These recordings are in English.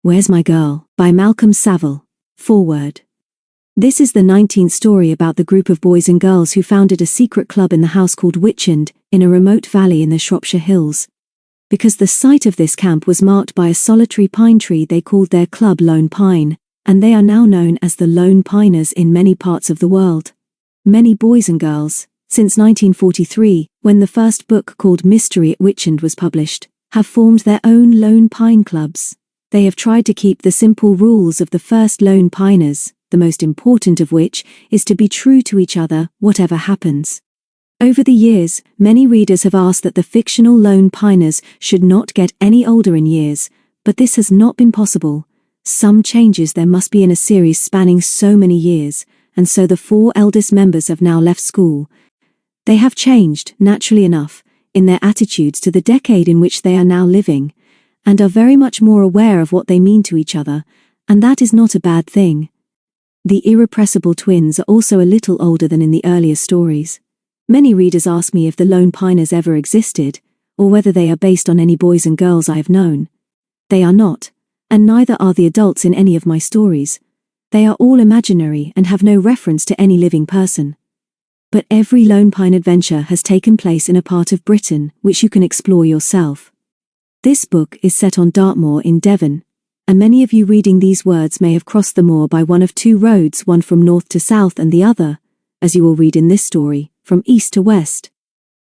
Where's My Girl? By Malcolm Saville. Foreword. This is the 19th story about the group of boys and girls who founded a secret club in the house called Witchend, in a remote valley in the Shropshire hills. Because the site of this camp was marked by a solitary pine tree, they called their club Lone Pine, and they are now known as the Lone Piners in many parts of the world. Many boys and girls, since 1943, when the first book called Mystery at Witchend was published, have formed their own Lone Pine clubs. They have tried to keep the simple rules of the first Lone Piners, the most important of which is to be true to each other, whatever happens. Over the years, many readers have asked that the fictional Lone Piners should not get any older in years, but this has not been possible. Some changes there must be in a series spanning so many years, and so the 4 eldest members have now left school. They have changed, naturally enough, in their attitudes to the decade in which they are now living, and are very much more aware of what they mean to each other, and that is not a bad thing. The irrepressible twins are also a little older than in the earlier stories. Many readers ask me if the Lone Piners ever existed, or whether they are based on any boys and girls I have known. They are not, and neither are the adults in any of my stories. They are all imaginary and have no reference to any living person. But every Lone Pine adventure has taken place in a part of Britain which you can explore yourself. This book is set on Dartmoor in Devon, and many of you reading these words may have crossed the moor by one of 2 roads, one from north to south and the other, as you will read in this story, from east to west.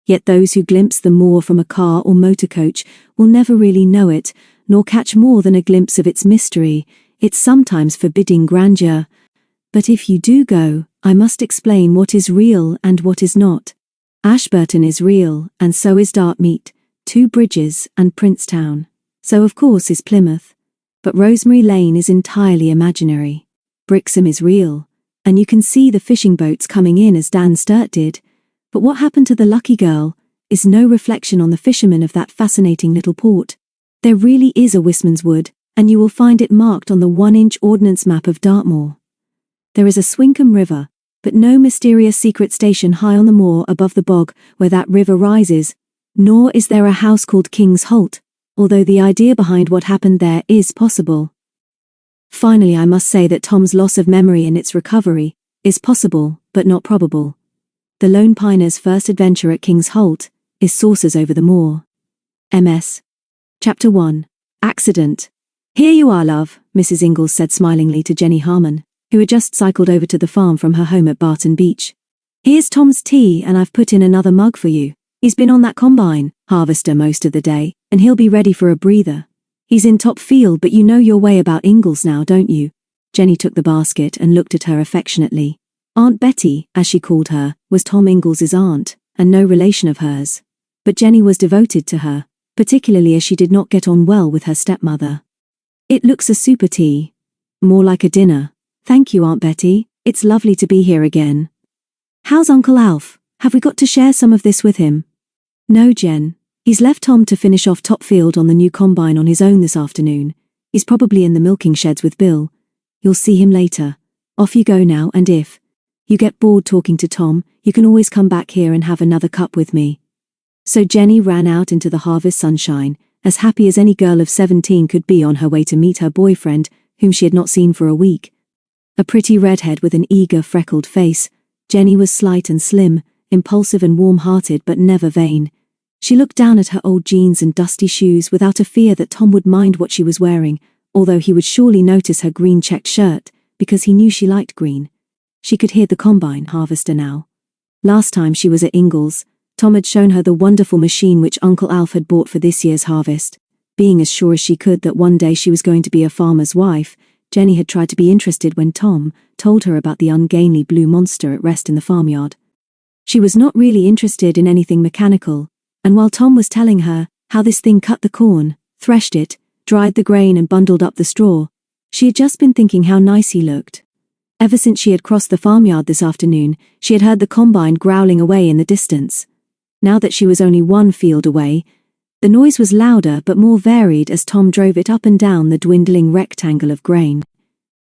Yet those who glimpse the moor from a car or motor coach will never really know it, nor catch more than a glimpse of its mystery, its sometimes forbidding grandeur. But if you do go, I must explain what is real and what is not. Ashburton is real, and so is Dartmoor, 2 Bridges and Princetown. So of course is Plymouth. But Rosemary Lane is entirely imaginary. Brixham is real, and you can see the fishing boats coming in as Dan Sturt did. But what happened to the lucky girl is no reflection on the fishermen of that fascinating little port. There really is a Wistman's Wood, and you will find it marked on the 1-inch ordnance map of Dartmoor. There is a Swinkham River, but no mysterious secret station high on the moor above the bog where that river rises, nor is there a house called King's Holt, although the idea behind what happened there is possible. Finally, I must say that Tom's loss of memory and its recovery is possible, but not probable. The Lone Piners' first adventure at King's Holt is Saucers over the Moor. MS. Chapter 1. Accident. Here you are, love, Mrs. Ingalls said smilingly to Jenny Harmon, who had just cycled over to the farm from her home at Barton Beach. Here's Tom's tea, and I've put in another mug for you. He's been on that combine harvester most of the day, and he'll be ready for a breather. He's in top field, but you know your way about Ingalls now, don't you? Jenny took the basket and looked at her affectionately. Aunt Betty, as she called her, was Tom Ingalls' aunt, and no relation of hers. But Jenny was devoted to her, particularly as she did not get on well with her stepmother. It looks a super tea. More like a dinner. Thank you, Aunt Betty. It's lovely to be here again. How's Uncle Alf? Have we got to share some of this with him? No, Jen. He's left Tom to finish off top field on the new combine on his own this afternoon. He's probably in the milking sheds with Bill. You'll see him later. Off you go now, and if you get bored talking to Tom, you can always come back here and have another cup with me. So Jenny ran out into the harvest sunshine, as happy as any girl of 17 could be on her way to meet her boyfriend, whom she had not seen for a week. A pretty redhead with an eager, freckled face, Jenny was slight and slim, impulsive and warm-hearted but never vain. She looked down at her old jeans and dusty shoes without a fear that Tom would mind what she was wearing, although he would surely notice her green checked shirt, because he knew she liked green. She could hear the combine harvester now. Last time she was at Ingalls, Tom had shown her the wonderful machine which Uncle Alf had bought for this year's harvest. Being as sure as she could that one day she was going to be a farmer's wife, Jenny had tried to be interested when Tom told her about the ungainly blue monster at rest in the farmyard. She was not really interested in anything mechanical, and while Tom was telling her how this thing cut the corn, threshed it, dried the grain and bundled up the straw, she had just been thinking how nice he looked. Ever since she had crossed the farmyard this afternoon, she had heard the combine growling away in the distance. Now that she was only 1 field away, the noise was louder but more varied as Tom drove it up and down the dwindling rectangle of grain.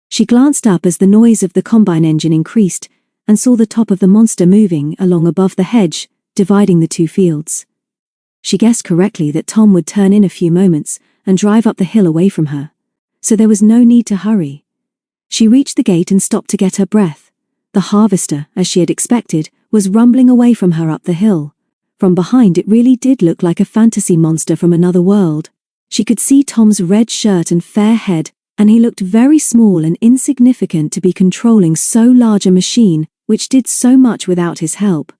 She glanced up as the noise of the combine engine increased and saw the top of the monster moving along above the hedge, dividing the 2 fields. She guessed correctly that Tom would turn in a few moments and drive up the hill away from her. so there was no need to hurry. She reached the gate and stopped to get her breath. The harvester, as she had expected, was rumbling away from her up the hill. From behind it really did look like a fantasy monster from another world. She could see Tom's red shirt and fair head, and he looked very small and insignificant to be controlling so large a machine, which did so much without his help.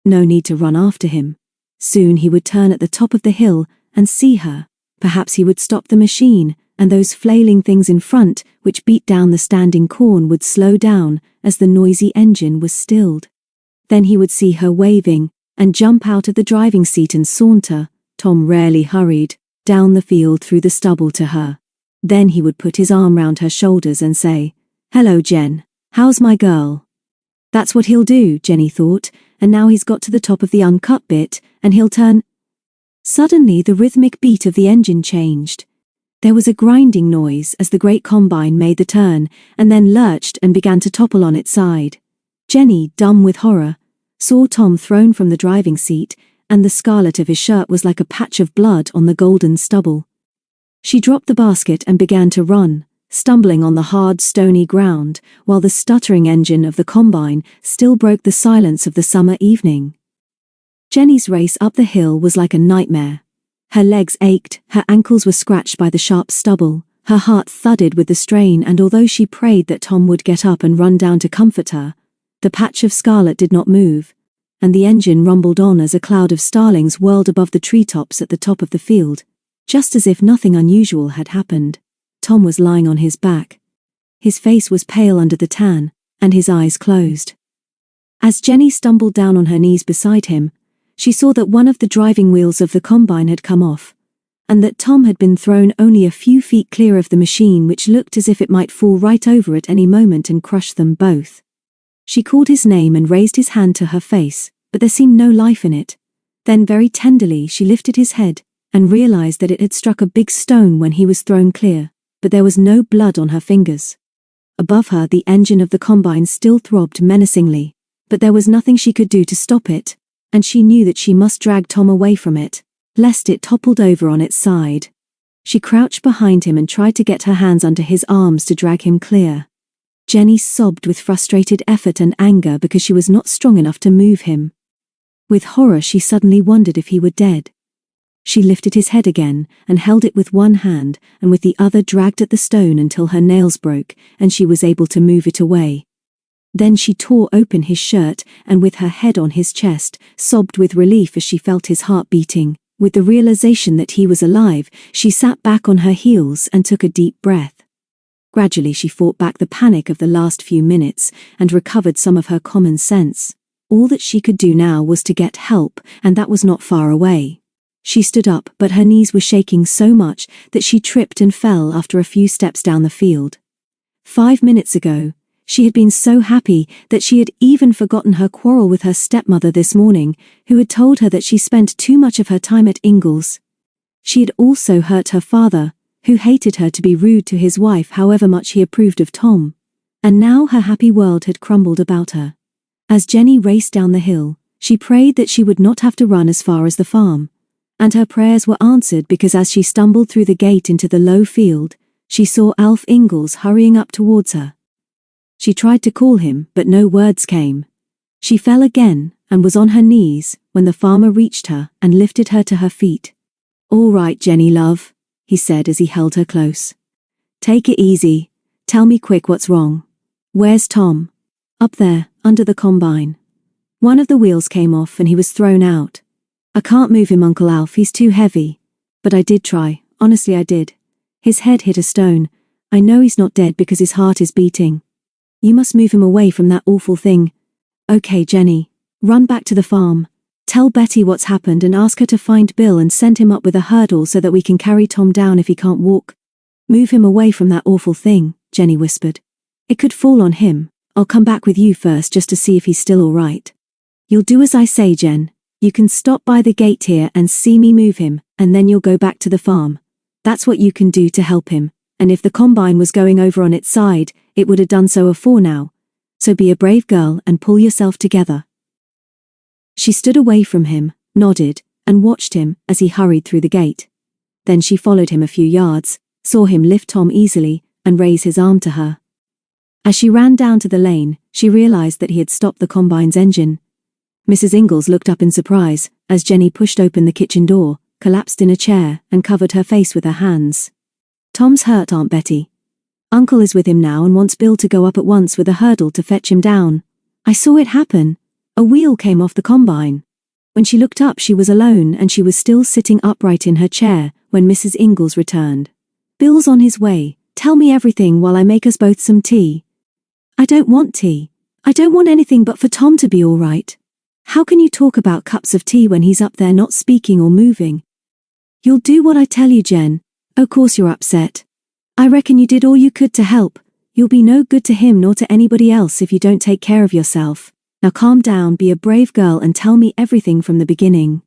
No need to run after him. Soon he would turn at the top of the hill and see her. Perhaps he would stop the machine, and those flailing things in front, which beat down the standing corn, would slow down as the noisy engine was stilled. Then he would see her waving, and jump out of the driving seat and saunter, Tom rarely hurried, down the field through the stubble to her. Then he would put his arm round her shoulders and say, "Hello, Jen. How's my girl?" That's what he'll do, Jenny thought, and now he's got to the top of the uncut bit, and he'll turn. Suddenly the rhythmic beat of the engine changed. There was a grinding noise as the great combine made the turn, and then lurched and began to topple on its side. Jenny, dumb with horror, saw Tom thrown from the driving seat, and the scarlet of his shirt was like a patch of blood on the golden stubble. She dropped the basket and began to run, stumbling on the hard, stony ground, while the stuttering engine of the combine still broke the silence of the summer evening. Jenny's race up the hill was like a nightmare. Her legs ached, her ankles were scratched by the sharp stubble, her heart thudded with the strain, and although she prayed that Tom would get up and run down to comfort her, the patch of scarlet did not move, and the engine rumbled on as a cloud of starlings whirled above the treetops at the top of the field. Just as if nothing unusual had happened, Tom was lying on his back. His face was pale under the tan, and his eyes closed. As Jenny stumbled down on her knees beside him, she saw that one of the driving wheels of the combine had come off, and that Tom had been thrown only a few feet clear of the machine, which looked as if it might fall right over at any moment and crush them both. She called his name and raised his hand to her face, but there seemed no life in it. Then very tenderly she lifted his head, and realized that it had struck a big stone when he was thrown clear, but there was no blood on her fingers. Above her the engine of the combine still throbbed menacingly, but there was nothing she could do to stop it, and she knew that she must drag Tom away from it, lest it toppled over on its side. She crouched behind him and tried to get her hands under his arms to drag him clear. Jenny sobbed with frustrated effort and anger because she was not strong enough to move him. With horror she suddenly wondered if he were dead. She lifted his head again and held it with one hand, and with the other dragged at the stone until her nails broke and she was able to move it away. Then she tore open his shirt and, with her head on his chest, sobbed with relief as she felt his heart beating. With the realization that he was alive, she sat back on her heels and took a deep breath. Gradually she fought back the panic of the last few minutes and recovered some of her common sense. All that she could do now was to get help, and that was not far away. She stood up, but her knees were shaking so much that she tripped and fell after a few steps down the field. 5 minutes ago, she had been so happy that she had even forgotten her quarrel with her stepmother this morning, who had told her that she spent too much of her time at Ingalls. She had also hurt her father, who hated her to be rude to his wife however much he approved of Tom. And now her happy world had crumbled about her. As Jenny raced down the hill, she prayed that she would not have to run as far as the farm. And her prayers were answered, because as she stumbled through the gate into the low field, she saw Alf Ingalls hurrying up towards her. She tried to call him, but no words came. She fell again and was on her knees when the farmer reached her and lifted her to her feet. "All right, Jenny love," he said as he held her close. "Take it easy. Tell me quick what's wrong. Where's Tom?" "Up there, under the combine. One of the wheels came off and he was thrown out. I can't move him, Uncle Alf, he's too heavy. But I did try, honestly I did. His head hit a stone. I know he's not dead because his heart is beating. You must move him away from that awful thing. Okay, Jenny, run back to the farm. Tell Betty what's happened and ask her to find Bill and send him up with a hurdle so that we can carry Tom down if he can't walk. Move him away from that awful thing," Jenny whispered. "It could fall on him. I'll come back with you first just to see if he's still all right. You'll do as I say, Jen. You can stop by the gate here and see me move him, and then you'll go back to the farm. That's what you can do to help him, and if the combine was going over on its side, it would have done so afore now. So be a brave girl and pull yourself together." She stood away from him, nodded, and watched him as he hurried through the gate. Then she followed him a few yards, saw him lift Tom easily and raise his arm to her. As she ran down to the lane, she realized that he had stopped the combine's engine. Mrs. Ingalls looked up in surprise as Jenny pushed open the kitchen door, collapsed in a chair, and covered her face with her hands. "Tom's hurt, Aunt Betty. Uncle is with him now and wants Bill to go up at once with a hurdle to fetch him down. I saw it happen. A wheel came off the combine." When she looked up, she was alone and she was still sitting upright in her chair when Mrs. Ingalls returned. "Bill's on his way. Tell me everything while I make us both some tea." "I don't want tea. I don't want anything but for Tom to be all right. How can you talk about cups of tea when he's up there not speaking or moving?" "You'll do what I tell you, Jen. Of course you're upset. I reckon you did all you could to help. You'll be no good to him nor to anybody else if you don't take care of yourself. Now calm down, be a brave girl and tell me everything from the beginning."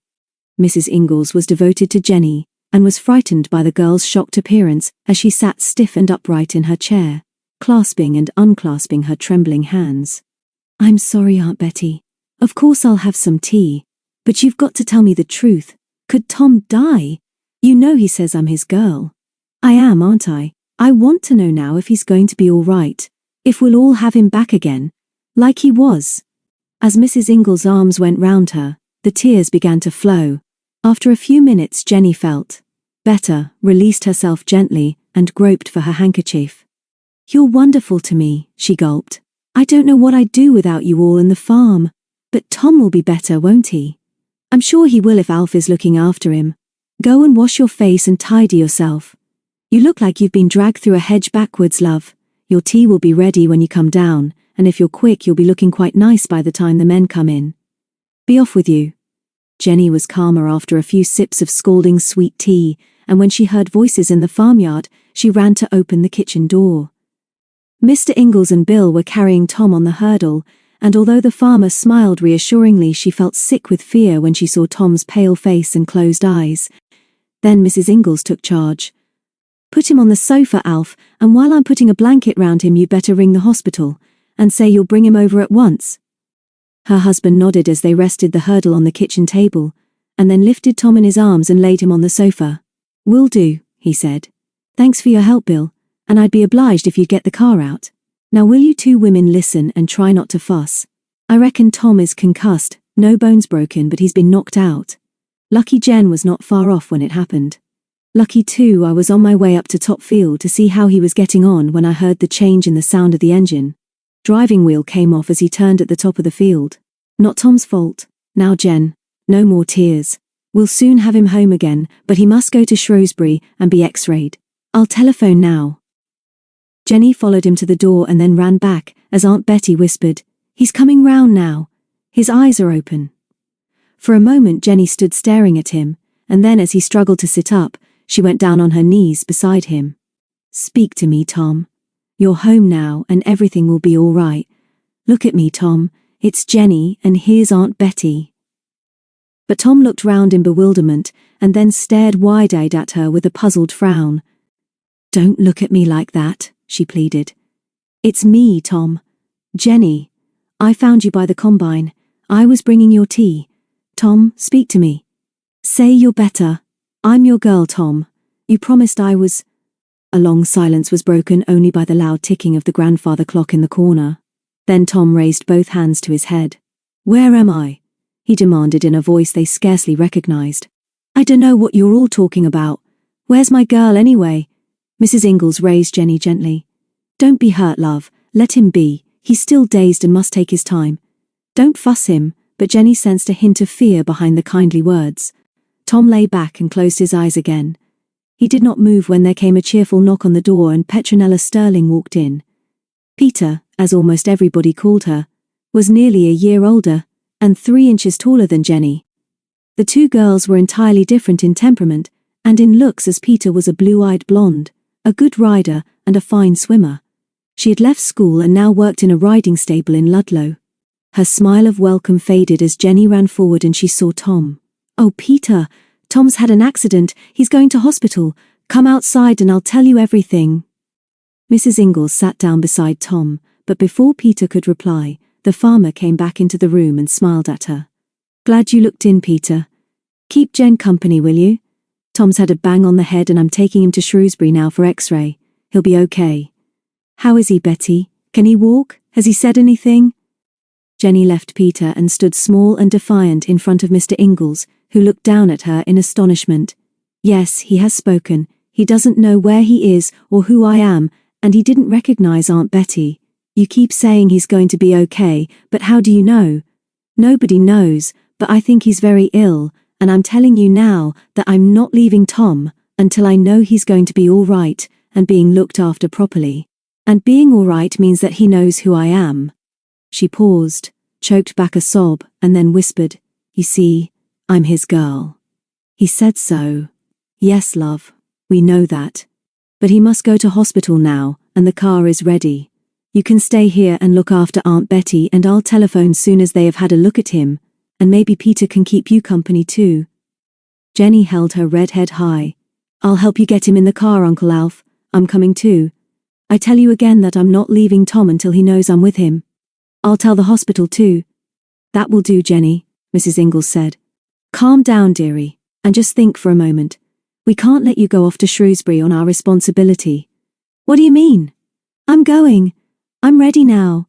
Mrs. Ingalls was devoted to Jenny and was frightened by the girl's shocked appearance as she sat stiff and upright in her chair, clasping and unclasping her trembling hands. "I'm sorry, Aunt Betty. Of course I'll have some tea. But you've got to tell me the truth. Could Tom die? You know he says I'm his girl." "I am, aren't I? I want to know now if he's going to be all right. If we'll all have him back again. Like he was." As Mrs. Ingalls' arms went round her, the tears began to flow. After a few minutes, Jenny felt better, released herself gently, and groped for her handkerchief. "You're wonderful to me," she gulped. "I don't know what I'd do without you all and the farm. But Tom will be better, won't he? I'm sure he will if Alf is looking after him. Go and wash your face and tidy yourself. You look like you've been dragged through a hedge backwards, love. Your tea will be ready when you come down, and if you're quick you'll be looking quite nice by the time the men come in. Be off with you." Jenny was calmer after a few sips of scalding sweet tea, and when she heard voices in the farmyard, she ran to open the kitchen door. Mr. Ingalls and Bill were carrying Tom on the hurdle, and although the farmer smiled reassuringly, she felt sick with fear when she saw Tom's pale face and closed eyes. Then Mrs. Ingalls took charge. "Put him on the sofa, Alf, and while I'm putting a blanket round him you'd better ring the hospital, and say you'll bring him over at once." Her husband nodded as they rested the hurdle on the kitchen table, and then lifted Tom in his arms and laid him on the sofa. "Will do," he said. "Thanks for your help, Bill, and I'd be obliged if you'd get the car out. Now will you two women listen and try not to fuss? I reckon Tom is concussed, no bones broken, but he's been knocked out. Lucky Jen was not far off when it happened. Lucky too I was on my way up to Topfield to see how he was getting on when I heard the change in the sound of the engine. Driving wheel came off as he turned at the top of the field. Not Tom's fault. Now Jen, no more tears. We'll soon have him home again, but he must go to Shrewsbury and be x-rayed. I'll telephone now." Jenny followed him to the door and then ran back as Aunt Betty whispered, "He's coming round now. His eyes are open." For a moment Jenny stood staring at him, and then as he struggled to sit up, she went down on her knees beside him. "Speak to me, Tom. You're home now and everything will be all right. Look at me, Tom. It's Jenny and here's Aunt Betty." But Tom looked round in bewilderment and then stared wide-eyed at her with a puzzled frown. "Don't look at me like that," she pleaded. "It's me, Tom. Jenny. I found you by the combine. I was bringing your tea. Tom, speak to me. Say you're better. I'm your girl, Tom. You promised I was—" A long silence was broken only by the loud ticking of the grandfather clock in the corner. Then Tom raised both hands to his head. "Where am I?" he demanded in a voice they scarcely recognized. "I dunno what you're all talking about. Where's my girl anyway?" Mrs. Ingalls raised Jenny gently. "Don't be hurt, love. Let him be. He's still dazed and must take his time. Don't fuss him," but Jenny sensed a hint of fear behind the kindly words. Tom lay back and closed his eyes again. He did not move when there came a cheerful knock on the door and Petronella Sterling walked in. Peter, as almost everybody called her, was nearly a year older and 3 inches taller than Jenny. The two girls were entirely different in temperament and in looks, as Peter was a blue-eyed blonde, a good rider and a fine swimmer. She had left school and now worked in a riding stable in Ludlow. Her smile of welcome faded as Jenny ran forward and she saw Tom. "Oh, Peter, Tom's had an accident. He's going to hospital. Come outside and I'll tell you everything." Mrs. Ingalls sat down beside Tom, but before Peter could reply, the farmer came back into the room and smiled at her. "Glad you looked in, Peter. Keep Jen company, will you? Tom's had a bang on the head and I'm taking him to Shrewsbury now for X-ray. He'll be okay. How is he, Betty? Can he walk? Has he said anything? Jenny left Peter and stood small and defiant in front of Mr. Ingalls, who looked down at her in astonishment. Yes, he has spoken. He doesn't know where he is or who I am, and he didn't recognize Aunt Betty. You keep saying he's going to be okay, but how do you know? Nobody knows, but I think he's very ill, and I'm telling you now that I'm not leaving Tom until I know he's going to be all right and being looked after properly. And being all right means that he knows who I am. She paused, choked back a sob, and then whispered, You see, I'm his girl. He said so. Yes, love, we know that. But he must go to hospital now, and the car is ready. You can stay here and look after Aunt Betty, and I'll telephone soon as they have had a look at him, and maybe Peter can keep you company too. Jenny held her red head high. I'll help you get him in the car, Uncle Alf. I'm coming too. I tell you again that I'm not leaving Tom until he knows I'm with him. I'll tell the hospital too. That will do, Jenny, Mrs. Ingalls said. Calm down, dearie, and just think for a moment. We can't let you go off to Shrewsbury on our responsibility. What do you mean? I'm going. I'm ready now.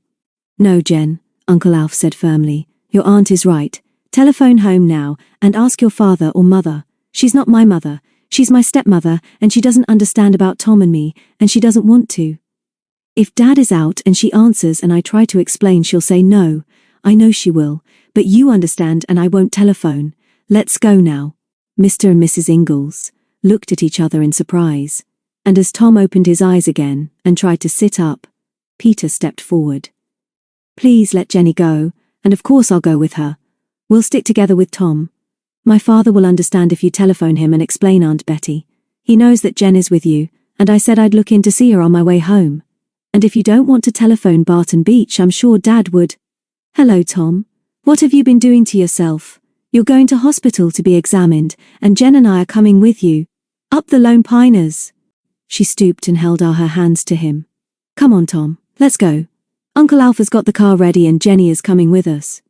No, Jen, Uncle Alf said firmly. Your aunt is right. Telephone home now and ask your father or mother. She's not my mother. She's my stepmother, and she doesn't understand about Tom and me, and she doesn't want to. If Dad is out and she answers and I try to explain, she'll say no. I know she will, but you understand and I won't telephone. Let's go now. Mr. and Mrs. Ingalls looked at each other in surprise, and as Tom opened his eyes again and tried to sit up, Peter stepped forward. Please let Jenny go, and of course I'll go with her. We'll stick together with Tom. My father will understand if you telephone him and explain Aunt Betty. He knows that Jen is with you, and I said I'd look in to see her on my way home. And if you don't want to telephone Barton Beach, I'm sure Dad would. Hello, Tom. What have you been doing to yourself? You're going to hospital to be examined, and Jen and I are coming with you. Up the Lone Piners. She stooped and held out her hands to him. Come on, Tom, let's go. Uncle Alf has got the car ready and Jenny is coming with us.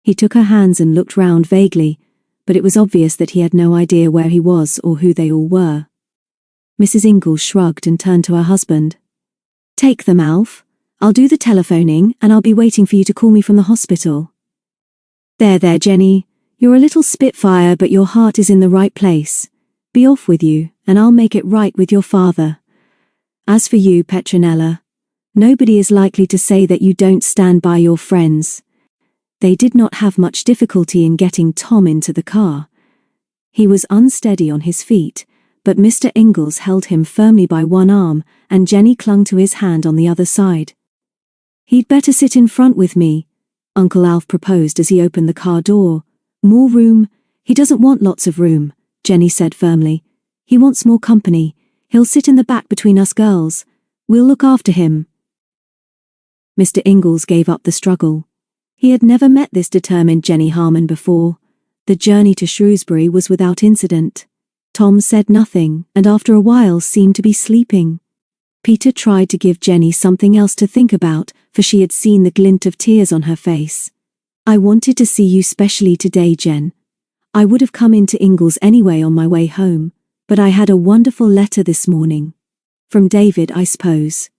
He took her hands and looked round vaguely, but it was obvious that he had no idea where he was or who they all were. Mrs. Ingalls shrugged and turned to her husband. Take them, Alf. I'll do the telephoning and I'll be waiting for you to call me from the hospital. There, Jenny. You're a little spitfire, but your heart is in the right place. Be off with you, and I'll make it right with your father. As for you, Petronella, nobody is likely to say that you don't stand by your friends. They did not have much difficulty in getting Tom into the car. He was unsteady on his feet, but Mr. Ingalls held him firmly by one arm, and Jenny clung to his hand on the other side. He'd better sit in front with me, Uncle Alf proposed as he opened the car door. More room? He doesn't want lots of room, Jenny said firmly. He wants more company. He'll sit in the back between us girls. We'll look after him. Mr. Ingalls gave up the struggle. He had never met this determined Jenny Harmon before. The journey to Shrewsbury was without incident. Tom said nothing and after a while seemed to be sleeping. Peter tried to give Jenny something else to think about, for she had seen the glint of tears on her face. I wanted to see you specially today, Jen. I would have come into Ingalls anyway on my way home, but I had a wonderful letter this morning. From David, I suppose.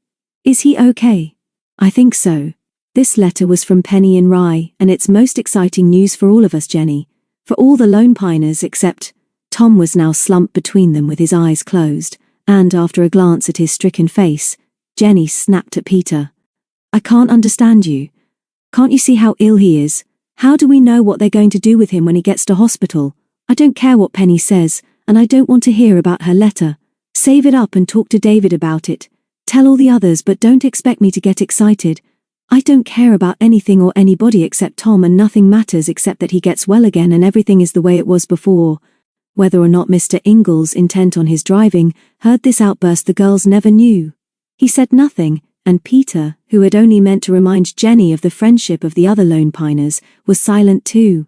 Is he okay? I think so. This letter was from Penny in Rye, and it's most exciting news for all of us, Jenny. For all the Lone Piners except... Tom was now slumped between them with his eyes closed, and after a glance at his stricken face, Jenny snapped at Peter. I can't understand you. Can't you see how ill he is? How do we know what they're going to do with him when he gets to hospital? I don't care what Penny says, and I don't want to hear about her letter. Save it up and talk to David about it. Tell all the others, but don't expect me to get excited. I don't care about anything or anybody except Tom, and nothing matters except that he gets well again and everything is the way it was before. Whether or not Mr. Ingalls, intent on his driving, heard this outburst the girls never knew. He said nothing, and Peter, who had only meant to remind Jenny of the friendship of the other Lone Piners, was silent too.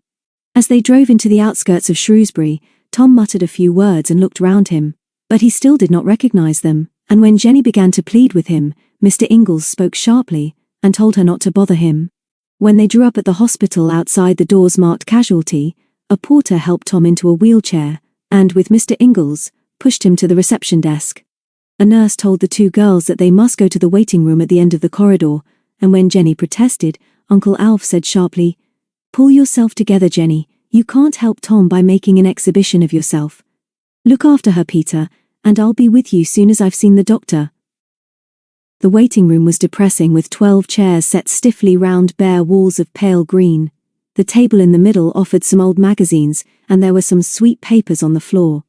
As they drove into the outskirts of Shrewsbury, Tom muttered a few words and looked round him, but he still did not recognize them, and when Jenny began to plead with him, Mr. Ingalls spoke sharply and told her not to bother him. When they drew up at the hospital outside the doors marked casualty, a porter helped Tom into a wheelchair, and, with Mr. Ingalls, pushed him to the reception desk. A nurse told the two girls that they must go to the waiting room at the end of the corridor, and when Jenny protested, Uncle Alf said sharply, "Pull yourself together, Jenny. You can't help Tom by making an exhibition of yourself. Look after her, Peter, and I'll be with you soon as I've seen the doctor." The waiting room was depressing, with 12 chairs set stiffly round bare walls of pale green. The table in the middle offered some old magazines, and there were some sweet papers on the floor.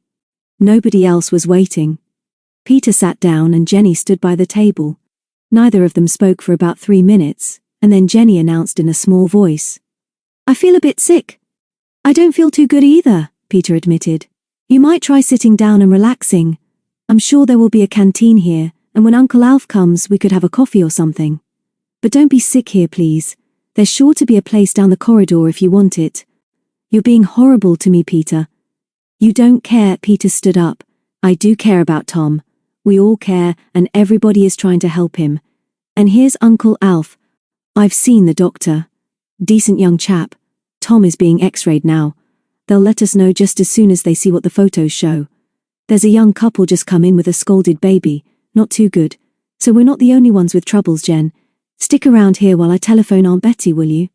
Nobody else was waiting. Peter sat down and Jenny stood by the table. Neither of them spoke for about 3 minutes, and then Jenny announced in a small voice, "I feel a bit sick." "I don't feel too good either," Peter admitted. "You might try sitting down and relaxing. I'm sure there will be a canteen here, and when Uncle Alf comes we could have a coffee or something. But don't be sick here, please. There's sure to be a place down the corridor if you want it. You're being horrible to me, Peter." "You don't care," Peter stood up. "I do care about Tom. We all care, and everybody is trying to help him. And here's Uncle Alf. I've seen the doctor. Decent young chap. Tom is being x-rayed now. They'll let us know just as soon as they see what the photos show. There's a young couple just come in with a scalded baby, not too good. So we're not the only ones with troubles, Jen. Stick around here while I telephone Aunt Betty, will you?"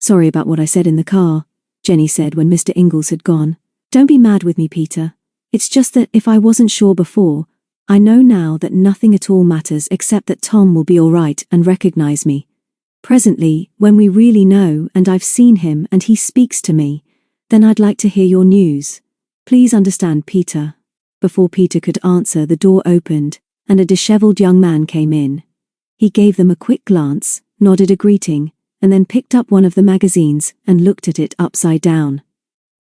"Sorry about what I said in the car," Jenny said when Mr. Ingalls had gone. "Don't be mad with me, Peter. It's just that if I wasn't sure before, I know now that nothing at all matters except that Tom will be all right and recognize me. Presently, when we really know and I've seen him and he speaks to me, then I'd like to hear your news. Please understand, Peter." Before Peter could answer, the door opened, and a disheveled young man came in. He gave them a quick glance, nodded a greeting, and then picked up one of the magazines and looked at it upside down.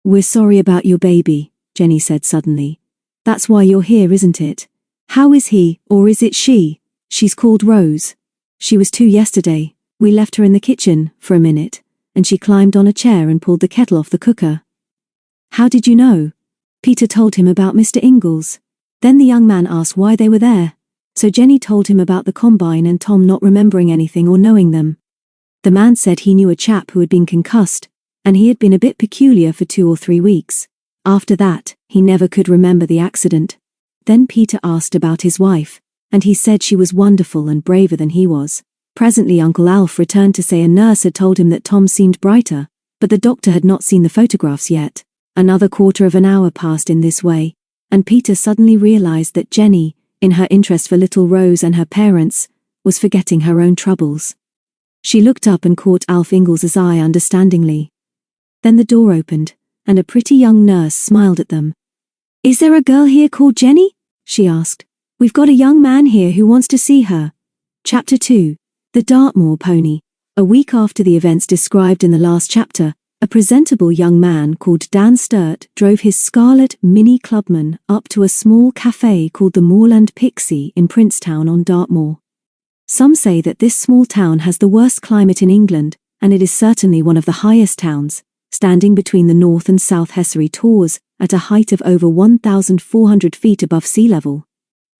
"We're sorry about your baby," Jenny said suddenly. "That's why you're here, isn't it? How is he, or is it she? She's called Rose. She was 2 yesterday. We left her in the kitchen for a minute, and she climbed on a chair and pulled the kettle off the cooker." "How did you know?" Peter told him about Mr. Ingalls. Then the young man asked why they were there. So Jenny told him about the combine and Tom not remembering anything or knowing them. The man said he knew a chap who had been concussed, and he had been a bit peculiar for 2 or 3 weeks. After that, he never could remember the accident. Then Peter asked about his wife, and he said she was wonderful and braver than he was. Presently Uncle Alf returned to say a nurse had told him that Tom seemed brighter, but the doctor had not seen the photographs yet. Another quarter of an hour passed in this way, and Peter suddenly realized that Jenny, in her interest for little Rose and her parents, was forgetting her own troubles. She looked up and caught Alf Ingalls' eye understandingly. Then the door opened, and a pretty young nurse smiled at them. "Is there a girl here called Jenny?" she asked. "We've got a young man here who wants to see her." Chapter 2. The Dartmoor Pony. A week after the events described in the last chapter, a presentable young man called Dan Sturt drove his scarlet Mini Clubman up to a small cafe called the Moorland Pixie in Princetown on Dartmoor. Some say that this small town has the worst climate in England, and it is certainly one of the highest towns, standing between the North and South Hessery Tors at a height of over 1,400 feet above sea level.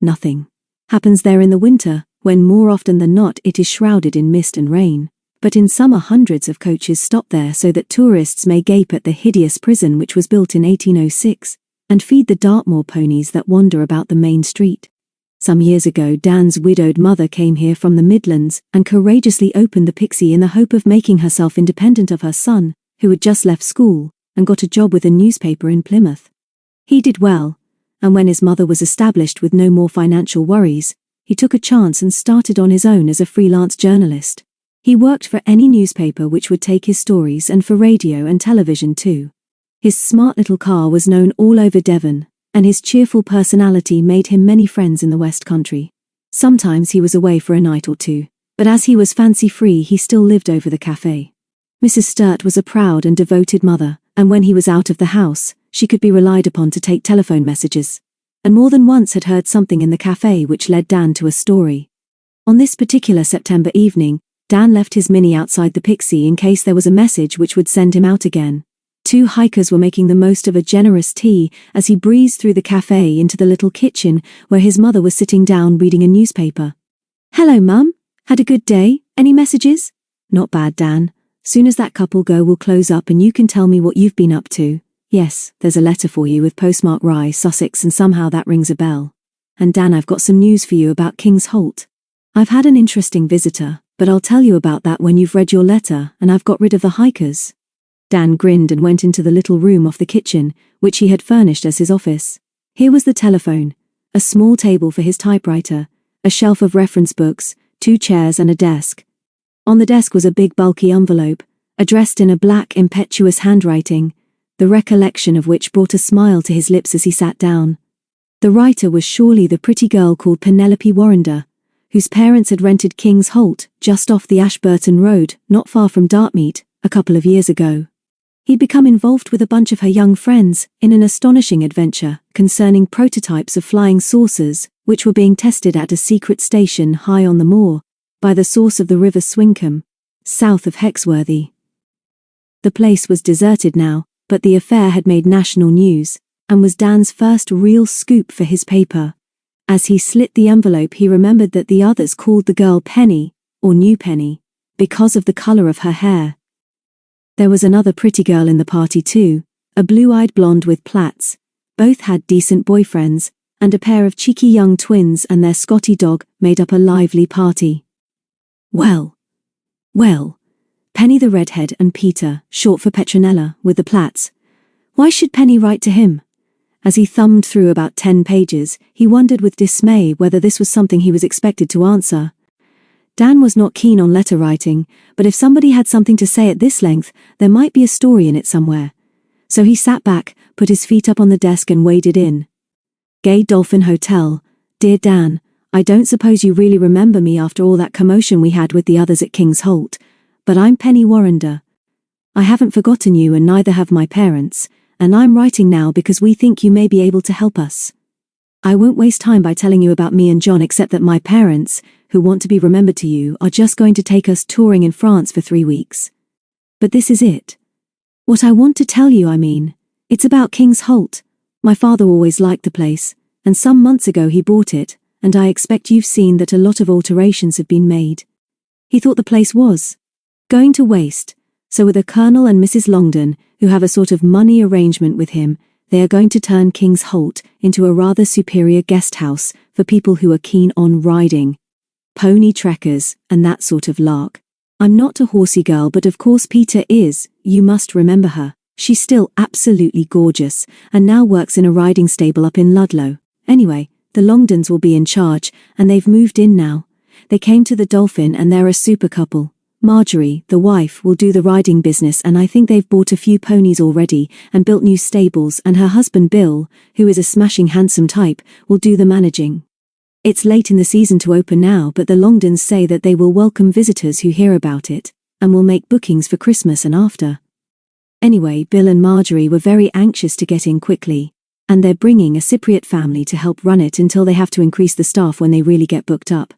Nothing happens there in the winter, when more often than not it is shrouded in mist and rain. But in summer hundreds of coaches stop there so that tourists may gape at the hideous prison which was built in 1806, and feed the Dartmoor ponies that wander about the main street. Some years ago Dan's widowed mother came here from the Midlands and courageously opened the Pixie in the hope of making herself independent of her son, who had just left school, and got a job with a newspaper in Plymouth. He did well, and when his mother was established with no more financial worries, he took a chance and started on his own as a freelance journalist. He worked for any newspaper which would take his stories and for radio and television too. His smart little car was known all over Devon, and his cheerful personality made him many friends in the West Country. Sometimes he was away for a night or two, but as he was fancy-free he still lived over the cafe. Mrs. Sturt was a proud and devoted mother, and when he was out of the house, she could be relied upon to take telephone messages, and more than once had heard something in the cafe which led Dan to a story. On this particular September evening, Dan left his Mini outside the Pixie in case there was a message which would send him out again. 2 hikers were making the most of a generous tea as he breezed through the cafe into the little kitchen where his mother was sitting down reading a newspaper. "Hello, Mum. Had a good day? Any messages?" "Not bad, Dan. Soon as that couple go we'll close up and you can tell me what you've been up to." Yes, there's a letter for you with postmark Rye, Sussex, and somehow that rings a bell. And Dan, I've got some news for you about King's Holt. I've had an interesting visitor, but I'll tell you about that when you've read your letter and I've got rid of the hikers. Dan grinned and went into the little room off the kitchen, which he had furnished as his office. Here was the telephone, a small table for his typewriter, a shelf of reference books, 2 chairs and a desk. On the desk was a big bulky envelope, addressed in a black impetuous handwriting, the recollection of which brought a smile to his lips as he sat down. The writer was surely the pretty girl called Penelope Warrender, whose parents had rented King's Holt just off the Ashburton Road, not far from Dartmoor, a couple of years ago. He'd become involved with a bunch of her young friends in an astonishing adventure concerning prototypes of flying saucers, which were being tested at a secret station high on the moor, by the source of the River Swinkham, south of Hexworthy. The place was deserted now, but the affair had made national news, and was Dan's first real scoop for his paper. As he slit the envelope, he remembered that the others called the girl Penny, or New Penny, because of the colour of her hair. There was another pretty girl in the party too, a blue-eyed blonde with plaits. Both had decent boyfriends, and a pair of cheeky young twins and their Scotty dog made up a lively party. Well, Penny the redhead and Peter, short for Petronella, with the plaits. Why should Penny write to him? As he thumbed through about 10 pages, he wondered with dismay whether this was something he was expected to answer. Dan was not keen on letter writing, but if somebody had something to say at this length, there might be a story in it somewhere. So he sat back, put his feet up on the desk and waded in. Gay Dolphin Hotel. Dear Dan, I don't suppose you really remember me after all that commotion we had with the others at King's Holt, but I'm Penny Warrender. I haven't forgotten you and neither have my parents, and I'm writing now because we think you may be able to help us. I won't waste time by telling you about me and John, except that my parents, who want to be remembered to you, are just going to take us touring in France for 3 weeks. But this is it. What I want to tell you, it's about King's Holt. My father always liked the place, and some months ago he bought it, and I expect you've seen that a lot of alterations have been made. He thought the place was going to waste, so with a Colonel and Mrs. Longden, who have a sort of money arrangement with him, they are going to turn King's Holt into a rather superior guest house for people who are keen on riding, pony trekkers, and that sort of lark. I'm not a horsey girl, but of course Peter is. You must remember her. She's still absolutely gorgeous, and now works in a riding stable up in Ludlow. Anyway, the Longdons will be in charge, and they've moved in now. They came to the Dolphin and they're a super couple. Marjorie, the wife, will do the riding business, and I think they've bought a few ponies already and built new stables, and her husband Bill, who is a smashing handsome type, will do the managing. It's late in the season to open now, but the Longdons say that they will welcome visitors who hear about it, and will make bookings for Christmas and after. Anyway, Bill and Marjorie were very anxious to get in quickly, and they're bringing a Cypriot family to help run it until they have to increase the staff when they really get booked up.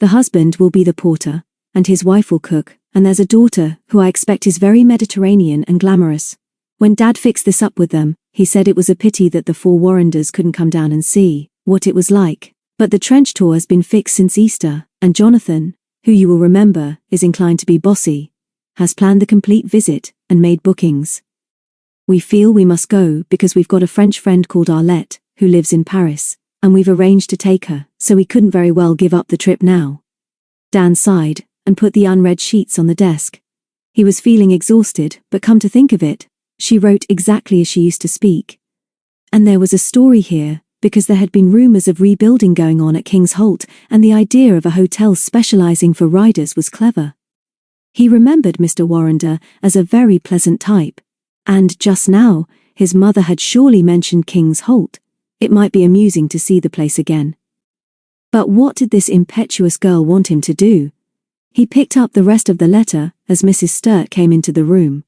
The husband will be the porter, and his wife will cook, and there's a daughter who I expect is very Mediterranean and glamorous. When Dad fixed this up with them, he said it was a pity that the 4 Warrenders couldn't come down and see what it was like. But the trench tour has been fixed since Easter, and Jonathan, who you will remember is inclined to be bossy, has planned the complete visit and made bookings. We feel we must go because we've got a French friend called Arlette, who lives in Paris, and we've arranged to take her, so we couldn't very well give up the trip now. Dan sighed and put the unread sheets on the desk. He was feeling exhausted, but come to think of it, she wrote exactly as she used to speak. And there was a story here, because there had been rumours of rebuilding going on at King's Holt, and the idea of a hotel specialising for riders was clever. He remembered Mr. Warrender as a very pleasant type, and just now, his mother had surely mentioned King's Holt. It might be amusing to see the place again. But what did this impetuous girl want him to do? He picked up the rest of the letter as Mrs. Sturt came into the room.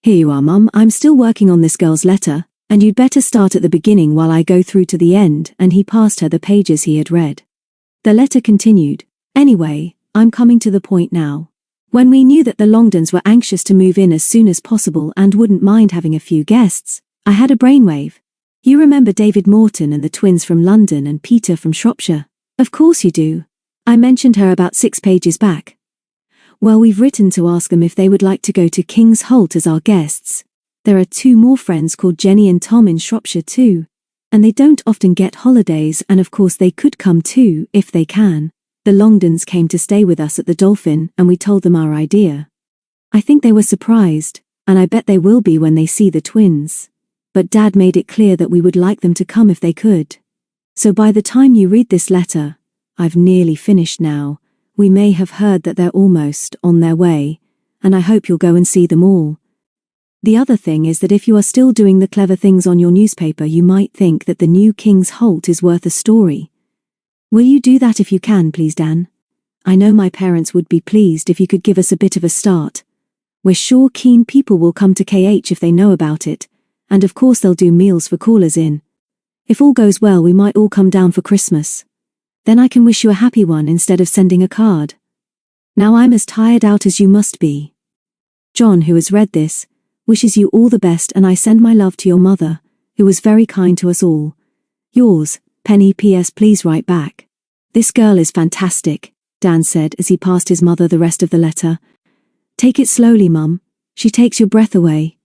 Here you are, Mum. I'm still working on this girl's letter, and you'd better start at the beginning while I go through to the end, and he passed her the pages he had read. The letter continued. Anyway, I'm coming to the point now. When we knew that the Longdons were anxious to move in as soon as possible and wouldn't mind having a few guests, I had a brainwave. You remember David Morton and the twins from London and Peter from Shropshire? Of course you do. I mentioned her about 6 pages back. Well, we've written to ask them if they would like to go to King's Holt as our guests. There are 2 more friends called Jenny and Tom in Shropshire too. And they don't often get holidays, and of course they could come too, if they can. The Longdons came to stay with us at the Dolphin, and we told them our idea. I think they were surprised, and I bet they will be when they see the twins. But Dad made it clear that we would like them to come if they could. So by the time you read this letter, I've nearly finished now. We may have heard that they're almost on their way, and I hope you'll go and see them all. The other thing is that if you are still doing the clever things on your newspaper, you might think that the new King's Holt is worth a story. Will you do that if you can, please, Dan? I know my parents would be pleased if you could give us a bit of a start. We're sure keen people will come to KH if they know about it, and of course they'll do meals for callers in. If all goes well, we might all come down for Christmas. Then I can wish you a happy one instead of sending a card. Now I'm as tired out as you must be. John, who has read this, wishes you all the best, and I send my love to your mother, who was very kind to us all. Yours, Penny. P.S. Please write back. This girl is fantastic, Dan said as he passed his mother the rest of the letter. Take it slowly, Mum. She takes your breath away.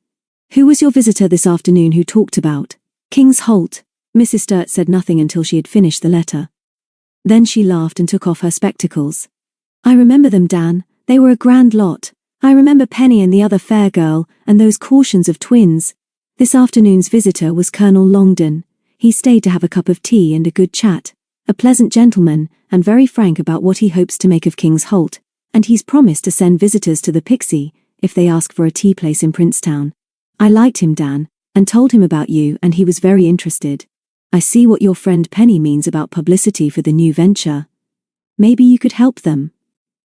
Who was your visitor this afternoon who talked about King's Holt? Mrs. Sturt said nothing until she had finished the letter. Then she laughed and took off her spectacles. I remember them, Dan. They were a grand lot. I remember Penny and the other fair girl, and those cautions of twins. This afternoon's visitor was Colonel Longdon. He stayed to have a cup of tea and a good chat. A pleasant gentleman, and very frank about what he hopes to make of King's Holt, and he's promised to send visitors to the Pixie, if they ask for a tea place in Princetown. I liked him, Dan, and told him about you, and he was very interested. I see what your friend Penny means about publicity for the new venture. Maybe you could help them.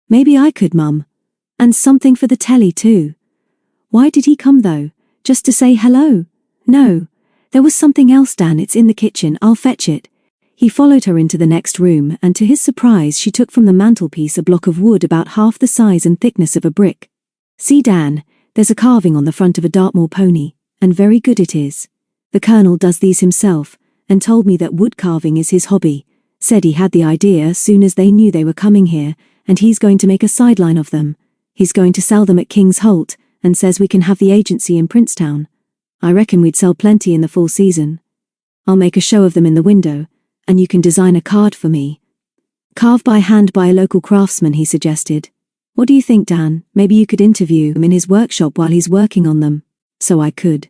Maybe I could, Mum. And something for the telly too. Why did he come though? Just to say hello? No. There was something else, Dan. It's in the kitchen. I'll fetch it. He followed her into the next room, and to his surprise she took from the mantelpiece a block of wood about half the size and thickness of a brick. See, Dan, there's a carving on the front of a Dartmoor pony, and very good it is. The Colonel does these himself, and told me that wood carving is his hobby. Said he had the idea soon as they knew they were coming here, and he's going to make a sideline of them. He's going to sell them at King's Holt, and says we can have the agency in Princetown. I reckon we'd sell plenty in the fall season. I'll make a show of them in the window, and you can design a card for me. Carve by hand by a local craftsman, he suggested. What do you think, Dan? Maybe you could interview him in his workshop while he's working on them. So I could.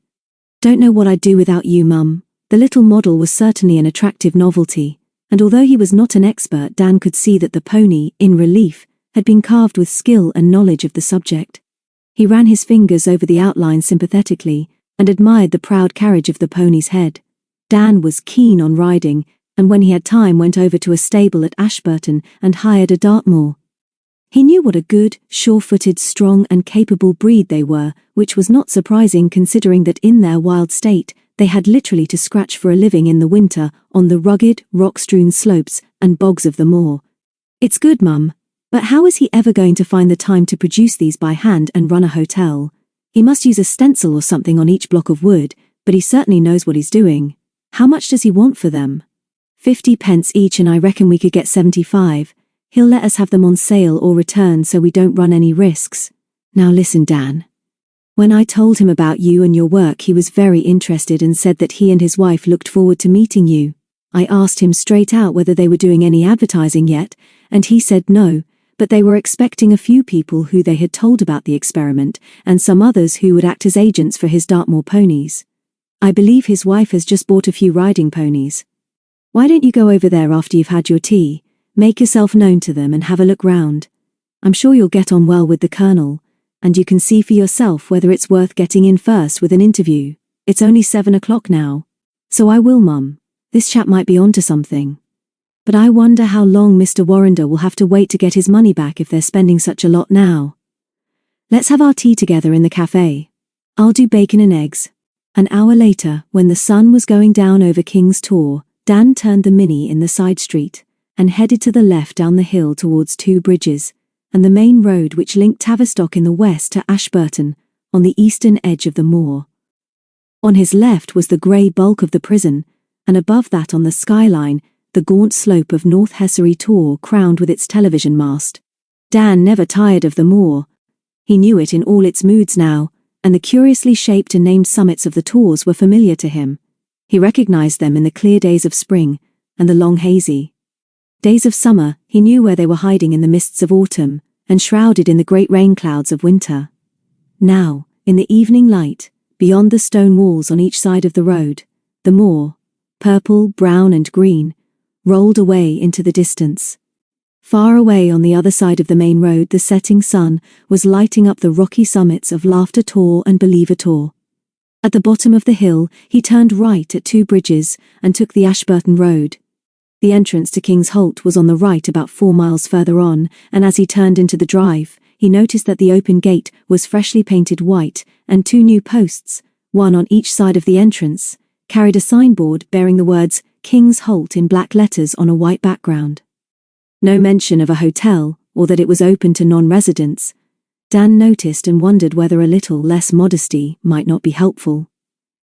Don't know what I'd do without you, Mum. The little model was certainly an attractive novelty, and although he was not an expert, Dan could see that the pony, in relief, had been carved with skill and knowledge of the subject. He ran his fingers over the outline sympathetically, and admired the proud carriage of the pony's head. Dan was keen on riding, and when he had time went over to a stable at Ashburton and hired a Dartmoor. He knew what a good, sure-footed, strong and capable breed they were, which was not surprising considering that in their wild state, they had literally to scratch for a living in the winter on the rugged, rock-strewn slopes and bogs of the moor. It's good, Mum. But how is he ever going to find the time to produce these by hand and run a hotel? He must use a stencil or something on each block of wood, but he certainly knows what he's doing. How much does he want for them? 50 pence each, and I reckon we could get 75. He'll let us have them on sale or return so we don't run any risks. Now listen, Dan. When I told him about you and your work, he was very interested and said that he and his wife looked forward to meeting you. I asked him straight out whether they were doing any advertising yet, and he said no, but they were expecting a few people who they had told about the experiment, and some others who would act as agents for his Dartmoor ponies. I believe his wife has just bought a few riding ponies. Why don't you go over there after you've had your tea, make yourself known to them and have a look round? I'm sure you'll get on well with the Colonel, and you can see for yourself whether it's worth getting in first with an interview. It's only 7 o'clock now. So I will, Mum. This chap might be onto something. But I wonder how long Mr. Warrender will have to wait to get his money back if they're spending such a lot now. Let's have our tea together in the cafe. I'll do bacon and eggs. An hour later, when the sun was going down over King's Tor, Dan turned the Mini in the side street and headed to the left down the hill towards Two Bridges and the main road which linked Tavistock in the west to Ashburton on the eastern edge of the moor. On his left was the grey bulk of the prison, and above that on the skyline, the gaunt slope of North Hessery Tor crowned with its television mast. Dan never tired of the moor. He knew it in all its moods now, and the curiously shaped and named summits of the tors were familiar to him. He recognized them in the clear days of spring and the long hazy days of summer. He knew where they were hiding in the mists of autumn and shrouded in the great rain clouds of winter. Now, in the evening light, beyond the stone walls on each side of the road, the moor, purple, brown and green, rolled away into the distance. Far away on the other side of the main road, the setting sun was lighting up the rocky summits of Laughter Tor and Believer Tor. At the bottom of the hill, he turned right at 2 bridges and took the Ashburton Road. The entrance to King's Holt was on the right about 4 miles further on, and as he turned into the drive, he noticed that the open gate was freshly painted white, and 2 new posts, one on each side of the entrance, carried a signboard bearing the words King's Holt in black letters on a white background. No mention of a hotel, or that it was open to non-residents. Dan noticed and wondered whether a little less modesty might not be helpful.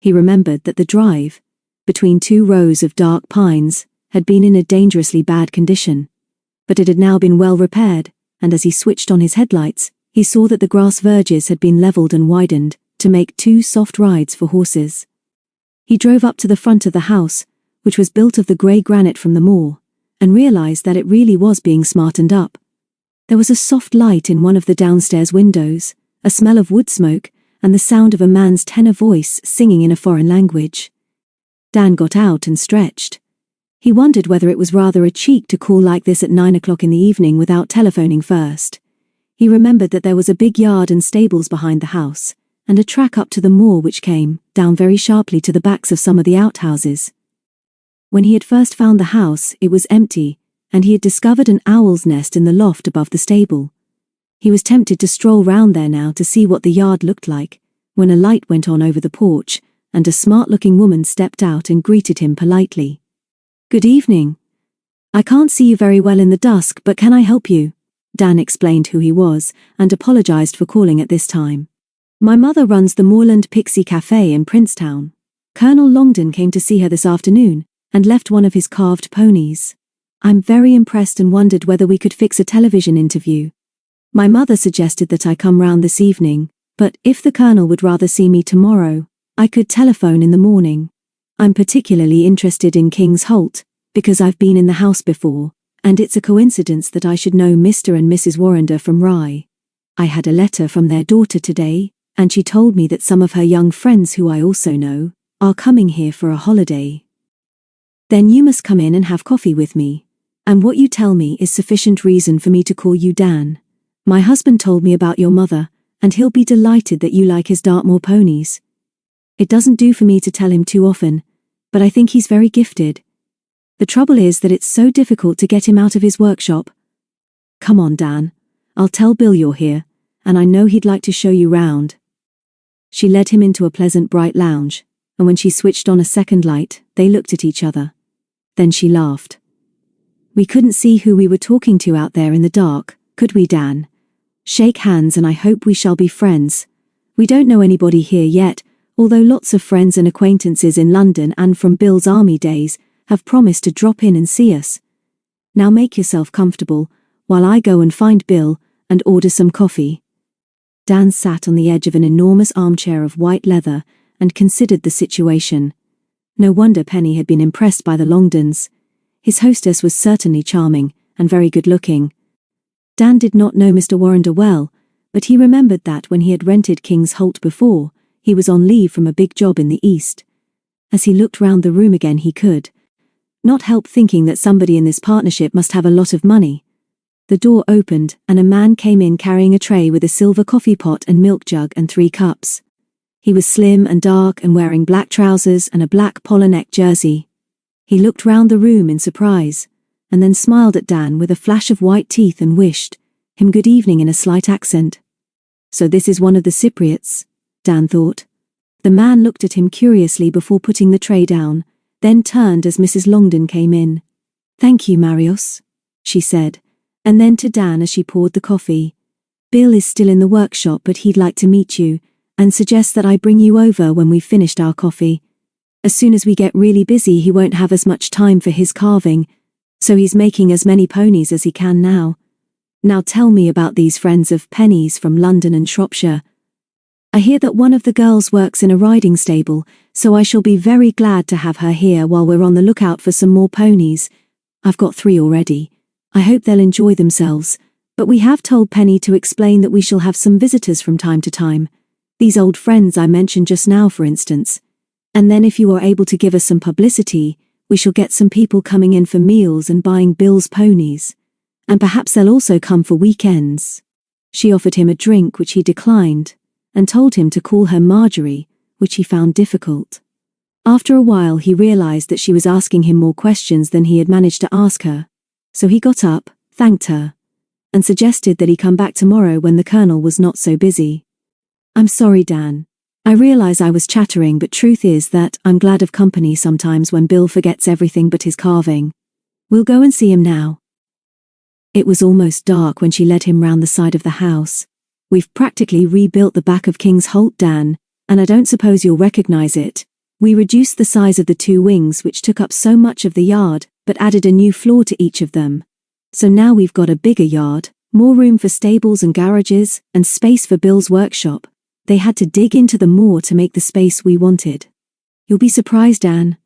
He remembered that the drive, between 2 rows of dark pines, had been in a dangerously bad condition. But it had now been well repaired, and as he switched on his headlights, he saw that the grass verges had been leveled and widened to make 2 soft rides for horses. He drove up to the front of the house, which was built of the grey granite from the moor, and realized that it really was being smartened up. There was a soft light in one of the downstairs windows, a smell of wood smoke, and the sound of a man's tenor voice singing in a foreign language. Dan got out and stretched. He wondered whether it was rather a cheek to call like this at 9 o'clock in the evening without telephoning first. He remembered that there was a big yard and stables behind the house, and a track up to the moor which came down very sharply to the backs of some of the outhouses. When he had first found the house, it was empty, and he had discovered an owl's nest in the loft above the stable. He was tempted to stroll round there now to see what the yard looked like, when a light went on over the porch, and a smart-looking woman stepped out and greeted him politely. "Good evening. I can't see you very well in the dusk, but can I help you?" Dan explained who he was, and apologized for calling at this time. "My mother runs the Moorland Pixie Cafe in Princetown. Colonel Longdon came to see her this afternoon, and left one of his carved ponies. I'm very impressed and wondered whether we could fix a television interview. My mother suggested that I come round this evening, but if the Colonel would rather see me tomorrow, I could telephone in the morning. I'm particularly interested in King's Holt, because I've been in the house before, and it's a coincidence that I should know Mr. and Mrs. Warrender from Rye. I had a letter from their daughter today, and she told me that some of her young friends who I also know are coming here for a holiday. Then you must come in and have coffee with me, and what you tell me is sufficient reason for me to call you Dan. My husband told me about your mother, and he'll be delighted that you like his Dartmoor ponies. It doesn't do for me to tell him too often, but I think he's very gifted. The trouble is that it's so difficult to get him out of his workshop. Come on, Dan. I'll tell Bill you're here, and I know he'd like to show you round." She led him into a pleasant bright lounge, and when she switched on a second light, they looked at each other. Then she laughed. "We couldn't see who we were talking to out there in the dark, could we, Dan? Shake hands and I hope we shall be friends. We don't know anybody here yet, although lots of friends and acquaintances in London and from Bill's army days have promised to drop in and see us. Now make yourself comfortable, while I go and find Bill and order some coffee." Dan sat on the edge of an enormous armchair of white leather and considered the situation. No wonder Penny had been impressed by the Longdons. His hostess was certainly charming and very good-looking. Dan did not know Mr. Warrender well, but he remembered that when he had rented King's Holt before, he was on leave from a big job in the East. As he looked round the room again, he could not help thinking that somebody in this partnership must have a lot of money. The door opened, and a man came in carrying a tray with a silver coffee pot and milk jug and 3 cups. He was slim and dark and wearing black trousers and a black collar-neck jersey. He looked round the room in surprise, and then smiled at Dan with a flash of white teeth and wished him good evening in a slight accent. "So this is one of the Cypriots," Dan thought. The man looked at him curiously before putting the tray down, then turned as Mrs. Longdon came in. "Thank you, Marius," she said, and then to Dan as she poured the coffee. "Bill is still in the workshop, but he'd like to meet you, and suggests that I bring you over when we've finished our coffee. As soon as we get really busy, he won't have as much time for his carving, so he's making as many ponies as he can now. Now tell me about these friends of Penny's from London and Shropshire." I hear that one of the girls works in a riding stable, so I shall be very glad to have her here while we're on the lookout for some more ponies. I've got 3 already. I hope they'll enjoy themselves, but we have told Penny to explain that we shall have some visitors from time to time. These old friends I mentioned just now, for instance. And then if you are able to give us some publicity, we shall get some people coming in for meals and buying Bill's ponies. And perhaps they'll also come for weekends. She offered him a drink which he declined, and told him to call her Marjorie, which he found difficult. After a while he realized that she was asking him more questions than he had managed to ask her, so he got up, thanked her, and suggested that he come back tomorrow when the Colonel was not so busy. I'm sorry, Dan. I realize I was chattering, but truth is that I'm glad of company sometimes when Bill forgets everything but his carving. We'll go and see him now. It was almost dark when she led him round the side of the house. We've practically rebuilt the back of King's Holt, Dan, and I don't suppose you'll recognize it. We reduced the size of the 2 wings which took up so much of the yard, but added a new floor to each of them. So now we've got a bigger yard, more room for stables and garages, and space for Bill's workshop. They had to dig into the moor to make the space we wanted. You'll be surprised, Dan.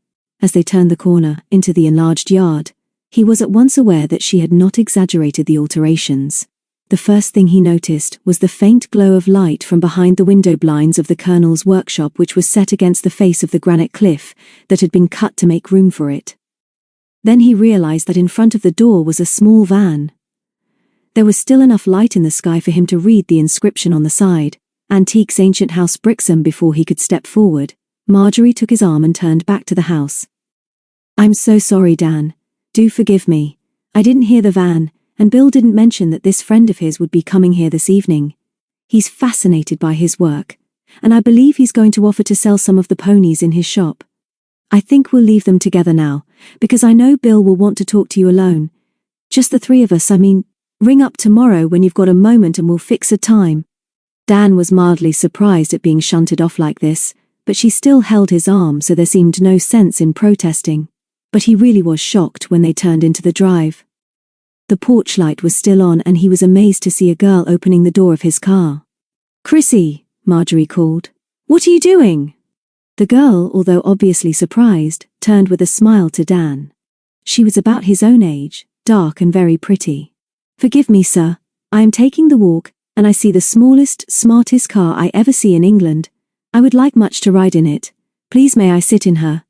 As they turned the corner into the enlarged yard, he was at once aware that she had not exaggerated the alterations. The first thing he noticed was the faint glow of light from behind the window blinds of the Colonel's workshop, which was set against the face of the granite cliff that had been cut to make room for it. Then he realized that in front of the door was a small van. There was still enough light in the sky for him to read the inscription on the side, Antiques Ancient House Brixham, before he could step forward. Marjorie took his arm and turned back to the house. I'm so sorry, Dan. Do forgive me. I didn't hear the van, and Bill didn't mention that this friend of his would be coming here this evening. He's fascinated by his work, and I believe he's going to offer to sell some of the ponies in his shop. I think we'll leave them together now, because I know Bill will want to talk to you alone. Just the 3 of us, ring up tomorrow when you've got a moment and we'll fix a time. Dan was mildly surprised at being shunted off like this, but she still held his arm, so there seemed no sense in protesting. But he really was shocked when they turned into the drive. The porch light was still on and he was amazed to see a girl opening the door of his car. Chrissy, Marjorie called. What are you doing? The girl, although obviously surprised, turned with a smile to Dan. She was about his own age, dark and very pretty. Forgive me, sir. I am taking the walk, and I see the smallest, smartest car I ever see in England. I would like much to ride in it. Please may I sit in her?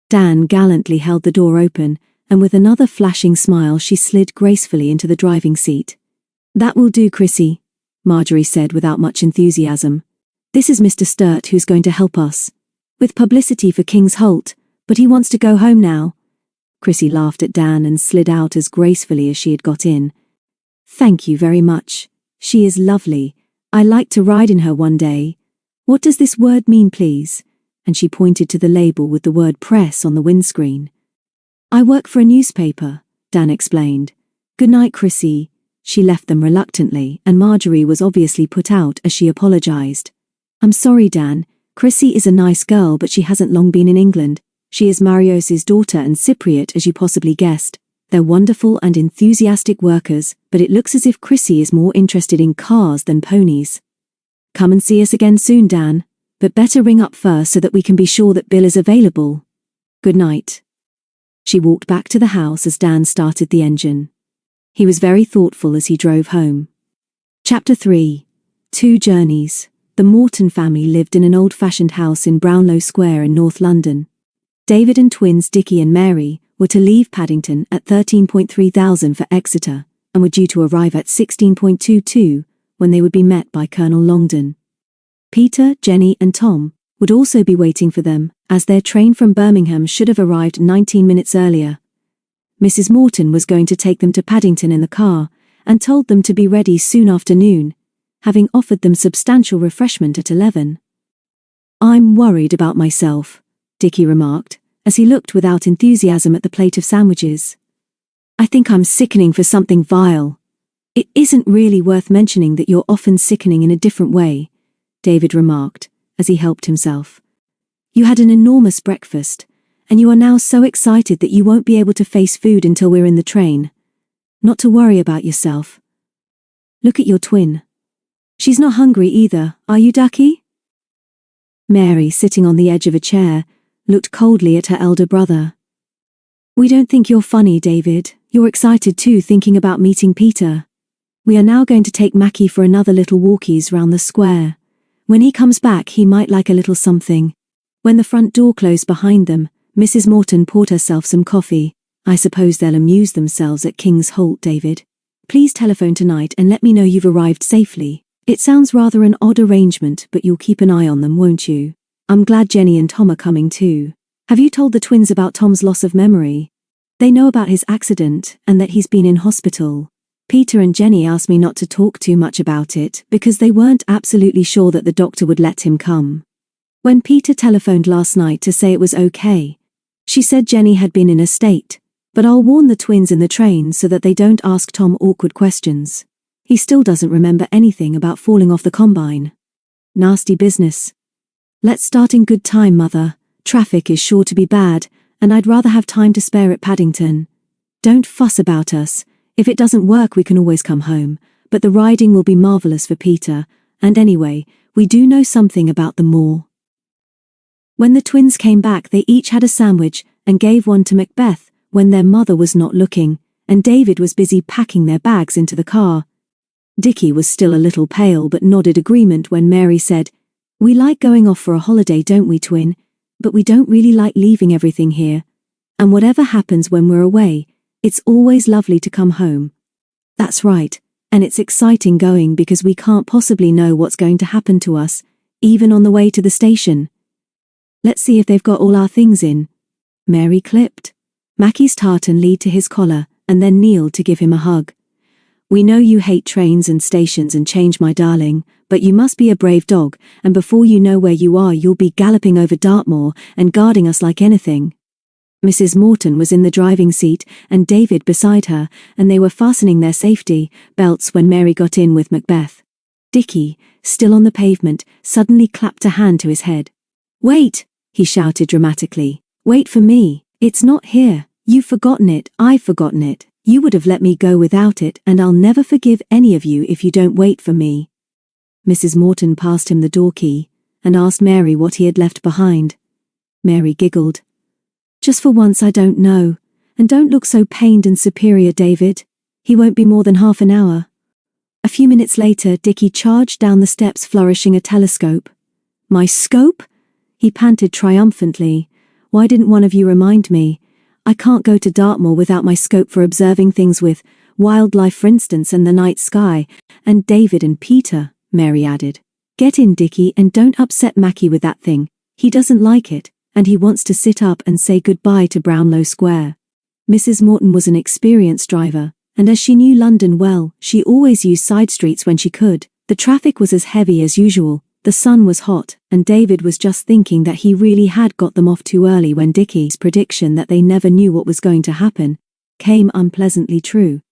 Dan gallantly held the door open, and with another flashing smile she slid gracefully into the driving seat. That will do, Chrissy, Marjorie said without much enthusiasm. This is Mr. Sturt, who's going to help us with publicity for King's Holt, but he wants to go home now. Chrissy laughed at Dan and slid out as gracefully as she had got in. Thank you very much. She is lovely. I'd like to ride in her one day. What does this word mean, please? And she pointed to the label with the word press on the windscreen. I work for a newspaper, Dan explained. Good night, Chrissy. She left them reluctantly, and Marjorie was obviously put out as she apologized. I'm sorry, Dan. Chrissy is a nice girl, but she hasn't long been in England. She is Marios's daughter and Cypriot, as you possibly guessed. They're wonderful and enthusiastic workers, but it looks as if Chrissy is more interested in cars than ponies. Come and see us again soon, Dan, but better ring up first so that we can be sure that Bill is available. Good night. She walked back to the house as Dan started the engine. He was very thoughtful as he drove home. Chapter 3. 2 Journeys. The Morton family lived in an old-fashioned house in Brownlow Square in North London. David and twins Dickie and Mary were to leave Paddington at 13,300 for Exeter, and were due to arrive at 16.22 when they would be met by Colonel Longdon. Peter, Jenny and Tom would also be waiting for them, as their train from Birmingham should have arrived 19 minutes earlier. Mrs. Morton was going to take them to Paddington in the car, and told them to be ready soon after noon, having offered them substantial refreshment at 11. I'm worried about myself, Dickie remarked, as he looked without enthusiasm at the plate of sandwiches. I think I'm sickening for something vile. It isn't really worth mentioning that you're often sickening in a different way, David remarked, as he helped himself. You had an enormous breakfast, and you are now so excited that you won't be able to face food until we're in the train. Not to worry about yourself. Look at your twin. She's not hungry either, are you, Ducky? Mary, sitting on the edge of a chair, looked coldly at her elder brother. "We don't think you're funny, David. You're excited too, thinking about meeting Peter. We are now going to take Mackie for another little walkies round the square. When he comes back, he might like a little something." When the front door closed behind them, Mrs. Morton poured herself some coffee. "I suppose they'll amuse themselves at King's Holt, David. Please telephone tonight and let me know you've arrived safely. It sounds rather an odd arrangement, but you'll keep an eye on them, won't you? I'm glad Jenny and Tom are coming too. Have you told the twins about Tom's loss of memory? They know about his accident and that he's been in hospital. Peter and Jenny asked me not to talk too much about it because they weren't absolutely sure that the doctor would let him come. When Peter telephoned last night to say it was okay, she said Jenny had been in a state, but I'll warn the twins in the train so that they don't ask Tom awkward questions. He still doesn't remember anything about falling off the combine. Nasty business. Let's start in good time, Mother. Traffic is sure to be bad, and I'd rather have time to spare at Paddington. Don't fuss about us. If it doesn't work, we can always come home, but the riding will be marvellous for Peter, and anyway, we do know something about the moor." When the twins came back, they each had a sandwich and gave one to Macbeth when their mother was not looking, and David was busy packing their bags into the car. Dickie was still a little pale but nodded agreement when Mary said, "We like going off for a holiday, don't we, twin? But we don't really like leaving everything here. And whatever happens when we're away, it's always lovely to come home." "That's right, and it's exciting going because we can't possibly know what's going to happen to us, even on the way to the station. Let's see if they've got all our things in." Mary clipped Mackie's tartan lead to his collar and then kneeled to give him a hug. "We know you hate trains and stations and change, my darling, but you must be a brave dog, and before you know where you are, you'll be galloping over Dartmoor and guarding us like anything." Mrs. Morton was in the driving seat and David beside her, and they were fastening their safety belts when Mary got in with Macbeth. Dickie, still on the pavement, suddenly clapped a hand to his head. "Wait!" he shouted dramatically. "Wait for me. It's not here. You've forgotten it. I've forgotten it. You would have let me go without it, and I'll never forgive any of you if you don't wait for me." Mrs. Morton passed him the door key and asked Mary what he had left behind. Mary giggled. "Just for once, I don't know. And don't look so pained and superior, David. He won't be more than half an hour." A few minutes later, Dickie charged down the steps flourishing a telescope. "My scope?" he panted triumphantly. "Why didn't one of you remind me? I can't go to Dartmoor without my scope for observing things with wildlife, for instance, and the night sky, and David and Peter," Mary added. "Get in, Dickie, and don't upset Mackie with that thing. He doesn't like it, and he wants to sit up and say goodbye to Brownlow Square." Mrs. Morton was an experienced driver, and as she knew London well, she always used side streets when she could. The traffic was as heavy as usual, the sun was hot, and David was just thinking that he really had got them off too early when Dickie's prediction that they never knew what was going to happen came unpleasantly true.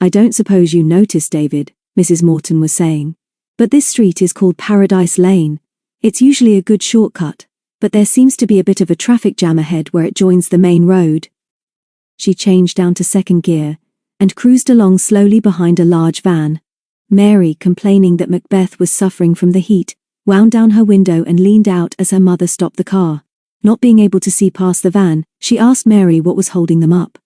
"I don't suppose you noticed, David," Mrs. Morton was saying, "but this street is called Paradise Lane. It's usually a good shortcut, but there seems to be a bit of a traffic jam ahead where it joins the main road." She changed down to second gear and cruised along slowly behind a large van. Mary, complaining that Macbeth was suffering from the heat, wound down her window and leaned out as her mother stopped the car. Not being able to see past the van, she asked Mary what was holding them up.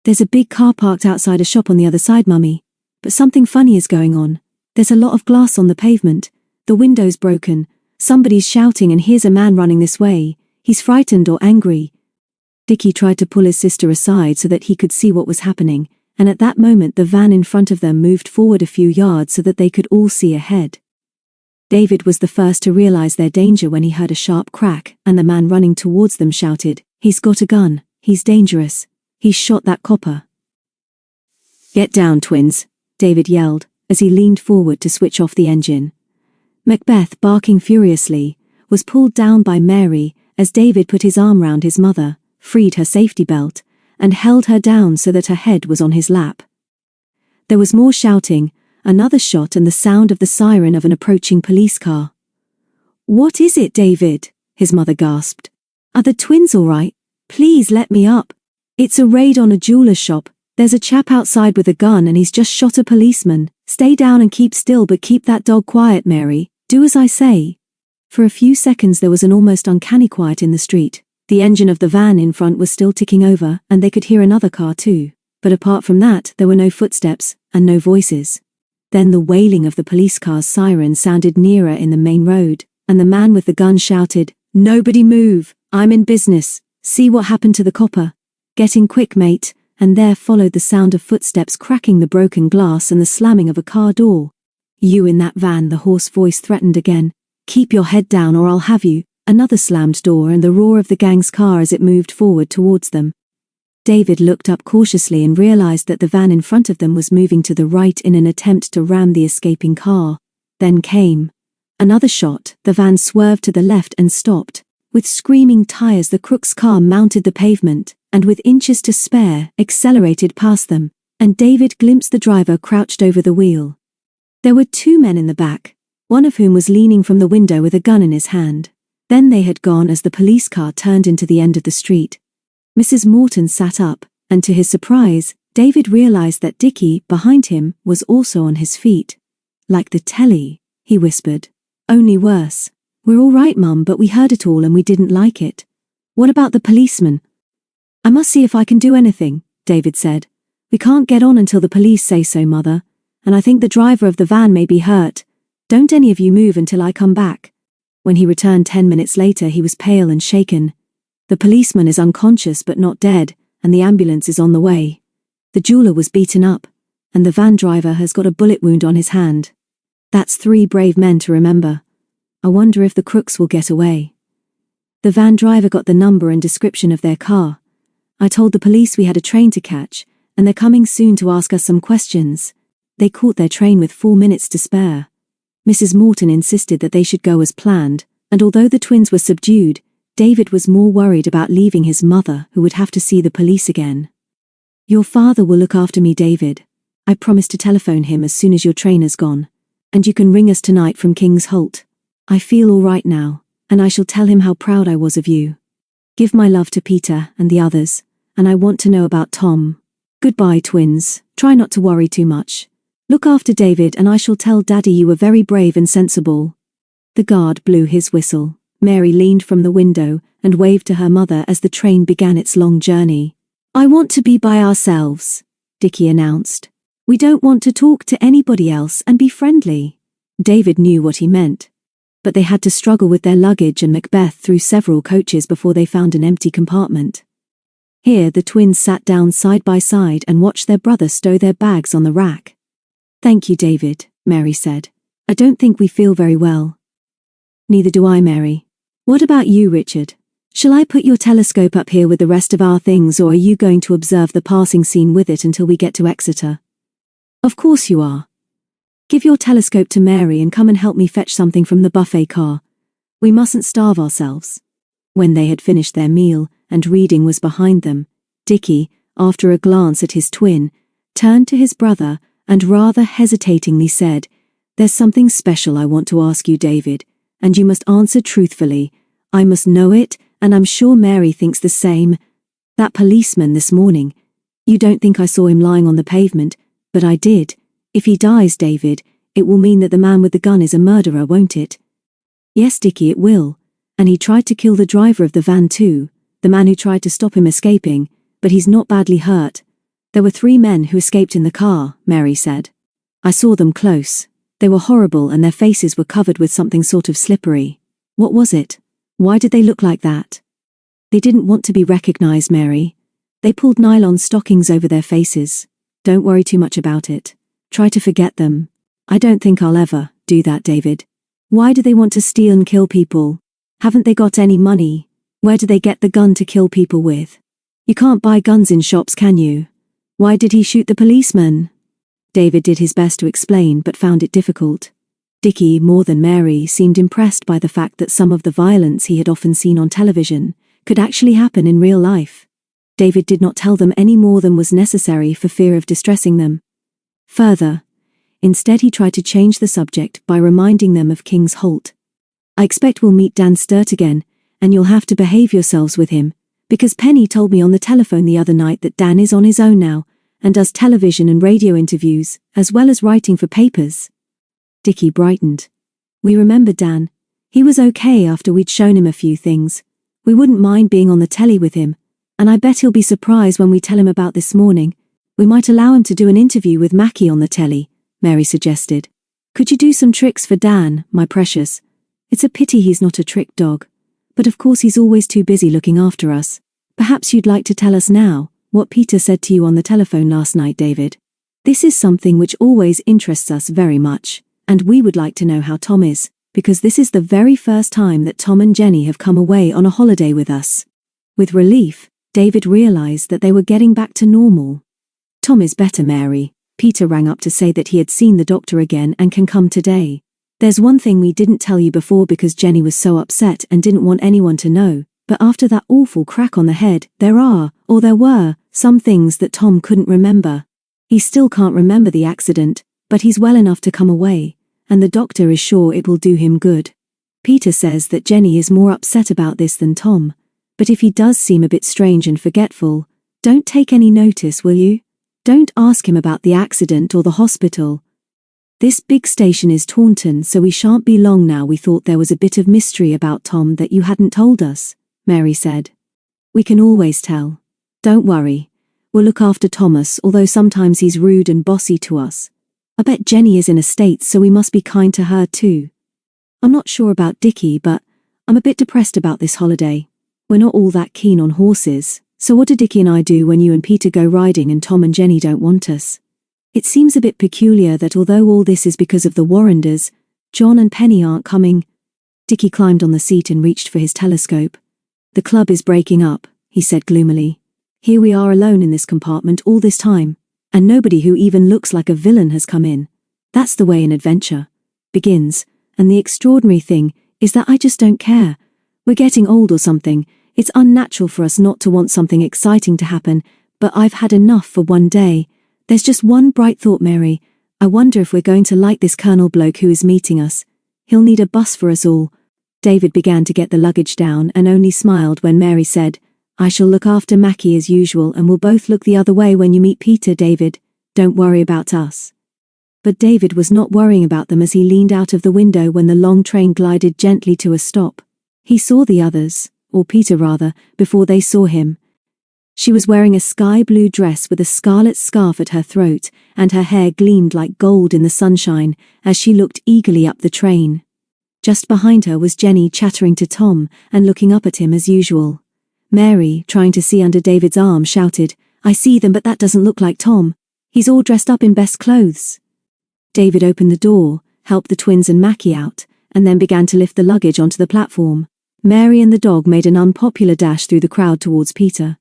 "There's a big car parked outside a shop on the other side, Mummy. But something funny is going on. There's a lot of glass on the pavement. The window's broken. Somebody's shouting, and here's a man running this way. He's frightened or angry." Dickie tried to pull his sister aside so that he could see what was happening, and at that moment the van in front of them moved forward a few yards so that they could all see ahead. David was the first to realize their danger when he heard a sharp crack, and the man running towards them shouted, "He's got a gun. He's dangerous. He's shot that copper." "Get down, twins," David yelled, as he leaned forward to switch off the engine. Macbeth, barking furiously, was pulled down by Mary as David put his arm round his mother, freed her safety belt, and held her down so that her head was on his lap. There was more shouting, another shot, and the sound of the siren of an approaching police car. "What is it, David?" his mother gasped. "Are the twins all right? Please let me up. It's a raid on a jeweler's shop. There's a chap outside with a gun and he's just shot a policeman. Stay down and keep still, but keep that dog quiet, Mary. Do as I say." For a few seconds there was an almost uncanny quiet in the street. The engine of the van in front was still ticking over, and they could hear another car too. But apart from that, there were no footsteps, and no voices. Then the wailing of the police car's siren sounded nearer in the main road, and the man with the gun shouted, "Nobody move! I'm in business! See what happened to the copper! Get in quick, mate!" And there followed the sound of footsteps cracking the broken glass and the slamming of a car door. "You in that van," the hoarse voice threatened again. "Keep your head down or I'll have you." Another slammed door and the roar of the gang's car as it moved forward towards them. David looked up cautiously and realized that the van in front of them was moving to the right in an attempt to ram the escaping car. Then came another shot. The van swerved to the left and stopped. With screaming tires, the crook's car mounted the pavement, and with inches to spare, accelerated past them, and David glimpsed the driver crouched over the wheel. There were two men in the back, one of whom was leaning from the window with a gun in his hand. Then they had gone as the police car turned into the end of the street. Mrs. Morton sat up, and to his surprise, David realized that Dickie, behind him, was also on his feet. "Like the telly," he whispered. "Only worse. We're all right, Mum, but we heard it all and we didn't like it. What about the policeman?" "I must see if I can do anything," David said. "We can't get on until the police say so, Mother, and I think the driver of the van may be hurt. Don't any of you move until I come back." When he returned 10 minutes later, he was pale and shaken. "The policeman is unconscious but not dead, and the ambulance is on the way. The jeweler was beaten up, and the van driver has got a bullet wound on his hand. That's 3 brave men to remember. I wonder if the crooks will get away." The van driver got the number and description of their car. "I told the police we had a train to catch, and they're coming soon to ask us some questions. They caught their train with 4 minutes to spare." Mrs. Morton insisted that they should go as planned, and although the twins were subdued, David was more worried about leaving his mother, who would have to see the police again. "Your father will look after me, David. I promised to telephone him as soon as your train has gone. And you can ring us tonight from King's Holt. I feel all right now, and I shall tell him how proud I was of you. Give my love to Peter and the others, and I want to know about Tom. Goodbye, twins. Try not to worry too much. Look after David and I shall tell Daddy you were very brave and sensible." The guard blew his whistle. Mary leaned from the window and waved to her mother as the train began its long journey. "I want to be by ourselves," Dickie announced. "We don't want to talk to anybody else and be friendly." David knew what he meant. But they had to struggle with their luggage and Macbeth through several coaches before they found an empty compartment. Here the twins sat down side by side and watched their brother stow their bags on the rack. "Thank you, David," Mary said. "I don't think we feel very well." "Neither do I, Mary. What about you, Richard? Shall I put your telescope up here with the rest of our things, or are you going to observe the passing scene with it until we get to Exeter?" "Of course you are. Give your telescope to Mary and come and help me fetch something from the buffet car. We mustn't starve ourselves." When they had finished their meal, and reading was behind them, Dickie, after a glance at his twin, turned to his brother and rather hesitatingly said, "There's something special I want to ask you, David, and you must answer truthfully. I must know it, and I'm sure Mary thinks the same. That policeman this morning, you don't think I saw him lying on the pavement, but I did. If he dies, David, it will mean that the man with the gun is a murderer, won't it?" "Yes, Dickie, it will. And he tried to kill the driver of the van too, the man who tried to stop him escaping, but he's not badly hurt. There were 3 men who escaped in the car," Mary said. "I saw them close. They were horrible and their faces were covered with something sort of slippery. What was it? Why did they look like that?" "They didn't want to be recognized, Mary. They pulled nylon stockings over their faces. Don't worry too much about it. Try to forget them." "I don't think I'll ever do that, David. Why do they want to steal and kill people? Haven't they got any money? Where do they get the gun to kill people with? You can't buy guns in shops, can you? Why did he shoot the policeman?" David did his best to explain but found it difficult. Dickie, more than Mary, seemed impressed by the fact that some of the violence he had often seen on television could actually happen in real life. David did not tell them any more than was necessary for fear of distressing them. Further, instead he tried to change the subject by reminding them of King's Holt. "I expect we'll meet Dan Sturt again, and you'll have to behave yourselves with him, because Penny told me on the telephone the other night that Dan is on his own now, and does television and radio interviews, as well as writing for papers." Dickie brightened. "We remember Dan. He was okay after we'd shown him a few things. We wouldn't mind being on the telly with him, and I bet he'll be surprised when we tell him about this morning. We might allow him to do an interview with Mackie on the telly, Mary suggested. Could you do some tricks for Dan, my precious? It's a pity he's not a trick dog. But of course he's always too busy looking after us. Perhaps you'd like to tell us now what Peter said to you on the telephone last night, David. This is something which always interests us very much, and we would like to know how Tom is, because this is the very first time that Tom and Jenny have come away on a holiday with us. With relief, David realized that they were getting back to normal. Tom is better, Mary. Peter rang up to say that he had seen the doctor again and can come today. There's one thing we didn't tell you before because Jenny was so upset and didn't want anyone to know, but after that awful crack on the head, there were, some things that Tom couldn't remember. He still can't remember the accident, but he's well enough to come away, and the doctor is sure it will do him good. Peter says that Jenny is more upset about this than Tom, but if he does seem a bit strange and forgetful, don't take any notice, will you? Don't ask him about the accident or the hospital. This big station is Taunton, so we shan't be long now. We thought there was a bit of mystery about Tom that you hadn't told us, Mary said. We can always tell. Don't worry. We'll look after Thomas, although sometimes he's rude and bossy to us. I bet Jenny is in a state, so we must be kind to her too. I'm not sure about Dickie, but I'm a bit depressed about this holiday. We're not all that keen on horses, so what do Dickie and I do when you and Peter go riding and Tom and Jenny don't want us? It seems a bit peculiar that although all this is because of the Warrenders, John and Penny aren't coming. Dickie climbed on the seat and reached for his telescope. The club is breaking up, he said gloomily. Here we are alone in this compartment all this time, and nobody who even looks like a villain has come in. That's the way an adventure begins, and the extraordinary thing is that I just don't care. We're getting old or something. It's unnatural for us not to want something exciting to happen, but I've had enough for one day. There's just one bright thought, Mary. I wonder if we're going to like this Colonel bloke who is meeting us. He'll need a bus for us all. David began to get the luggage down and only smiled when Mary said, I shall look after Mackie as usual and we'll both look the other way when you meet Peter, David. Don't worry about us. But David was not worrying about them as he leaned out of the window when the long train glided gently to a stop. He saw the others, or Peter rather, before they saw him. She was wearing a sky-blue dress with a scarlet scarf at her throat, and her hair gleamed like gold in the sunshine as she looked eagerly up the train. Just behind her was Jenny chattering to Tom and looking up at him as usual. Mary, trying to see under David's arm, shouted, I see them, but that doesn't look like Tom. He's all dressed up in best clothes. David opened the door, helped the twins and Mackie out, and then began to lift the luggage onto the platform. Mary and the dog made an unpopular dash through the crowd towards Peter.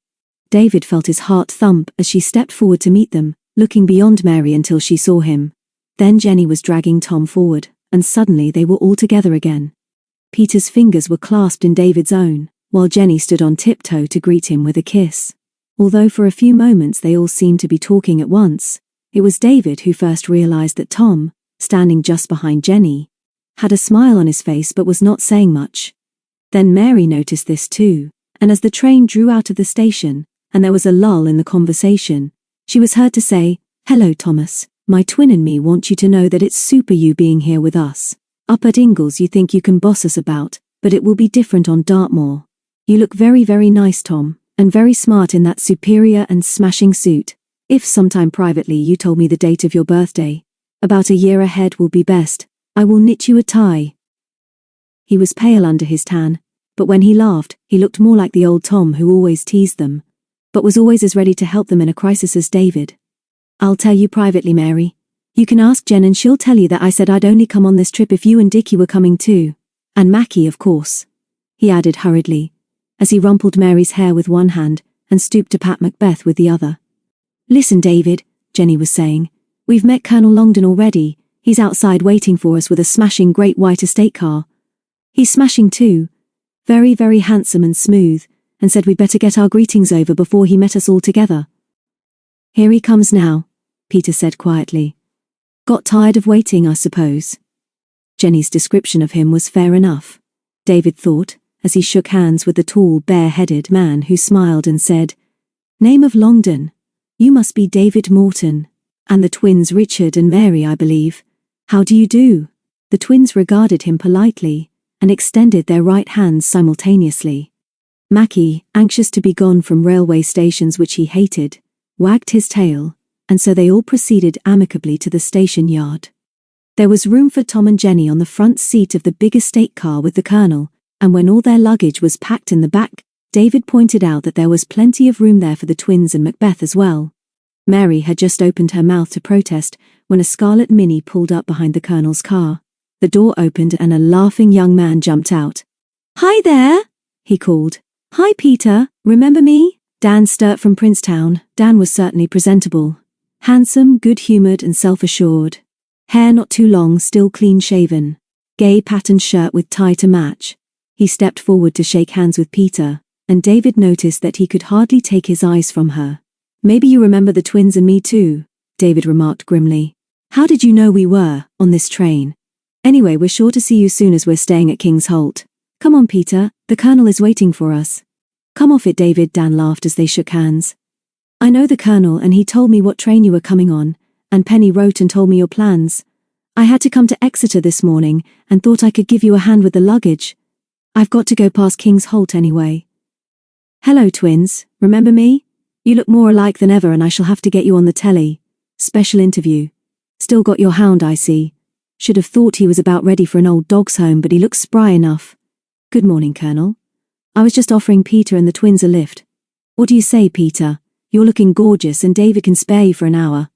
David felt his heart thump as she stepped forward to meet them, looking beyond Mary until she saw him. Then Jenny was dragging Tom forward, and suddenly they were all together again. Peter's fingers were clasped in David's own, while Jenny stood on tiptoe to greet him with a kiss. Although for a few moments they all seemed to be talking at once, it was David who first realized that Tom, standing just behind Jenny, had a smile on his face but was not saying much. Then Mary noticed this too, and as the train drew out of the station, and there was a lull in the conversation, she was heard to say, Hello, Thomas. My twin and me want you to know that it's super you being here with us. Up at Ingalls you think you can boss us about, but it will be different on Dartmoor. You look very, very nice, Tom, and very smart in that superior and smashing suit. If sometime privately you told me the date of your birthday, about a year ahead will be best, I will knit you a tie. He was pale under his tan, but when he laughed, he looked more like the old Tom who always teased them, but was always as ready to help them in a crisis as David. I'll tell you privately, Mary. You can ask Jen and she'll tell you that I said I'd only come on this trip if you and Dickie were coming too. And Mackie, of course. He added hurriedly, as he rumpled Mary's hair with one hand and stooped to pat Macbeth with the other. Listen, David, Jenny was saying. We've met Colonel Longdon already. He's outside waiting for us with a smashing great white estate car. He's smashing too. Very, very handsome and smooth, and said we'd better get our greetings over before he met us all together. Here he comes now, Peter said quietly. Got tired of waiting, I suppose. Jenny's description of him was fair enough, David thought, as he shook hands with the tall, bare-headed man who smiled and said, Name of Longdon. You must be David Morton. And the twins Richard and Mary, I believe. How do you do? The twins regarded him politely, and extended their right hands simultaneously. Mackie, anxious to be gone from railway stations which he hated, wagged his tail, and so they all proceeded amicably to the station yard. There was room for Tom and Jenny on the front seat of the big estate car with the Colonel, and when all their luggage was packed in the back, David pointed out that there was plenty of room there for the twins and Macbeth as well. Mary had just opened her mouth to protest when a scarlet Mini pulled up behind the Colonel's car. The door opened and a laughing young man jumped out. "Hi there," he called. "Hi Peter, remember me?" Dan Sturt from Princetown. Dan was certainly presentable. Handsome, good-humoured and self-assured. Hair not too long, still clean-shaven. Gay patterned shirt with tie to match. He stepped forward to shake hands with Peter, and David noticed that he could hardly take his eyes from her. "Maybe you remember the twins and me too," David remarked grimly. "How did you know we were on this train? Anyway, we're sure to see you soon as we're staying at King's Holt. Come on, Peter, the Colonel is waiting for us." "Come off it, David," Dan laughed as they shook hands. "I know the Colonel and he told me what train you were coming on, and Penny wrote and told me your plans. I had to come to Exeter this morning and thought I could give you a hand with the luggage. I've got to go past King's Holt anyway." "Hello, twins, remember me? You look more alike than ever and I shall have to get you on the telly. Special interview. Still got your hound, I see. Should have thought he was about ready for an old dog's home, but he looks spry enough. Good morning, Colonel. I was just offering Peter and the twins a lift. What do you say, Peter? You're looking gorgeous and David can spare you for an hour."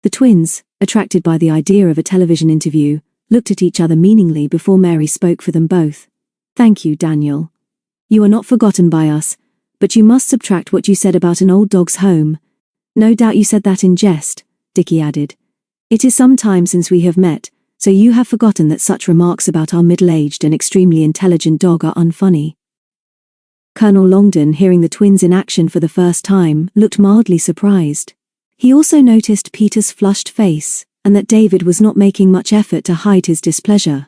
The twins, attracted by the idea of a television interview, looked at each other meaningly before Mary spoke for them both. "Thank you, Daniel. You are not forgotten by us, but you must subtract what you said about an old dog's home. No doubt you said that in jest," Dickie added. "It is some time since we have met, so you have forgotten that such remarks about our middle-aged and extremely intelligent dog are unfunny." Colonel Longdon, hearing the twins in action for the first time, looked mildly surprised. He also noticed Peter's flushed face, and that David was not making much effort to hide his displeasure.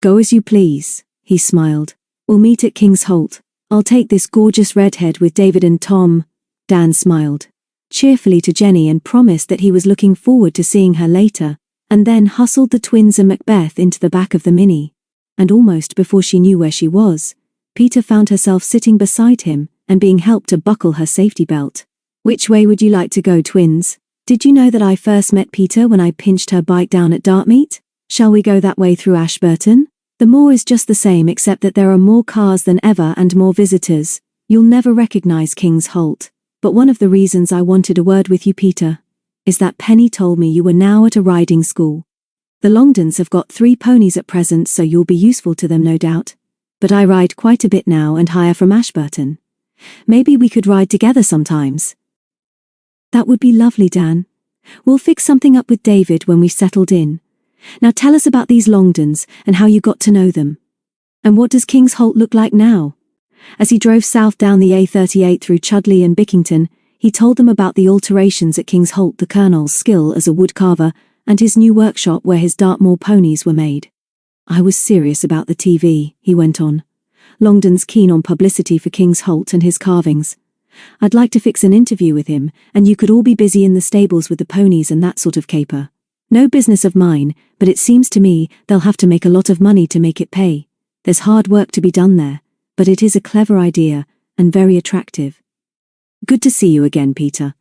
"Go as you please," he smiled. "We'll meet at King's Holt. I'll take this gorgeous redhead with David and Tom." Dan smiled cheerfully to Jenny and promised that he was looking forward to seeing her later, and then hustled the twins and Macbeth into the back of the Mini. And almost before she knew where she was, Peter found herself sitting beside him and being helped to buckle her safety belt. "Which way would you like to go, twins? Did you know that I first met Peter when I pinched her bike down at Dartmoor? Shall we go that way through Ashburton? The moor is just the same except that there are more cars than ever and more visitors. You'll never recognize King's Holt. But one of the reasons I wanted a word with you, Peter, is that Penny told me you were now at a riding school. The Longdons have got 3 ponies at present, so you'll be useful to them no doubt. But I ride quite a bit now and hire from Ashburton. Maybe we could ride together sometimes." "That would be lovely, Dan. We'll fix something up with David when we've settled in. Now tell us about these Longdons and how you got to know them. And what does King's Holt look like now?" As he drove south down the A38 through Chudley and Bickington, he told them about the alterations at King's Holt, the Colonel's skill as a woodcarver, and his new workshop where his Dartmoor ponies were made. "I was serious about the TV," he went on. "Longdon's keen on publicity for King's Holt and his carvings. I'd like to fix an interview with him, and you could all be busy in the stables with the ponies and that sort of caper. No business of mine, but it seems to me they'll have to make a lot of money to make it pay. There's hard work to be done there, but it is a clever idea, and very attractive." "Good to see you again, Peter."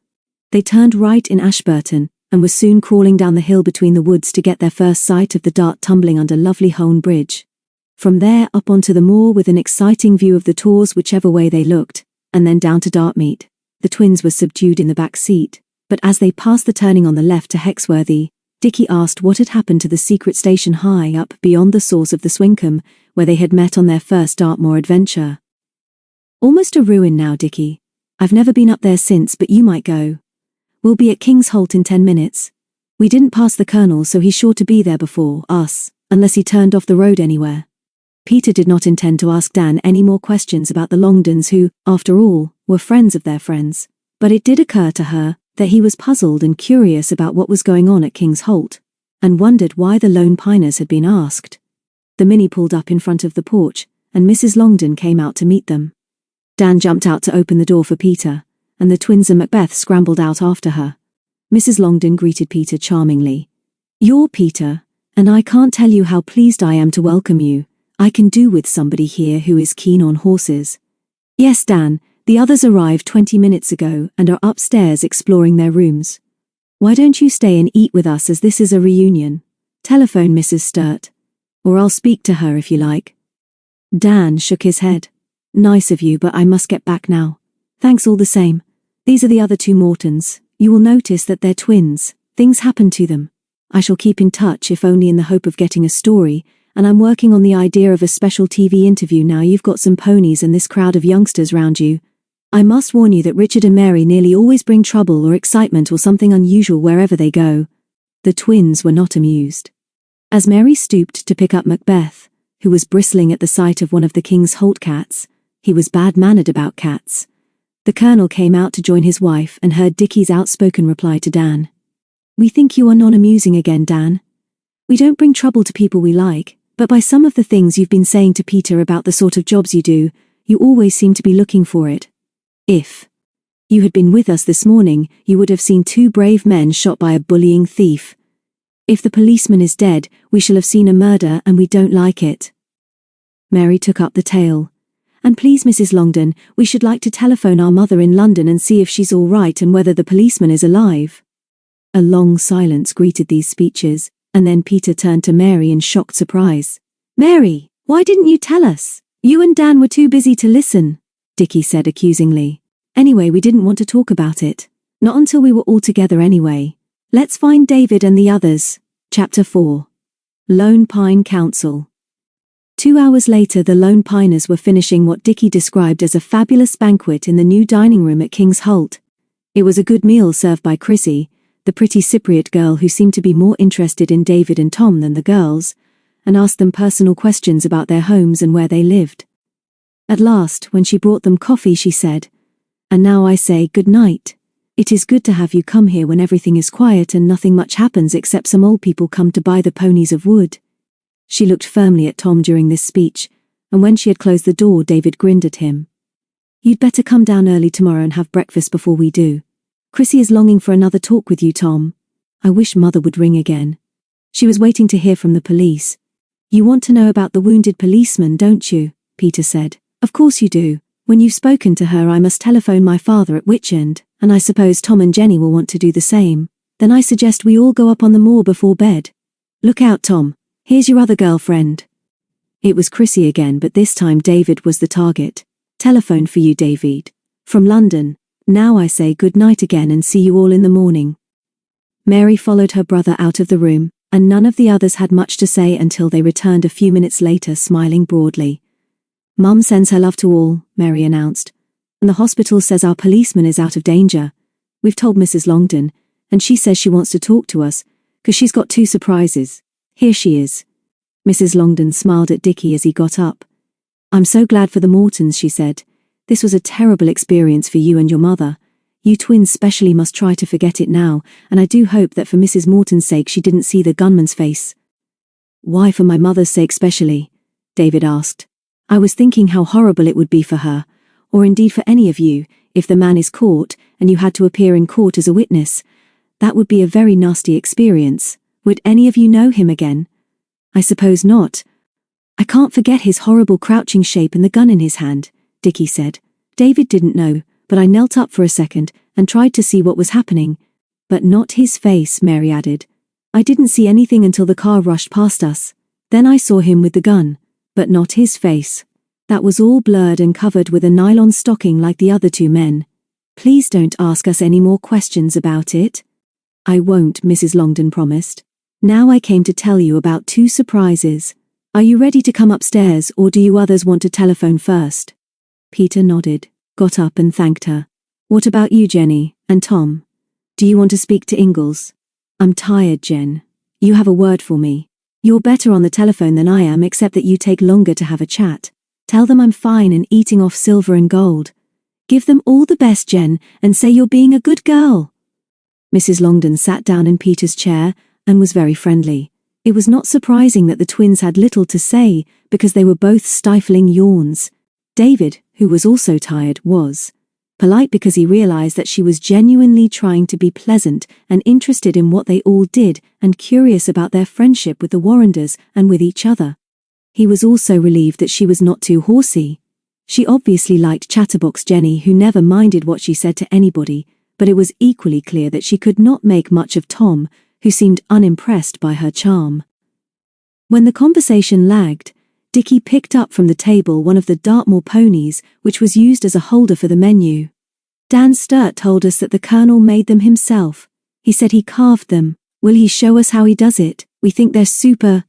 They turned right in Ashburton, and were soon crawling down the hill between the woods to get their first sight of the Dart tumbling under lovely Hone Bridge. From there up onto the moor with an exciting view of the Tors whichever way they looked, and then down to Dartmoor. The twins were subdued in the back seat, but as they passed the turning on the left to Hexworthy, Dickie asked what had happened to the secret station high up beyond the source of the Swinkham, where they had met on their first Dartmoor adventure. "Almost a ruin now, Dickie. I've never been up there since, but you might go. We'll be at King's Holt in 10 minutes. We didn't pass the Colonel, so he's sure to be there before us, unless he turned off the road anywhere." Peter did not intend to ask Dan any more questions about the Longdons who, after all, were friends of their friends, but it did occur to her that he was puzzled and curious about what was going on at King's Holt, and wondered why the Lone Piners had been asked. The Mini pulled up in front of the porch, and Mrs. Longdon came out to meet them. Dan jumped out to open the door for Peter, and the twins and Macbeth scrambled out after her. Mrs. Longdon greeted Peter charmingly. "You're Peter, and I can't tell you how pleased I am to welcome you. I can do with somebody here who is keen on horses. Yes, Dan, the others arrived 20 minutes ago and are upstairs exploring their rooms. Why don't you stay and eat with us as this is a reunion? Telephone Mrs. Sturt. Or I'll speak to her if you like. Dan shook his head. Nice of you, but I must get back now. Thanks all the same. These are the other two Mortons. You will notice that they're twins. Things happen to them. I shall keep in touch if only in the hope of getting a story, and I'm working on the idea of a special TV interview now you've got some ponies and this crowd of youngsters round you. I must warn you that Richard and Mary nearly always bring trouble or excitement or something unusual wherever they go. The twins were not amused. As Mary stooped to pick up Macbeth, who was bristling at the sight of one of the King's Holt cats, he was bad-mannered about cats. The Colonel came out to join his wife and heard Dickie's outspoken reply to Dan. We think you are non-amusing again, Dan. We don't bring trouble to people we like, but by some of the things you've been saying to Peter about the sort of jobs you do, you always seem to be looking for it. If you had been with us this morning, you would have seen two brave men shot by a bullying thief. If the policeman is dead, we shall have seen a murder and we don't like it. Mary took up the tale. And please, Mrs. Longden, we should like to telephone our mother in London and see if she's all right and whether the policeman is alive. A long silence greeted these speeches, and then Peter turned to Mary in shocked surprise. Mary, why didn't you tell us? You and Dan were too busy to listen, Dickie said accusingly. Anyway, we didn't want to talk about it. Not until we were all together anyway. Let's find David and the others. Chapter 4. Lone Pine Council. 2 hours later, the Lone Piners were finishing what Dickie described as a fabulous banquet in the new dining room at King's Holt. It was a good meal served by Chrissy, the pretty Cypriot girl who seemed to be more interested in David and Tom than the girls, and asked them personal questions about their homes and where they lived. At last, when she brought them coffee, she said, "And now I say good night. It is good to have you come here when everything is quiet and nothing much happens except some old people come to buy the ponies of wood." She looked firmly at Tom during this speech, and when she had closed the door, David grinned at him. "You'd better come down early tomorrow and have breakfast before we do. Chrissy is longing for another talk with you, Tom. I wish Mother would ring again. She was waiting to hear from the police." "You want to know about the wounded policeman, don't you?" Peter said. "Of course you do. When you've spoken to her, I must telephone my father at Witchend, and I suppose Tom and Jenny will want to do the same. Then I suggest we all go up on the moor before bed. Look out, Tom. Here's your other girlfriend." It was Chrissy again, but this time David was the target. "Telephone for you, David. From London. Now I say good night again and see you all in the morning." Mary followed her brother out of the room, and none of the others had much to say until they returned a few minutes later smiling broadly. "Mum sends her love to all," Mary announced. "And the hospital says our policeman is out of danger. We've told Mrs. Longden, and she says she wants to talk to us, 'cause she's got 2 surprises. Here she is." Mrs. Longden smiled at Dickie as he got up. "I'm so glad for the Mortons," she said. "This was a terrible experience for you and your mother. You twins specially must try to forget it now, and I do hope that for Mrs. Morton's sake she didn't see the gunman's face." "Why for my mother's sake specially?" David asked. "I was thinking how horrible it would be for her, or indeed for any of you, if the man is caught and you had to appear in court as a witness. That would be a very nasty experience. Would any of you know him again?" "I suppose not. I can't forget his horrible crouching shape and the gun in his hand," Dickie said. "David didn't know, but I knelt up for a second and tried to see what was happening. But not his face," Mary added. "I didn't see anything until the car rushed past us. Then I saw him with the gun, but not his face. That was all blurred and covered with a nylon stocking like the other 2 men. Please don't ask us any more questions about it." "I won't," Mrs. Longden promised. "Now I came to tell you about 2 surprises. Are you ready to come upstairs, or do you others want to telephone first?" Peter nodded, got up and thanked her. "What about you, Jenny, and Tom? Do you want to speak to Ingalls?" "I'm tired, Jen. You have a word for me. You're better on the telephone than I am, except that you take longer to have a chat. Tell them I'm fine and eating off silver and gold. Give them all the best, Jen, and say you're being a good girl." Mrs. Longden sat down in Peter's chair and was very friendly. It was not surprising that the twins had little to say, because they were both stifling yawns. David, who was also tired, was polite because he realized that she was genuinely trying to be pleasant and interested in what they all did and curious about their friendship with the Warrenders and with each other. He was also relieved that she was not too horsey. She obviously liked Chatterbox Jenny, who never minded what she said to anybody, but it was equally clear that she could not make much of Tom, who seemed unimpressed by her charm. When the conversation lagged, Dickie picked up from the table one of the Dartmoor ponies, which was used as a holder for the menu. Dan Sturt told us that the Colonel made them himself. He said he carved them. Will he show us how he does it? We think they're super.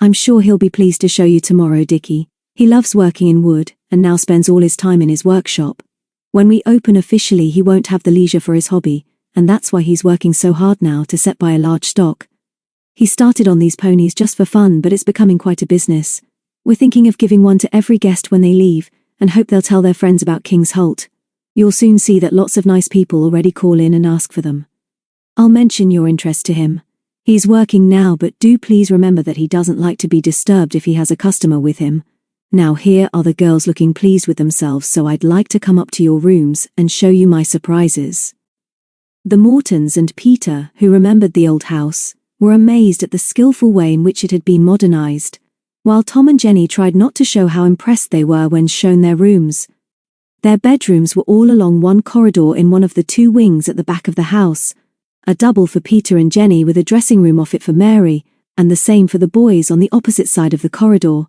I'm sure he'll be pleased to show you tomorrow, Dickie. He loves working in wood, and now spends all his time in his workshop. When we open officially, he won't have the leisure for his hobby, and that's why he's working so hard now to set by a large stock. He started on these ponies just for fun, but it's becoming quite a business. We're thinking of giving one to every guest when they leave, and hope they'll tell their friends about King's Holt. You'll soon see that lots of nice people already call in and ask for them. I'll mention your interest to him. He's working now, but do please remember that he doesn't like to be disturbed if he has a customer with him. Now here are the girls looking pleased with themselves, so I'd like to come up to your rooms and show you my surprises. The Mortons and Peter, who remembered the old house, were amazed at the skillful way in which it had been modernized, while Tom and Jenny tried not to show how impressed they were when shown their rooms. Their bedrooms were all along one corridor in one of the two wings at the back of the house, a double for Peter and Jenny with a dressing room off it for Mary, and the same for the boys on the opposite side of the corridor.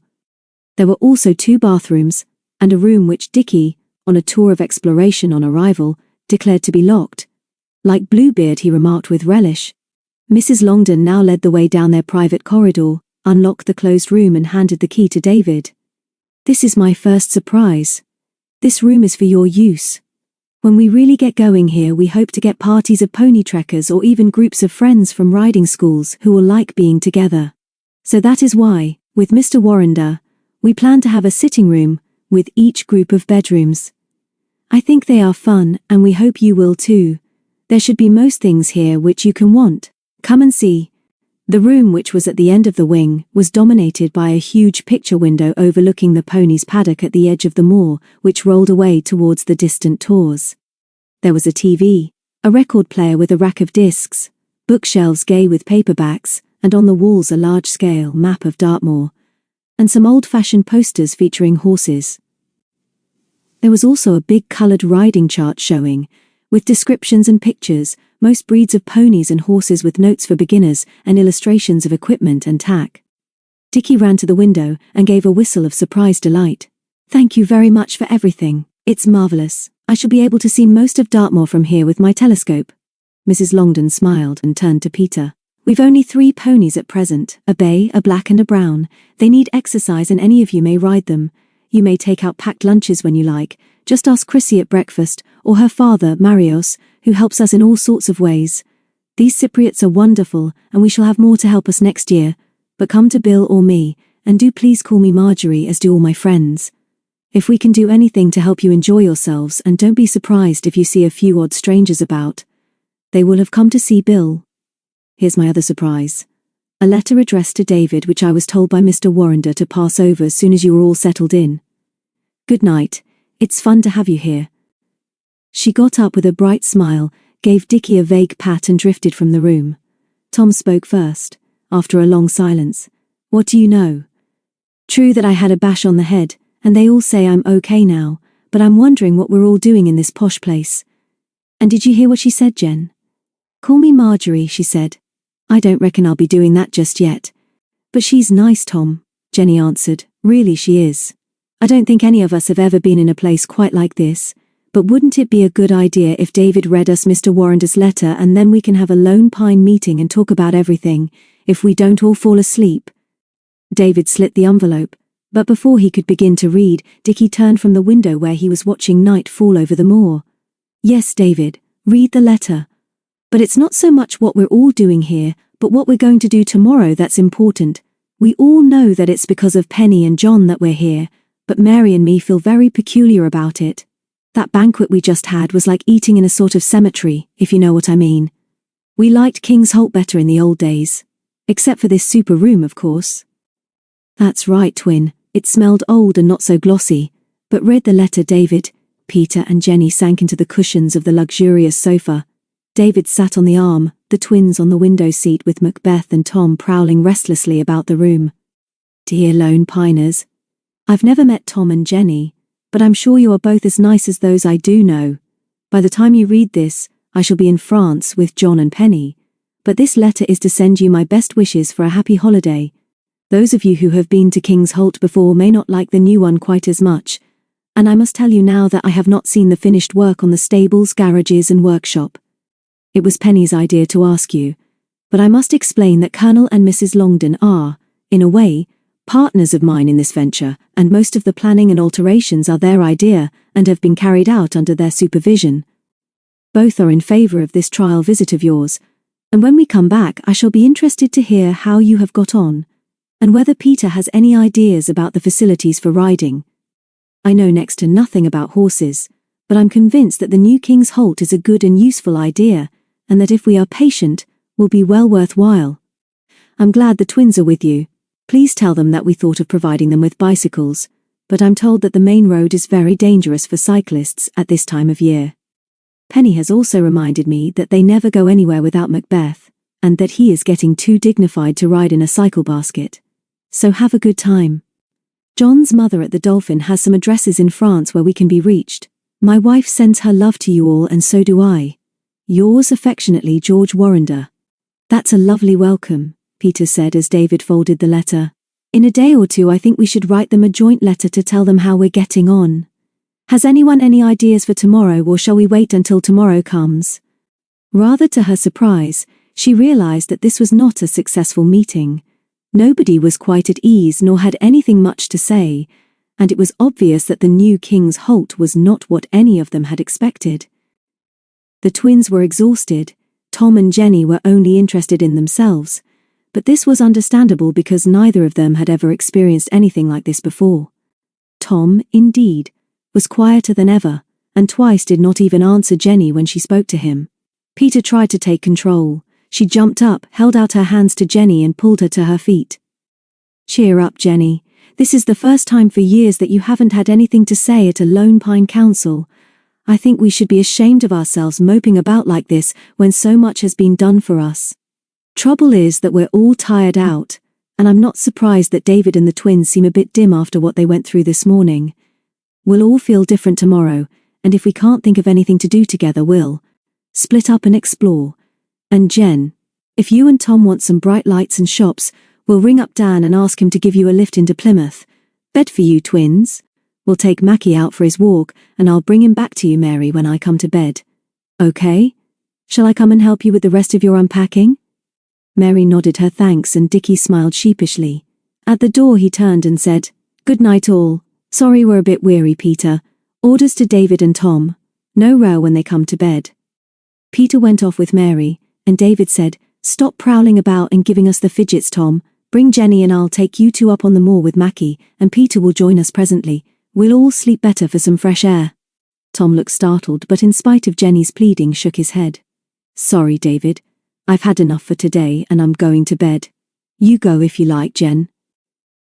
There were also two bathrooms, and a room which Dickie, on a tour of exploration on arrival, declared to be locked. Like Bluebeard, he remarked with relish. Mrs. Longden now led the way down their private corridor, unlocked the closed room and handed the key to David. This is my first surprise. This room is for your use. When we really get going here, we hope to get parties of pony trekkers or even groups of friends from riding schools who will like being together. So that is why, with Mr. Warrender, we plan to have a sitting room, with each group of bedrooms. I think they are fun, and we hope you will too. There should be most things here which you can want. Come and see. The room, which was at the end of the wing, was dominated by a huge picture window overlooking the pony's paddock at the edge of the moor, which rolled away towards the distant tors. There was a TV, a record player with a rack of discs, bookshelves gay with paperbacks, and on the walls a large-scale map of Dartmoor, and some old-fashioned posters featuring horses. There was also a big coloured riding chart showing, with descriptions and pictures, most breeds of ponies and horses with notes for beginners and illustrations of equipment and tack. Dickie ran to the window and gave a whistle of surprised delight. Thank you very much for everything. It's marvellous. I shall be able to see most of Dartmoor from here with my telescope. Mrs. Longden smiled and turned to Peter. We've only 3 ponies at present, a bay, a black and a brown. They need exercise and any of you may ride them. You may take out packed lunches when you like. Just ask Chrissy at breakfast, or her father, Marios, who helps us in all sorts of ways. These Cypriots are wonderful, and we shall have more to help us next year. But come to Bill or me, and do please call me Marjorie, as do all my friends. If we can do anything to help you enjoy yourselves, and don't be surprised if you see a few odd strangers about. They will have come to see Bill. Here's my other surprise. A letter addressed to David, which I was told by Mr. Warrender to pass over as soon as you were all settled in. Good night. It's fun to have you here. She got up with a bright smile, gave Dickie a vague pat and drifted from the room. Tom spoke first, after a long silence. What do you know? True that I had a bash on the head, and they all say I'm okay now, but I'm wondering what we're all doing in this posh place. And did you hear what she said, Jen? Call me Marjorie, she said. I don't reckon I'll be doing that just yet. But she's nice, Tom, Jenny answered. Really she is. I don't think any of us have ever been in a place quite like this, but wouldn't it be a good idea if David read us Mr. Warrender's letter and then we can have a Lone Pine meeting and talk about everything, if we don't all fall asleep? David slit the envelope, but before he could begin to read, Dickie turned from the window where he was watching night fall over the moor. Yes, David, read the letter. But it's not so much what we're all doing here, but what we're going to do tomorrow that's important. We all know that it's because of Penny and John that we're here, but Mary and me feel very peculiar about it. That banquet we just had was like eating in a sort of cemetery, if you know what I mean. We liked King's Holt better in the old days. Except for this super room, of course. That's right, twin. It smelled old and not so glossy. But read the letter, David. Peter and Jenny sank into the cushions of the luxurious sofa. David sat on the arm, the twins on the window seat with Macbeth and Tom prowling restlessly about the room. Dear Lone Piners. I've never met Tom and Jenny, but I'm sure you are both as nice as those I do know. By the time you read this, I shall be in France with John and Penny, but this letter is to send you my best wishes for a happy holiday. Those of you who have been to King's Holt before may not like the new one quite as much, and I must tell you now that I have not seen the finished work on the stables, garages and workshop. It was Penny's idea to ask you, but I must explain that Colonel and Mrs. Longden are, in a way, partners of mine in this venture, and most of the planning and alterations are their idea and have been carried out under their supervision. Both are in favour of this trial visit of yours, and when we come back I shall be interested to hear how you have got on, and whether Peter has any ideas about the facilities for riding. I know next to nothing about horses, but I'm convinced that the new King's Holt is a good and useful idea, and that if we are patient, will be well worthwhile. I'm glad the twins are with you. Please tell them that we thought of providing them with bicycles, but I'm told that the main road is very dangerous for cyclists at this time of year. Penny has also reminded me that they never go anywhere without Macbeth, and that he is getting too dignified to ride in a cycle basket. So have a good time. John's mother at the Dolphin has some addresses in France where we can be reached. My wife sends her love to you all, and so do I. Yours affectionately, George Warrender. That's a lovely welcome, Peter said as David folded the letter. In a day or two I think we should write them a joint letter to tell them how we're getting on. Has anyone any ideas for tomorrow, or shall we wait until tomorrow comes? Rather to her surprise, she realized that this was not a successful meeting. Nobody was quite at ease nor had anything much to say, and it was obvious that the new King's Holt was not what any of them had expected. The twins were exhausted. Tom and Jenny were only interested in themselves, but this was understandable because neither of them had ever experienced anything like this before. Tom, indeed, was quieter than ever, and twice did not even answer Jenny when she spoke to him. Peter tried to take control. She jumped up, held out her hands to Jenny and pulled her to her feet. Cheer up, Jenny. This is the first time for years that you haven't had anything to say at a Lone Pine Council. I think we should be ashamed of ourselves moping about like this when so much has been done for us. Trouble is that we're all tired out, and I'm not surprised that David and the twins seem a bit dim after what they went through this morning. We'll all feel different tomorrow, and if we can't think of anything to do together, we'll split up and explore. And Jen, if you and Tom want some bright lights and shops, we'll ring up Dan and ask him to give you a lift into Plymouth. Bed for you twins. We'll take Mackie out for his walk, and I'll bring him back to you, Mary, when I come to bed. Okay? Shall I come and help you with the rest of your unpacking? Mary nodded her thanks and Dickie smiled sheepishly. At the door he turned and said, "Good night all. Sorry we're a bit weary, Peter. Orders to David and Tom. No row when they come to bed." Peter went off with Mary, and David said, "Stop prowling about and giving us the fidgets, Tom. Bring Jenny and I'll take you two up on the moor with Mackie, and Peter will join us presently. We'll all sleep better for some fresh air." Tom looked startled, but in spite of Jenny's pleading shook his head. "Sorry, David. I've had enough for today and I'm going to bed. You go if you like, Jen."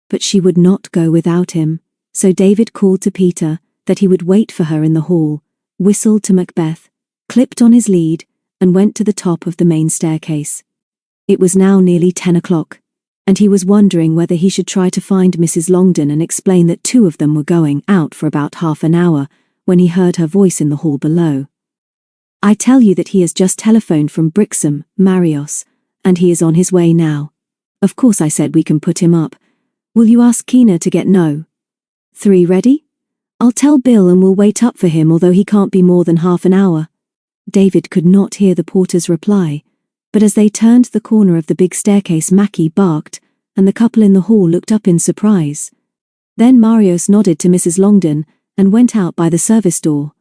But she would not go without him, so David called to Peter that he would wait for her in the hall, whistled to Macbeth, clipped on his lead, and went to the top of the main staircase. It was now nearly 10 o'clock, and he was wondering whether he should try to find Mrs. Longden and explain that two of them were going out for about half an hour, when he heard her voice in the hall below. "I tell you that he has just telephoned from Brixham, Marios, and he is on his way now. Of course I said we can put him up. Will you ask Keena to get No. 3 ready? I'll tell Bill and we'll wait up for him, although he can't be more than half an hour." David could not hear the porter's reply, but as they turned the corner of the big staircase, Mackie barked, and the couple in the hall looked up in surprise. Then Marios nodded to Mrs. Longden and went out by the service door.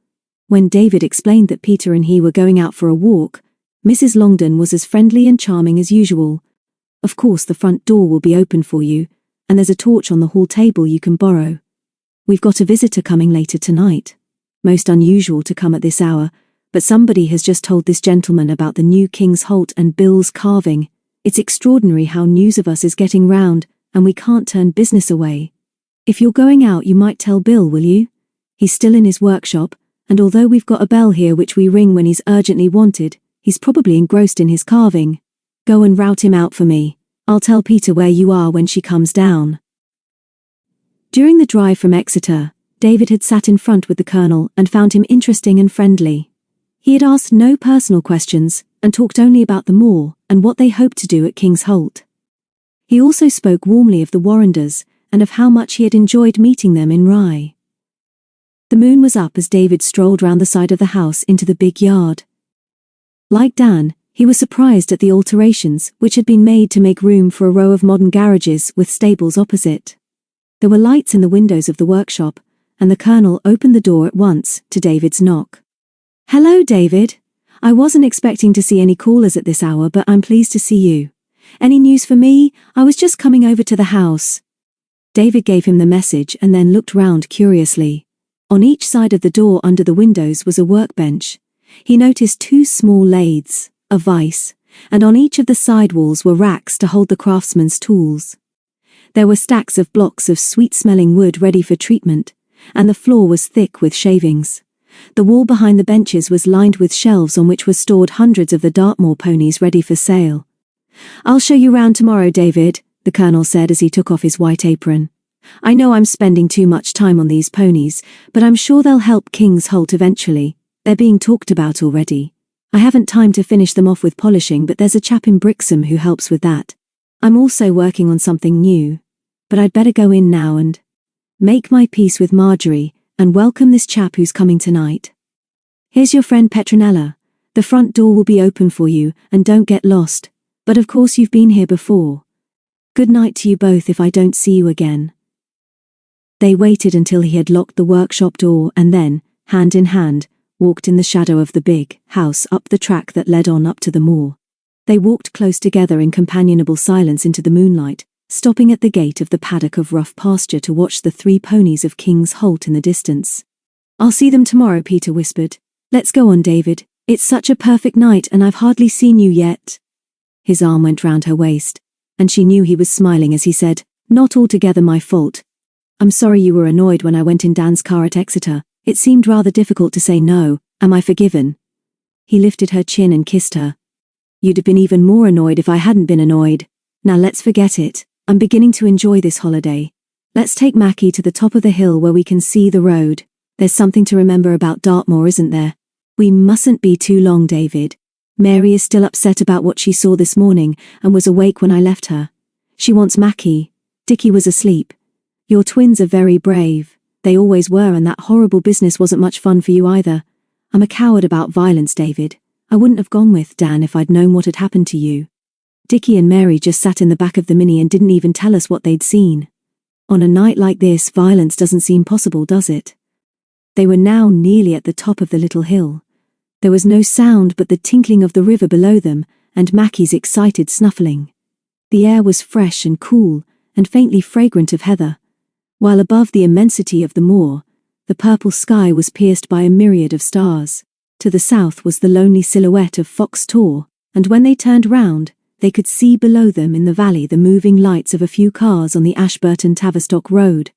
When David explained that Peter and he were going out for a walk, Mrs. Longden was as friendly and charming as usual. "Of course the front door will be open for you, and there's a torch on the hall table you can borrow. We've got a visitor coming later tonight. Most unusual to come at this hour, but somebody has just told this gentleman about the new King's Holt and Bill's carving. It's extraordinary how news of us is getting round, and we can't turn business away. If you're going out you might tell Bill, will you? He's still in his workshop, and although we've got a bell here which we ring when he's urgently wanted, he's probably engrossed in his carving. Go and rout him out for me. I'll tell Peter where you are when she comes down." During the drive from Exeter, David had sat in front with the Colonel and found him interesting and friendly. He had asked no personal questions and talked only about the moor and what they hoped to do at King's Holt. He also spoke warmly of the Warrenders and of how much he had enjoyed meeting them in Rye. The moon was up as David strolled round the side of the house into the big yard. Like Dan, he was surprised at the alterations which had been made to make room for a row of modern garages with stables opposite. There were lights in the windows of the workshop, and the Colonel opened the door at once to David's knock. "Hello, David. I wasn't expecting to see any callers at this hour, but I'm pleased to see you. Any news for me? I was just coming over to the house." David gave him the message and then looked round curiously. On each side of the door under the windows was a workbench. He noticed 2 small lathes, a vise, and on each of the side walls were racks to hold the craftsman's tools. There were stacks of blocks of sweet-smelling wood ready for treatment, and the floor was thick with shavings. The wall behind the benches was lined with shelves on which were stored hundreds of the Dartmoor ponies ready for sale. "I'll show you round tomorrow, David," the Colonel said as he took off his white apron. "I know I'm spending too much time on these ponies, but I'm sure they'll help King's Holt eventually. They're being talked about already. I haven't time to finish them off with polishing, but there's a chap in Brixham who helps with that. I'm also working on something new, but I'd better go in now and make my peace with Marjorie and welcome this chap who's coming tonight. Here's your friend Petronella. The front door will be open for you, and don't get lost. But of course you've been here before. Good night to you both if I don't see you again." They waited until he had locked the workshop door and then, hand in hand, walked in the shadow of the big house up the track that led on up to the moor. They walked close together in companionable silence into the moonlight, stopping at the gate of the paddock of rough pasture to watch the 3 ponies of King's Holt in the distance. "I'll see them tomorrow," Peter whispered. "Let's go on, David. It's such a perfect night and I've hardly seen you yet." His arm went round her waist, and she knew he was smiling as he said, "Not altogether my fault. I'm sorry you were annoyed when I went in Dan's car at Exeter. It seemed rather difficult to say no. Am I forgiven?" He lifted her chin and kissed her. "You'd have been even more annoyed if I hadn't been annoyed. Now let's forget it. I'm beginning to enjoy this holiday. Let's take Mackie to the top of the hill where we can see the road. There's something to remember about Dartmoor, isn't there? We mustn't be too long, David. Mary is still upset about what she saw this morning and was awake when I left her. She wants Mackie. Dickie was asleep. Your twins are very brave. They always were, and that horrible business wasn't much fun for you either. I'm a coward about violence, David. I wouldn't have gone with Dan if I'd known what had happened to you. Dickie and Mary just sat in the back of the Mini and didn't even tell us what they'd seen. On a night like this, violence doesn't seem possible, does it?" They were now nearly at the top of the little hill. There was no sound but the tinkling of the river below them and Mackie's excited snuffling. The air was fresh and cool and faintly fragrant of heather, while above the immensity of the moor, the purple sky was pierced by a myriad of stars. To the south was the lonely silhouette of Fox Tor, and when they turned round, they could see below them in the valley the moving lights of a few cars on the Ashburton-Tavistock road.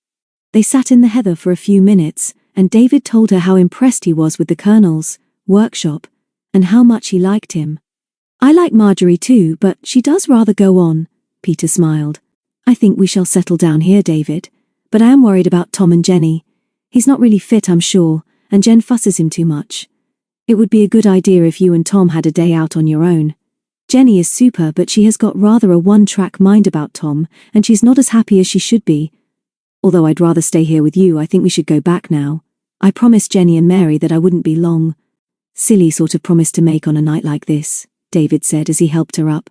They sat in the heather for a few minutes, and David told her how impressed he was with the Colonel's workshop, and how much he liked him. "I like Marjorie too, but she does rather go on," Peter smiled. "I think we shall settle down here, David, but I am worried about Tom and Jenny. He's not really fit, I'm sure, and Jen fusses him too much. It would be a good idea if you and Tom had a day out on your own. Jenny is super, but she has got rather a one-track mind about Tom, and she's not as happy as she should be. Although I'd rather stay here with you, I think we should go back now. I promised Jenny and Mary that I wouldn't be long." "Silly sort of promise to make on a night like this," David said as he helped her up.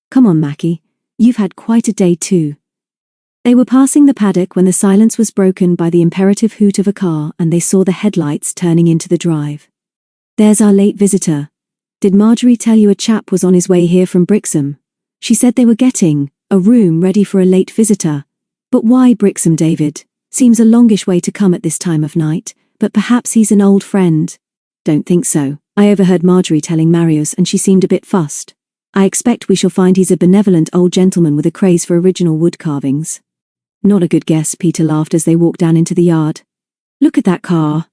"Come on, Mackie. You've had quite a day too." They were passing the paddock when the silence was broken by the imperative hoot of a car and they saw the headlights turning into the drive. "There's our late visitor. Did Marjorie tell you a chap was on his way here from Brixham? She said they were getting a room ready for a late visitor. But why Brixham, David? Seems a longish way to come at this time of night, but perhaps he's an old friend." "Don't think so. I overheard Marjorie telling Marius and she seemed a bit fussed. I expect we shall find he's a benevolent old gentleman with a craze for original wood carvings." "Not a good guess," Peter laughed as they walked down into the yard. "Look at that car."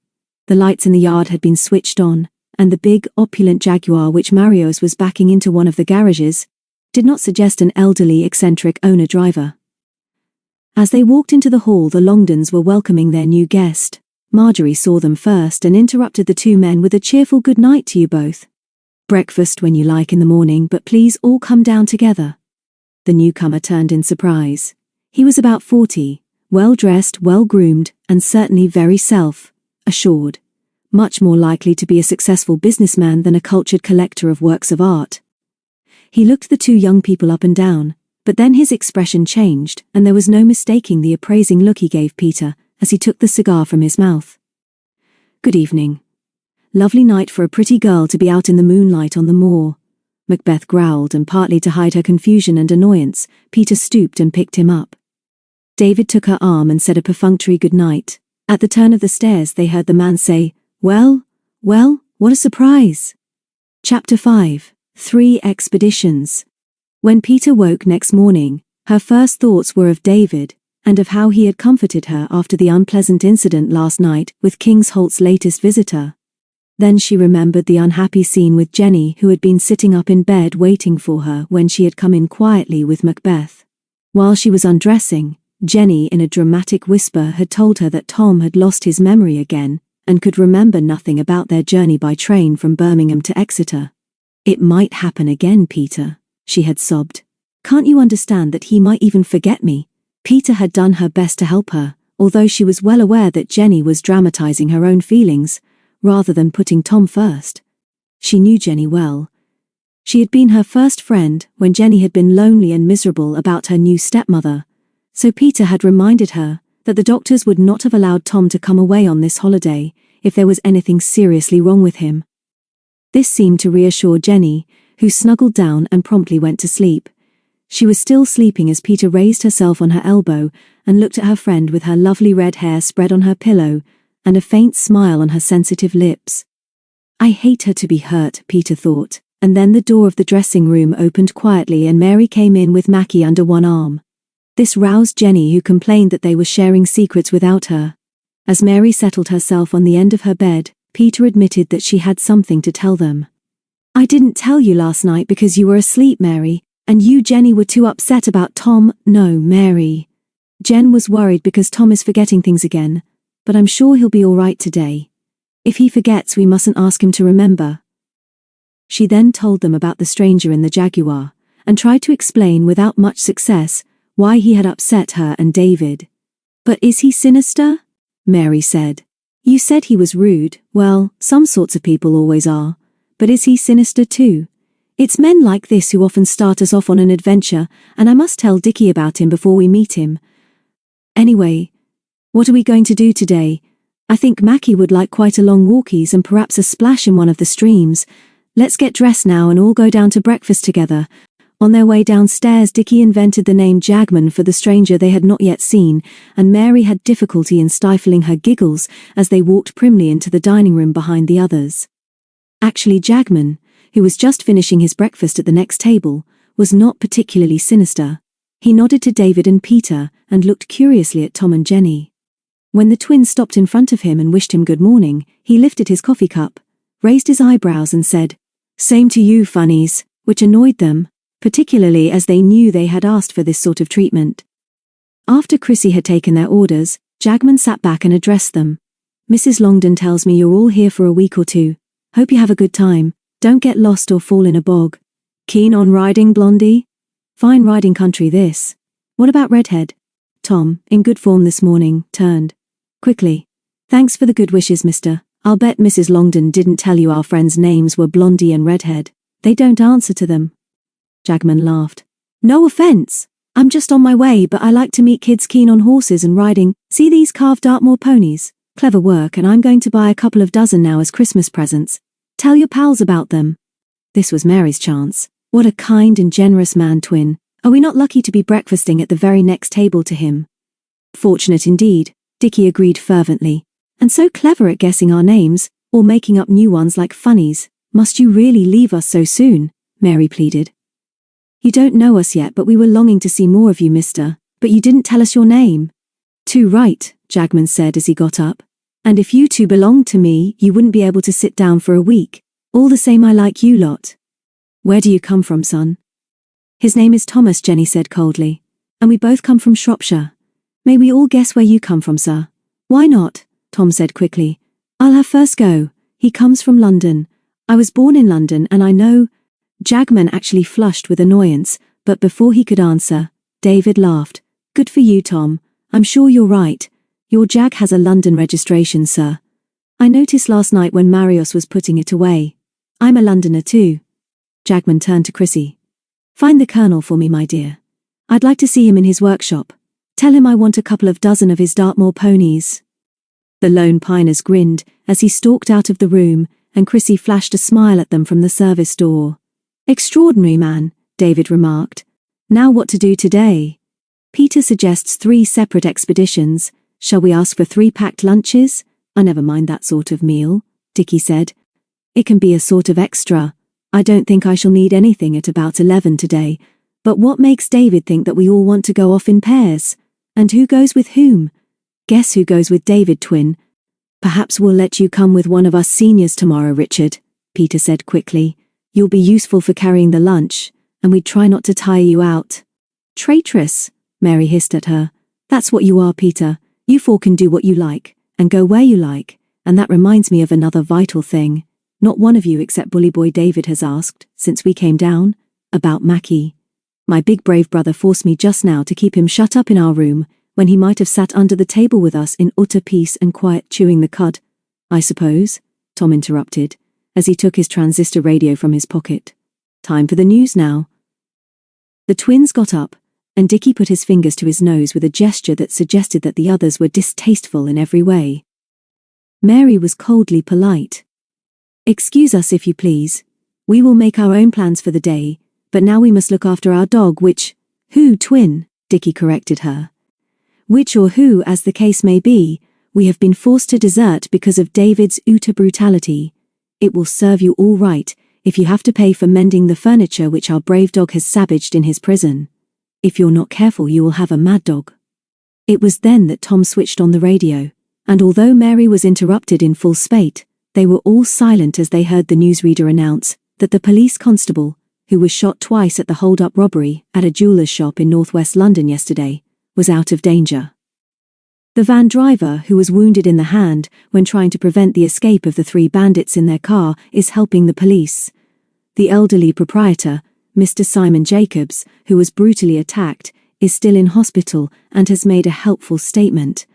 The lights in the yard had been switched on, and the big, opulent Jaguar which Marius was backing into one of the garages did not suggest an elderly, eccentric owner-driver. As they walked into the hall, the Longdons were welcoming their new guest. Marjorie saw them first and interrupted the two men with a cheerful good night to you both. Breakfast when you like in the morning, but please all come down together. The newcomer turned in surprise. He was about 40, well-dressed, well-groomed, and certainly very self-assured. Much more likely to be a successful businessman than a cultured collector of works of art. He looked the two young people up and down, but then his expression changed, and there was no mistaking the appraising look he gave Peter as he took the cigar from his mouth. Good evening. Lovely night for a pretty girl to be out in the moonlight on the moor. Macbeth growled, and partly to hide her confusion and annoyance, Peter stooped and picked him up. David took her arm and said a perfunctory good night. At the turn of the stairs they heard the man say, Well, what a surprise. Chapter 5. 3 Expeditions. When Peter woke next morning, her first thoughts were of David, and of how he had comforted her after the unpleasant incident last night with Kingsholt's latest visitor. Then she remembered the unhappy scene with Jenny, who had been sitting up in bed waiting for her when she had come in quietly with Macbeth. While she was undressing, Jenny in a dramatic whisper had told her that Tom had lost his memory again, and could remember nothing about their journey by train from Birmingham to Exeter. It might happen again, Peter, she had sobbed. Can't you understand that he might even forget me? Peter had done her best to help her, although she was well aware that Jenny was dramatizing her own feelings, rather than putting Tom first. She knew Jenny well. She had been her first friend when Jenny had been lonely and miserable about her new stepmother, so Peter had reminded her that the doctors would not have allowed Tom to come away on this holiday if there was anything seriously wrong with him. This seemed to reassure Jenny, who snuggled down and promptly went to sleep. She was still sleeping as Peter raised herself on her elbow and looked at her friend with her lovely red hair spread on her pillow and a faint smile on her sensitive lips. I hate her to be hurt, Peter thought, and then the door of the dressing room opened quietly and Mary came in with Mackie under one arm. This roused Jenny, who complained that they were sharing secrets without her. As Mary settled herself on the end of her bed, Peter admitted that she had something to tell them. I didn't tell you last night because you were asleep, Mary, and you, Jenny, were too upset about Tom. No, Mary. Jen was worried because Tom is forgetting things again, but I'm sure he'll be all right today. If he forgets, we mustn't ask him to remember. She then told them about the stranger in the Jaguar, and tried to explain without much success why he had upset her and David. But is he sinister? Mary said. You said he was rude. Well, some sorts of people always are. But is he sinister too? It's men like this who often start us off on an adventure, and I must tell Dickie about him before we meet him. Anyway, what are we going to do today? I think Mackie would like quite a long walkies and perhaps a splash in one of the streams. Let's get dressed now and all go down to breakfast together. On their way downstairs, Dickie invented the name Jagman for the stranger they had not yet seen, and Mary had difficulty in stifling her giggles as they walked primly into the dining room behind the others. Actually, Jagman, who was just finishing his breakfast at the next table, was not particularly sinister. He nodded to David and Peter and looked curiously at Tom and Jenny. When the twins stopped in front of him and wished him good morning, he lifted his coffee cup, raised his eyebrows and said, Same to you, funnies, which annoyed them, particularly as they knew they had asked for this sort of treatment. After Chrissy had taken their orders, Jagman sat back and addressed them. Mrs. Longdon tells me you're all here for a week or two. Hope you have a good time. Don't get lost or fall in a bog. Keen on riding, Blondie? Fine riding country this. What about Redhead? Tom, in good form this morning, turned quickly. Thanks for the good wishes, mister. I'll bet Mrs. Longdon didn't tell you our friends' names were Blondie and Redhead. They don't answer to them. Jagman laughed. No offense. I'm just on my way, but I like to meet kids keen on horses and riding. See these carved Dartmoor ponies? Clever work, and I'm going to buy a couple of dozen now as Christmas presents. Tell your pals about them. This was Mary's chance. What a kind and generous man, twin. Are we not lucky to be breakfasting at the very next table to him? Fortunate indeed, Dickie agreed fervently. And so clever at guessing our names, or making up new ones like funnies. Must you really leave us so soon? Mary pleaded. You don't know us yet, but we were longing to see more of you, mister. But you didn't tell us your name. Too right, Jagman said as he got up. And if you two belonged to me, you wouldn't be able to sit down for a week. All the same, I like you lot. Where do you come from, son? His name is Thomas, Jenny said coldly. And we both come from Shropshire. May we all guess where you come from, sir? Why not? Tom said quickly. I'll have first go. He comes from London. I was born in London and I know. Jagman actually flushed with annoyance, but before he could answer, David laughed. Good for you, Tom. I'm sure you're right. Your Jag has a London registration, sir. I noticed last night when Marius was putting it away. I'm a Londoner too. Jagman turned to Chrissy. Find the Colonel for me, my dear. I'd like to see him in his workshop. Tell him I want a couple of dozen of his Dartmoor ponies. The lone piners grinned as he stalked out of the room, and Chrissy flashed a smile at them from the service door. Extraordinary man, David remarked. Now what to do today? Peter suggests 3 separate expeditions. Shall we ask for 3 packed lunches? I never mind that sort of meal, Dickie said. It can be a sort of extra. I don't think I shall need anything at about 11 today. But what makes David think that we all want to go off in pairs? And who goes with whom? Guess who goes with David, twin? Perhaps we'll let you come with one of us seniors tomorrow, Richard, Peter said quickly. You'll be useful for carrying the lunch, and we'd try not to tire you out. Traitress, Mary hissed at her. That's what you are, Peter. You 4 can do what you like, and go where you like, and that reminds me of another vital thing. Not one of you except Bully Boy David has asked, since we came down, about Mackie. My big brave brother forced me just now to keep him shut up in our room, when he might have sat under the table with us in utter peace and quiet chewing the cud. I suppose, Tom interrupted, as he took his transistor radio from his pocket. Time for the news now. The twins got up, and Dickie put his fingers to his nose with a gesture that suggested that the others were distasteful in every way. Mary was coldly polite. Excuse us if you please. We will make our own plans for the day, but now we must look after our dog who, twin, Dickie corrected her. Which or who, as the case may be, we have been forced to desert because of David's utter brutality. It will serve you all right if you have to pay for mending the furniture which our brave dog has savaged in his prison. If you're not careful you will have a mad dog. It was then that Tom switched on the radio, and although Mary was interrupted in full spate, they were all silent as they heard the newsreader announce that the police constable, who was shot twice at the hold-up robbery at a jeweller's shop in northwest London yesterday, was out of danger. The van driver, who was wounded in the hand when trying to prevent the escape of the 3 bandits in their car, is helping the police. The elderly proprietor, Mr. Simon Jacobs, who was brutally attacked, is still in hospital and has made a helpful statement.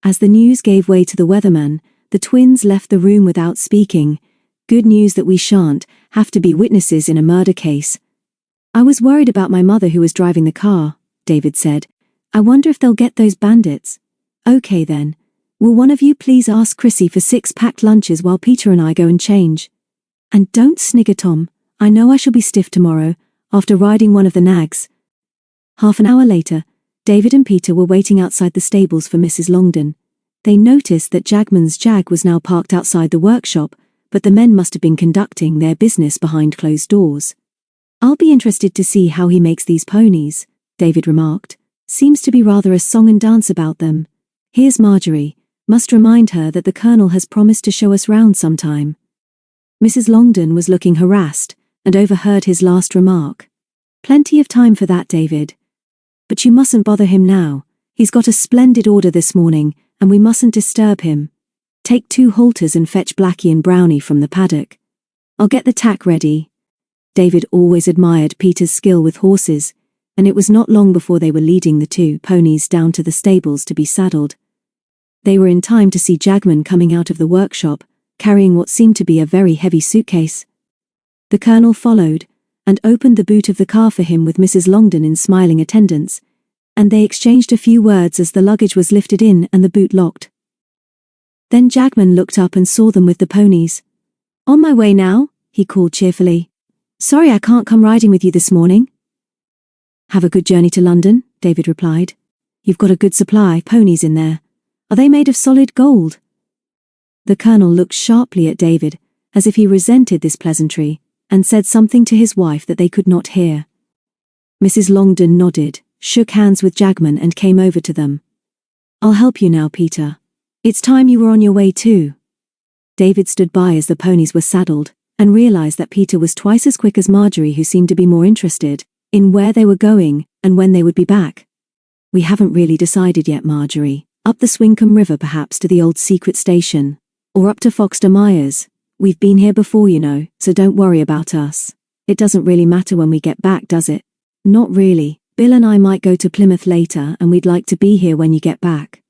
As the news gave way to the weatherman, the twins left the room without speaking. Good news that we shan't have to be witnesses in a murder case. I was worried about my mother who was driving the car, David said. I wonder if they'll get those bandits. Okay then. Will one of you please ask Chrissy for 6 packed lunches while Peter and I go and change? And don't snigger, Tom. I know I shall be stiff tomorrow, after riding one of the nags. Half an hour later, David and Peter were waiting outside the stables for Mrs. Longden. They noticed that Jagman's Jag was now parked outside the workshop, but the men must have been conducting their business behind closed doors. I'll be interested to see how he makes these ponies, David remarked. Seems to be rather a song and dance about them. Here's Marjorie. Must remind her that the Colonel has promised to show us round sometime. Mrs. Longden was looking harassed and overheard his last remark. Plenty of time for that, David. But you mustn't bother him now. He's got a splendid order this morning, and we mustn't disturb him. Take 2 halters and fetch Blackie and Brownie from the paddock. I'll get the tack ready. David always admired Peter's skill with horses, and it was not long before they were leading the 2 ponies down to the stables to be saddled. They were in time to see Jagman coming out of the workshop, carrying what seemed to be a very heavy suitcase. The Colonel followed, and opened the boot of the car for him with Mrs. Longden in smiling attendance, and they exchanged a few words as the luggage was lifted in and the boot locked. Then Jagman looked up and saw them with the ponies. On my way now, he called cheerfully. Sorry I can't come riding with you this morning. Have a good journey to London, David replied. You've got a good supply ponies in there. Are they made of solid gold? The Colonel looked sharply at David, as if he resented this pleasantry, and said something to his wife that they could not hear. Mrs. Longden nodded, shook hands with Jagman and came over to them. I'll help you now, Peter. It's time you were on your way too. David stood by as the ponies were saddled, and realized that Peter was twice as quick as Marjorie, who seemed to be more interested in where they were going and when they would be back. We haven't really decided yet, Marjorie. Up the Swincoln River perhaps to the old secret station. Or up to Foxter Myers. We've been here before, you know, so don't worry about us. It doesn't really matter when we get back, does it? Not really. Bill and I might go to Plymouth later and we'd like to be here when you get back.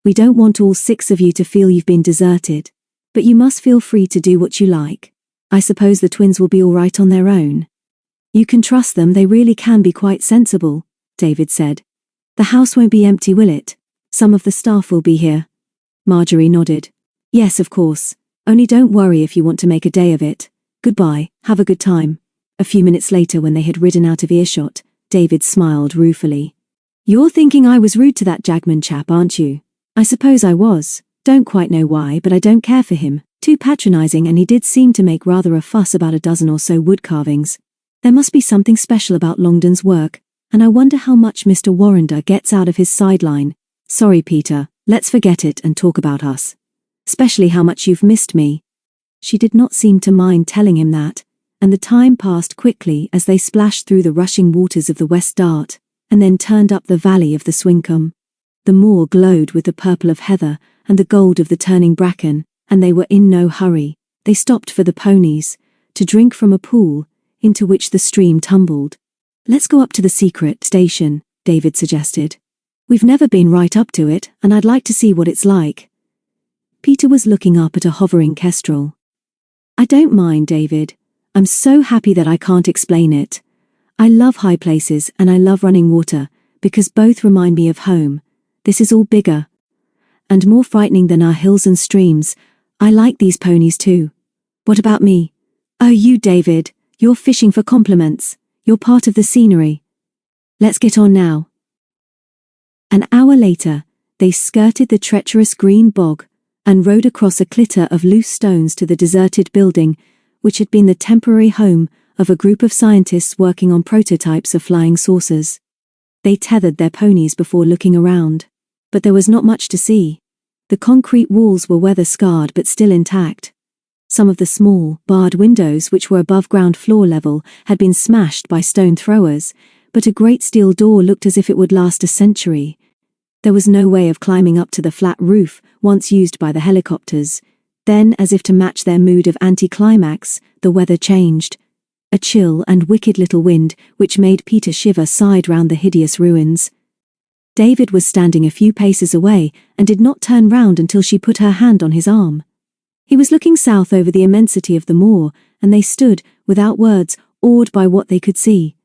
We don't want all 6 of you to feel you've been deserted. But you must feel free to do what you like. I suppose the twins will be all right on their own. You can trust them, they really can be quite sensible, David said. The house won't be empty, will it? Some of the staff will be here. Marjorie nodded. Yes, of course. Only don't worry if you want to make a day of it. Goodbye, have a good time. A few minutes later, when they had ridden out of earshot, David smiled ruefully. You're thinking I was rude to that Jagman chap, aren't you? I suppose I was. Don't quite know why, but I don't care for him. Too patronizing, and he did seem to make rather a fuss about a dozen or so wood carvings. There must be something special about Longdon's work, and I wonder how much Mr. Warrender gets out of his sideline. Sorry, Peter, let's forget it and talk about us. Especially how much you've missed me. She did not seem to mind telling him that, and the time passed quickly as they splashed through the rushing waters of the West Dart, and then turned up the valley of the Swincoln. The moor glowed with the purple of heather and the gold of the turning bracken, and they were in no hurry. They stopped for the ponies, to drink from a pool, into which the stream tumbled. Let's go up to the secret station, David suggested. We've never been right up to it, and I'd like to see what it's like. Peter was looking up at a hovering kestrel. I don't mind, David. I'm so happy that I can't explain it. I love high places and I love running water, because both remind me of home. This is all bigger and more frightening than our hills and streams. I like these ponies too. What about me? Oh, you, David, you're fishing for compliments. You're part of the scenery. Let's get on now. An hour later, they skirted the treacherous green bog and rode across a clitter of loose stones to the deserted building, which had been the temporary home of a group of scientists working on prototypes of flying saucers. They tethered their ponies before looking around. But there was not much to see. The concrete walls were weather-scarred but still intact. Some of the small, barred windows which were above ground floor level had been smashed by stone throwers, but a great steel door looked as if it would last a century. There was no way of climbing up to the flat roof, once used by the helicopters. Then, as if to match their mood of anticlimax, the weather changed. A chill and wicked little wind, which made Peter shiver, sighed round the hideous ruins. David was standing a few paces away and did not turn round until she put her hand on his arm. He was looking south over the immensity of the moor, and they stood, without words, awed by what they could see.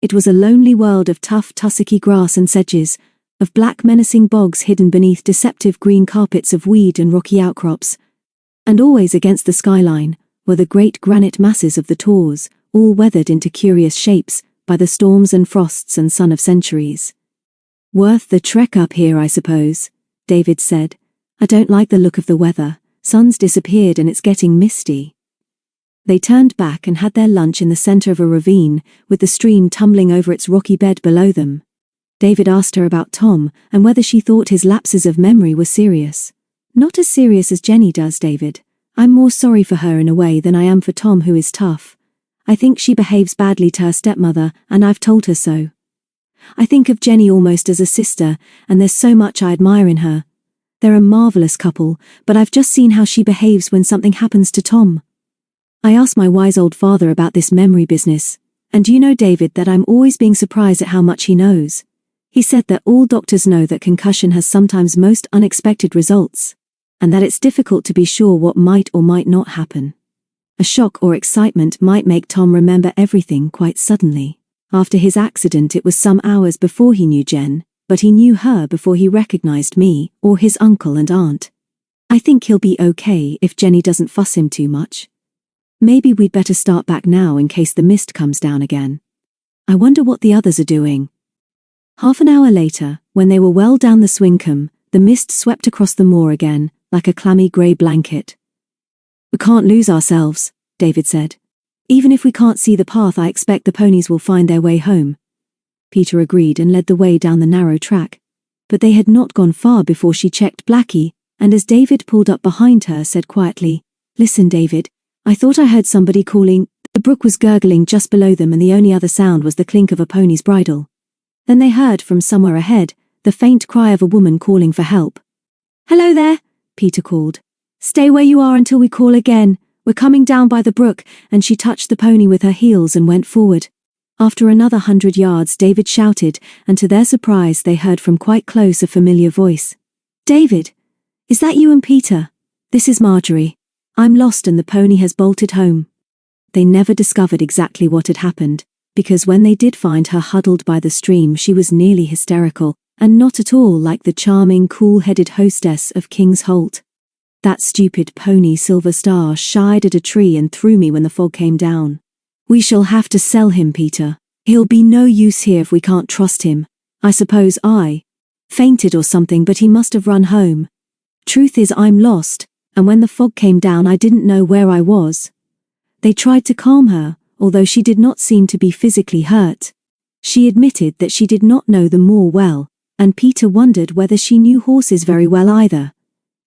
It was a lonely world of tough tussocky grass and sedges, of black menacing bogs hidden beneath deceptive green carpets of weed and rocky outcrops. And always against the skyline were the great granite masses of the tors, all weathered into curious shapes by the storms and frosts and sun of centuries. Worth the trek up here, I suppose, David said. I don't like the look of the weather. Sun's disappeared and it's getting misty. They turned back and had their lunch in the center of a ravine, with the stream tumbling over its rocky bed below them. David asked her about Tom and whether she thought his lapses of memory were serious. Not as serious as Jenny does, David. I'm more sorry for her in a way than I am for Tom, who is tough. I think she behaves badly to her stepmother, and I've told her so. I think of Jenny almost as a sister, and there's so much I admire in her. They're a marvelous couple, but I've just seen how she behaves when something happens to Tom. I asked my wise old father about this memory business, and you know, David, that I'm always being surprised at how much he knows. He said that all doctors know that concussion has sometimes most unexpected results, and that it's difficult to be sure what might or might not happen. A shock or excitement might make Tom remember everything quite suddenly. After his accident, it was some hours before he knew Jen, but he knew her before he recognized me or his uncle and aunt. I think he'll be okay if Jenny doesn't fuss him too much. Maybe we'd better start back now in case the mist comes down again. I wonder what the others are doing. Half an hour later, when they were well down the Swincoln, the mist swept across the moor again, like a clammy grey blanket. We can't lose ourselves, David said. Even if we can't see the path, I expect the ponies will find their way home. Peter agreed and led the way down the narrow track. But they had not gone far before she checked Blackie, and as David pulled up behind her, said quietly, Listen, David, I thought I heard somebody calling. The brook was gurgling just below them, and the only other sound was the clink of a pony's bridle. Then they heard from somewhere ahead the faint cry of a woman calling for help. "Hello there," Peter called. "Stay where you are until we call again. We're coming down by the brook," and she touched the pony with her heels and went forward. After another 100 yards, David shouted, and to their surprise they heard from quite close a familiar voice. "David, is that you and Peter? This is Marjorie. I'm lost and the pony has bolted home." They never discovered exactly what had happened, because when they did find her huddled by the stream, she was nearly hysterical, and not at all like the charming, cool-headed hostess of King's Holt. "That stupid pony Silver Star shied at a tree and threw me when the fog came down. We shall have to sell him, Peter. He'll be no use here if we can't trust him. I suppose I fainted or something, but he must have run home. Truth is, I'm lost, and when the fog came down I didn't know where I was." They tried to calm her, although she did not seem to be physically hurt. She admitted that she did not know the moor well, and Peter wondered whether she knew horses very well either.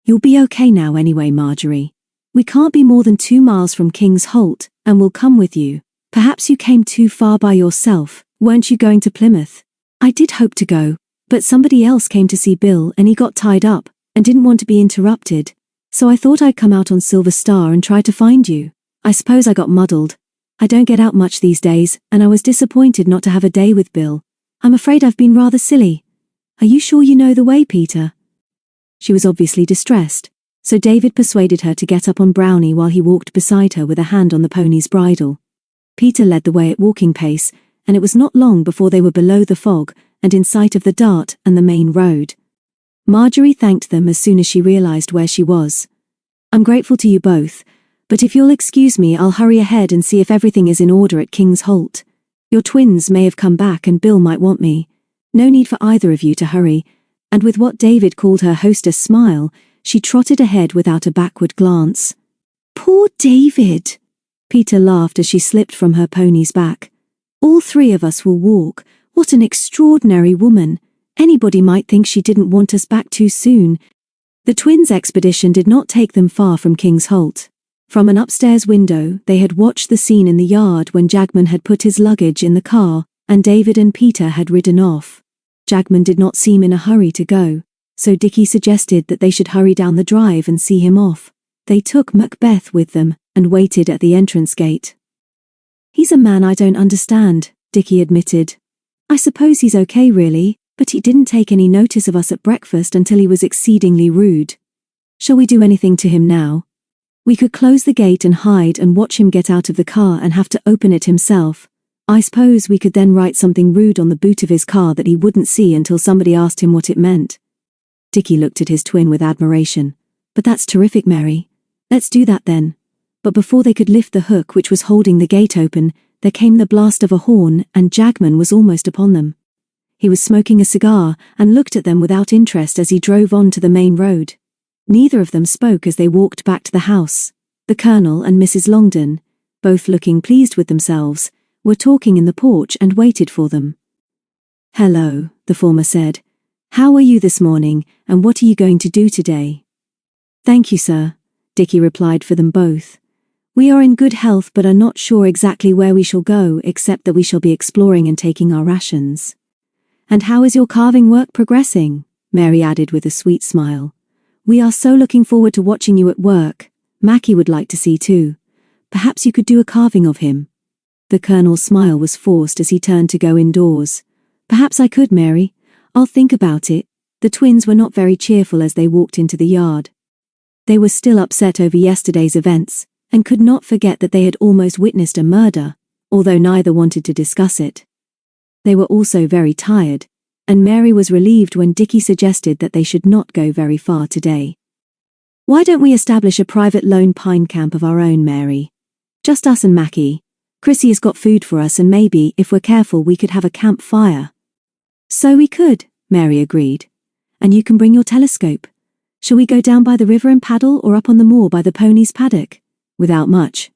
"You'll be okay now anyway, Marjorie. We can't be more than 2 miles from King's Holt, and we'll come with you. Perhaps you came too far by yourself. Weren't you going to Plymouth?" "I did hope to go, but somebody else came to see Bill and he got tied up, and didn't want to be interrupted. So I thought I'd come out on Silver Star and try to find you. I suppose I got muddled. I don't get out much these days, and I was disappointed not to have a day with Bill. I'm afraid I've been rather silly. Are you sure you know the way, Peter?" She was obviously distressed, so David persuaded her to get up on Brownie while he walked beside her with a hand on the pony's bridle. Peter led the way at walking pace, and it was not long before they were below the fog and in sight of the Dart and the main road. Marjorie thanked them as soon as she realized where she was. "I'm grateful to you both, but if you'll excuse me, I'll hurry ahead and see if everything is in order at King's Holt. Your twins may have come back and Bill might want me. No need for either of you to hurry," and with what David called her hostess smile, she trotted ahead without a backward glance. "Poor David!" Peter laughed as she slipped from her pony's back. "All 3 of us will walk. What an extraordinary woman. Anybody might think she didn't want us back too soon." The twins' expedition did not take them far from King's Holt. From an upstairs window, they had watched the scene in the yard when Jagman had put his luggage in the car, and David and Peter had ridden off. Jagman did not seem in a hurry to go, so Dickie suggested that they should hurry down the drive and see him off. They took Macbeth with them, and waited at the entrance gate. "He's a man I don't understand," Dickie admitted. "I suppose he's okay really, but he didn't take any notice of us at breakfast until he was exceedingly rude. Shall we do anything to him now? We could close the gate and hide and watch him get out of the car and have to open it himself. I suppose we could then write something rude on the boot of his car that he wouldn't see until somebody asked him what it meant." Dickie looked at his twin with admiration. "But that's terrific, Mary. Let's do that then." But before they could lift the hook which was holding the gate open, there came the blast of a horn, and Jagman was almost upon them. He was smoking a cigar and looked at them without interest as he drove on to the main road. Neither of them spoke as they walked back to the house. The Colonel and Mrs. Longden, both looking pleased with themselves, were talking in the porch and waited for them. "Hello," the former said. "How are you this morning, and what are you going to do today?" "Thank you, sir," Dickie replied for them both. "We are in good health but are not sure exactly where we shall go, except that we shall be exploring and taking our rations." "And how is your carving work progressing?" Mary added with a sweet smile. "We are so looking forward to watching you at work. Mackie would like to see too. Perhaps you could do a carving of him." The Colonel's smile was forced as he turned to go indoors. "Perhaps I could, Mary. I'll think about it." The twins were not very cheerful as they walked into the yard. They were still upset over yesterday's events, and could not forget that they had almost witnessed a murder, although neither wanted to discuss it. They were also very tired, and Mary was relieved when Dickie suggested that they should not go very far today. "Why don't we establish a private lone pine camp of our own, Mary? Just us and Mackie. Chrissy has got food for us, and maybe, if we're careful, we could have a campfire." "So we could," Mary agreed. "And you can bring your telescope. Shall we go down by the river and paddle, or up on the moor by the pony's paddock?" Without much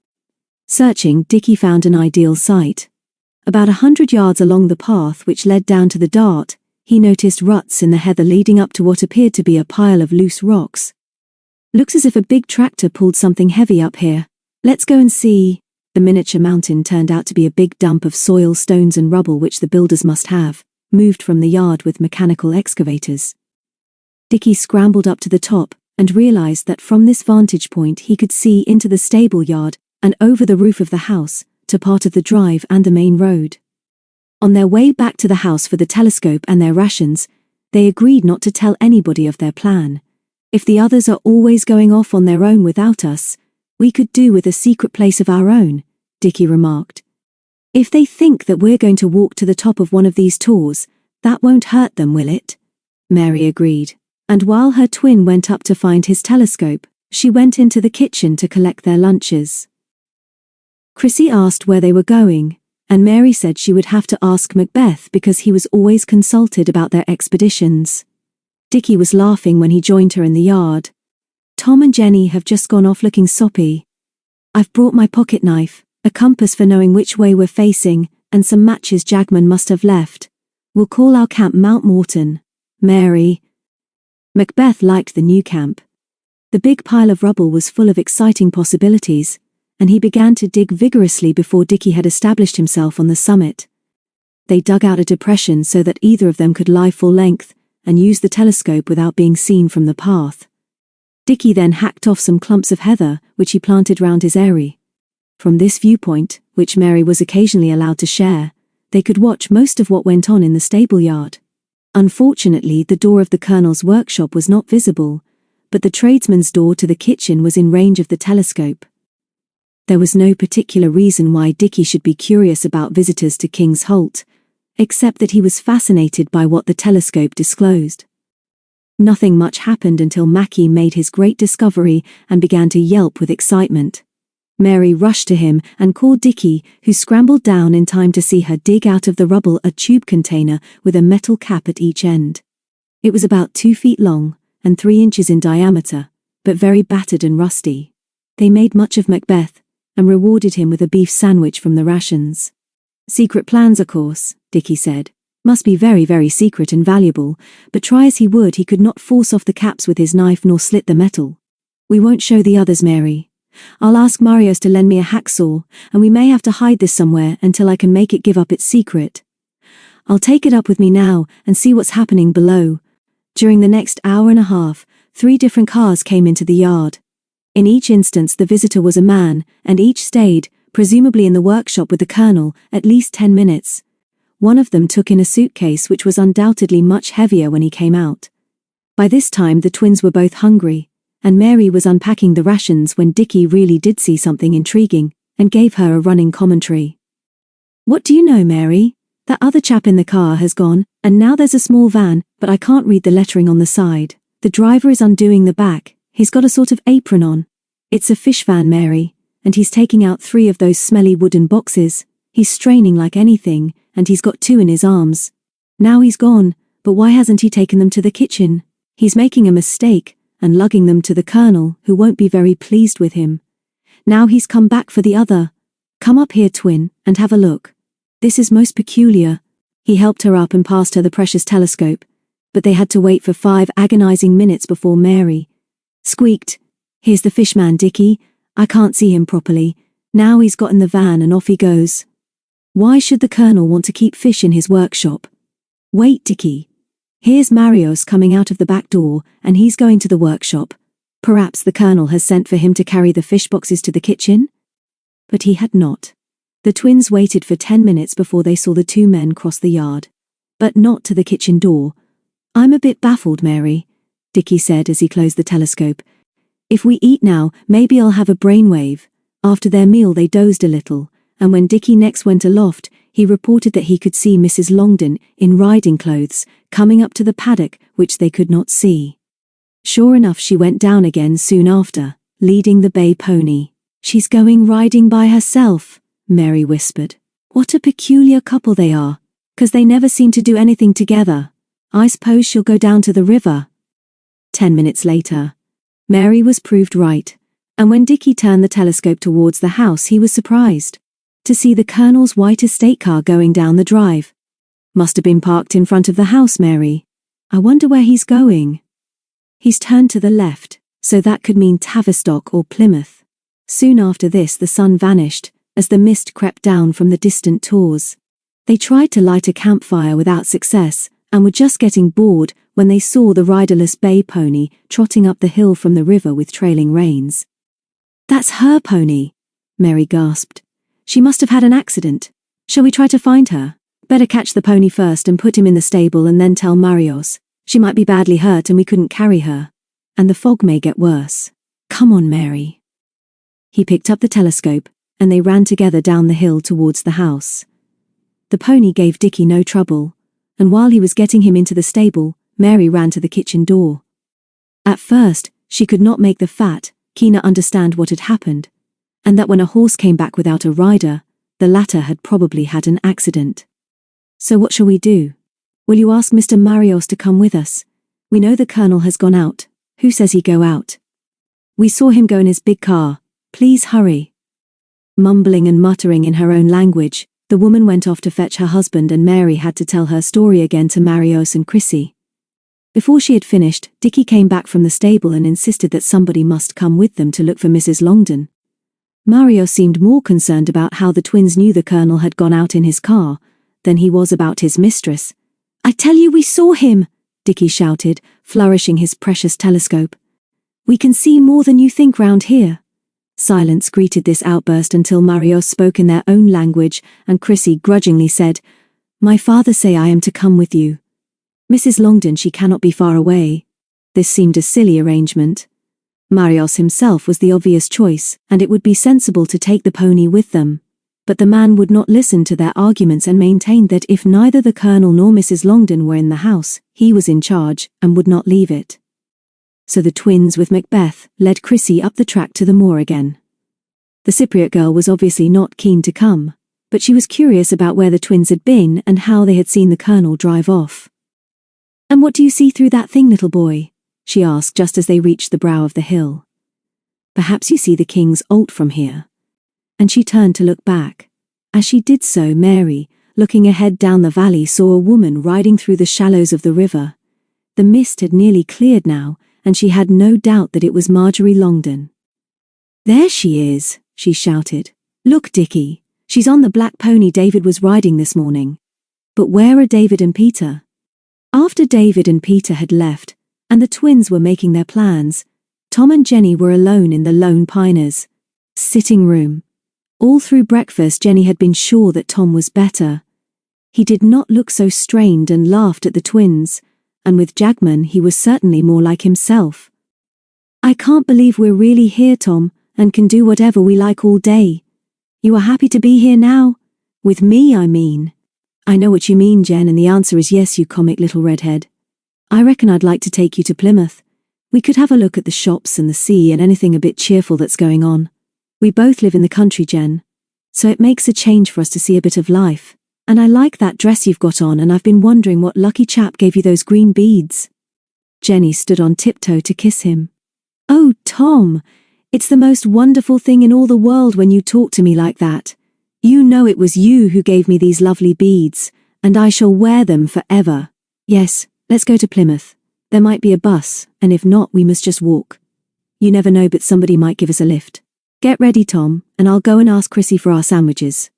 searching, Dickie found an ideal site. About 100 yards along the path which led down to the Dart, he noticed ruts in the heather leading up to what appeared to be a pile of loose rocks. "Looks as if a big tractor pulled something heavy up here. Let's go and see." The miniature mountain turned out to be a big dump of soil, stones and rubble which the builders must have. moved from the yard with mechanical excavators. Dickie scrambled up to the top and realized that from this vantage point he could see into the stable yard and over the roof of the house to part of the drive and the main road. On their way back to the house for the telescope and their rations, they agreed not to tell anybody of their plan. If the others are always going off on their own without us, we could do with a secret place of our own, Dickie remarked. If they think that we're going to walk to the top of one of these tours, that won't hurt them, will it? Mary agreed. And while her twin went up to find his telescope, she went into the kitchen to collect their lunches. Chrissy asked where they were going, and Mary said she would have to ask Macbeth because he was always consulted about their expeditions. Dickie was laughing when he joined her in the yard. Tom and Jenny have just gone off looking soppy. I've brought my pocket knife, a compass for knowing which way we're facing, and some matches Jagman must have left. We'll call our camp Mount Morton. Mary. Macbeth liked the new camp. The big pile of rubble was full of exciting possibilities, and he began to dig vigorously before Dickie had established himself on the summit. They dug out a depression so that either of them could lie full length and use the telescope without being seen from the path. Dickie then hacked off some clumps of heather, which he planted round his eyrie. From this viewpoint, which Mary was occasionally allowed to share, they could watch most of what went on in the stable yard. Unfortunately, the door of the Colonel's workshop was not visible, but the tradesman's door to the kitchen was in range of the telescope. There was no particular reason why Dickie should be curious about visitors to King's Holt, except that he was fascinated by what the telescope disclosed. Nothing much happened until Mackie made his great discovery and began to yelp with excitement. Mary rushed to him and called Dickie, who scrambled down in time to see her dig out of the rubble a tube container with a metal cap at each end. It was about 2 feet long and 3 inches in diameter, but very battered and rusty. They made much of Macbeth and rewarded him with a beef sandwich from the rations. Secret plans, of course, Dickie said. Must be very, very secret and valuable, but try as he would, he could not force off the caps with his knife nor slit the metal. We won't show the others, Mary. I'll ask Marius to lend me a hacksaw, and we may have to hide this somewhere until I can make it give up its secret. I'll take it up with me now and see what's happening below. During the next hour and a half, 3 different cars came into the yard. In each instance the visitor was a man, and each stayed, presumably in the workshop with the Colonel, at least 10 minutes. One of them took in a suitcase which was undoubtedly much heavier when he came out. By this time the twins were both hungry, and Mary was unpacking the rations when Dickie really did see something intriguing, and gave her a running commentary. What do you know, Mary? That other chap in the car has gone, and now there's a small van, but I can't read the lettering on the side. The driver is undoing the back, he's got a sort of apron on. It's a fish van, Mary, and he's taking out 3 of those smelly wooden boxes. He's straining like anything, and he's got 2 in his arms. Now he's gone, but why hasn't he taken them to the kitchen? He's making a mistake, and lugging them to the Colonel, who won't be very pleased with him. Now he's come back for the other. Come up here, twin, and have a look. This is most peculiar. He helped her up and passed her the precious telescope, but they had to wait for 5 agonizing minutes before Mary squeaked, "Here's the fishman, Dickie. I can't see him properly. Now he's got in the van and off he goes. Why should the Colonel want to keep fish in his workshop? Wait, Dickie. Here's Marius coming out of the back door, and he's going to the workshop. Perhaps the Colonel has sent for him to carry the fish boxes to the kitchen?" But he had not. The twins waited for 10 minutes before they saw the 2 men cross the yard. But not to the kitchen door. "I'm a bit baffled, Mary," Dickie said as he closed the telescope. "If we eat now, maybe I'll have a brainwave." After their meal they dozed a little, and when Dickie next went aloft, he reported that he could see Mrs. Longden, in riding clothes, coming up to the paddock, which they could not see. Sure enough, she went down again soon after, leading the bay pony. "She's going riding by herself," Mary whispered. "What a peculiar couple they are, 'cause they never seem to do anything together. I suppose she'll go down to the river." 10 minutes later, Mary was proved right, and when Dickie turned the telescope towards the house he was surprised to see the Colonel's white estate car going down the drive. "Must have been parked in front of the house, Mary. I wonder where he's going." "He's turned to the left, so that could mean Tavistock or Plymouth." Soon after this the sun vanished, as the mist crept down from the distant tors. They tried to light a campfire without success, and were just getting bored when they saw the riderless bay pony trotting up the hill from the river with trailing reins. "That's her pony," Mary gasped. "She must have had an accident. Shall we try to find her? Better catch the pony first and put him in the stable and then tell Marios. She might be badly hurt and we couldn't carry her. And the fog may get worse. Come on, Mary." He picked up the telescope, and they ran together down the hill towards the house. The pony gave Dickie no trouble, and while he was getting him into the stable, Mary ran to the kitchen door. At first, she could not make the fat, Keener understand what had happened, and that when a horse came back without a rider, the latter had probably had an accident. "So what shall we do? Will you ask Mr. Marios to come with us? We know the Colonel has gone out. Who says he go out? We saw him go in his big car. Please hurry." Mumbling and muttering in her own language, the woman went off to fetch her husband, and Mary had to tell her story again to Marios and Chrissy. Before she had finished, Dickie came back from the stable and insisted that somebody must come with them to look for Mrs. Longden. Marios seemed more concerned about how the twins knew the Colonel had gone out in his car than he was about his mistress. "I tell you we saw him!" Dickie shouted, flourishing his precious telescope. "We can see more than you think round here." Silence greeted this outburst until Marios spoke in their own language, and Chrissy grudgingly said, "My father say I am to come with you. Mrs. Longden, she cannot be far away." This seemed a silly arrangement. Marios himself was the obvious choice, and it would be sensible to take the pony with them. But the man would not listen to their arguments and maintained that if neither the Colonel nor Mrs. Longden were in the house, he was in charge and would not leave it. So the twins with Macbeth led Chrissy up the track to the moor again. The Cypriot girl was obviously not keen to come, but she was curious about where the twins had been and how they had seen the Colonel drive off. "And what do you see through that thing, little boy?" she asked just as they reached the brow of the hill. "Perhaps you see the King's Alt from here." And she turned to look back. As she did so, Mary, looking ahead down the valley, saw a woman riding through the shallows of the river. The mist had nearly cleared now, and she had no doubt that it was Marjorie Longden. "There she is," she shouted. "Look, Dickie, she's on the black pony David was riding this morning." But where are David and Peter? After David and Peter had left, and the twins were making their plans, Tom and Jenny were alone in the Lone Piners' sitting room. All through breakfast, Jenny had been sure that Tom was better. He did not look so strained and laughed at the twins, and with Jagman he was certainly more like himself. "I can't believe we're really here, Tom, and can do whatever we like all day. You are happy to be here now? With me, I mean." "I know what you mean, Jen, and the answer is yes, you comic little redhead. I reckon I'd like to take you to Plymouth. We could have a look at the shops and the sea and anything a bit cheerful that's going on. We both live in the country, Jen, so it makes a change for us to see a bit of life. And I like that dress you've got on, and I've been wondering what lucky chap gave you those green beads." Jenny stood on tiptoe to kiss him. "Oh, Tom, it's the most wonderful thing in all the world when you talk to me like that. You know it was you who gave me these lovely beads, and I shall wear them forever. Yes, let's go to Plymouth. There might be a bus, and if not, we must just walk. You never know, but somebody might give us a lift. Get ready, Tom, and I'll go and ask Chrissy for our sandwiches."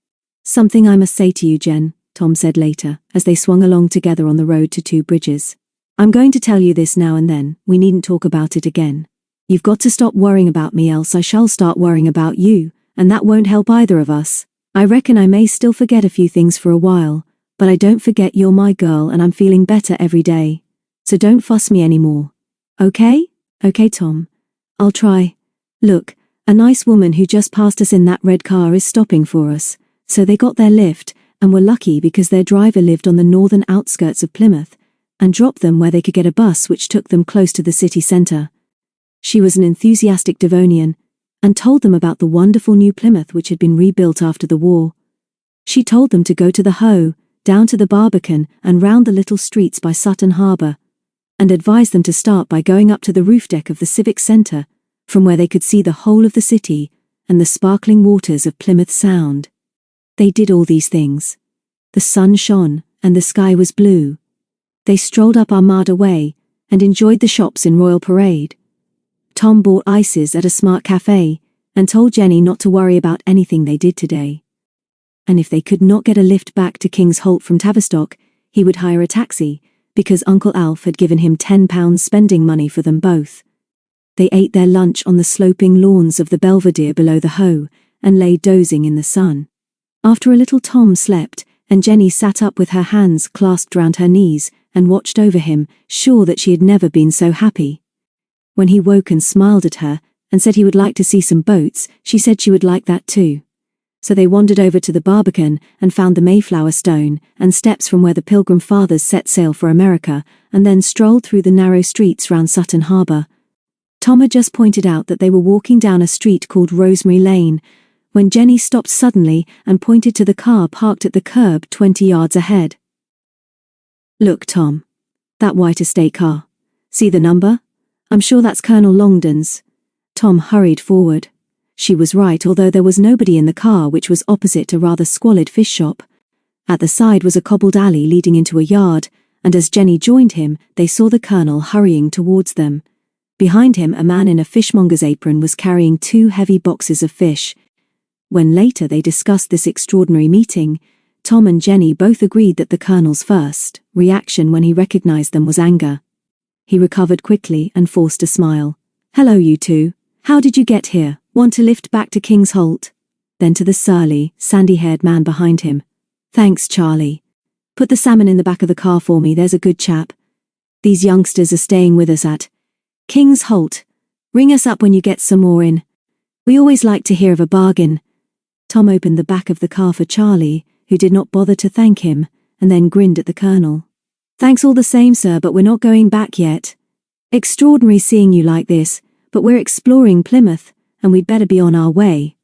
"Something I must say to you, Jen," Tom said later, as they swung along together on the road to Two Bridges. "I'm going to tell you this now and then, we needn't talk about it again. You've got to stop worrying about me, else I shall start worrying about you, and that won't help either of us. I reckon I may still forget a few things for a while, but I don't forget you're my girl and I'm feeling better every day. So don't fuss me anymore. Okay? Okay, Tom. I'll try. Look, a nice woman who just passed us in that red car is stopping for us, so they got their lift and were lucky because their driver lived on the northern outskirts of Plymouth and dropped them where they could get a bus which took them close to the city centre. She was an enthusiastic Devonian and told them about the wonderful new Plymouth which had been rebuilt after the war. She told them to go to the Hoe, down to the Barbican and round the little streets by Sutton Harbour, and advised them to start by going up to the roof deck of the Civic Centre, from where they could see the whole of the city and the sparkling waters of Plymouth Sound. They did all these things. The sun shone and the sky was blue. They strolled up Armada Way and enjoyed the shops in Royal Parade. Tom bought ices at a smart cafe and told Jenny not to worry about anything they did today. and if they could not get a lift back to King's Holt from Tavistock, he would hire a taxi, because Uncle Alf had given him £10 spending money for them both. They ate their lunch on the sloping lawns of the Belvedere below the Hoe, and lay dozing in the sun. After a little Tom slept, and Jenny sat up with her hands clasped round her knees, and watched over him, sure that she had never been so happy. When he woke and smiled at her, and said he would like to see some boats, she said she would like that too. So they wandered over to the Barbican, and found the Mayflower Stone, and steps from where the Pilgrim Fathers set sail for America, and then strolled through the narrow streets round Sutton Harbour. Tom had just pointed out that they were walking down a street called Rosemary Lane, when Jenny stopped suddenly and pointed to the car parked at the curb 20 yards ahead. "Look, Tom. That white estate car. See the number? I'm sure that's Colonel Longdon's." Tom hurried forward. She was right, although there was nobody in the car, which was opposite a rather squalid fish shop. At the side was a cobbled alley leading into a yard, and as Jenny joined him, they saw the Colonel hurrying towards them. Behind him, a man in a fishmonger's apron was carrying 2 heavy boxes of fish. When later they discussed this extraordinary meeting, Tom and Jenny both agreed that the Colonel's first reaction when he recognized them was anger. He recovered quickly and forced a smile. "Hello, you two. How did you get here? Want to lift back to King's Holt?" Then to the surly, sandy-haired man behind him. "Thanks, Charlie. Put the salmon in the back of the car for me, there's a good chap. These youngsters are staying with us at King's Holt. Ring us up when you get some more in. We always like to hear of a bargain." Tom opened the back of the car for Charlie, who did not bother to thank him, and then grinned at the Colonel. "Thanks all the same, sir, but we're not going back yet. Extraordinary seeing you like this, but we're exploring Plymouth, and we'd better be on our way.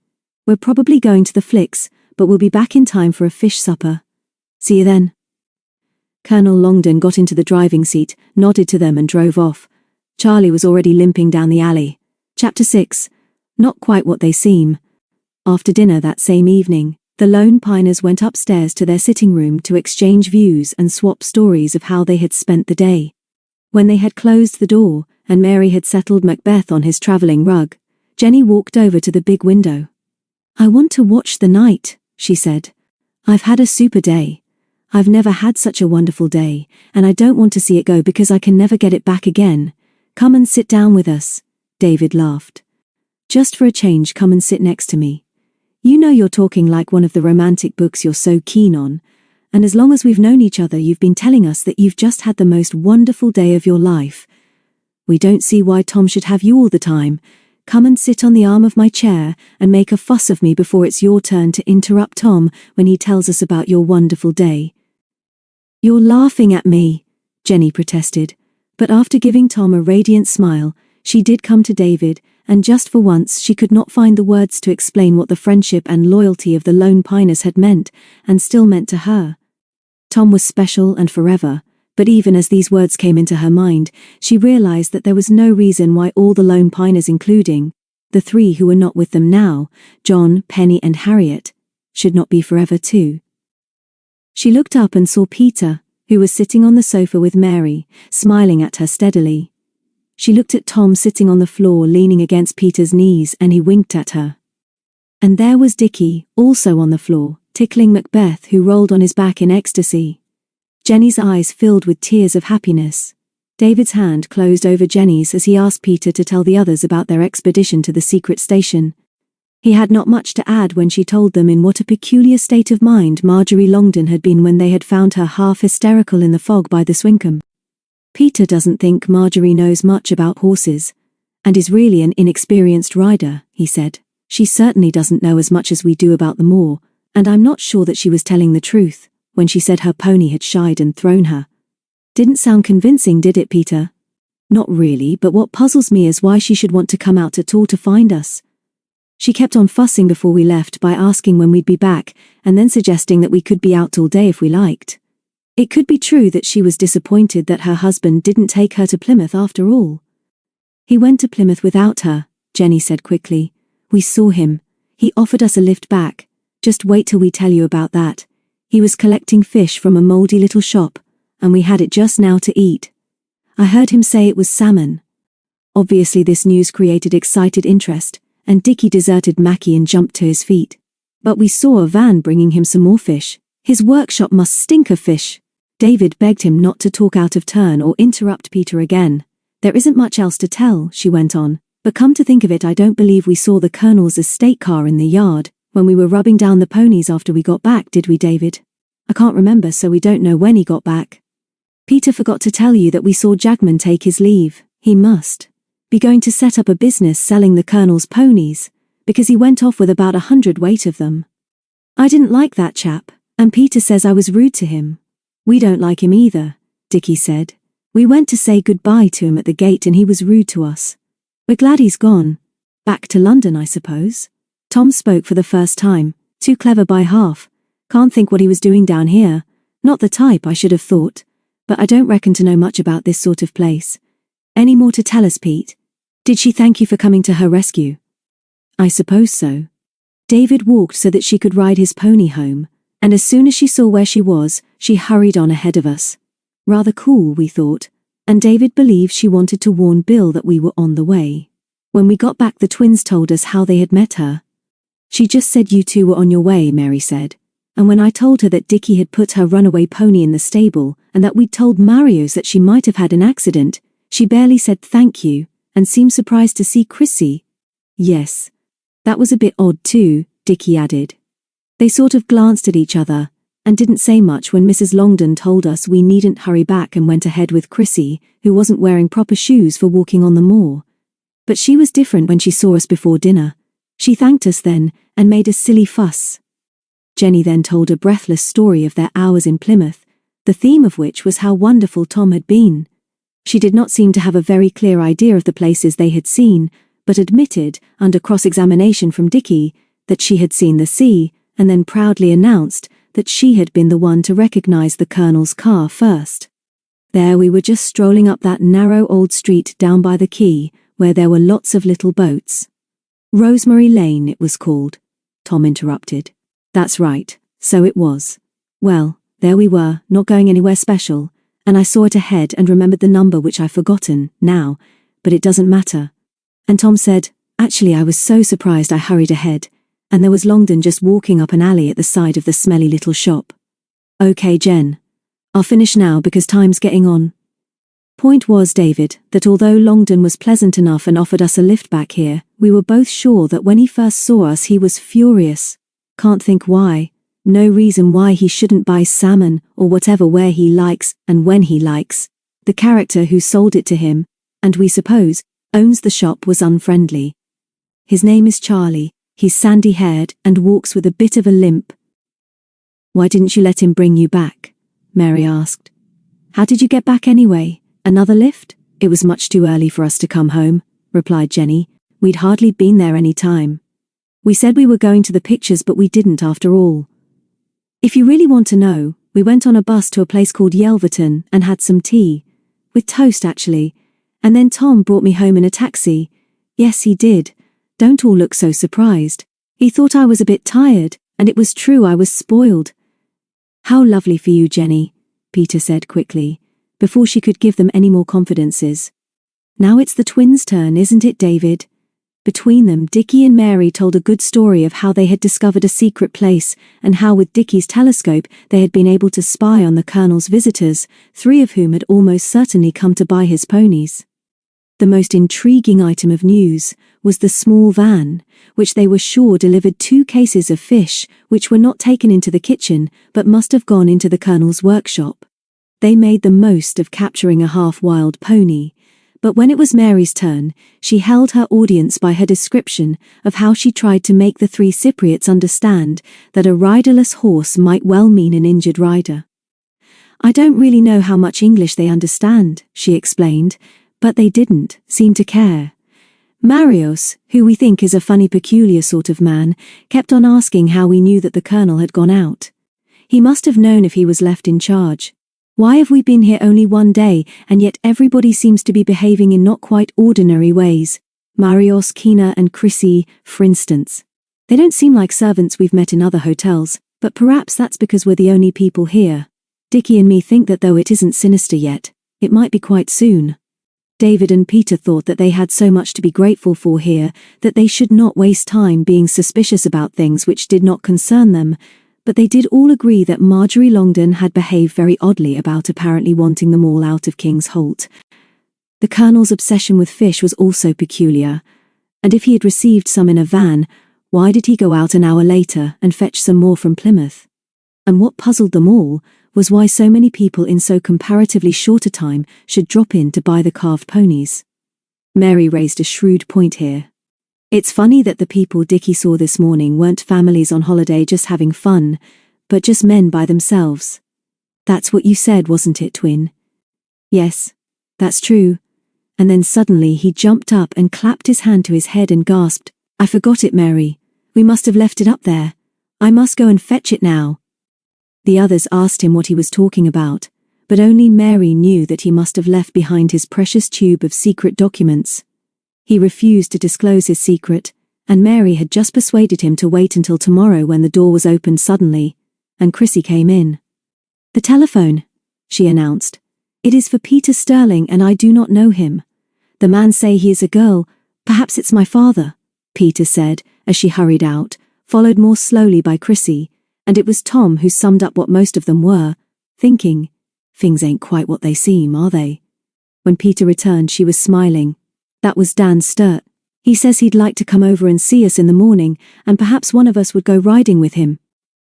We're probably going to the Flicks, but we'll be back in time for a fish supper. See you then." Colonel Longdon got into the driving seat, nodded to them and drove off. Charlie was already limping down the alley. Chapter 6. Not quite what they seem. After dinner that same evening, the Lone Piners went upstairs to their sitting room to exchange views and swap stories of how they had spent the day. When they had closed the door, and Mary had settled Macbeth on his travelling rug, Jenny walked over to the big window. "I want to watch the night," she said. "I've had a super day. I've never had such a wonderful day, and I don't want to see it go because I can never get it back again. Come and sit down with us." David laughed. "Just for a change, come and sit next to me. You know you're talking like one of the romantic books you're so keen on, and as long as we've known each other you've been telling us that you've just had the most wonderful day of your life. We don't see why Tom should have you all the time. Come and sit on the arm of my chair and make a fuss of me before it's your turn to interrupt Tom when he tells us about your wonderful day." "You're laughing at me," Jenny protested, but after giving Tom a radiant smile, she did come to David, and just for once she could not find the words to explain what the friendship and loyalty of the Lone Piners had meant, and still meant to her. Tom was special and forever, but even as these words came into her mind, she realized that there was no reason why all the Lone Piners, including the 3 who were not with them now, John, Penny and Harriet, should not be forever too. She looked up and saw Peter, who was sitting on the sofa with Mary, smiling at her steadily. She looked at Tom sitting on the floor leaning against Peter's knees, and he winked at her. And there was Dickie, also on the floor, tickling Macbeth, who rolled on his back in ecstasy. Jenny's eyes filled with tears of happiness. David's hand closed over Jenny's as he asked Peter to tell the others about their expedition to the secret station. He had not much to add when she told them in what a peculiar state of mind Marjorie Longdon had been when they had found her half hysterical in the fog by the Swinkham. "Peter doesn't think Marjorie knows much about horses, and is really an inexperienced rider," he said. "She certainly doesn't know as much as we do about the moor, and I'm not sure that she was telling the truth when she said her pony had shied and thrown her. Didn't sound convincing, did it, Peter?" "Not really, but what puzzles me is why she should want to come out at all to find us. She kept on fussing before we left by asking when we'd be back, and then suggesting that we could be out all day if we liked. It could be true that she was disappointed that her husband didn't take her to Plymouth after all." "He went to Plymouth without her," Jenny said quickly. "We saw him. He offered us a lift back. Just wait till we tell you about that. He was collecting fish from a mouldy little shop, and we had it just now to eat. I heard him say it was salmon." Obviously this news created excited interest, and Dickie deserted Mackie and jumped to his feet. But we saw a van bringing him some more fish. His workshop must stink of fish. David begged him not to talk out of turn or interrupt Peter again. There isn't much else to tell, she went on, but come to think of it, I don't believe we saw the Colonel's estate car in the yard when we were rubbing down the ponies after we got back, did we, David? I can't remember, so we don't know when he got back. Peter forgot to tell you that we saw Jagman take his leave. He must be going to set up a business selling the Colonel's ponies, because he went off with about 100 weight of them. I didn't like that chap, and Peter says I was rude to him. We don't like him either, Dickie said. We went to say goodbye to him at the gate and he was rude to us. We're glad he's gone. Back to London, I suppose. Tom spoke for the first time. Too clever by half. Can't think what he was doing down here. Not the type, I should have thought. But I don't reckon to know much about this sort of place. Any more to tell us, Pete? Did she thank you for coming to her rescue? I suppose so. David walked so that she could ride his pony home, and as soon as she saw where she was, she hurried on ahead of us. Rather cool, we thought, and David believed she wanted to warn Bill that we were on the way. When we got back, the twins told us how they had met her. She just said you two were on your way, Mary said, and when I told her that Dickie had put her runaway pony in the stable and that we'd told Marius that she might have had an accident, she barely said thank you and seemed surprised to see Chrissy. Yes. That was a bit odd too, Dickie added. They sort of glanced at each other and didn't say much when Mrs. Longdon told us we needn't hurry back and went ahead with Chrissy, who wasn't wearing proper shoes for walking on the moor. But she was different when she saw us before dinner. She thanked us then and made a silly fuss. Jenny then told a breathless story of their hours in Plymouth, the theme of which was how wonderful Tom had been. She did not seem to have a very clear idea of the places they had seen, but admitted, under cross-examination from Dickie, that she had seen the sea, and then proudly announced that she had been the one to recognize the Colonel's car first. There we were just strolling up that narrow old street down by the quay, where there were lots of little boats. Rosemary Lane, it was called, Tom interrupted. That's right, so it was. Well, there we were, not going anywhere special, and I saw it ahead and remembered the number which I've forgotten now, but it doesn't matter. And Tom said, actually I was so surprised I hurried ahead, and there was Longdon just walking up an alley at the side of the smelly little shop. Okay, Jen. I'll finish now because time's getting on. Point was, David, that although Longdon was pleasant enough and offered us a lift back here, we were both sure that when he first saw us he was furious. Can't think why. No reason why he shouldn't buy salmon or whatever where he likes and when he likes. The character who sold it to him, and we suppose, owns the shop, was unfriendly. His name is Charlie. He's sandy-haired and walks with a bit of a limp. Why didn't you let him bring you back? Mary asked. How did you get back anyway? Another lift? It was much too early for us to come home, replied Jenny. We'd hardly been there any time. We said we were going to the pictures, but we didn't after all. If you really want to know, we went on a bus to a place called Yelverton and had some tea. With toast, actually. And then Tom brought me home in a taxi. Yes, he did. Don't all look so surprised. He thought I was a bit tired, and it was true I was spoiled. How lovely for you, Jenny, Peter said quickly, before she could give them any more confidences. Now it's the twins' turn, isn't it, David? Between them, Dickie and Mary told a good story of how they had discovered a secret place and how with Dickie's telescope they had been able to spy on the Colonel's visitors, 3 of whom had almost certainly come to buy his ponies. The most intriguing item of news was the small van, which they were sure delivered 2 cases of fish which were not taken into the kitchen but must have gone into the Colonel's workshop. They made the most of capturing a half-wild pony, but when it was Mary's turn, she held her audience by her description of how she tried to make the 3 Cypriots understand that a riderless horse might well mean an injured rider. I don't really know how much English they understand, she explained, but they didn't seem to care. Marius, who we think is a funny, peculiar sort of man, kept on asking how we knew that the Colonel had gone out. He must have known if he was left in charge. Why have we been here only 1 day, and yet everybody seems to be behaving in not quite ordinary ways? Marius, Kina and Chrissy, for instance. They don't seem like servants we've met in other hotels, but perhaps that's because we're the only people here. Dickie and me think that though it isn't sinister yet, it might be quite soon. David and Peter thought that they had so much to be grateful for here that they should not waste time being suspicious about things which did not concern them, but they did all agree that Marjorie Longden had behaved very oddly about apparently wanting them all out of King's Holt. The Colonel's obsession with fish was also peculiar, and if he had received some in a van, why did he go out an hour later and fetch some more from Plymouth? And what puzzled them all was why so many people in so comparatively short a time should drop in to buy the carved ponies. Mary raised a shrewd point here. It's funny that the people Dickie saw this morning weren't families on holiday just having fun, but just men by themselves. That's what you said, wasn't it, Twin? Yes, that's true. And then suddenly he jumped up and clapped his hand to his head and gasped, I forgot it, Mary. We must have left it up there. I must go and fetch it now. The others asked him what he was talking about, but only Mary knew that he must have left behind his precious tube of secret documents. He refused to disclose his secret, and Mary had just persuaded him to wait until tomorrow when the door was opened suddenly, and Chrissy came in. The telephone, she announced. It is for Peter Sterling and I do not know him. The man say he is a girl, perhaps it's my father, Peter said as she hurried out, followed more slowly by Chrissy, and it was Tom who summed up what most of them were, thinking, things ain't quite what they seem, are they? When Peter returned she was smiling. That was Dan Sturt. He says he'd like to come over and see us in the morning, and perhaps one of us would go riding with him.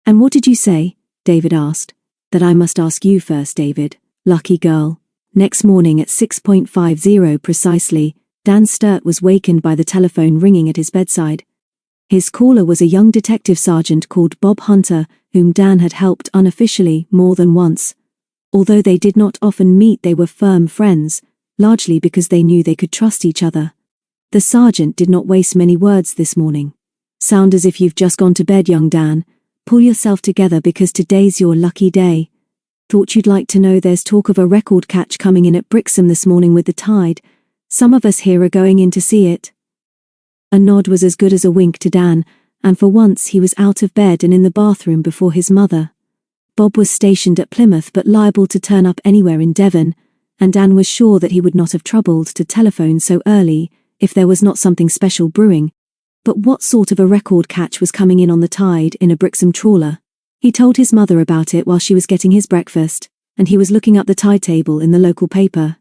And what did you say? David asked. That I must ask you first, David. Lucky girl. Next morning at 6:50 precisely, Dan Sturt was wakened by the telephone ringing at his bedside. His caller was a young detective sergeant called Bob Hunter, whom Dan had helped unofficially more than once. Although they did not often meet, they were firm friends, largely because they knew they could trust each other. The sergeant did not waste many words this morning. Sound as if you've just gone to bed, young Dan. Pull yourself together because today's your lucky day. Thought you'd like to know there's talk of a record catch coming in at Brixham this morning with the tide. Some of us here are going in to see it. A nod was as good as a wink to Dan, and for once he was out of bed and in the bathroom before his mother. Bob was stationed at Plymouth but liable to turn up anywhere in Devon, and Dan was sure that he would not have troubled to telephone so early if there was not something special brewing. But what sort of a record catch was coming in on the tide in a Brixham trawler? He told his mother about it while she was getting his breakfast, and he was looking up the tide table in the local paper.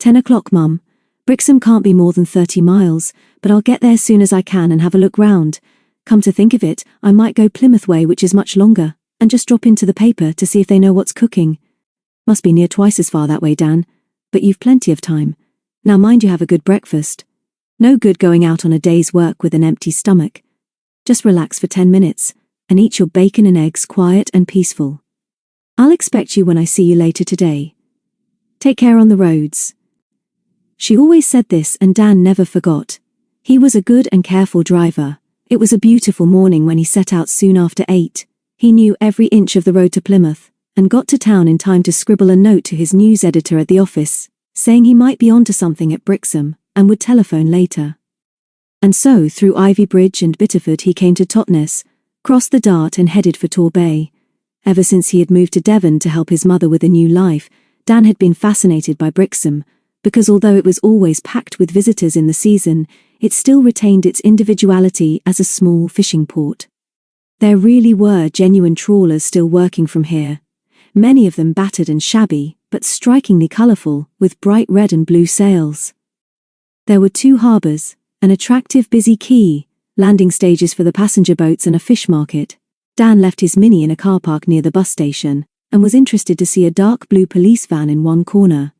10 o'clock, Mum. Brixham can't be more than 30 miles, but I'll get there soon as I can and have a look round. Come to think of it, I might go Plymouth way, which is much longer, and just drop into the paper to see if they know what's cooking. Must be near twice as far that way, Dan, but you've plenty of time. Now mind you have a good breakfast. No good going out on a day's work with an empty stomach. Just relax for 10 minutes, and eat your bacon and eggs quiet and peaceful. I'll expect you when I see you later today. Take care on the roads. She always said this and Dan never forgot. He was a good and careful driver. It was a beautiful morning when he set out soon after 8. He knew every inch of the road to Plymouth, and got to town in time to scribble a note to his news editor at the office, saying he might be onto something at Brixham, and would telephone later. And so through Ivy Bridge and Bitterford he came to Totnes, crossed the Dart and headed for Torbay. Ever since he had moved to Devon to help his mother with a new life, Dan had been fascinated by Brixham, because although it was always packed with visitors in the season, it still retained its individuality as a small fishing port. There really were genuine trawlers still working from here, many of them battered and shabby, but strikingly colourful, with bright red and blue sails. There were 2 harbours, an attractive busy quay, landing stages for the passenger boats and a fish market. Dan left his Mini in a car park near the bus station, and was interested to see a dark blue police van in one corner.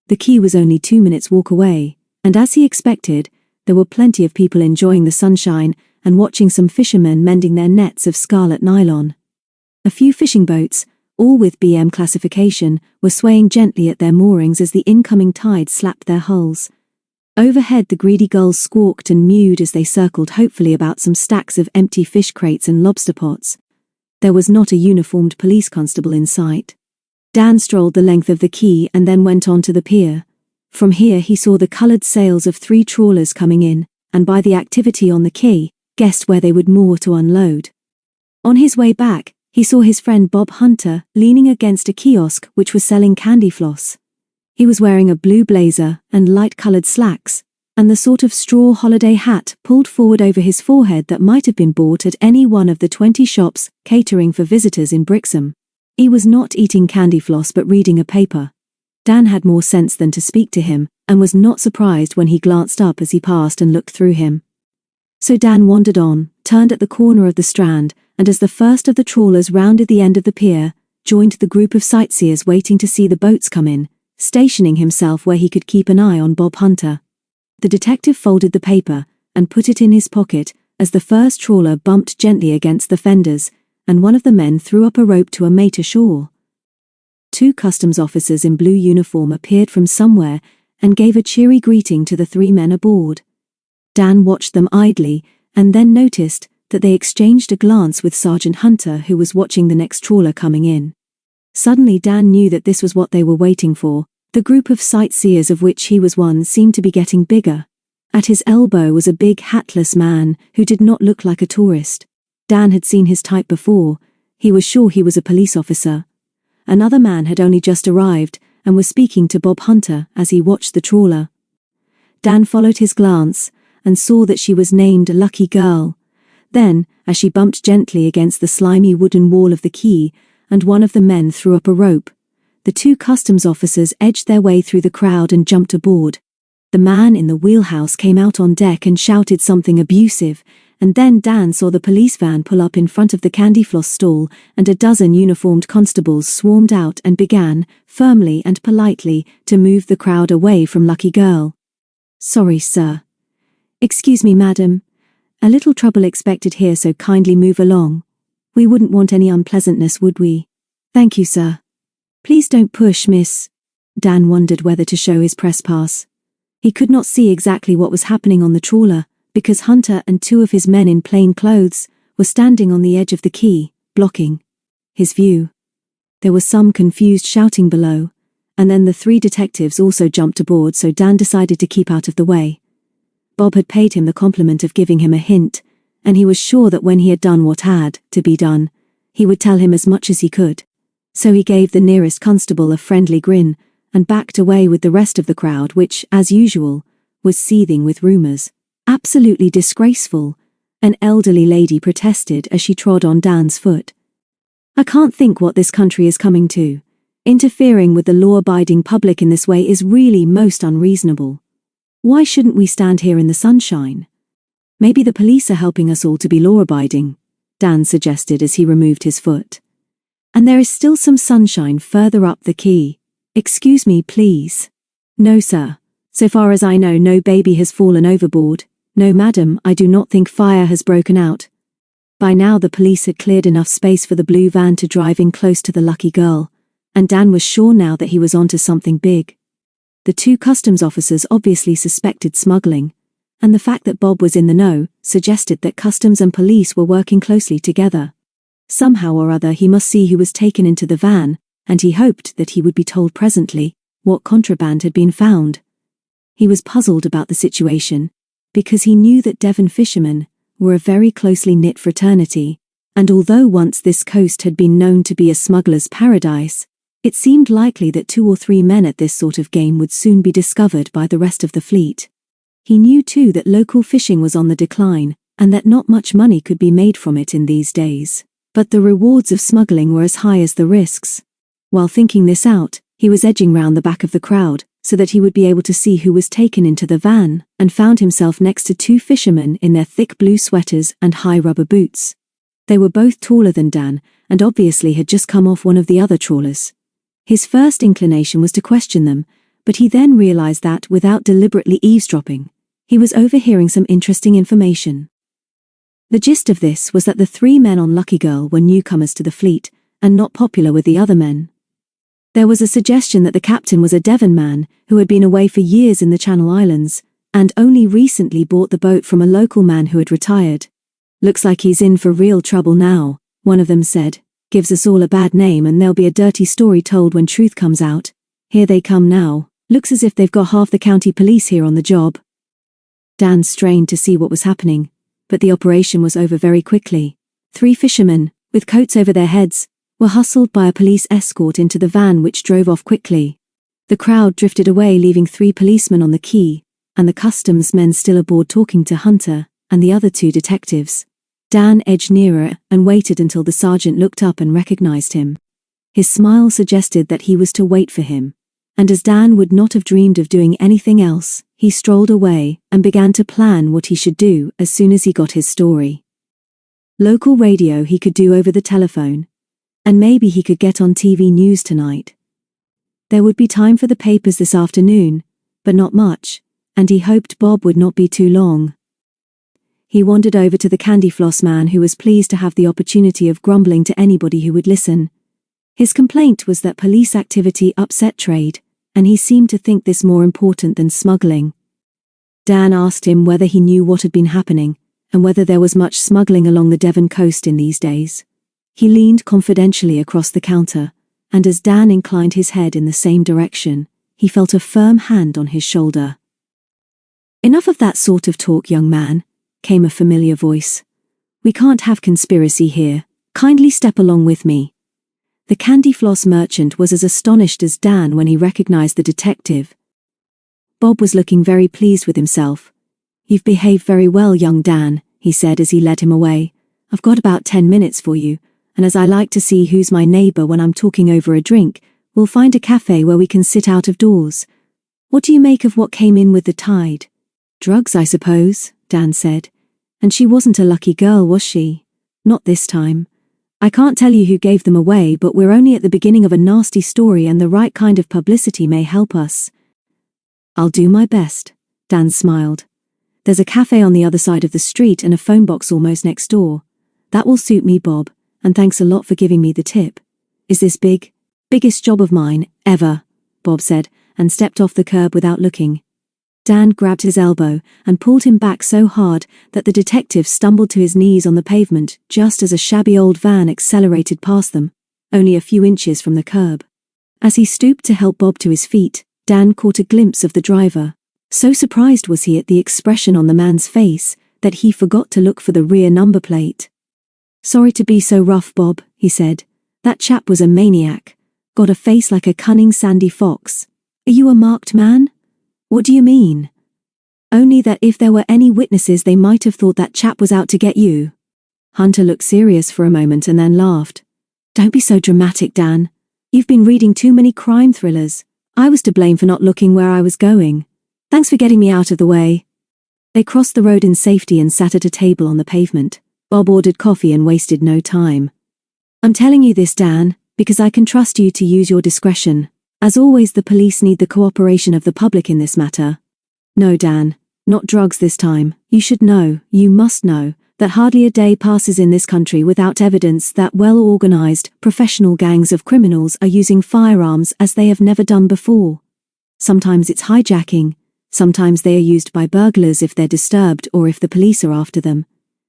The quay was only 2 minutes' walk away, and as he expected, there were plenty of people enjoying the sunshine and watching some fishermen mending their nets of scarlet nylon. A few fishing boats, all with BM classification, were swaying gently at their moorings as the incoming tide slapped their hulls. Overhead the greedy gulls squawked and mewed as they circled hopefully about some stacks of empty fish crates and lobster pots. There was not a uniformed police constable in sight. Dan strolled the length of the quay and then went on to the pier. From here he saw the coloured sails of 3 trawlers coming in, and by the activity on the quay, guessed where they would moor to unload. On his way back, he saw his friend Bob Hunter leaning against a kiosk which was selling candy floss. He was wearing a blue blazer and light-colored slacks, and the sort of straw holiday hat pulled forward over his forehead that might have been bought at any one of the 20 shops catering for visitors in Brixham. He was not eating candy floss but reading a paper. Dan had more sense than to speak to him, and was not surprised when he glanced up as he passed and looked through him. So Dan wandered on, turned at the corner of the Strand, and as the first of the trawlers rounded the end of the pier, joined the group of sightseers waiting to see the boats come in, stationing himself where he could keep an eye on Bob Hunter. The detective folded the paper and put it in his pocket as the first trawler bumped gently against the fenders, and one of the men threw up a rope to a mate ashore. 2 customs officers in blue uniform appeared from somewhere and gave a cheery greeting to the 3 men aboard. Dan watched them idly and then noticed that they exchanged a glance with Sergeant Hunter, who was watching the next trawler coming in. Suddenly Dan knew that this was what they were waiting for. The group of sightseers of which he was one seemed to be getting bigger. At his elbow was a big hatless man who did not look like a tourist. Dan had seen his type before. He was sure he was a police officer. Another man had only just arrived and was speaking to Bob Hunter as he watched the trawler. Dan followed his glance and saw that she was named Lucky Girl. Then, as she bumped gently against the slimy wooden wall of the quay, and one of the men threw up a rope, the 2 customs officers edged their way through the crowd and jumped aboard. The man in the wheelhouse came out on deck and shouted something abusive, and then Dan saw the police van pull up in front of the candy floss stall, and a dozen uniformed constables swarmed out and began, firmly and politely, to move the crowd away from Lucky Girl. "Sorry, sir." "Excuse me, madam. A little trouble expected here, so kindly move along. We wouldn't want any unpleasantness, would we? Thank you, sir." "Please don't push, miss." Dan wondered whether to show his press pass. He could not see exactly what was happening on the trawler, because Hunter and 2 of his men in plain clothes were standing on the edge of the quay, blocking his view. There was some confused shouting below, and then the 3 detectives also jumped aboard, so Dan decided to keep out of the way. Bob had paid him the compliment of giving him a hint, and he was sure that when he had done what had to be done, he would tell him as much as he could. So he gave the nearest constable a friendly grin and backed away with the rest of the crowd, which, as usual, was seething with rumors. "Absolutely disgraceful," an elderly lady protested as she trod on Dan's foot. "I can't think what this country is coming to. Interfering with the law-abiding public in this way is really most unreasonable. Why shouldn't we stand here in the sunshine? Maybe the police are helping us all to be law-abiding," Dan suggested as he removed his foot. "And there is still some sunshine further up the quay. Excuse me, please." "No, sir. So far as I know, no baby has fallen overboard. No, madam, I do not think fire has broken out." By now the police had cleared enough space for the blue van to drive in close to the Lucky Girl, and Dan was sure now that he was onto something big. The 2 customs officers obviously suspected smuggling, and the fact that Bob was in the know suggested that customs and police were working closely together. Somehow or other he must see who was taken into the van, and he hoped that he would be told presently what contraband had been found. He was puzzled about the situation, because he knew that Devon fishermen were a very closely knit fraternity, and although once this coast had been known to be a smuggler's paradise, it seemed likely that 2 or 3 men at this sort of game would soon be discovered by the rest of the fleet. He knew too that local fishing was on the decline, and that not much money could be made from it in these days, but the rewards of smuggling were as high as the risks. While thinking this out, he was edging round the back of the crowd, so that he would be able to see who was taken into the van, and found himself next to 2 fishermen in their thick blue sweaters and high rubber boots. They were both taller than Dan, and obviously had just come off one of the other trawlers. His first inclination was to question them, but he then realized that, without deliberately eavesdropping, he was overhearing some interesting information. The gist of this was that the 3 men on Lucky Girl were newcomers to the fleet, and not popular with the other men. There was a suggestion that the captain was a Devon man who had been away for years in the Channel Islands, and only recently bought the boat from a local man who had retired. "Looks like he's in for real trouble now," one of them said. "Gives us all a bad name, and there'll be a dirty story told when truth comes out. Here they come now. Looks as if they've got half the county police here on the job." Dan strained to see what was happening, but the operation was over very quickly. 3 fishermen, with coats over their heads, were hustled by a police escort into the van, which drove off quickly. The crowd drifted away, leaving 3 policemen on the quay, and the customs men still aboard talking to Hunter and the other 2 detectives. Dan edged nearer and waited until the sergeant looked up and recognized him. His smile suggested that he was to wait for him, and as Dan would not have dreamed of doing anything else, he strolled away and began to plan what he should do as soon as he got his story. Local radio he could do over the telephone, and maybe he could get on TV news tonight. There would be time for the papers this afternoon, but not much, and he hoped Bob would not be too long. He wandered over to the candy floss man, who was pleased to have the opportunity of grumbling to anybody who would listen. His complaint was that police activity upset trade, and he seemed to think this more important than smuggling. Dan asked him whether he knew what had been happening, and whether there was much smuggling along the Devon coast in these days. He leaned confidentially across the counter, and as Dan inclined his head in the same direction, he felt a firm hand on his shoulder. "Enough of that sort of talk, young man," came a familiar voice. "We can't have conspiracy here. Kindly step along with me." The candy floss merchant was as astonished as Dan when he recognized the detective. Bob was looking very pleased with himself. "You've behaved very well, young Dan," he said as he led him away. "I've got about 10 minutes for you, and as I like to see who's my neighbor when I'm talking over a drink, we'll find a cafe where we can sit out of doors. What do you make of what came in with the tide?" "Drugs, I suppose," Dan said. "And she wasn't a lucky girl, was she? Not this time. I can't tell you who gave them away, but we're only at the beginning of a nasty story, and the right kind of publicity may help us." "I'll do my best," Dan smiled. "There's a cafe on the other side of the street and a phone box almost next door. That will suit me, Bob, and thanks a lot for giving me the tip." "Is this big?" "Biggest job of mine, ever," Bob said, and stepped off the curb without looking. Dan grabbed his elbow and pulled him back so hard that the detective stumbled to his knees on the pavement just as a shabby old van accelerated past them, only a few inches from the curb. As he stooped to help Bob to his feet, Dan caught a glimpse of the driver. So surprised was he at the expression on the man's face that he forgot to look for the rear number plate. "Sorry to be so rough, Bob," he said. "That chap was a maniac. Got a face like a cunning sandy fox." "Are you a marked man?" "What do you mean?" "Only that if there were any witnesses, they might have thought that chap was out to get you." Hunter looked serious for a moment and then laughed. "Don't be so dramatic, Dan. You've been reading too many crime thrillers. I was to blame for not looking where I was going. Thanks for getting me out of the way." They crossed the road in safety and sat at a table on the pavement. Bob ordered coffee and wasted no time. "I'm telling you this, Dan, because I can trust you to use your discretion. As always, the police need the cooperation of the public in this matter." "No, Dan, not drugs this time. You should know, you must know, that hardly a day passes in this country without evidence that well-organized, professional gangs of criminals are using firearms as they have never done before. Sometimes it's hijacking, sometimes they are used by burglars if they're disturbed or if the police are after them.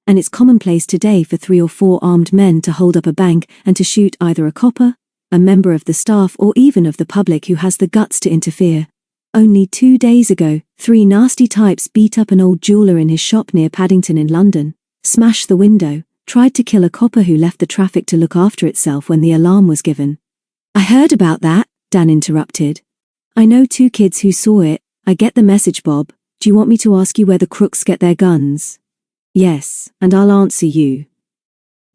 And it's commonplace today for 3 or 4 armed men to hold up a bank and to shoot either a copper, a member of the staff, or even of the public who has the guts to interfere. Only 2 days ago, 3 nasty types beat up an old jeweler in his shop near Paddington in London, smashed the window, tried to kill a copper who left the traffic to look after itself when the alarm was given. "I heard about that," Dan interrupted. "I know 2 kids who saw it. I get the message, Bob. Do you want me to ask you where the crooks get their guns?" "Yes, and I'll answer you.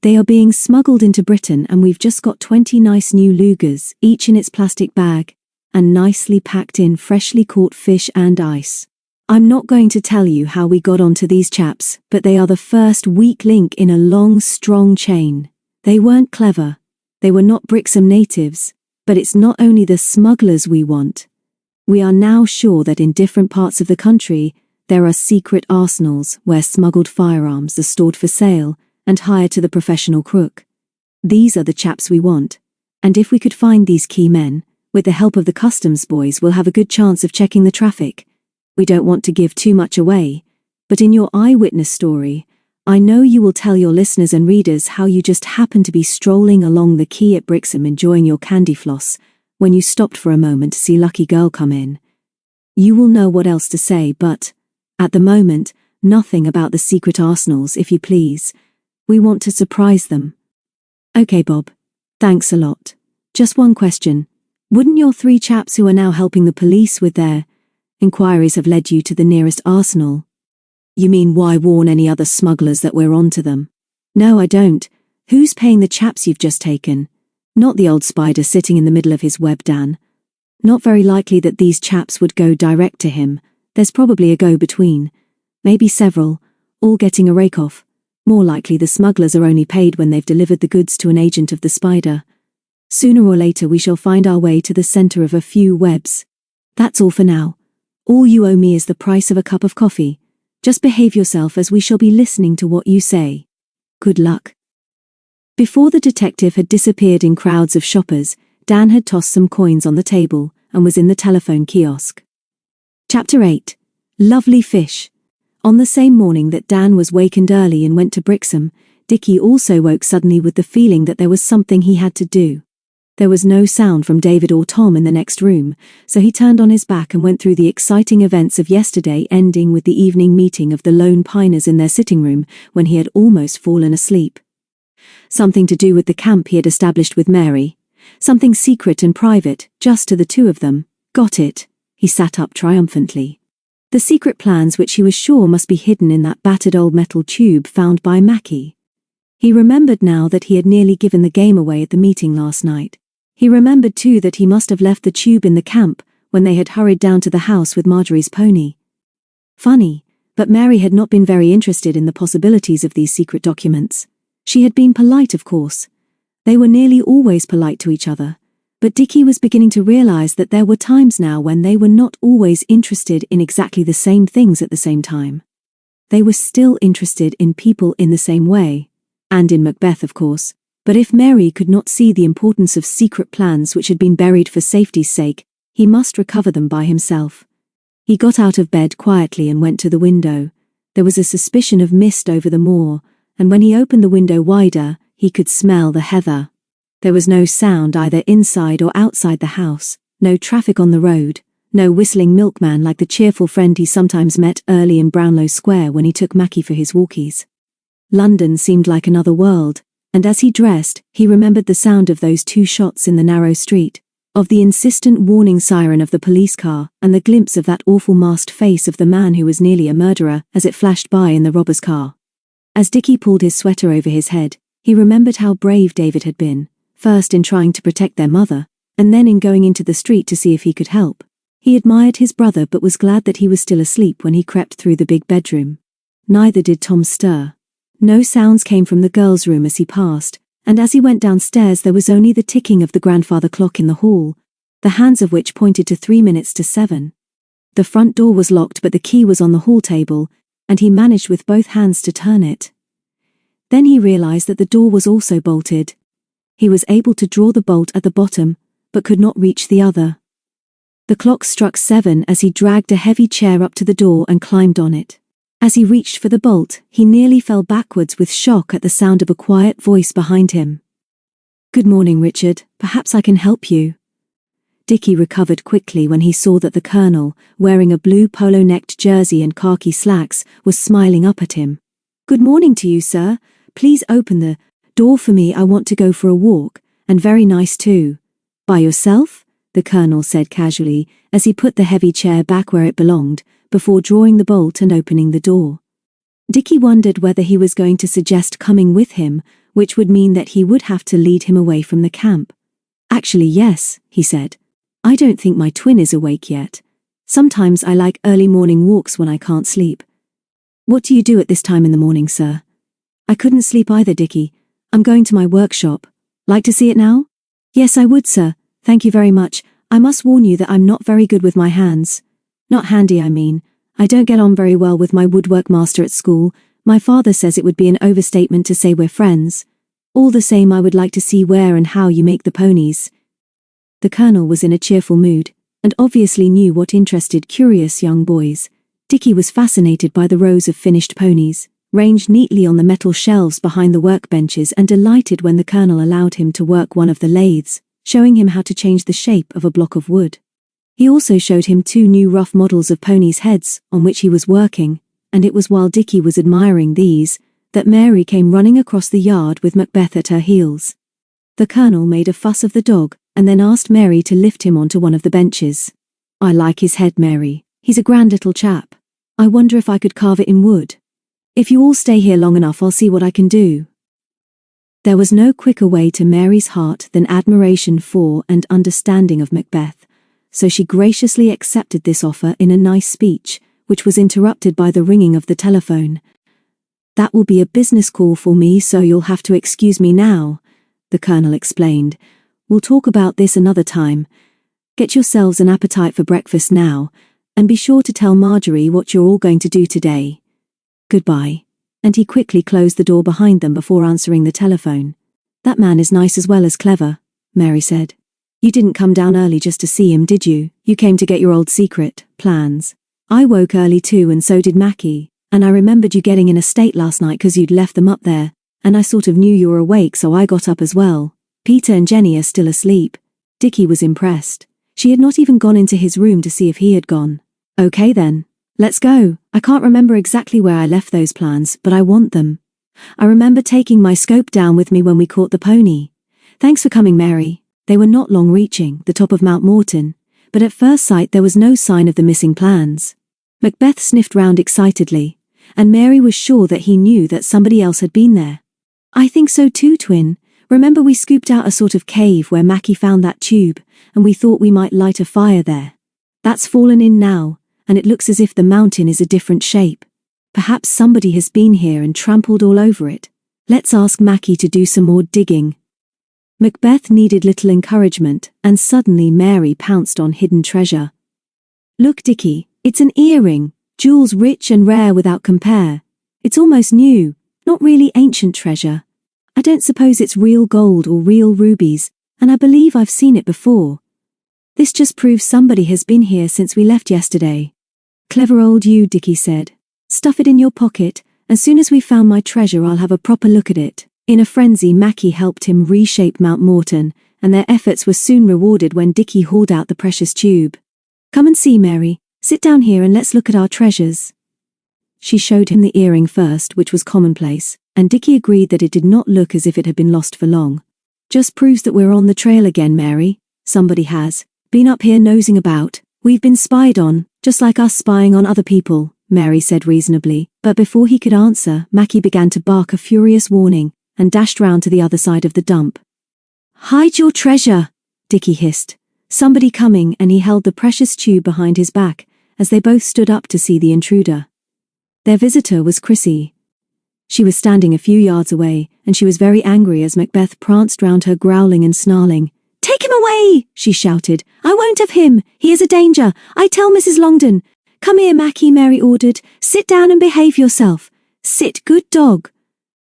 They are being smuggled into Britain, and we've just got 20 nice new Lugers, each in its plastic bag, and nicely packed in freshly caught fish and ice. I'm not going to tell you how we got onto these chaps, but they are the first weak link in a long, strong chain. They weren't clever. They were not Brixham natives, but it's not only the smugglers we want. We are now sure that in different parts of the country, there are secret arsenals where smuggled firearms are stored for sale and hired to the professional crook. These are the chaps we want, and if we could find these key men, with the help of the customs boys, we'll have a good chance of checking the traffic. We don't want to give too much away, but in your eyewitness story, I know you will tell your listeners and readers how you just happened to be strolling along the quay at Brixham enjoying your candy floss when you stopped for a moment to see Lucky Girl come in. You will know what else to say, but, at the moment, nothing about the secret arsenals, if you please. We want to surprise them." "Okay, Bob. Thanks a lot. Just one question. Wouldn't your 3 chaps who are now helping the police with their inquiries have led you to the nearest arsenal? You mean why warn any other smugglers that we're on to them? No, I don't. Who's paying the chaps you've just taken? Not the old spider sitting in the middle of his web, Dan. Not very likely that these chaps would go direct to him. There's probably a go-between. Maybe several, all getting a rake-off. More likely the smugglers are only paid when they've delivered the goods to an agent of the spider. Sooner or later we shall find our way to the center of a few webs. That's all for now. All you owe me is the price of a cup of coffee. Just behave yourself as we shall be listening to what you say. Good luck. Before the detective had disappeared in crowds of shoppers, Dan had tossed some coins on the table and was in the telephone kiosk. Chapter 8. Lovely Fish. On the same morning that Dan was wakened early and went to Brixham, Dickie also woke suddenly with the feeling that there was something he had to do. There was no sound from David or Tom in the next room, so he turned on his back and went through the exciting events of yesterday, ending with the evening meeting of the Lone Piners in their sitting room when he had almost fallen asleep. Something to do with the camp he had established with Mary. Something secret and private, just to the two of them. Got it. He sat up triumphantly. The secret plans which he was sure must be hidden in that battered old metal tube found by Mackie. He remembered now that he had nearly given the game away at the meeting last night. He remembered too that he must have left the tube in the camp when they had hurried down to the house with Marjorie's pony. Funny, but Mary had not been very interested in the possibilities of these secret documents. She had been polite, of course. They were nearly always polite to each other. But Dickie was beginning to realize that there were times now when they were not always interested in exactly the same things at the same time. They were still interested in people in the same way. And in Macbeth, of course. But if Mary could not see the importance of secret plans which had been buried for safety's sake, he must recover them by himself. He got out of bed quietly and went to the window. There was a suspicion of mist over the moor, and when he opened the window wider, he could smell the heather. There was no sound either inside or outside the house, no traffic on the road, no whistling milkman like the cheerful friend he sometimes met early in Brownlow Square when he took Mackie for his walkies. London seemed like another world, and as he dressed, he remembered the sound of those 2 shots in the narrow street, of the insistent warning siren of the police car, and the glimpse of that awful masked face of the man who was nearly a murderer as it flashed by in the robber's car. As Dickie pulled his sweater over his head, he remembered how brave David had been, first in trying to protect their mother, and then in going into the street to see if he could help. He admired his brother but was glad that he was still asleep when he crept through the big bedroom. Neither did Tom stir. No sounds came from the girls' room as he passed, and as he went downstairs there was only the ticking of the grandfather clock in the hall, the hands of which pointed to 3 minutes to 7. The front door was locked but the key was on the hall table, and he managed with both hands to turn it. Then he realized that the door was also bolted. He was able to draw the bolt at the bottom, but could not reach the other. The clock struck 7 as he dragged a heavy chair up to the door and climbed on it. As he reached for the bolt, he nearly fell backwards with shock at the sound of a quiet voice behind him. "Good morning, Richard. Perhaps I can help you." Dickie recovered quickly when he saw that the Colonel, wearing a blue polo-necked jersey and khaki slacks, was smiling up at him. "Good morning to you, sir. Please open the door for me. I want to go for a walk, and very nice too." "By yourself?" the Colonel said casually, as he put the heavy chair back where it belonged, before drawing the bolt and opening the door. Dickie wondered whether he was going to suggest coming with him, which would mean that he would have to lead him away from the camp. "Actually, yes," he said. "I don't think my twin is awake yet. Sometimes I like early morning walks when I can't sleep." "What do you do at this time in the morning, sir?" "I couldn't sleep either, Dickie. I'm going to my workshop. Like to see it now?" "Yes, I would, sir. Thank you very much. I must warn you that I'm not very good with my hands. Not handy, I mean. I don't get on very well with my woodwork master at school. My father says it would be an overstatement to say we're friends. All the same, I would like to see where and how you make the ponies." The Colonel was in a cheerful mood, and obviously knew what interested curious young boys. Dickie was fascinated by the rows of finished ponies, ranged neatly on the metal shelves behind the workbenches, and delighted when the Colonel allowed him to work one of the lathes, showing him how to change the shape of a block of wood. He also showed him 2 new rough models of ponies' heads on which he was working, and it was while Dickie was admiring these that Mary came running across the yard with Macbeth at her heels. The Colonel made a fuss of the dog, and then asked Mary to lift him onto one of the benches. "I like his head, Mary. He's a grand little chap. I wonder if I could carve it in wood. If you all stay here long enough, I'll see what I can do." There was no quicker way to Mary's heart than admiration for and understanding of Macbeth, so she graciously accepted this offer in a nice speech, which was interrupted by the ringing of the telephone. "That will be a business call for me, so you'll have to excuse me now," the Colonel explained. "We'll talk about this another time. Get yourselves an appetite for breakfast now, and be sure to tell Marjorie what you're all going to do today. Goodbye." And he quickly closed the door behind them before answering the telephone. "That man is nice as well as clever," Mary said. "You didn't come down early just to see him, did you? You came to get your old secret plans. I woke early too, and so did Mackie, and I remembered you getting in a state last night because you'd left them up there, and I sort of knew you were awake, so I got up as well. Peter and Jenny are still asleep." Dickie was impressed. She had not even gone into his room to see if he had gone. "Okay then. Let's go. I can't remember exactly where I left those plans, but I want them. I remember taking my scope down with me when we caught the pony. Thanks for coming, Mary." They were not long reaching the top of Mount Morton, but at first sight there was no sign of the missing plans. Macbeth sniffed round excitedly, and Mary was sure that he knew that somebody else had been there. "I think so too, Twin. Remember we scooped out a sort of cave where Mackie found that tube, and we thought we might light a fire there. That's fallen in now, and it looks as if the mountain is a different shape. Perhaps somebody has been here and trampled all over it. Let's ask Mackie to do some more digging." Macbeth needed little encouragement, and suddenly Mary pounced on hidden treasure. "Look, Dickie, it's an earring, jewels rich and rare without compare. It's almost new, not really ancient treasure. I don't suppose it's real gold or real rubies, and I believe I've seen it before. This just proves somebody has been here since we left yesterday." "Clever old you," Dickie said. "Stuff it in your pocket. As soon as we've found my treasure, I'll have a proper look at it." In a frenzy, Mackie helped him reshape Mount Morton, and their efforts were soon rewarded when Dickie hauled out the precious tube. "Come and see, Mary. Sit down here and let's look at our treasures." She showed him the earring first, which was commonplace, and Dickie agreed that it did not look as if it had been lost for long. "Just proves that we're on the trail again, Mary. Somebody has been up here nosing about. We've been spied on, just like us spying on other people," Mary said reasonably, but before he could answer, Mackie began to bark a furious warning and dashed round to the other side of the dump. "Hide your treasure," Dickie hissed. "Somebody coming," and he held the precious tube behind his back as they both stood up to see the intruder. Their visitor was Chrissy. She was standing a few yards away, and she was very angry as Macbeth pranced round her, growling and snarling. "Take him away!" she shouted. "I won't have him. He is a danger. I tell Mrs. Longden." "Come here, Mackie," Mary ordered. "Sit down and behave yourself. Sit, good dog."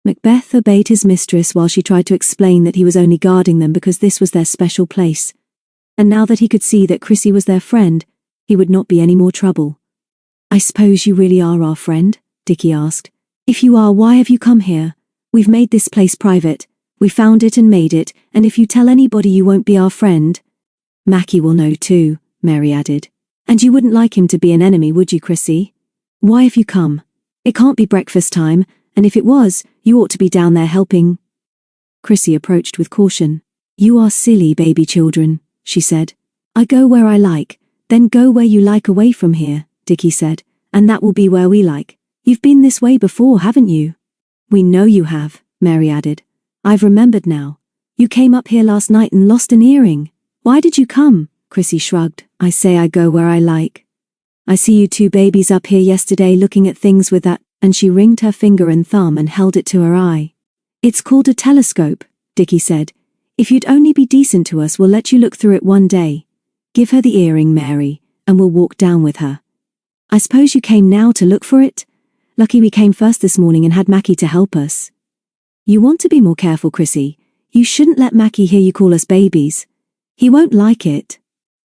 Macbeth obeyed his mistress while she tried to explain that he was only guarding them because this was their special place. And now that he could see that Chrissy was their friend, he would not be any more trouble. "I suppose you really are our friend?" Dickie asked. "If you are, why have you come here? We've made this place private. We found it and made it, and if you tell anybody you won't be our friend." "Mackie will know too," Mary added. "And you wouldn't like him to be an enemy, would you, Chrissy? Why have you come? It can't be breakfast time, and if it was, you ought to be down there helping." Chrissy approached with caution. "You are silly baby children," she said. "I go where I like, then go where you like away from here," Dickie said, "and that will be where we like. You've been this way before, haven't you?" "We know you have," Mary added. "I've remembered now. You came up here last night and lost an earring. Why did you come?" Chrissy shrugged. "I say I go where I like. I see you two babies up here yesterday looking at things with that," and she ringed her finger and thumb and held it to her eye. "It's called a telescope," Dickie said. "If you'd only be decent to us, we'll let you look through it one day. Give her the earring, Mary, and we'll walk down with her. I suppose you came now to look for it? Lucky we came first this morning and had Mackie to help us." "You want to be more careful, Chrissy. You shouldn't let Mackie hear you call us babies. He won't like it."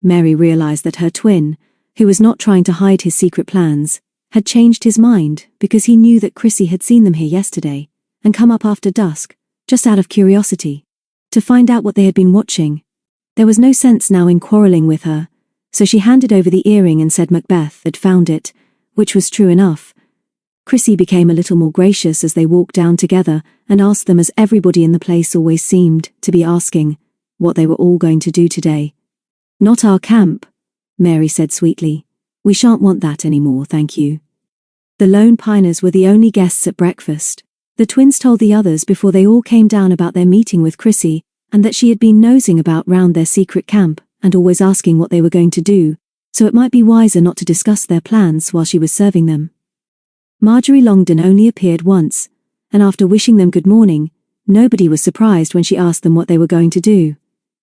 Mary realized that her twin, who was not trying to hide his secret plans, had changed his mind because he knew that Chrissy had seen them here yesterday and come up after dusk, just out of curiosity, to find out what they had been watching. There was no sense now in quarreling with her, so she handed over the earring and said Macbeth had found it, which was true enough. Chrissy became a little more gracious as they walked down together and asked them, as everybody in the place always seemed to be asking, what they were all going to do today. Not our camp, Mary said sweetly. We shan't want that anymore, thank you. The lone piners were the only guests at breakfast. The twins told the others before they all came down about their meeting with Chrissy, and that she had been nosing about round their secret camp, and always asking what they were going to do, so it might be wiser not to discuss their plans while she was serving them. Marjorie Longden only appeared once, and after wishing them good morning, nobody was surprised when she asked them what they were going to do.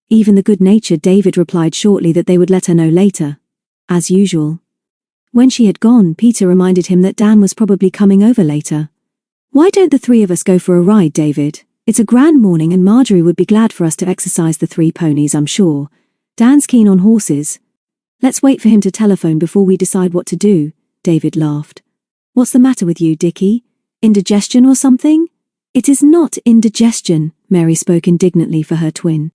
Even the good-natured David replied shortly that they would let her know later. As usual. When she had gone, Peter reminded him that Dan was probably coming over later. Why don't the three of us go for a ride, David? It's a grand morning and Marjorie would be glad for us to exercise the 3 ponies, I'm sure. Dan's keen on horses. Let's wait for him to telephone before we decide what to do, David laughed. What's the matter with you, Dickie? Indigestion or something? It is not indigestion, Mary spoke indignantly for her twin.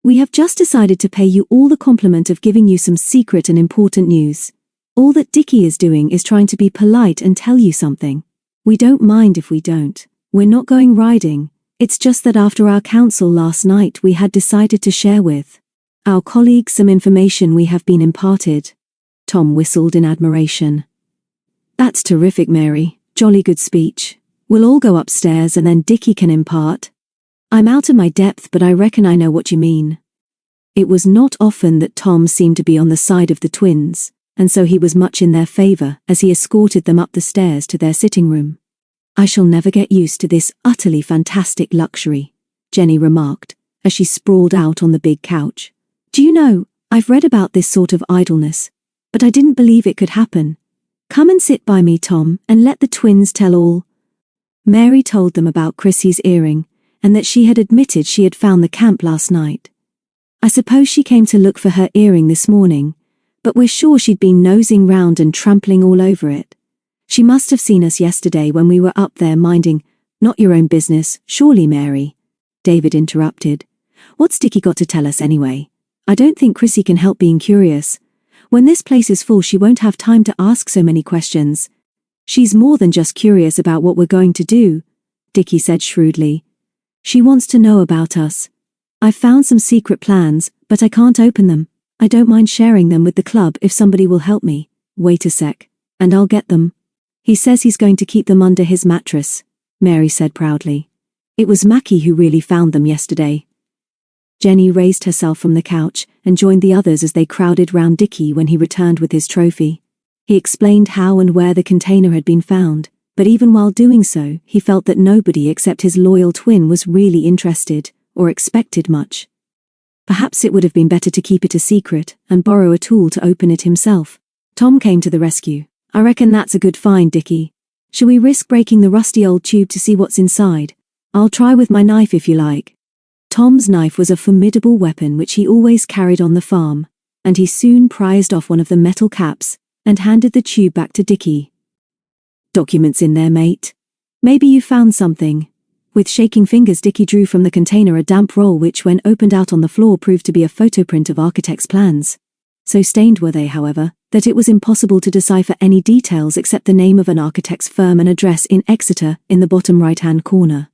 We have just decided to pay you all the compliment of giving you some secret and important news. All that Dickie is doing is trying to be polite and tell you something. We don't mind if we don't. We're not going riding. It's just that after our council last night we had decided to share with our colleagues some information we have been imparted. Tom whistled in admiration. That's terrific, Mary. Jolly good speech. We'll all go upstairs and then Dickie can impart. I'm out of my depth, but I reckon I know what you mean. It was not often that Tom seemed to be on the side of the twins, and so he was much in their favour as he escorted them up the stairs to their sitting room. I shall never get used to this utterly fantastic luxury, Jenny remarked, as she sprawled out on the big couch. Do you know, I've read about this sort of idleness, but I didn't believe it could happen. Come and sit by me, Tom, and let the twins tell all. Mary told them about Chrissy's earring, and that she had admitted she had found the camp last night. I suppose she came to look for her earring this morning, but we're sure she'd been nosing round and trampling all over it. She must have seen us yesterday when we were up there minding, not your own business, surely, Mary, David interrupted. What's Dickie got to tell us anyway? I don't think Chrissy can help being curious. When this place is full, she won't have time to ask so many questions. She's more than just curious about what we're going to do, Dickie said shrewdly. She wants to know about us. I've found some secret plans, but I can't open them. I don't mind sharing them with the club if somebody will help me. Wait a sec, and I'll get them. He says he's going to keep them under his mattress, Mary said proudly. It was Mackie who really found them yesterday. Jenny raised herself from the couch and joined the others as they crowded round Dickie when he returned with his trophy. He explained how and where the container had been found, but even while doing so, he felt that nobody except his loyal twin was really interested or expected much. Perhaps it would have been better to keep it a secret and borrow a tool to open it himself. Tom came to the rescue. I reckon that's a good find, Dickie. Shall we risk breaking the rusty old tube to see what's inside? I'll try with my knife if you like. Tom's knife was a formidable weapon which he always carried on the farm, and he soon prized off one of the metal caps and handed the tube back to Dickie. Documents in there, mate. Maybe you found something. With shaking fingers, Dickie drew from the container a damp roll which, when opened out on the floor, proved to be a photoprint of architect's plans. So stained were they, however, that it was impossible to decipher any details except the name of an architect's firm and address in Exeter in the bottom right-hand corner.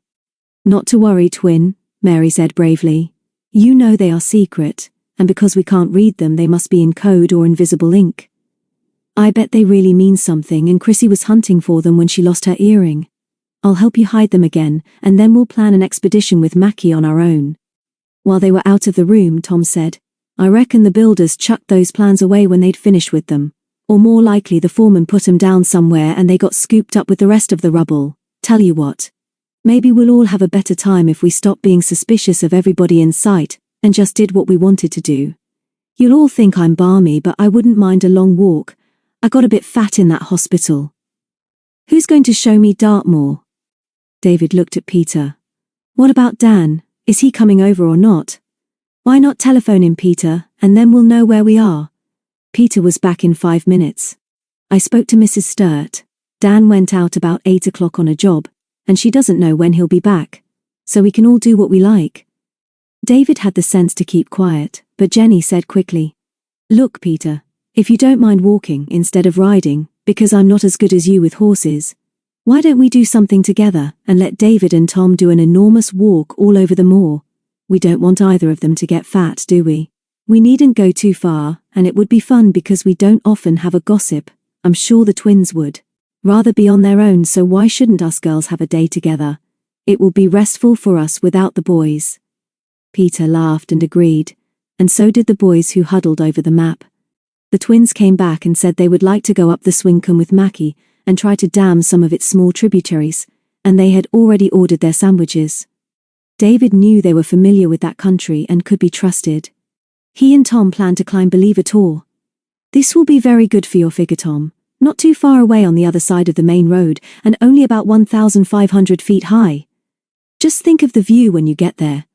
Not to worry, twin, Mary said bravely. You know they are secret, and because we can't read them, they must be in code or invisible ink. I bet they really mean something, and Chrissy was hunting for them when she lost her earring. I'll help you hide them again, and then we'll plan an expedition with Mackie on our own. While they were out of the room, Tom said, I reckon the builders chucked those plans away when they'd finished with them. Or more likely the foreman put 'em down somewhere and they got scooped up with the rest of the rubble. Tell you what. Maybe we'll all have a better time if we stop being suspicious of everybody in sight and just did what we wanted to do. You'll all think I'm balmy, but I wouldn't mind a long walk. I got a bit fat in that hospital. Who's going to show me Dartmoor? David looked at Peter. What about Dan? Is he coming over or not? Why not telephone him, Peter, and then we'll know where we are. Peter was back in 5 minutes. I spoke to Mrs. Sturt. Dan went out about 8 o'clock on a job, and she doesn't know when he'll be back, so we can all do what we like. David had the sense to keep quiet, but Jenny said quickly, Look, Peter, if you don't mind walking instead of riding, because I'm not as good as you with horses, why don't we do something together and let David and Tom do an enormous walk all over the moor? We don't want either of them to get fat, do we? We needn't go too far, and it would be fun because we don't often have a gossip. I'm sure the twins would rather be on their own, so why shouldn't us girls have a day together? It will be restful for us without the boys. Peter laughed and agreed, and so did the boys who huddled over the map. The twins came back and said they would like to go up the Swincoln with Mackie and try to dam some of its small tributaries, and they had already ordered their sandwiches. David knew they were familiar with that country and could be trusted. He and Tom planned to climb Believer Tor. This will be very good for your figure, Tom. Not too far away on the other side of the main road, and only about 1,500 feet high. Just think of the view when you get there.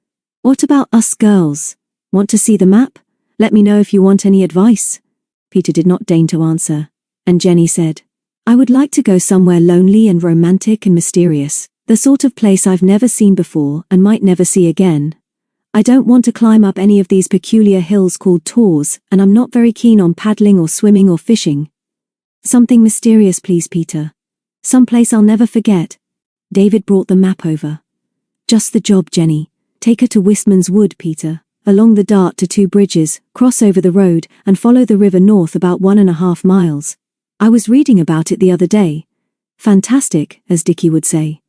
What about us girls? Want to see the map? Let me know if you want any advice. Peter did not deign to answer, and Jenny said, I would like to go somewhere lonely and romantic and mysterious, the sort of place I've never seen before and might never see again. I don't want to climb up any of these peculiar hills called tors, and I'm not very keen on paddling or swimming or fishing. Something mysterious, please, Peter. Some place I'll never forget. David brought the map over. Just the job, Jenny. Take her to Wistman's Wood, Peter, along the Dart to 2 bridges, cross over the road, and follow the river north about 1.5 miles. I was reading about it the other day. Fantastic, as Dickie would say.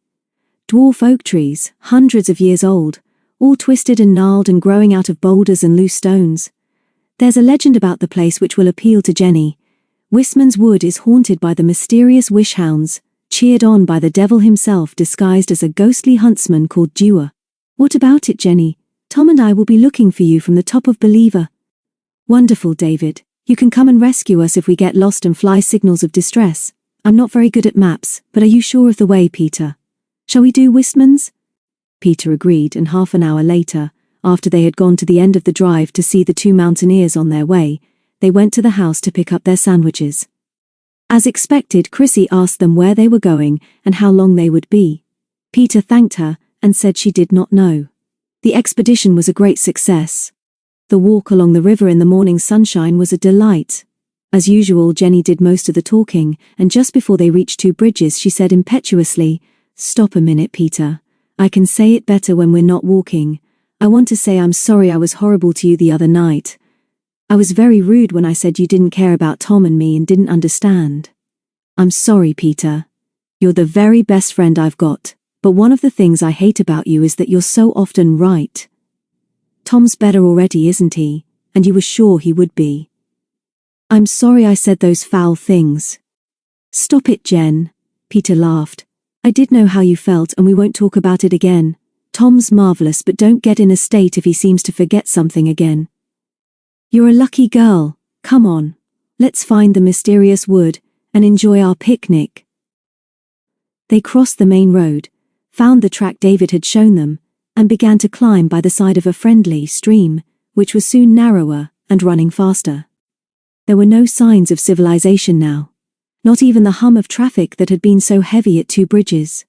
Dwarf oak trees, hundreds of years old, all twisted and gnarled and growing out of boulders and loose stones. There's a legend about the place which will appeal to Jenny. Wistman's Wood is haunted by the mysterious wish-hounds, cheered on by the devil himself disguised as a ghostly huntsman called Dewar. What about it, Jenny? Tom and I will be looking for you from the top of Believer. Wonderful, David. You can come and rescue us if we get lost and fly signals of distress. I'm not very good at maps, but are you sure of the way, Peter? Shall we do Wistman's? Peter agreed, and half an hour later, after they had gone to the end of the drive to see the 2 mountaineers on their way, they went to the house to pick up their sandwiches. As expected, Chrissy asked them where they were going and how long they would be. Peter thanked her and said she did not know. The expedition was a great success. The walk along the river in the morning sunshine was a delight. As usual, Jenny did most of the talking, and just before they reached 2 bridges she said impetuously, Stop a minute, Peter. I can say it better when we're not walking. I want to say I'm sorry I was horrible to you the other night. I was very rude when I said you didn't care about Tom and me and didn't understand. I'm sorry, Peter. You're the very best friend I've got, but one of the things I hate about you is that you're so often right. Tom's better already, isn't he? And you were sure he would be. I'm sorry I said those foul things. Stop it, Jen. Peter laughed. I did know how you felt and we won't talk about it again. Tom's marvelous, but don't get in a state if he seems to forget something again. You're a lucky girl. Come on. Let's find the mysterious wood and enjoy our picnic. They crossed the main road, found the track David had shown them, and began to climb by the side of a friendly stream, which was soon narrower and running faster. There were no signs of civilization now. Not even the hum of traffic that had been so heavy at 2 bridges.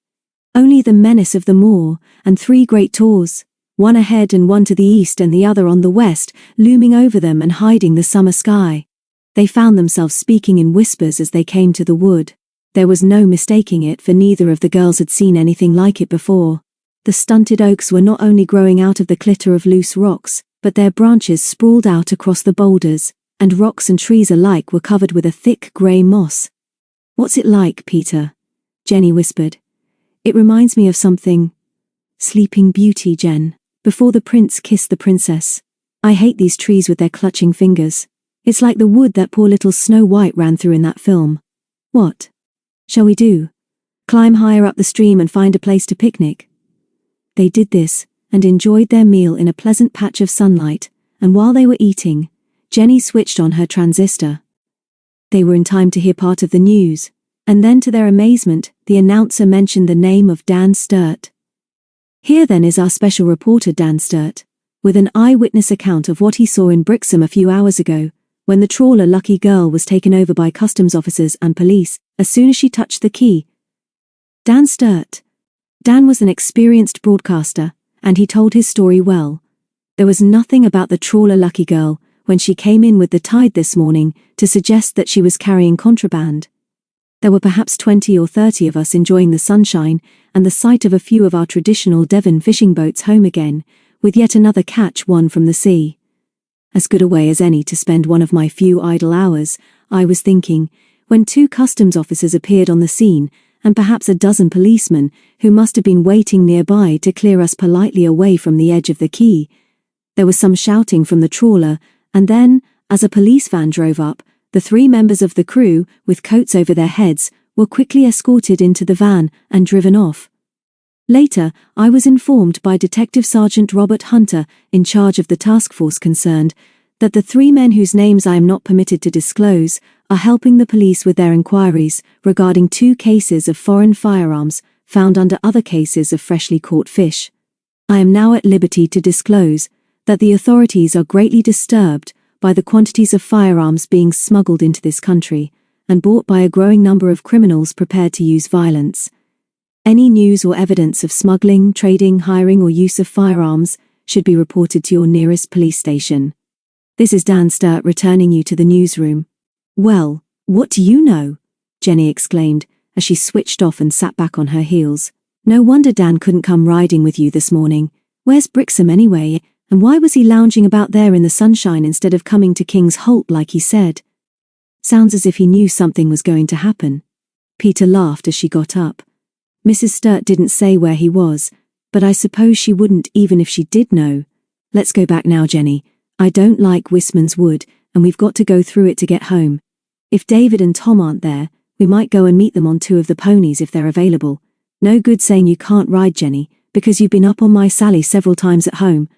Only the menace of the moor and 3 great tors, one ahead and one to the east and the other on the west, looming over them and hiding the summer sky. They found themselves speaking in whispers as they came to the wood. There was no mistaking it, for neither of the girls had seen anything like it before. The stunted oaks were not only growing out of the clitter of loose rocks, but their branches sprawled out across the boulders, and rocks and trees alike were covered with a thick grey moss. What's it like, Peter? Jenny whispered. It reminds me of something. Sleeping Beauty, Jen. Before the prince kissed the princess. I hate these trees with their clutching fingers. It's like the wood that poor little Snow White ran through in that film. What shall we do? Climb higher up the stream and find a place to picnic? They did this, and enjoyed their meal in a pleasant patch of sunlight, and while they were eating, Jenny switched on her transistor. They were in time to hear part of the news, and then to their amazement, the announcer mentioned the name of Dan Sturt. Here then is our special reporter Dan Sturt, with an eyewitness account of what he saw in Brixham a few hours ago, when the trawler Lucky Girl was taken over by customs officers and police, as soon as she touched the key. Dan Sturt. Dan was an experienced broadcaster, and he told his story well. There was nothing about the trawler Lucky Girl, when she came in with the tide this morning, to suggest that she was carrying contraband. There were perhaps 20 or 30 of us enjoying the sunshine and the sight of a few of our traditional Devon fishing boats home again, with yet another catch won from the sea. As good a way as any to spend one of my few idle hours, I was thinking, when 2 customs officers appeared on the scene, and perhaps a dozen policemen, who must have been waiting nearby to clear us politely away from the edge of the quay. There was some shouting from the trawler, and then, as a police van drove up, the 3 members of the crew, with coats over their heads, were quickly escorted into the van and driven off. Later, I was informed by Detective Sergeant Robert Hunter, in charge of the task force concerned, that the 3 men whose names I am not permitted to disclose are helping the police with their inquiries regarding 2 cases of foreign firearms found under other cases of freshly caught fish. I am now at liberty to disclose that the authorities are greatly disturbed by the quantities of firearms being smuggled into this country and bought by a growing number of criminals prepared to use violence. Any news or evidence of smuggling, trading, hiring or use of firearms should be reported to your nearest police station. This is Dan Sturt returning you to the newsroom. Well, what do you know? Jenny exclaimed as she switched off and sat back on her heels. No wonder Dan couldn't come riding with you this morning. Where's Brixham anyway, and why was he lounging about there in the sunshine instead of coming to King's Holt like he said? Sounds as if he knew something was going to happen. Peter laughed as she got up. Mrs. Sturt didn't say where he was, but I suppose she wouldn't even if she did know. Let's go back now, Jenny. I don't like Wistman's Wood, and we've got to go through it to get home. If David and Tom aren't there, we might go and meet them on 2 of the ponies if they're available. No good saying you can't ride, Jenny, because you've been up on my Sally several times at home.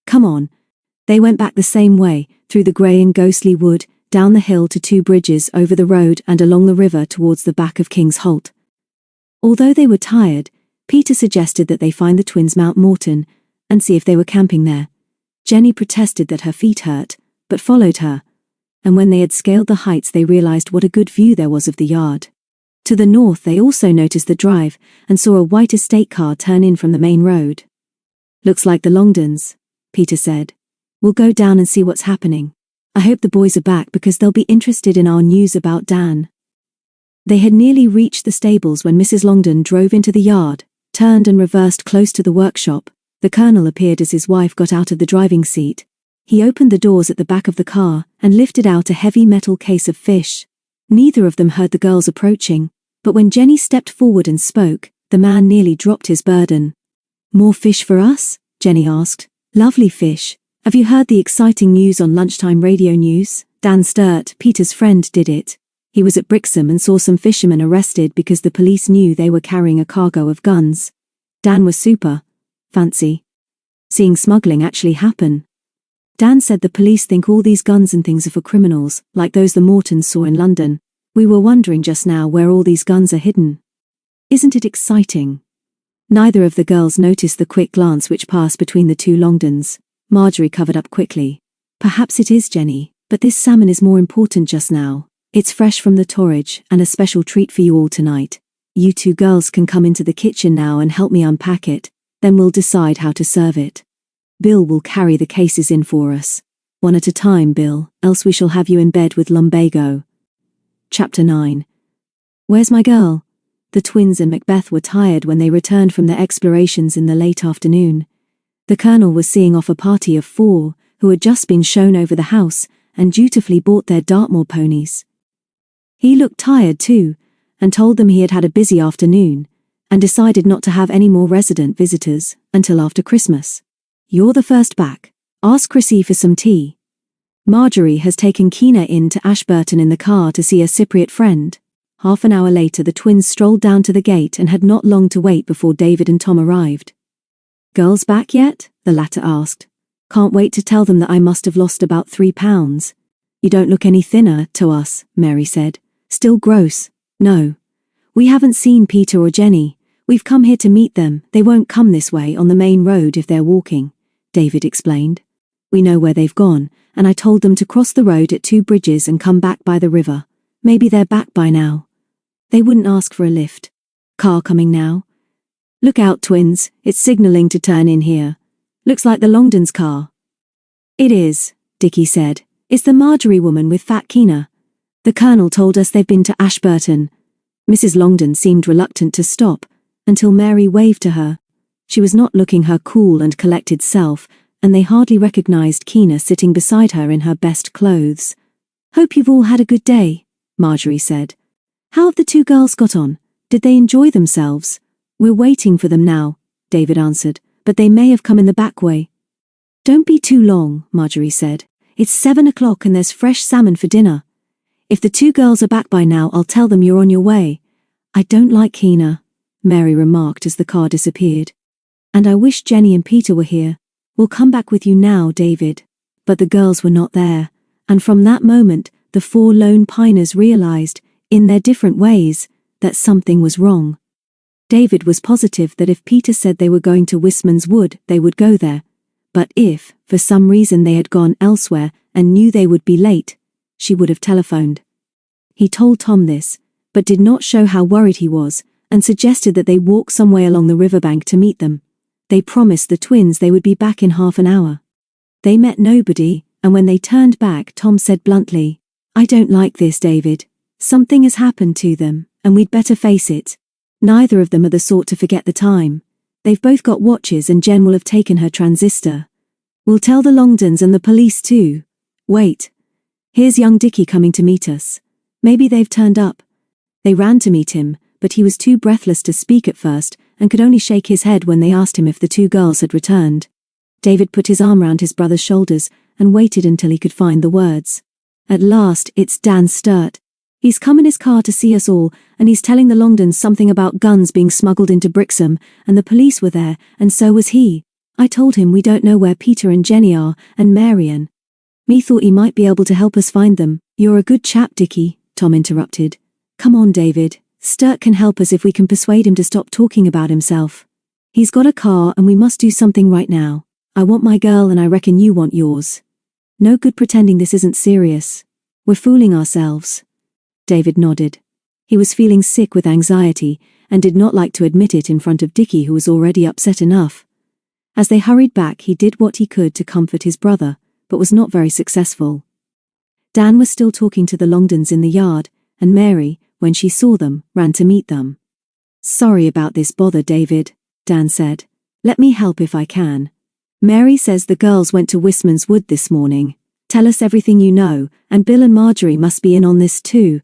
Come on. They went back the same way, through the grey and ghostly wood, down the hill to 2 bridges over the road and along the river towards the back of King's Holt. Although they were tired, Peter suggested that they find the twins Mount Morton and see if they were camping there. Jenny protested that her feet hurt, but followed her, and when they had scaled the heights they realized what a good view there was of the yard. To the north they also noticed the drive and saw a white estate car turn in from the main road. Looks like the Longdons, Peter said. We'll go down and see what's happening. I hope the boys are back because they'll be interested in our news about Dan. They had nearly reached the stables when Mrs. Longdon drove into the yard, turned and reversed close to the workshop. The Colonel appeared as his wife got out of the driving seat. He opened the doors at the back of the car and lifted out a heavy metal case of fish. Neither of them heard the girls approaching, but when Jenny stepped forward and spoke, the man nearly dropped his burden. More fish for us? Jenny asked. Lovely fish. Have you heard the exciting news on lunchtime radio news? Dan Sturt, Peter's friend, did it. He was at Brixham and saw some fishermen arrested because the police knew they were carrying a cargo of guns. Dan was super. Fancy seeing smuggling actually happen. Dan said the police think all these guns and things are for criminals, like those the Mortons saw in London. We were wondering just now where all these guns are hidden. Isn't it exciting? Neither of the girls noticed the quick glance which passed between the 2 Longdons. Marjorie covered up quickly. Perhaps it is, Jenny, but this salmon is more important just now. It's fresh from the torridge and a special treat for you all tonight. You 2 girls can come into the kitchen now and help me unpack it. Then we'll decide how to serve it. Bill will carry the cases in for us. One at a time, Bill, else we shall have you in bed with lumbago. Chapter 9. Where's my girl? The twins and Macbeth were tired when they returned from their explorations in the late afternoon. The Colonel was seeing off a party of 4 who had just been shown over the house and dutifully bought their Dartmoor ponies. He looked tired too, and told them he had had a busy afternoon, and decided not to have any more resident visitors until after Christmas. You're the first back. Ask Chrissy for some tea. Marjorie has taken Keena in to Ashburton in the car to see a Cypriot friend. Half an hour later the twins strolled down to the gate and had not long to wait before David and Tom arrived. Girls back yet? The latter asked. Can't wait to tell them that I must have lost about 3 pounds. You don't look any thinner to us, Mary said. Still gross. No. We haven't seen Peter or Jenny. We've come here to meet them. They won't come this way on the main road if they're walking, David explained. We know where they've gone, and I told them to cross the road at 2 bridges and come back by the river. Maybe they're back by now. They wouldn't ask for a lift. Car coming now. Look out, twins, it's signalling to turn in here. Looks like the Longdons' car. It is, Dickie said. It's the Marjorie woman with fat Keena. The Colonel told us they've been to Ashburton. Mrs. Longdon seemed reluctant to stop, until Mary waved to her. She was not looking her cool and collected self, and they hardly recognized Keena sitting beside her in her best clothes. "Hope you've all had a good day," Marjorie said. "How have the two girls got on? Did they enjoy themselves?" "We're waiting for them now," David answered, "but they may have come in the back way." "Don't be too long," Marjorie said. "It's 7 o'clock and there's fresh salmon for dinner. If the two girls are back by now, I'll tell them you're on your way." "I don't like Keena," Mary remarked as the car disappeared. "And I wish Jenny and Peter were here." "We'll come back with you now, David." But the girls were not there, and from that moment, the four lone piners realized, in their different ways, that something was wrong. David was positive that if Peter said they were going to Wistman's Wood, they would go there. But if, for some reason they had gone elsewhere and knew they would be late, she would have telephoned. He told Tom this, but did not show how worried he was, and suggested that they walk some way along the riverbank to meet them. They promised the twins they would be back in half an hour. They met nobody, and when they turned back, Tom said bluntly, "I don't like this, David. Something has happened to them, and we'd better face it. Neither of them are the sort to forget the time. They've both got watches and Jen will have taken her transistor. We'll tell the Longdons and the police too. Wait. Here's young Dickie coming to meet us. Maybe they've turned up." They ran to meet him, but he was too breathless to speak at first and could only shake his head when they asked him if the two girls had returned. David put his arm round his brother's shoulders and waited until he could find the words. "At last, it's Dan Sturt. He's come in his car to see us all, and he's telling the Longdons something about guns being smuggled into Brixham, and the police were there, and so was he. I told him we don't know where Peter and Jenny are, and Marian. Me thought he might be able to help us find them." "You're a good chap, Dickie," Tom interrupted. "Come on, David. Sturt can help us if we can persuade him to stop talking about himself. He's got a car and we must do something right now. I want my girl and I reckon you want yours. No good pretending this isn't serious. We're fooling ourselves." David nodded. He was feeling sick with anxiety and did not like to admit it in front of Dickie, who was already upset enough. As they hurried back, he did what he could to comfort his brother, but was not very successful. Dan was still talking to the Longdons in the yard, and Mary, when she saw them, ran to meet them. "Sorry about this bother, David," Dan said. "Let me help if I can. Mary says the girls went to Wistman's Wood this morning. Tell us everything you know, and Bill and Marjorie must be in on this too."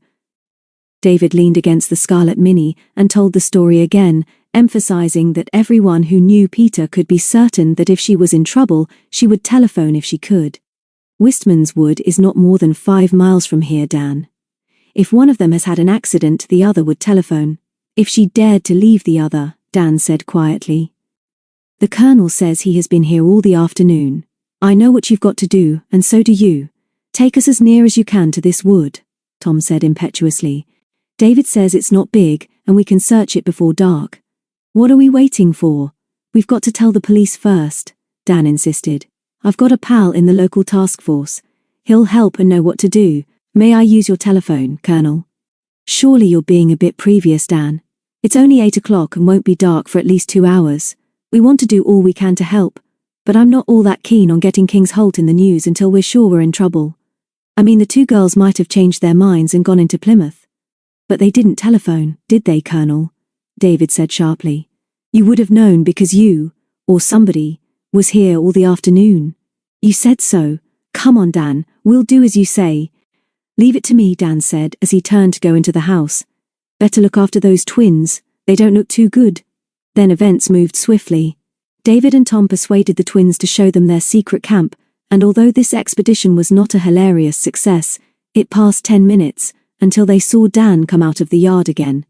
David leaned against the Scarlet Mini and told the story again, emphasizing that everyone who knew Peter could be certain that if she was in trouble, she would telephone if she could. "Wistman's Wood is not more than 5 miles from here, Dan. If one of them has had an accident, the other would telephone. If she dared to leave the other," Dan said quietly. "The Colonel says he has been here all the afternoon. I know what you've got to do, and so do you. Take us as near as you can to this wood," Tom said impetuously. "David says it's not big, and we can search it before dark." "What are we waiting for? We've got to tell the police first," Dan insisted. "I've got a pal in the local task force. He'll help and know what to do. May I use your telephone, Colonel?" "Surely you're being a bit previous, Dan. It's only 8 o'clock and won't be dark for at least 2 hours. We want to do all we can to help, but I'm not all that keen on getting King's Holt in the news until we're sure we're in trouble. I mean, the two girls might have changed their minds and gone into Plymouth. But they didn't telephone, did they, Colonel?" David said sharply. "You would have known because you, or somebody, was here all the afternoon. You said so. Come on, Dan, we'll do as you say." "Leave it to me," Dan said as he turned to go into the house. "Better look after those twins. They don't look too good." Then events moved swiftly. David and Tom persuaded the twins to show them their secret camp, and although this expedition was not a hilarious success, it passed 10 minutes, until they saw Dan come out of the yard again.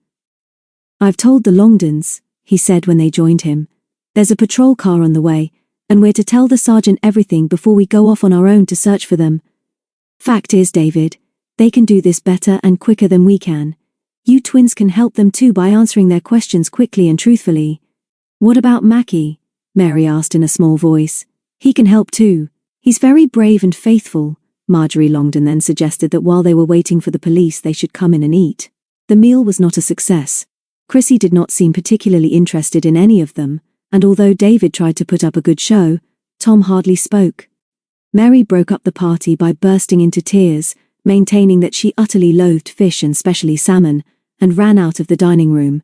"I've told the Longdons," he said when they joined him. "There's a patrol car on the way, and we're to tell the sergeant everything before we go off on our own to search for them. Fact is, David, they can do this better and quicker than we can. You twins can help them too by answering their questions quickly and truthfully." "What about Mackie?" Mary asked in a small voice. "He can help too. He's very brave and faithful." Marjorie Longdon then suggested that while they were waiting for the police, they should come in and eat. The meal was not a success. Chrissy did not seem particularly interested in any of them, and although David tried to put up a good show, Tom hardly spoke. Mary broke up the party by bursting into tears, maintaining that she utterly loathed fish and especially salmon, and ran out of the dining room.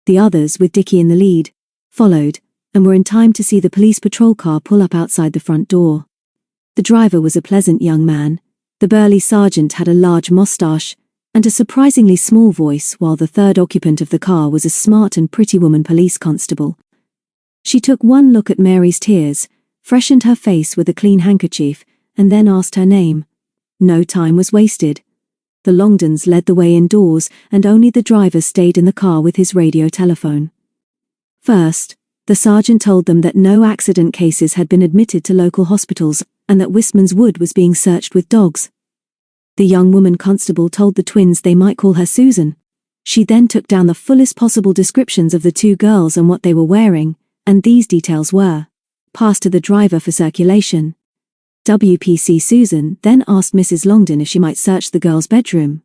The others, with Dickie in the lead, followed, and were in time to see the police patrol car pull up outside the front door. The driver was a pleasant young man. The burly sergeant had a large moustache and a surprisingly small voice, while the third occupant of the car was a smart and pretty woman police constable. She took one look at Mary's tears, freshened her face with a clean handkerchief, and then asked her name. No time was wasted. The Longdons led the way indoors, and only the driver stayed in the car with his radio telephone. First, the sergeant told them that no accident cases had been admitted to local hospitals, and that Wistman's Wood was being searched with dogs. The young woman constable told the twins they might call her Susan. She then took down the fullest possible descriptions of the two girls and what they were wearing, and these details were passed to the driver for circulation. WPC Susan then asked Mrs. Longdon if she might search the girls' bedroom.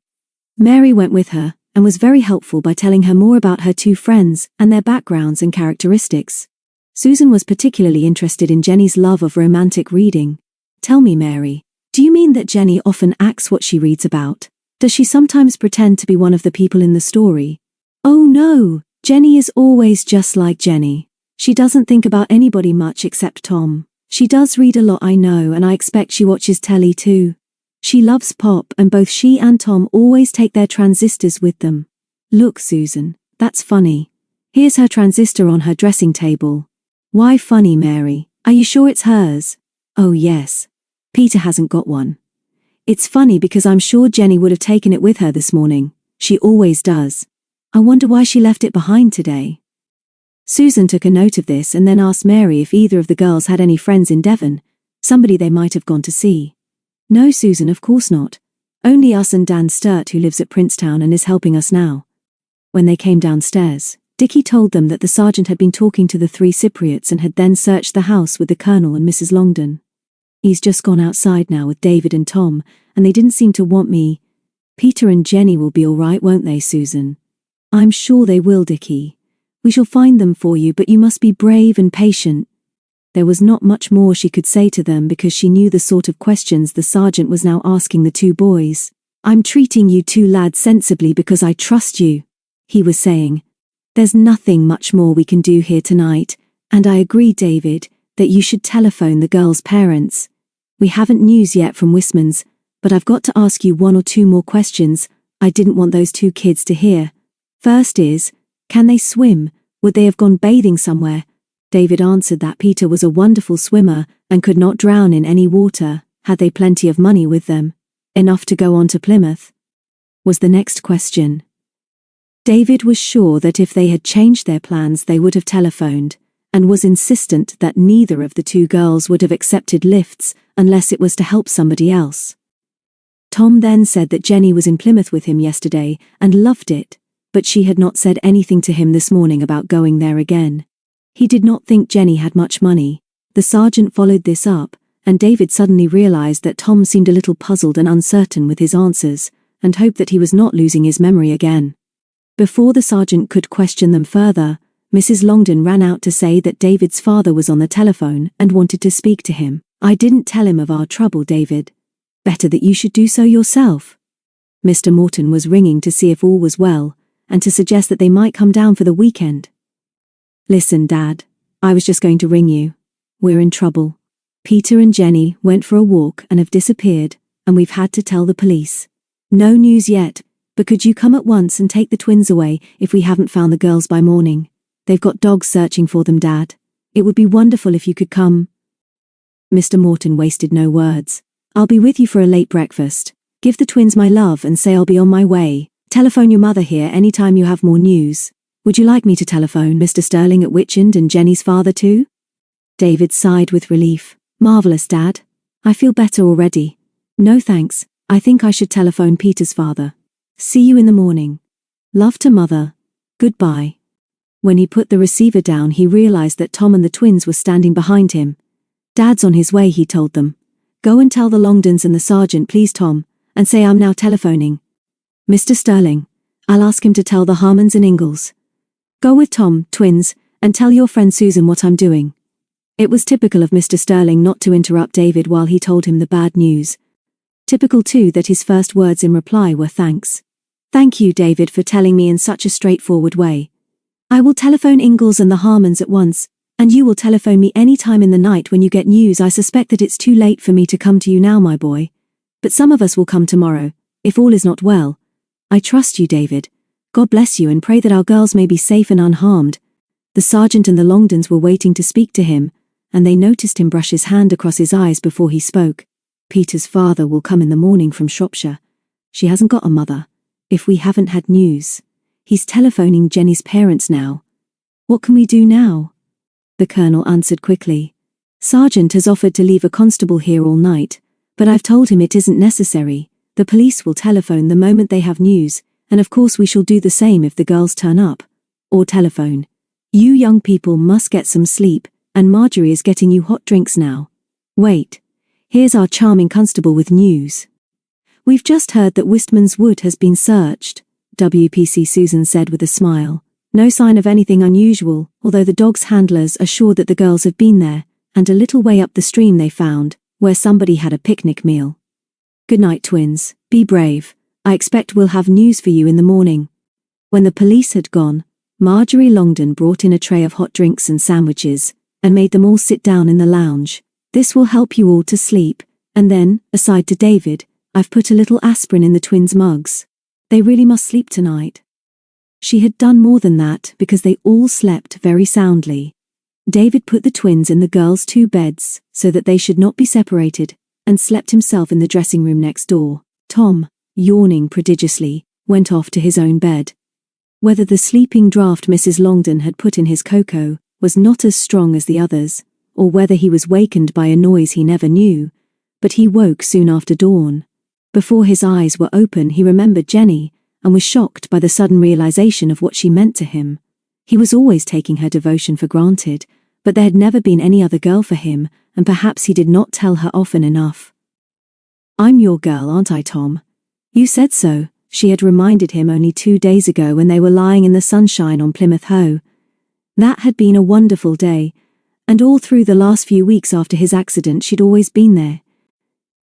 Mary went with her, and was very helpful by telling her more about her two friends and their backgrounds and characteristics. Susan was particularly interested in Jenny's love of romantic reading. Tell me, Mary, do you mean that Jenny often acts what she reads about? Does she sometimes pretend to be one of the people in the story? Oh no, Jenny is always just like Jenny. She doesn't think about anybody much except Tom. She does read a lot, I know, and I expect she watches telly too. She loves pop, and both she and Tom always take their transistors with them. Look, Susan, that's funny. Here's her transistor on her dressing table. Why funny, Mary? Are you sure it's hers? Oh yes. Peter hasn't got one. It's funny because I'm sure Jenny would have taken it with her this morning. She always does. I wonder why she left it behind today. Susan took a note of this and then asked Mary if either of the girls had any friends in Devon, somebody they might have gone to see. No, Susan, of course not. Only us and Dan Sturt, who lives at Princetown and is helping us now. When they came downstairs, Dickie told them that the sergeant had been talking to the three Cypriots and had then searched the house with the Colonel and Mrs. Longdon. He's just gone outside now with David and Tom, and they didn't seem to want me. Peter and Jenny will be all right, won't they, Susan? I'm sure they will, Dickie. We shall find them for you, but you must be brave and patient. There was not much more she could say to them because she knew the sort of questions the sergeant was now asking the two boys. I'm treating you two lads sensibly because I trust you, he was saying. There's nothing much more we can do here tonight, and I agree, David, that you should telephone the girls' parents. We haven't news yet from Wistman's, but I've got to ask you one or two more questions I didn't want those two kids to hear. First is, can they swim? Would they have gone bathing somewhere? David answered that Peter was a wonderful swimmer and could not drown in any water. Had they plenty of money with them? Enough to go on to Plymouth? Was the next question. David was sure that if they had changed their plans they would have telephoned, and was insistent that neither of the two girls would have accepted lifts unless it was to help somebody else. Tom then said that Jenny was in Plymouth with him yesterday and loved it, but she had not said anything to him this morning about going there again. He did not think Jenny had much money. The sergeant followed this up, and David suddenly realized that Tom seemed a little puzzled and uncertain with his answers, and hoped that he was not losing his memory again. Before the sergeant could question them further, Mrs. Longdon ran out to say that David's father was on the telephone and wanted to speak to him. I didn't tell him of our trouble, David. Better that you should do so yourself. Mr. Morton was ringing to see if all was well, and to suggest that they might come down for the weekend. Listen, Dad, I was just going to ring you. We're in trouble. Peter and Jenny went for a walk and have disappeared, and we've had to tell the police. No news yet, but could you come at once and take the twins away if we haven't found the girls by morning? They've got dogs searching for them, Dad. It would be wonderful if you could come. Mr. Morton wasted no words. I'll be with you for a late breakfast. Give the twins my love and say I'll be on my way. Telephone your mother here any time you have more news. Would you like me to telephone Mr. Sterling at Witchend and Jenny's father too? David sighed with relief. Marvellous, Dad. I feel better already. No thanks, I think I should telephone Peter's father. See you in the morning. Love to Mother. Goodbye. When he put the receiver down he realized that Tom and the twins were standing behind him. Dad's on his way, he told them. Go and tell the Longdons and the sergeant, please, Tom, and say I'm now telephoning. Mr. Sterling, I'll ask him to tell the Harmons and Ingalls. Go with Tom, twins, and tell your friend Susan what I'm doing. It was typical of Mr. Sterling not to interrupt David while he told him the bad news. Typical too that his first words in reply were thanks. Thank you, David, for telling me in such a straightforward way. I will telephone Ingalls and the Harmons at once, And you will telephone me any time in the night when you get news. I suspect that it's too late for me to come to you now, my boy. But some of us will come tomorrow, if all is not well. I trust you, David. God bless you and pray that our girls may be safe and unharmed. The sergeant and the Longdons were waiting to speak to him, and they noticed him brush his hand across his eyes before he spoke. Peter's father will come in the morning from Shropshire. She hasn't got a mother. If we haven't had news. He's telephoning Jenny's parents now. What can we do now? The colonel answered quickly. Sergeant has offered to leave a constable here all night, but I've told him it isn't necessary. The police will telephone the moment they have news, and of course we shall do the same if the girls turn up. Or telephone. You young people must get some sleep, and Marjorie is getting you hot drinks now. Wait. Here's our charming constable with news. We've just heard that Wistman's Wood has been searched, WPC Susan said with a smile. No sign of anything unusual, although the dog's handlers are sure that the girls have been there, and a little way up the stream they found, where somebody had a picnic meal. Good night, twins. Be brave. I expect we'll have news for you in the morning. When the police had gone, Marjorie Longdon brought in a tray of hot drinks and sandwiches, and made them all sit down in the lounge. This will help you all to sleep, and then, aside to David, I've put a little aspirin in the twins' mugs. They really must sleep tonight. She had done more than that because they all slept very soundly. David put the twins in the girls' 2 beds so that they should not be separated, and slept himself in the dressing room next door. Tom, yawning prodigiously, went off to his own bed. Whether the sleeping draught Mrs. Longdon had put in his cocoa was not as strong as the others, or whether he was wakened by a noise he never knew, but he woke soon after dawn. Before his eyes were open he remembered Jenny, and was shocked by the sudden realization of what she meant to him. He was always taking her devotion for granted, but there had never been any other girl for him, and perhaps he did not tell her often enough. I'm your girl, aren't I, Tom? You said so, she had reminded him only 2 days ago when they were lying in the sunshine on Plymouth Hoe. That had been a wonderful day, and all through the last few weeks after his accident she'd always been there.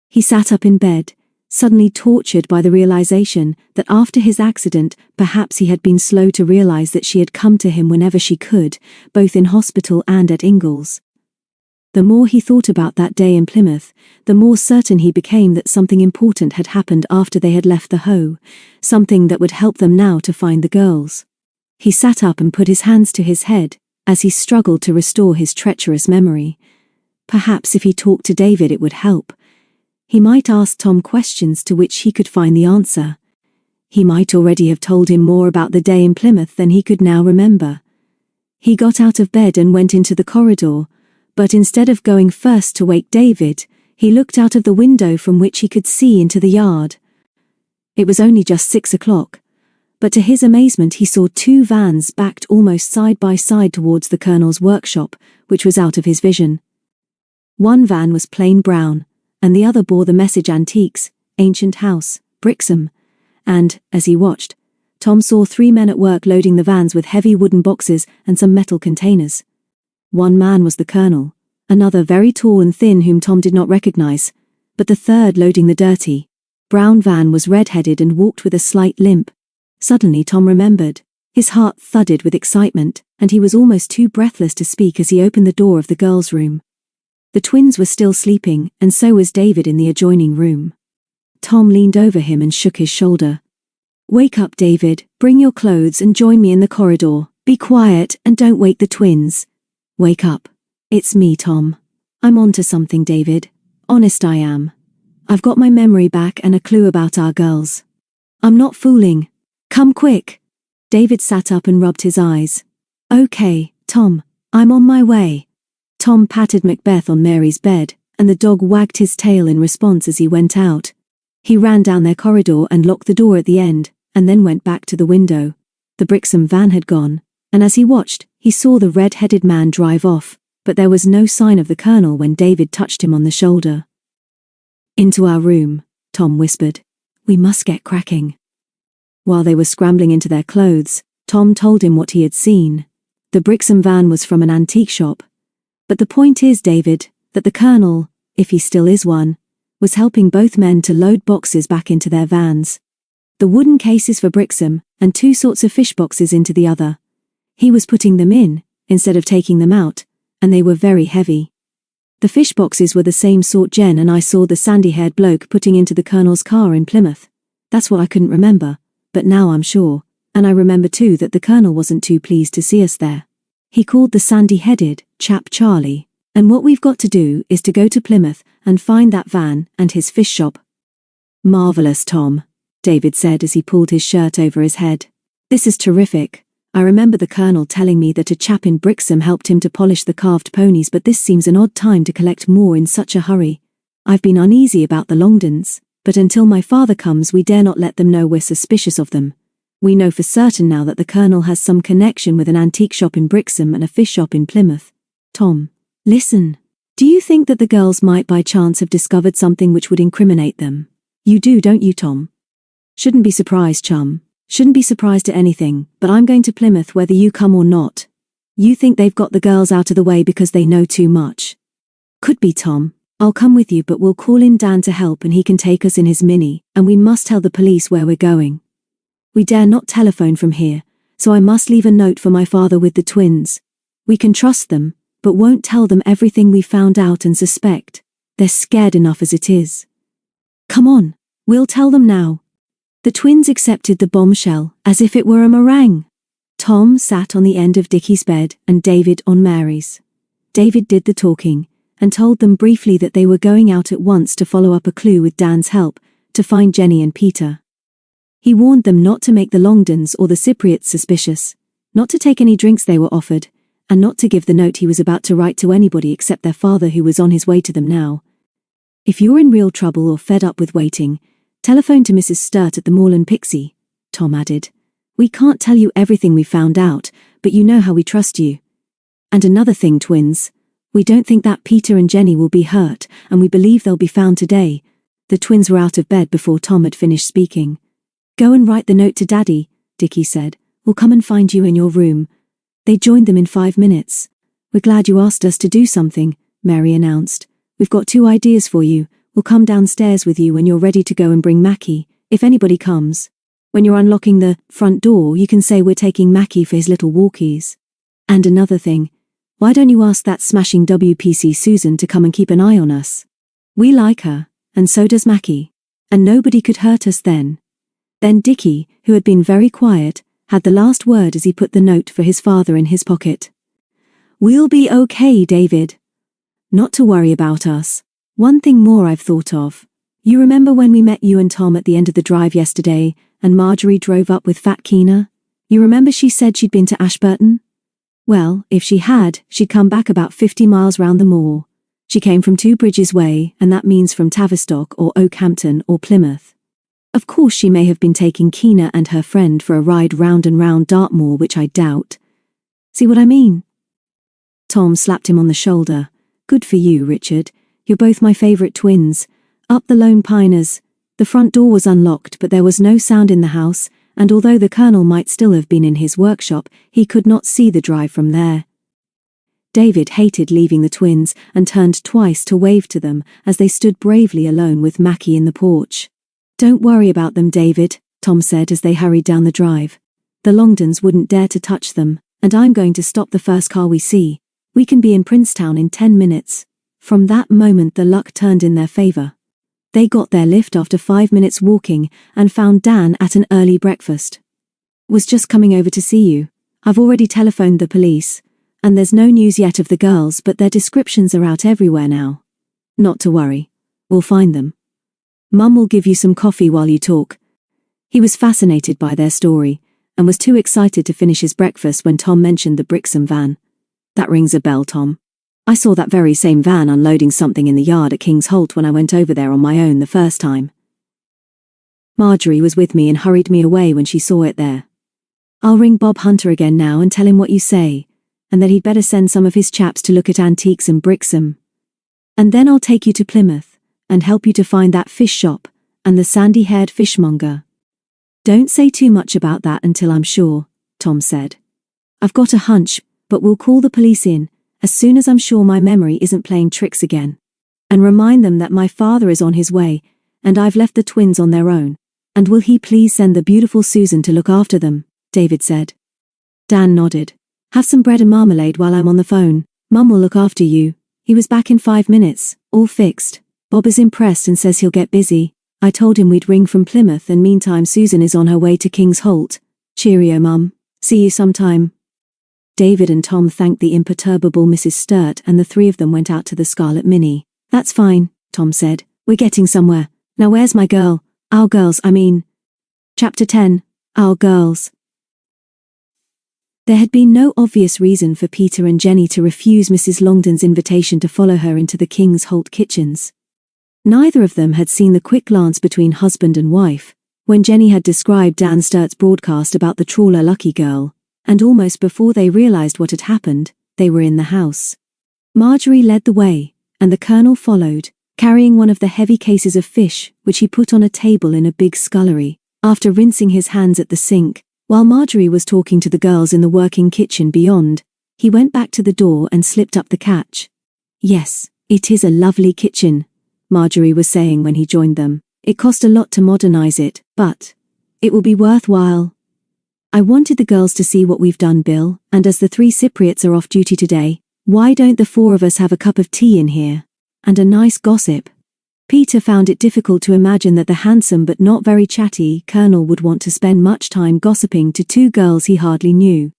He sat up in bed, suddenly tortured by the realization that after his accident perhaps he had been slow to realize that she had come to him whenever she could, both in hospital and at Ingalls. The more he thought about that day in Plymouth, the more certain he became that something important had happened after they had left the Hoe, something that would help them now to find the girls. He sat up and put his hands to his head, as he struggled to restore his treacherous memory. Perhaps if he talked to David it would help. He might ask Tom questions to which he could find the answer. He might already have told him more about the day in Plymouth than he could now remember. He got out of bed and went into the corridor, but instead of going first to wake David, he looked out of the window from which he could see into the yard. It was only just 6 o'clock, but to his amazement he saw 2 vans backed almost side by side towards the Colonel's workshop, which was out of his vision. One van was plain brown, and the other bore the message Antiques, Ancient House, Brixham, and, as he watched, Tom saw 3 men at work loading the vans with heavy wooden boxes and some metal containers. One man was the Colonel, another very tall and thin whom Tom did not recognize, but the third loading the dirty, brown van was red-headed and walked with a slight limp. Suddenly Tom remembered. His heart thudded with excitement, and he was almost too breathless to speak as he opened the door of the girls' room. The twins were still sleeping, and so was David in the adjoining room. Tom leaned over him and shook his shoulder. Wake up, David, bring your clothes and join me in the corridor. Be quiet and don't wake the twins. Wake up. It's me, Tom. I'm on to something, David. Honest I am. I've got my memory back and a clue about our girls. I'm not fooling. Come quick. David sat up and rubbed his eyes. Okay, Tom, I'm on my way. Tom patted Macbeth on Mary's bed, and the dog wagged his tail in response as he went out. He ran down their corridor and locked the door at the end, and then went back to the window. The Brixham van had gone, and as he watched, he saw the red-headed man drive off, but there was no sign of the Colonel when David touched him on the shoulder. Into our room, Tom whispered. We must get cracking. While they were scrambling into their clothes, Tom told him what he had seen. The Brixham van was from an antique shop. But the point is, David, that the Colonel, if he still is one, was helping both men to load boxes back into their vans. The wooden cases for Brixham, and 2 sorts of fish boxes into the other. He was putting them in, instead of taking them out, and they were very heavy. The fish boxes were the same sort Jen and I saw the sandy-haired bloke putting into the Colonel's car in Plymouth. That's what I couldn't remember, but now I'm sure, and I remember too that the Colonel wasn't too pleased to see us there. He called the sandy-headed chap Charlie, and what we've got to do is to go to Plymouth and find that van and his fish shop. Marvellous, Tom, David said as he pulled his shirt over his head. This is terrific. I remember the Colonel telling me that a chap in Brixham helped him to polish the carved ponies, but this seems an odd time to collect more in such a hurry. I've been uneasy about the Longdons, but until my father comes we dare not let them know we're suspicious of them. We know for certain now that the Colonel has some connection with an antique shop in Brixham and a fish shop in Plymouth. Tom, listen. Do you think that the girls might by chance have discovered something which would incriminate them? You do, don't you, Tom? Shouldn't be surprised, chum. Shouldn't be surprised at anything, but I'm going to Plymouth whether you come or not. You think they've got the girls out of the way because they know too much? Could be, Tom. I'll come with you, but we'll call in Dan to help and he can take us in his Mini, and we must tell the police where we're going. We dare not telephone from here, so I must leave a note for my father with the twins. We can trust them, but won't tell them everything we found out and suspect. They're scared enough as it is. Come on, we'll tell them now. The twins accepted the bombshell as if it were a meringue. Tom sat on the end of Dickie's bed and David on Mary's. David did the talking and told them briefly that they were going out at once to follow up a clue with Dan's help to find Jenny and Peter. He warned them not to make the Longdons or the Cypriots suspicious, not to take any drinks they were offered, and not to give the note he was about to write to anybody except their father, who was on his way to them now. If you're in real trouble or fed up with waiting, telephone to Mrs. Sturt at the Moorland Pixie, Tom added. We can't tell you everything we found out, but you know how we trust you. And another thing, twins, we don't think that Peter and Jenny will be hurt, and we believe they'll be found today. The twins were out of bed before Tom had finished speaking. Go and write the note to Daddy, Dickie said. We'll come and find you in your room. They joined them in 5 minutes. We're glad you asked us to do something, Mary announced. We've got 2 ideas for you. We'll come downstairs with you when you're ready to go and bring Mackie, if anybody comes. When you're unlocking the front door, you can say we're taking Mackie for his little walkies. And another thing, why don't you ask that smashing WPC Susan to come and keep an eye on us? We like her, and so does Mackie. And nobody could hurt us then. Then Dickie, who had been very quiet, had the last word as he put the note for his father in his pocket. We'll be okay, David. Not to worry about us. One thing more I've thought of. You remember when we met you and Tom at the end of the drive yesterday, and Marjorie drove up with Fat Keena? You remember she said she'd been to Ashburton? Well, if she had, she'd come back about 50 miles round the moor. She came from Two Bridges way, and that means from Tavistock or Oakhampton or Plymouth. Of course she may have been taking Keena and her friend for a ride round and round Dartmoor, which I doubt. See what I mean? Tom slapped him on the shoulder. Good for you, Richard. You're both my favourite twins. Up the Lone Piners. The front door was unlocked, but there was no sound in the house, and although the Colonel might still have been in his workshop, he could not see the drive from there. David hated leaving the twins and turned twice to wave to them as they stood bravely alone with Mackie in the porch. Don't worry about them, David, Tom said as they hurried down the drive. The Longdons wouldn't dare to touch them, and I'm going to stop the first car we see. We can be in Princetown in 10 minutes. From that moment the luck turned in their favour. They got their lift after 5 minutes walking and found Dan at an early breakfast. Was just coming over to see you. I've already telephoned the police, and there's no news yet of the girls, but their descriptions are out everywhere now. Not to worry. We'll find them. Mum will give you some coffee while you talk. He was fascinated by their story, and was too excited to finish his breakfast when Tom mentioned the Brixham van. That rings a bell, Tom. I saw that very same van unloading something in the yard at King's Holt when I went over there on my own the first time. Marjorie was with me and hurried me away when she saw it there. I'll ring Bob Hunter again now and tell him what you say, and that he'd better send some of his chaps to look at antiques in Brixham. And then I'll take you to Plymouth, and help you to find that fish shop, and the sandy-haired fishmonger. Don't say too much about that until I'm sure, Tom said. I've got a hunch, but we'll call the police in, as soon as I'm sure my memory isn't playing tricks again. And remind them that my father is on his way, and I've left the twins on their own. And will he please send the beautiful Susan to look after them, David said. Dan nodded. Have some bread and marmalade while I'm on the phone, Mum will look after you. He was back in 5 minutes, all fixed. Bob is impressed and says he'll get busy. I told him we'd ring from Plymouth and meantime Susan is on her way to King's Holt. Cheerio, Mum. See you sometime. David and Tom thanked the imperturbable Mrs. Sturt and the three of them went out to the Scarlet Mini. That's fine, Tom said. We're getting somewhere. Now where's my girl? Our girls, I mean. Chapter 10. Our girls. There had been no obvious reason for Peter and Jenny to refuse Mrs. Longden's invitation to follow her into the King's Holt kitchens. Neither of them had seen the quick glance between husband and wife, when Jenny had described Dan Sturt's broadcast about the trawler Lucky Girl, and almost before they realized what had happened, they were in the house. Marjorie led the way, and the Colonel followed, carrying one of the heavy cases of fish, which he put on a table in a big scullery. After rinsing his hands at the sink, while Marjorie was talking to the girls in the working kitchen beyond, he went back to the door and slipped up the catch. Yes, it is a lovely kitchen, Marjorie was saying when he joined them. It cost a lot to modernize it, but it will be worthwhile. I wanted the girls to see what we've done, Bill, and as the 3 Cypriots are off duty today, why don't the 4 of us have a cup of tea in here? And a nice gossip. Peter found it difficult to imagine that the handsome but not very chatty Colonel would want to spend much time gossiping to 2 girls he hardly knew.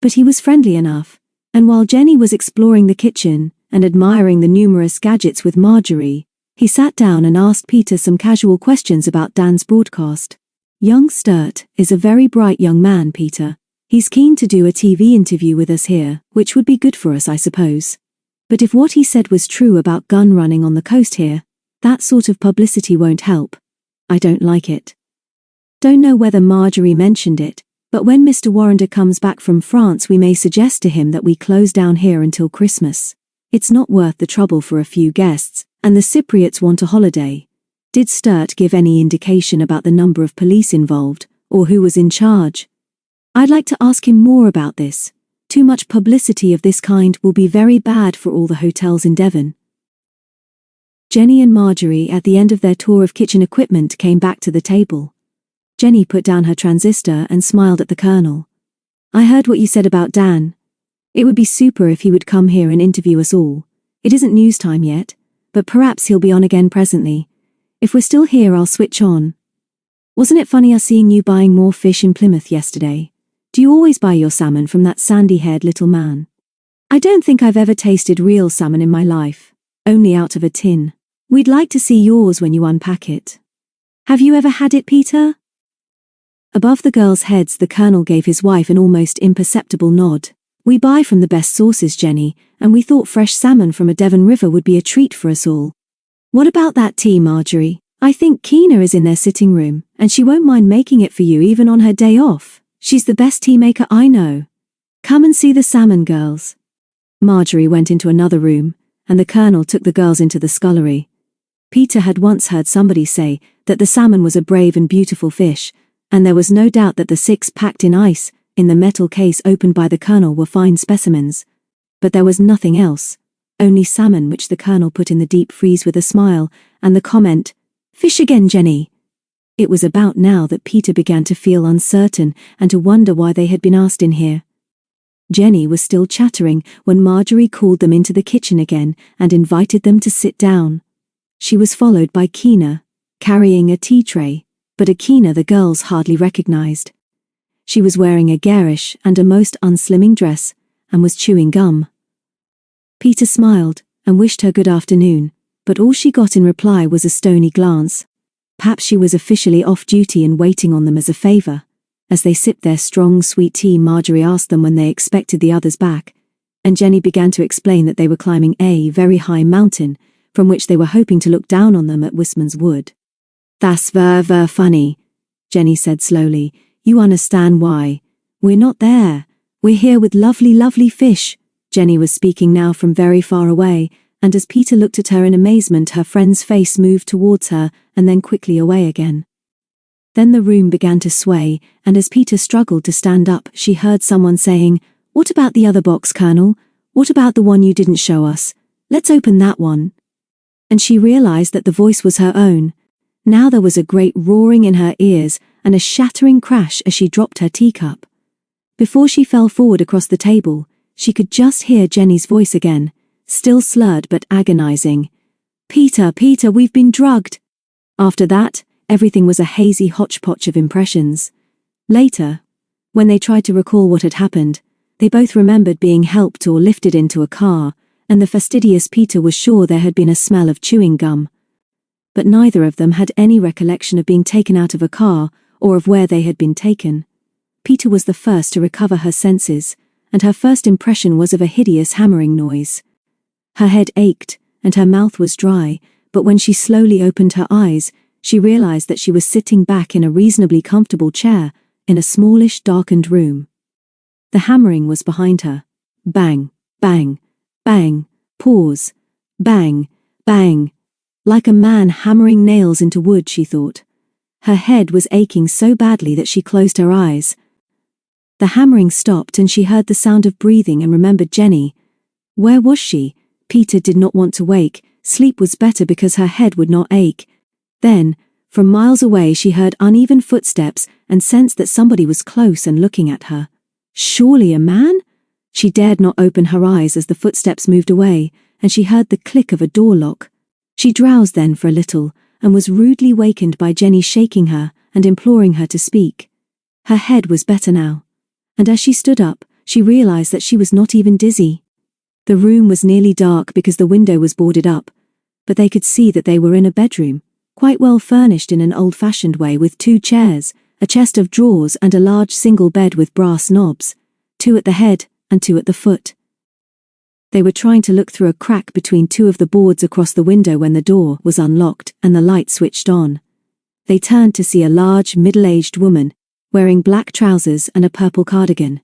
But he was friendly enough, and while Jenny was exploring the kitchen and admiring the numerous gadgets with Marjorie, he sat down and asked Peter some casual questions about Dan's broadcast. Young Sturt is a very bright young man, Peter. He's keen to do a TV interview with us here, which would be good for us, I suppose. But if what he said was true about gun running on the coast here, that sort of publicity won't help. I don't like it. Don't know whether Marjorie mentioned it, but when Mr. Warrender comes back from France we may suggest to him that we close down here until Christmas. It's not worth the trouble for a few guests, and the Cypriots want a holiday. Did Sturt give any indication about the number of police involved, or who was in charge? I'd like to ask him more about this. Too much publicity of this kind will be very bad for all the hotels in Devon. Jenny and Marjorie at the end of their tour of kitchen equipment came back to the table. Jenny put down her transistor and smiled at the Colonel. I heard what you said about Dan. It would be super if he would come here and interview us all. It isn't news time yet, but perhaps he'll be on again presently. If we're still here I'll switch on. Wasn't it funny us seeing you buying more fish in Plymouth yesterday? Do you always buy your salmon from that sandy-haired little man? I don't think I've ever tasted real salmon in my life, only out of a tin. We'd like to see yours when you unpack it. Have you ever had it, Peter? Above the girls' heads the Colonel gave his wife an almost imperceptible nod. We buy from the best sources, Jenny, and we thought fresh salmon from a Devon river would be a treat for us all. What about that tea, Marjorie? I think Keena is in their sitting room, and she won't mind making it for you even on her day off. She's the best tea maker I know. Come and see the salmon, girls. Marjorie went into another room, and the Colonel took the girls into the scullery. Peter had once heard somebody say that the salmon was a brave and beautiful fish, and there was no doubt that the 6 packed in ice, in the metal case opened by the Colonel were fine specimens. But there was nothing else, only salmon which the Colonel put in the deep freeze with a smile, and the comment, "Fish again, Jenny." It was about now that Peter began to feel uncertain and to wonder why they had been asked in here. Jenny was still chattering when Marjorie called them into the kitchen again and invited them to sit down. She was followed by Keena, carrying a tea tray, but a Keena the girls hardly recognized. She was wearing a garish and a most unslimming dress, and was chewing gum. Peter smiled and wished her good afternoon, but all she got in reply was a stony glance. Perhaps she was officially off duty and waiting on them as a favor. As they sipped their strong, sweet tea, Marjorie asked them when they expected the others back, and Jenny began to explain that they were climbing a very high mountain, from which they were hoping to look down on them at Wisman's Wood. "That's ver funny," Jenny said slowly. "You understand why. We're not there. We're here with lovely fish." Jenny was speaking now from very far away, and as Peter looked at her in amazement her friend's face moved towards her and then quickly away again. Then the room began to sway, and as Peter struggled to stand up she heard someone saying, "What about the other box, Colonel? What about the one you didn't show us? Let's open that one." And she realized that the voice was her own. Now there was a great roaring in her ears and a shattering crash as she dropped her teacup. Before she fell forward across the table, She could just hear Jenny's voice again, still slurred but agonizing. "Peter, Peter, we've been drugged." After that, everything was a hazy hodgepodge of impressions. Later, when they tried to recall what had happened, they both remembered being helped or lifted into a car, and the fastidious Peter was sure there had been a smell of chewing gum. But neither of them had any recollection of being taken out of a car or of where they had been taken. Peter was the first to recover her senses, and her first impression was of a hideous hammering noise. Her head ached, and her mouth was dry, but when she slowly opened her eyes, she realized that she was sitting back in a reasonably comfortable chair in a smallish, darkened room. The hammering was behind her. Bang, bang, bang, pause, bang, bang. Like a man hammering nails into wood, she thought. Her head was aching so badly that she closed her eyes. The hammering stopped and she heard the sound of breathing and remembered Jenny. Where was she? Peter did not want to wake. Sleep was better because her head would not ache. Then, from miles away, she heard uneven footsteps and sensed that somebody was close and looking at her. Surely a man? She dared not open her eyes as the footsteps moved away, and she heard the click of a door lock. She drowsed then for a little, and was rudely wakened by Jenny shaking her and imploring her to speak. Her head was better now, and as she stood up, she realized that she was not even dizzy. The room was nearly dark because the window was boarded up, but they could see that they were in a bedroom, quite well furnished in an old-fashioned way with 2 chairs, a chest of drawers and a large single bed with brass knobs, 2 at the head and 2 at the foot. They were trying to look through a crack between 2 of the boards across the window when the door was unlocked and the light switched on. They turned to see a large, middle-aged woman, wearing black trousers and a purple cardigan.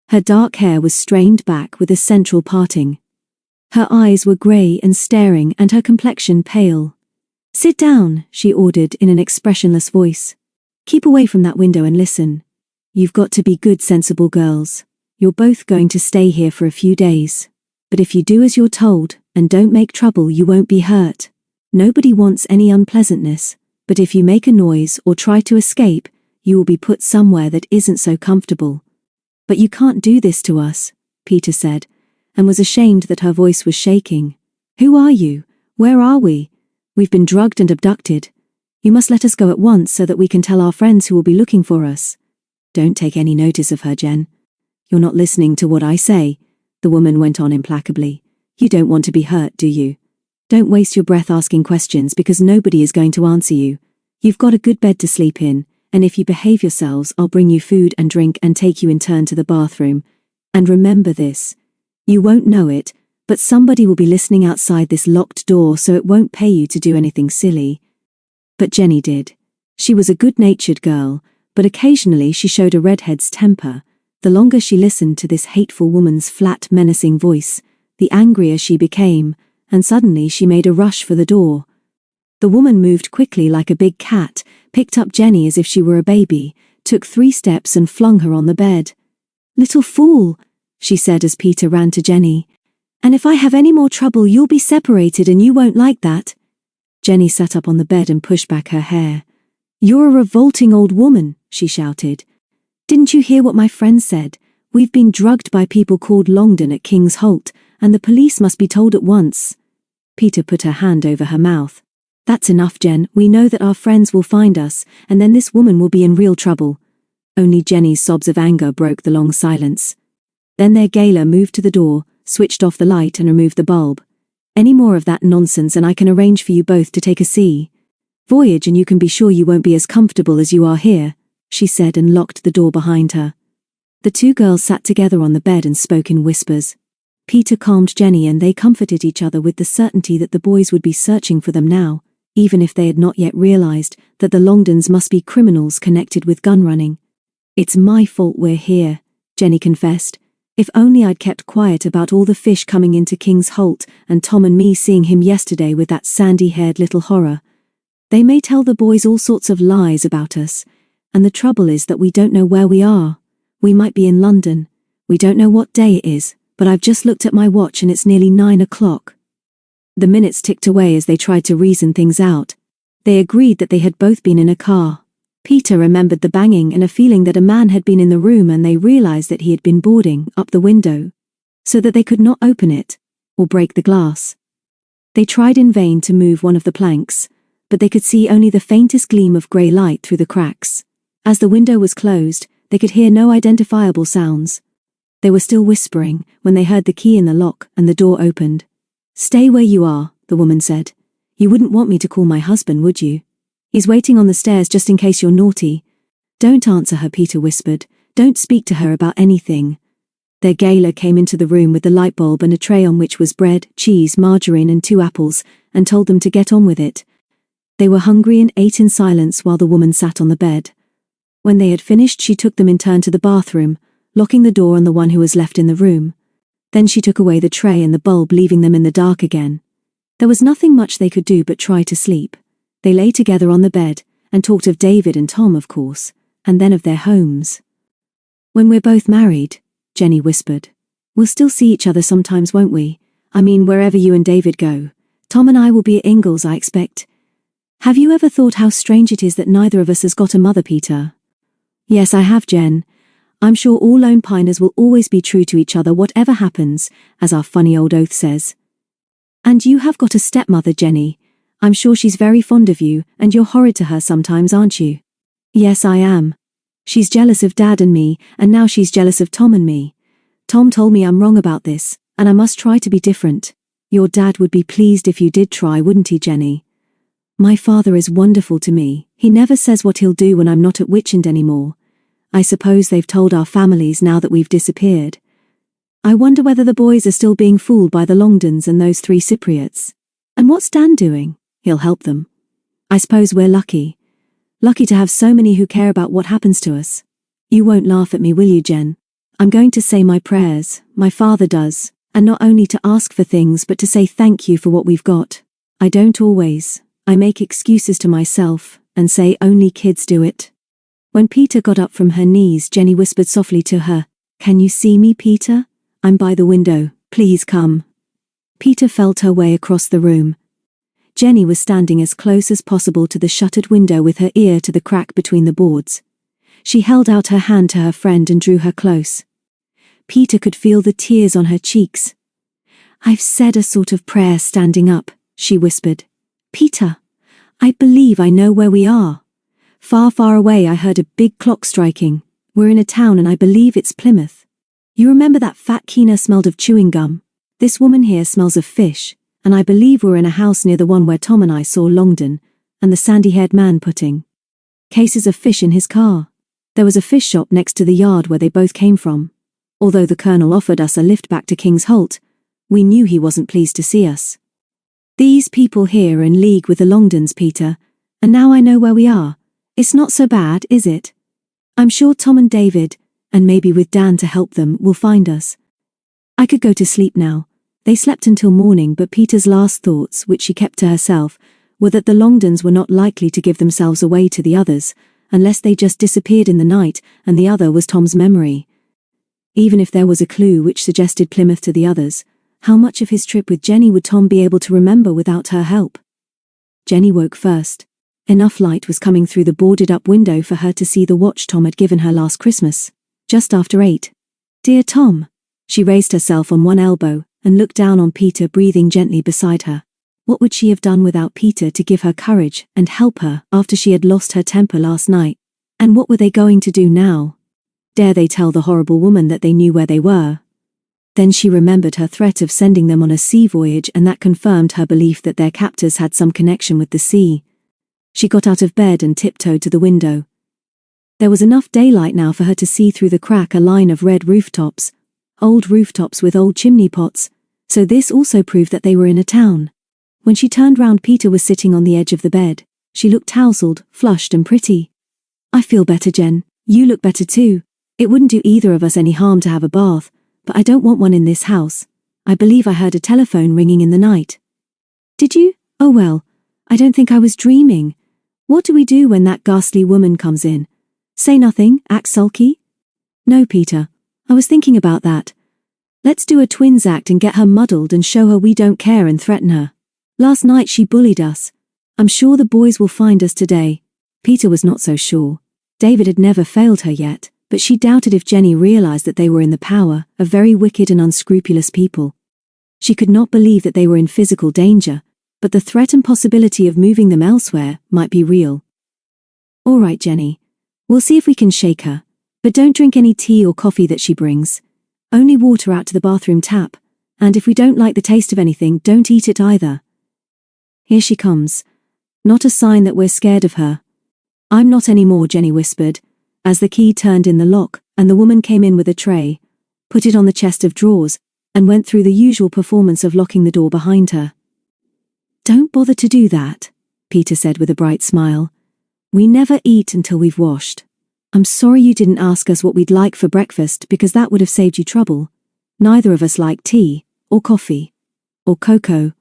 Her dark hair was strained back with a central parting. Her eyes were grey and staring and her complexion pale. "Sit down," she ordered in an expressionless voice. "Keep away from that window and listen. You've got to be good, sensible girls. You're both going to stay here for a few days. But if you do as you're told, and don't make trouble, you won't be hurt. Nobody wants any unpleasantness, but if you make a noise or try to escape, you will be put somewhere that isn't so comfortable. But you can't do this to us," Peter said, and was ashamed that her voice was shaking. "Who are you? Where are we? We've been drugged and abducted. You must let us go at once so that we can tell our friends who will be looking for us." "Don't take any notice of her, Jen. You're not listening to what I say," the woman went on implacably. "You don't want to be hurt, do you? Don't waste your breath asking questions because nobody is going to answer you. You've got a good bed to sleep in, and if you behave yourselves, I'll bring you food and drink and take you in turn to the bathroom. And remember this. You won't know it, but somebody will be listening outside this locked door, so it won't pay you to do anything silly." But Jenny did. She was a good-natured girl, but occasionally she showed a redhead's temper. The longer she listened to this hateful woman's flat, menacing voice, the angrier she became, and suddenly she made a rush for the door. The woman moved quickly like a big cat, picked up Jenny as if she were a baby, took 3 steps and flung her on the bed. "Little fool," she said as Peter ran to Jenny. "And if I have any more trouble, you'll be separated and you won't like that." Jenny sat up on the bed and pushed back her hair. "You're a revolting old woman," she shouted. "Didn't you hear what my friend said? We've been drugged by people called Longdon at King's Holt, and the police must be told at once." Peter put her hand over her mouth. "That's enough, Jen. We know that our friends will find us, and then this woman will be in real trouble." Only Jenny's sobs of anger broke the long silence. Then their gaoler moved to the door, switched off the light and removed the bulb. "Any more of that nonsense and I can arrange for you both to take a sea voyage, and you can be sure you won't be as comfortable as you are here," she said and locked the door behind her. The 2 girls sat together on the bed and spoke in whispers. Peter calmed Jenny and they comforted each other with the certainty that the boys would be searching for them now, even if they had not yet realized that the Longdons must be criminals connected with gun running. "It's my fault we're here," Jenny confessed. "If only I'd kept quiet about all the fish coming into King's Holt and Tom and me seeing him yesterday with that sandy-haired little horror. They may tell the boys all sorts of lies about us, and the trouble is that we don't know where we are. We might be in London. We don't know what day it is, but I've just looked at my watch and it's nearly 9 o'clock. The minutes ticked away as they tried to reason things out. They agreed that they had both been in a car. Peter remembered the banging and a feeling that a man had been in the room, and they realized that he had been boarding up the window. so that they could not open it, or break the glass. They tried in vain to move one of the planks, but they could see only the faintest gleam of grey light through the cracks. As the window was closed, they could hear no identifiable sounds. They were still whispering when they heard the key in the lock and the door opened. "Stay where you are," the woman said. "You wouldn't want me to call my husband, would you? He's waiting on the stairs just in case you're naughty." "Don't answer her," Peter whispered. "Don't speak to her about anything." Their gaoler came into the room with the light bulb and a tray on which was bread, cheese, margarine and 2 apples, and told them to get on with it. They were hungry and ate in silence while the woman sat on the bed. When they had finished, she took them in turn to the bathroom, locking the door on the one who was left in the room. Then she took away the tray and the bulb, leaving them in the dark again. There was nothing much they could do but try to sleep. They lay together on the bed, and talked of David and Tom, of course, and then of their homes. "When we're both married," Jenny whispered, "we'll still see each other sometimes, won't we? I mean, wherever you and David go. Tom and I will be at Ingalls, I expect. Have you ever thought how strange it is that neither of us has got a mother, Peter?" "Yes, I have, Jen. I'm sure all lone piners will always be true to each other whatever happens, as our funny old oath says." "And you have got a stepmother, Jenny. I'm sure she's very fond of you, and you're horrid to her sometimes, aren't you?" "Yes, I am. She's jealous of Dad and me, and now she's jealous of Tom and me. Tom told me I'm wrong about this, and I must try to be different. Your dad would be pleased if you did try, wouldn't he, Jenny? My father is wonderful to me. He never says what he'll do when I'm not at Witchend anymore. I suppose they've told our families now that we've disappeared. I wonder whether the boys are still being fooled by the Longdons and those 3 Cypriots. And what's Dan doing? He'll help them. I suppose we're lucky. Lucky to have so many who care about what happens to us. You won't laugh at me, will you, Jen? I'm going to say my prayers, my father does, and not only to ask for things but to say thank you for what we've got. I don't always. I make excuses to myself and say only kids do it." When Peter got up from her knees, Jenny whispered softly to her, "Can you see me, Peter? I'm by the window. Please come." Peter felt her way across the room. Jenny was standing as close as possible to the shuttered window with her ear to the crack between the boards. She held out her hand to her friend and drew her close. Peter could feel the tears on her cheeks. "I've said a sort of prayer standing up," she whispered. "Peter, I believe I know where we are. Far, far away I heard a big clock striking. We're in a town and I believe it's Plymouth. You remember that fat Keener smelled of chewing gum? This woman here smells of fish, and I believe we're in a house near the one where Tom and I saw Longdon and the sandy-haired man putting cases of fish in his car. There was a fish shop next to the yard where they both came from. Although the Colonel offered us a lift back to King's Holt, we knew he wasn't pleased to see us. These people here are in league with the Longdons, Peter, and now I know where we are. It's not so bad, is it? I'm sure Tom and David, and maybe with Dan to help them, will find us." I could go to sleep now. They slept until morning, but Peter's last thoughts, which she kept to herself, were that the Longdons were not likely to give themselves away to the others, unless they just disappeared in the night, and the other was Tom's memory. Even if there was a clue which suggested Plymouth to the others, how much of his trip with Jenny would Tom be able to remember without her help? Jenny woke first. Enough light was coming through the boarded-up window for her to see the watch Tom had given her last Christmas, just after 8. "Dear Tom." She raised herself on one elbow and looked down on Peter breathing gently beside her. What would she have done without Peter to give her courage and help her after she had lost her temper last night? And what were they going to do now? Dare they tell the horrible woman that they knew where they were? Then she remembered her threat of sending them on a sea voyage, and that confirmed her belief that their captors had some connection with the sea. She got out of bed and tiptoed to the window. There was enough daylight now for her to see through the crack a line of red rooftops, old rooftops with old chimney pots, so this also proved that they were in a town. When she turned round, Peter was sitting on the edge of the bed. She looked tousled, flushed and pretty. "I feel better, Jen. You look better too. It wouldn't do either of us any harm to have a bath, but I don't want one in this house. I believe I heard a telephone ringing in the night." "Did you? Oh well, I don't think I was dreaming. What do we do when that ghastly woman comes in? Say nothing, act sulky?" "No, Peter. I was thinking about that. Let's do a twins act and get her muddled and show her we don't care and threaten her. Last night she bullied us. I'm sure the boys will find us today." Peter was not so sure. David had never failed her yet, but she doubted if Jenny realized that they were in the power of very wicked and unscrupulous people. She could not believe that they were in physical danger, but the threat and possibility of moving them elsewhere might be real. "All right, Jenny. We'll see if we can shake her, but don't drink any tea or coffee that she brings. Only water out to the bathroom tap, and if we don't like the taste of anything, don't eat it either. Here she comes. Not a sign that we're scared of her." "I'm not anymore," Jenny whispered, as the key turned in the lock and the woman came in with a tray, put it on the chest of drawers, and went through the usual performance of locking the door behind her. "Don't bother to do that," Peter said with a bright smile. "We never eat until we've washed. I'm sorry you didn't ask us what we'd like for breakfast because that would have saved you trouble. Neither of us like tea, or coffee, or cocoa."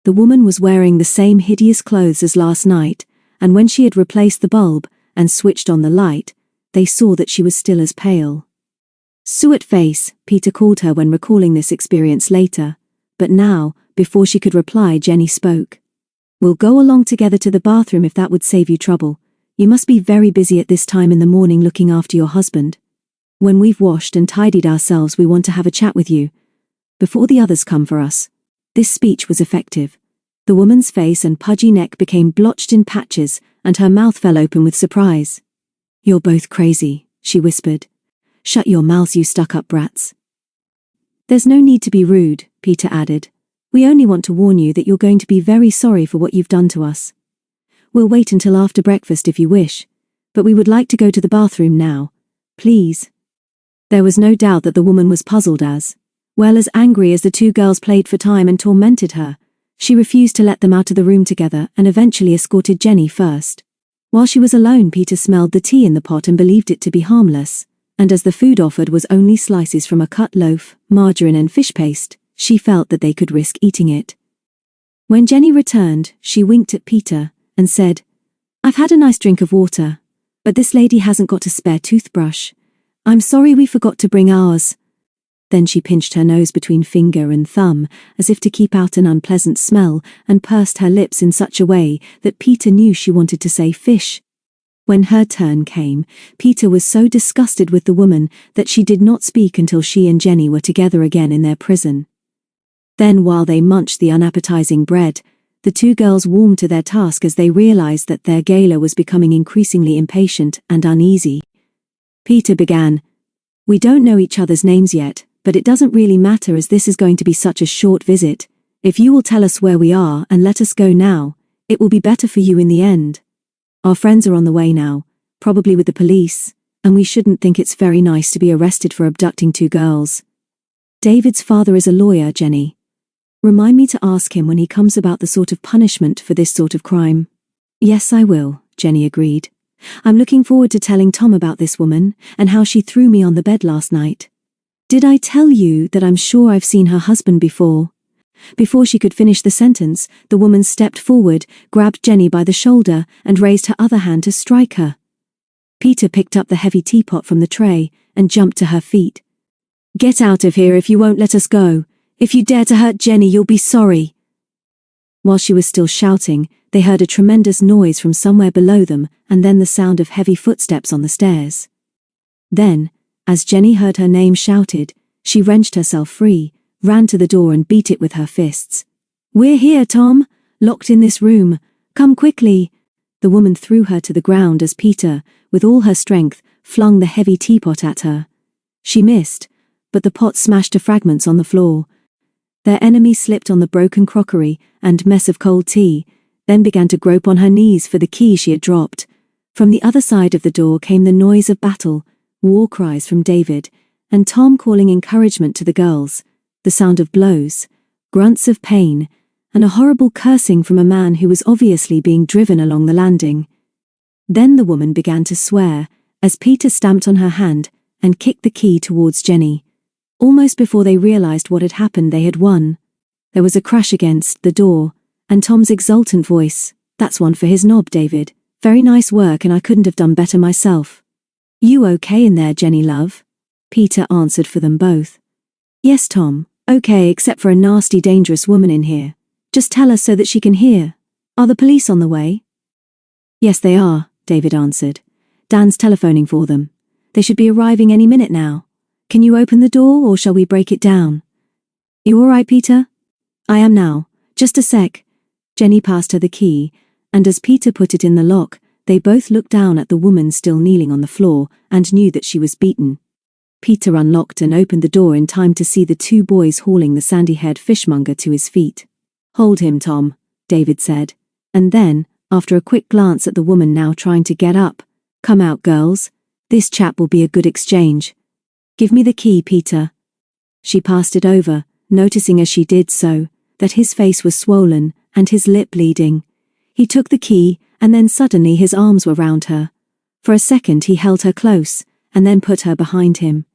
The woman was wearing the same hideous clothes as last night, and when she had replaced the bulb and switched on the light, they saw that she was still as pale. "Suet face," Peter called her when recalling this experience later, but now, before she could reply, Jenny spoke. "We'll go along together to the bathroom if that would save you trouble. You must be very busy at this time in the morning looking after your husband. When we've washed and tidied ourselves, we want to have a chat with you. Before the others come for us." This speech was effective. The woman's face and pudgy neck became blotched in patches, and her mouth fell open with surprise. "You're both crazy," she whispered. "Shut your mouths, you stuck-up brats." "There's no need to be rude," Peter added. "We only want to warn you that you're going to be very sorry for what you've done to us. We'll wait until after breakfast if you wish, but we would like to go to the bathroom now. Please." There was no doubt that the woman was puzzled as angry as the two girls played for time and tormented her. She refused to let them out of the room together and eventually escorted Jenny first. While she was alone, Peter smelled the tea in the pot and believed it to be harmless, and as the food offered was only slices from a cut loaf, margarine and fish paste, she felt that they could risk eating it. When Jenny returned, she winked at Peter and said, "I've had a nice drink of water, but this lady hasn't got a spare toothbrush. I'm sorry we forgot to bring ours." Then she pinched her nose between finger and thumb, as if to keep out an unpleasant smell, and pursed her lips in such a way that Peter knew she wanted to say fish. When her turn came, Peter was so disgusted with the woman that she did not speak until she and Jenny were together again in their prison. Then, while they munched the unappetizing bread, the two girls warmed to their task as they realized that their gaoler was becoming increasingly impatient and uneasy. Peter began, "We don't know each other's names yet, but it doesn't really matter as this is going to be such a short visit. If you will tell us where we are and let us go now, it will be better for you in the end. Our friends are on the way now, probably with the police, and we shouldn't think it's very nice to be arrested for abducting two girls. David's father is a lawyer, Jenny. Remind me to ask him when he comes about the sort of punishment for this sort of crime." "Yes, I will," Jenny agreed. "I'm looking forward to telling Tom about this woman and how she threw me on the bed last night. Did I tell you that I'm sure I've seen her husband before?" Before she could finish the sentence, the woman stepped forward, grabbed Jenny by the shoulder, and raised her other hand to strike her. Peter picked up the heavy teapot from the tray and jumped to her feet. "Get out of here if you won't let us go. If you dare to hurt Jenny, you'll be sorry." While she was still shouting, they heard a tremendous noise from somewhere below them and then the sound of heavy footsteps on the stairs. Then, as Jenny heard her name shouted, she wrenched herself free, ran to the door and beat it with her fists. "We're here, Tom, locked in this room. Come quickly." The woman threw her to the ground as Peter, with all her strength, flung the heavy teapot at her. She missed, but the pot smashed to fragments on the floor. Their enemy slipped on the broken crockery and mess of cold tea, then began to grope on her knees for the key she had dropped. From the other side of the door came the noise of battle, war cries from David, and Tom calling encouragement to the girls, the sound of blows, grunts of pain, and a horrible cursing from a man who was obviously being driven along the landing. Then the woman began to swear, as Peter stamped on her hand and kicked the key towards Jenny. Almost before they realized what had happened, they had won. There was a crash against the door, and Tom's exultant voice, "That's one for his knob, David. Very nice work, and I couldn't have done better myself." "You okay in there, Jenny, love?" Peter answered for them both. "Yes, Tom, okay, except for a nasty, dangerous woman in here. Just tell us so that she can hear. Are the police on the way?" "Yes, they are," David answered. "Dan's telephoning for them. They should be arriving any minute now. Can you open the door or shall we break it down? You all right, Peter? I am now. Just a sec. Jenny passed her the key, and as Peter put it in the lock, they both looked down at the woman still kneeling on the floor and knew that she was beaten. Peter unlocked and opened the door in time to see the two boys hauling the sandy-haired fishmonger to his feet. Hold him, Tom, David said, and then, after a quick glance at the woman now trying to get up, come out, girls. This chap will be a good exchange. Give me the key, Peter. She passed it over, noticing as she did so, that his face was swollen and his lip bleeding. He took the key, and then suddenly his arms were round her. For a second he held her close, and then put her behind him.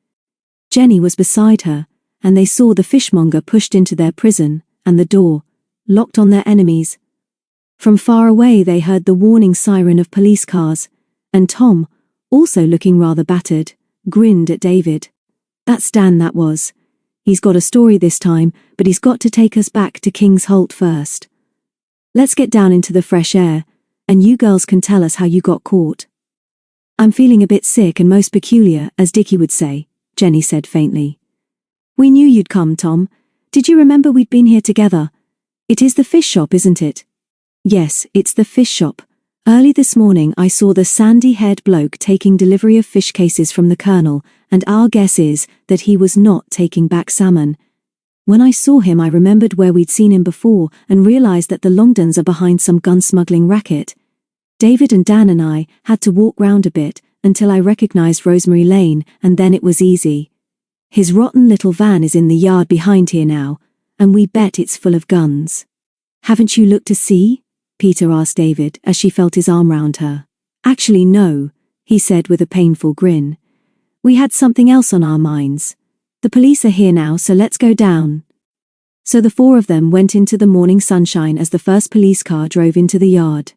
Jenny was beside her, and they saw the fishmonger pushed into their prison, and the door, locked on their enemies. From far away they heard the warning siren of police cars, and Tom, also looking rather battered, grinned at David. That's Dan, that was. He's got a story this time, but he's got to take us back to King's Holt first. Let's get down into the fresh air, and you girls can tell us how you got caught. I'm feeling a bit sick and most peculiar, as Dickie would say, Jenny said faintly. We knew you'd come, Tom. Did you remember we'd been here together? It is the fish shop, isn't it? Yes, it's the fish shop. Early this morning I saw the sandy-haired bloke taking delivery of fish cases from the Colonel, and our guess is that he was not taking back salmon. When I saw him I remembered where we'd seen him before and realised that the Longdons are behind some gun-smuggling racket. David and Dan and I had to walk round a bit until I recognised Rosemary Lane, and then it was easy. His rotten little van is in the yard behind here now, and we bet it's full of guns. Haven't you looked to see? Peter asked David as she felt his arm round her. Actually no, he said with a painful grin. We had something else on our minds. The police are here now, so let's go down. So the four of them went into the morning sunshine as the first police car drove into the yard.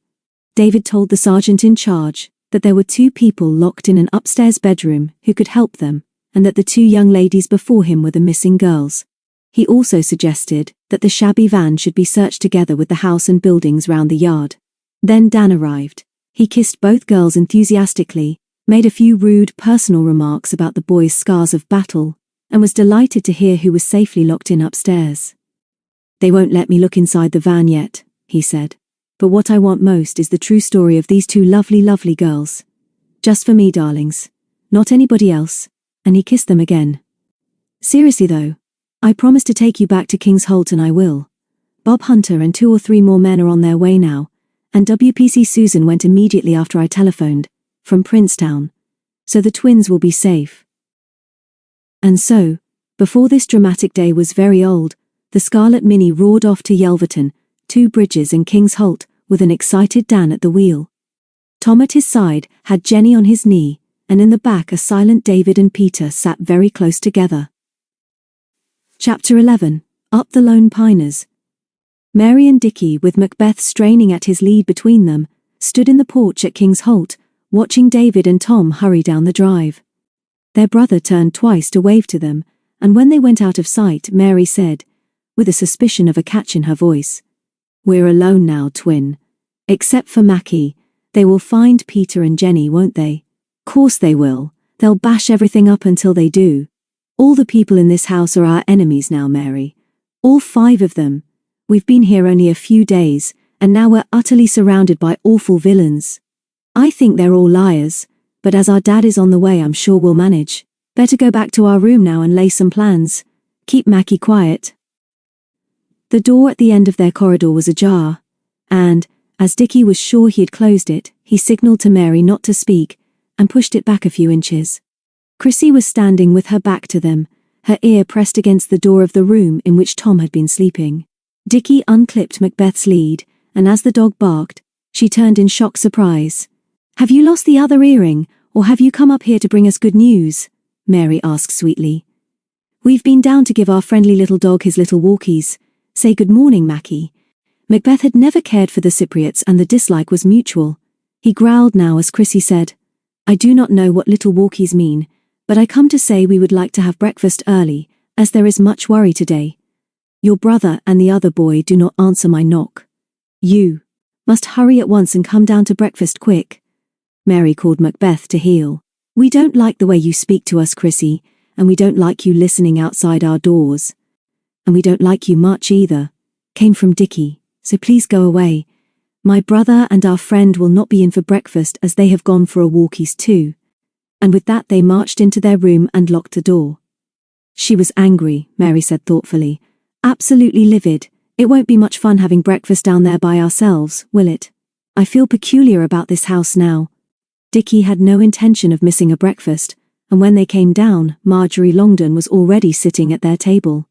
David told the sergeant in charge that there were two people locked in an upstairs bedroom who could help them, and that the two young ladies before him were the missing girls. He also suggested that the shabby van should be searched together with the house and buildings round the yard. Then Dan arrived. He kissed both girls enthusiastically, made a few rude personal remarks about the boys' scars of battle, and was delighted to hear who was safely locked in upstairs. They won't let me look inside the van yet, he said. But what I want most is the true story of these two lovely girls. Just for me, darlings. Not anybody else. And he kissed them again. Seriously though, I promise to take you back to King's Holt, and I will. Bob Hunter and 2 or 3 more men are on their way now, and WPC Susan went immediately after I telephoned, from Princetown. So the twins will be safe. And so, before this dramatic day was very old, the Scarlet Mini roared off to Yelverton, 2 Bridges and King's Holt, with an excited Dan at the wheel. Tom at his side had Jenny on his knee, and in the back a silent David and Peter sat very close together. Chapter 11. Up the Lone Piners. Mary and Dickie, with Macbeth straining at his lead between them, stood in the porch at King's Holt, watching David and Tom hurry down the drive. Their brother turned twice to wave to them, and when they went out of sight, Mary said, with a suspicion of a catch in her voice, "We're alone now, twin. Except for Mackie. They will find Peter and Jenny, won't they? Course they will. They'll bash everything up until they do. All the people in this house are our enemies now, Mary. All 5 of them. We've been here only a few days, and now we're utterly surrounded by awful villains. I think they're all liars, but as our dad is on the way, I'm sure we'll manage. Better go back to our room now and lay some plans. Keep Mackie quiet." The door at the end of their corridor was ajar, and, as Dickie was sure he had closed it, he signalled to Mary not to speak, and pushed it back a few inches. Chrissy was standing with her back to them, her ear pressed against the door of the room in which Tom had been sleeping. Dickie unclipped Macbeth's lead, and as the dog barked, she turned in shocked surprise. "Have you lost the other earring, or have you come up here to bring us good news?" Mary asked sweetly. "We've been down to give our friendly little dog his little walkies. Say good morning, Mackie." Macbeth had never cared for the Cypriots, and the dislike was mutual. He growled now as Chrissy said, "I do not know what little walkies mean, but I come to say we would like to have breakfast early, as there is much worry today. Your brother and the other boy do not answer my knock. You must hurry at once and come down to breakfast quick." Mary called Macbeth to heel. "We don't like the way you speak to us, Chrissy, and we don't like you listening outside our doors. And we don't like you much either," came from Dickie, "so please go away. My brother and our friend will not be in for breakfast as they have gone for a walkies too." And with that they marched into their room and locked the door. "She was angry," Mary said thoughtfully. "Absolutely livid. It won't be much fun having breakfast down there by ourselves, will it? I feel peculiar about this house now." Dickie had no intention of missing a breakfast, and when they came down, Marjorie Longdon was already sitting at their table.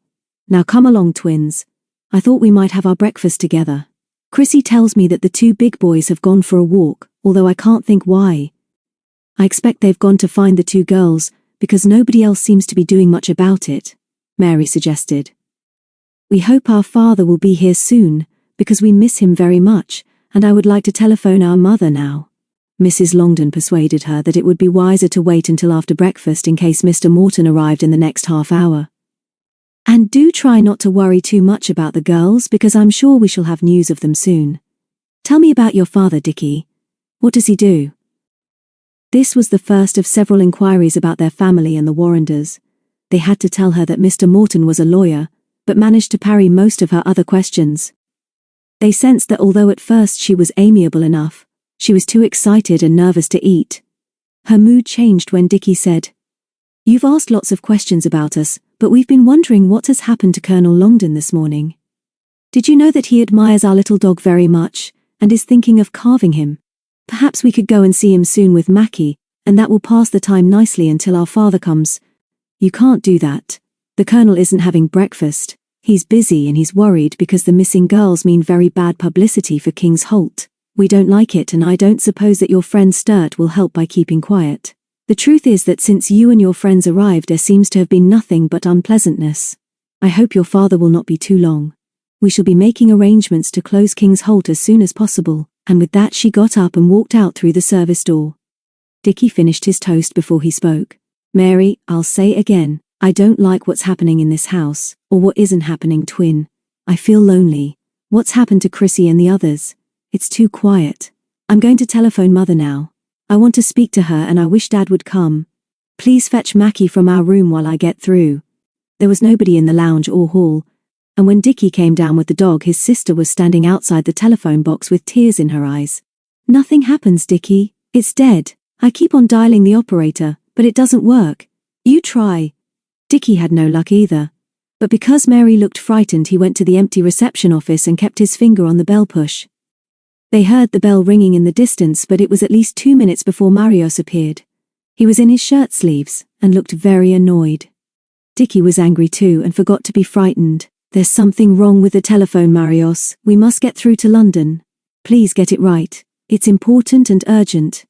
"Now come along, twins. I thought we might have our breakfast together. Chrissy tells me that the two big boys have gone for a walk, although I can't think why. I expect they've gone to find the two girls, because nobody else seems to be doing much about it," Mary suggested. "We hope our father will be here soon, because we miss him very much, and I would like to telephone our mother now." Mrs. Longdon persuaded her that it would be wiser to wait until after breakfast in case Mr. Morton arrived in the next half hour. "And do try not to worry too much about the girls, because I'm sure we shall have news of them soon. Tell me about your father, Dickie. What does he do?" This was the first of several inquiries about their family and the Warrenders. They had to tell her that Mr. Morton was a lawyer, but managed to parry most of her other questions. They sensed that although at first she was amiable enough, she was too excited and nervous to eat. Her mood changed when Dickie said, "You've asked lots of questions about us, but we've been wondering what has happened to Colonel Longdon this morning. Did you know that he admires our little dog very much, and is thinking of carving him? Perhaps we could go and see him soon with Mackie, and that will pass the time nicely until our father comes." "You can't do that. The Colonel isn't having breakfast. He's busy and he's worried because the missing girls mean very bad publicity for King's Holt. We don't like it, and I don't suppose that your friend Sturt will help by keeping quiet. The truth is that since you and your friends arrived there seems to have been nothing but unpleasantness. I hope your father will not be too long. We shall be making arrangements to close King's Holt as soon as possible," and with that she got up and walked out through the service door. Dickie finished his toast before he spoke. "Mary, I'll say again, I don't like what's happening in this house, or what isn't happening, twin. I feel lonely. What's happened to Chrissy and the others? It's too quiet. I'm going to telephone Mother now. I want to speak to her and I wish Dad would come. Please fetch Mackie from our room while I get through." There was nobody in the lounge or hall, and when Dickie came down with the dog his sister was standing outside the telephone box with tears in her eyes. "Nothing happens, Dickie. It's dead. I keep on dialing the operator, but it doesn't work. You try." Dickie had no luck either. But because Mary looked frightened he went to the empty reception office and kept his finger on the bell push. They heard the bell ringing in the distance, but it was at least 2 minutes before Marios appeared. He was in his shirt sleeves and looked very annoyed. Dickie was angry too and forgot to be frightened. "There's something wrong with the telephone, Marios. We must get through to London. Please get it right. It's important and urgent."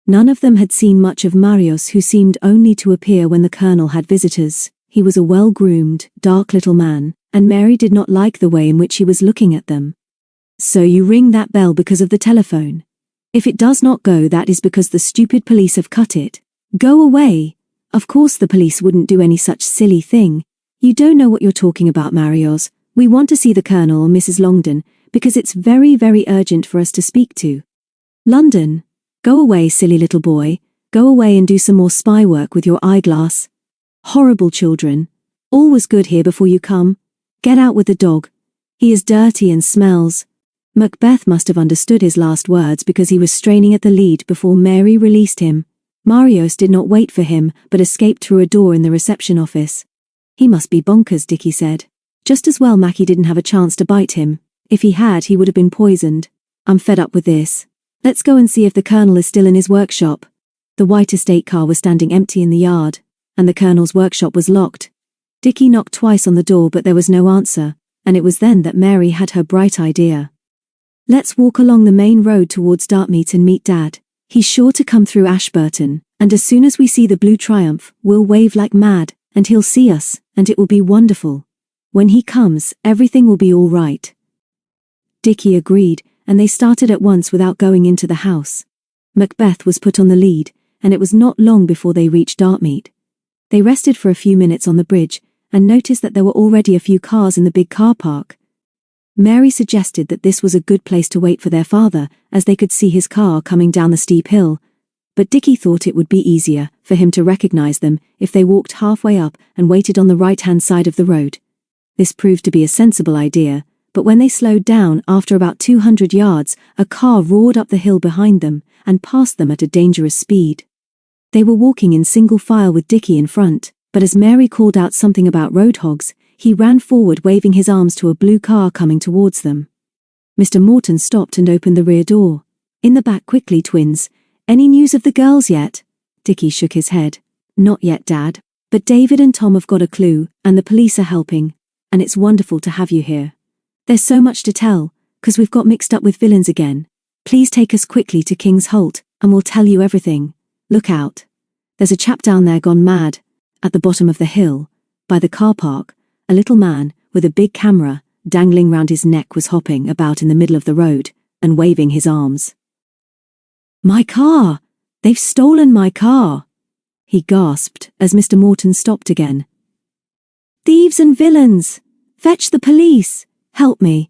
None of them had seen much of Marios, who seemed only to appear when the Colonel had visitors. He was a well-groomed, dark little man, and Mary did not like the way in which he was looking at them. "So you ring that bell because of the telephone? If it does not go, that is because the stupid police have cut it. Go away. Of course the police wouldn't do any such silly thing. You don't know what you're talking about, Marios. We want to see the Colonel or Mrs. Longdon, because it's very, very urgent for us to speak to." "London? Go away, silly little boy. Go away and do some more spy work with your eyeglass. Horrible children. All was good here before you come. Get out with the dog. He is dirty and smells." Macbeth must have understood his last words because he was straining at the lead before Mary released him. Marios did not wait for him, but escaped through a door in the reception office. "He must be bonkers," Dickie said. "Just as well Mackie didn't have a chance to bite him. If he had, he would have been poisoned. I'm fed up with this. Let's go and see if the Colonel is still in his workshop." The white estate car was standing empty in the yard, and the Colonel's workshop was locked. Dickie knocked twice on the door, but there was no answer, and it was then that Mary had her bright idea. "Let's walk along the main road towards Dartmoor and meet Dad. He's sure to come through Ashburton, and as soon as we see the blue Triumph, we'll wave like mad, and he'll see us, and it will be wonderful. When he comes, everything will be all right." Dickie agreed, and they started at once without going into the house. Macbeth was put on the lead, and it was not long before they reached Dartmoor. They rested for a few minutes on the bridge, and noticed that there were already a few cars in the big car park. Mary suggested that this was a good place to wait for their father, as they could see his car coming down the steep hill. but Dickie thought it would be easier for him to recognize them if they walked halfway up and waited on the right-hand side of the road. This proved to be a sensible idea, but when they slowed down after about 200 yards, a car roared up the hill behind them and passed them at a dangerous speed. They were walking in single file with Dickie in front, but as Mary called out something about road hogs, he ran forward waving his arms to a blue car coming towards them. Mr. Morton stopped and opened the rear door. In the back quickly, twins. Any news of the girls yet? Dickie shook his head. Not yet, Dad. But David and Tom have got a clue, and the police are helping. And it's wonderful to have you here. There's so much to tell, 'cause we've got mixed up with villains again. Please take us quickly to King's Holt, and we'll tell you everything. Look out. There's a chap down there gone mad. At the bottom of the hill, by the car park, a little man, with a big camera, dangling round his neck was hopping about in the middle of the road, and waving his arms. My car! They've stolen my car! He gasped as Mr. Morton stopped again. Thieves and villains! Fetch the police! Help me!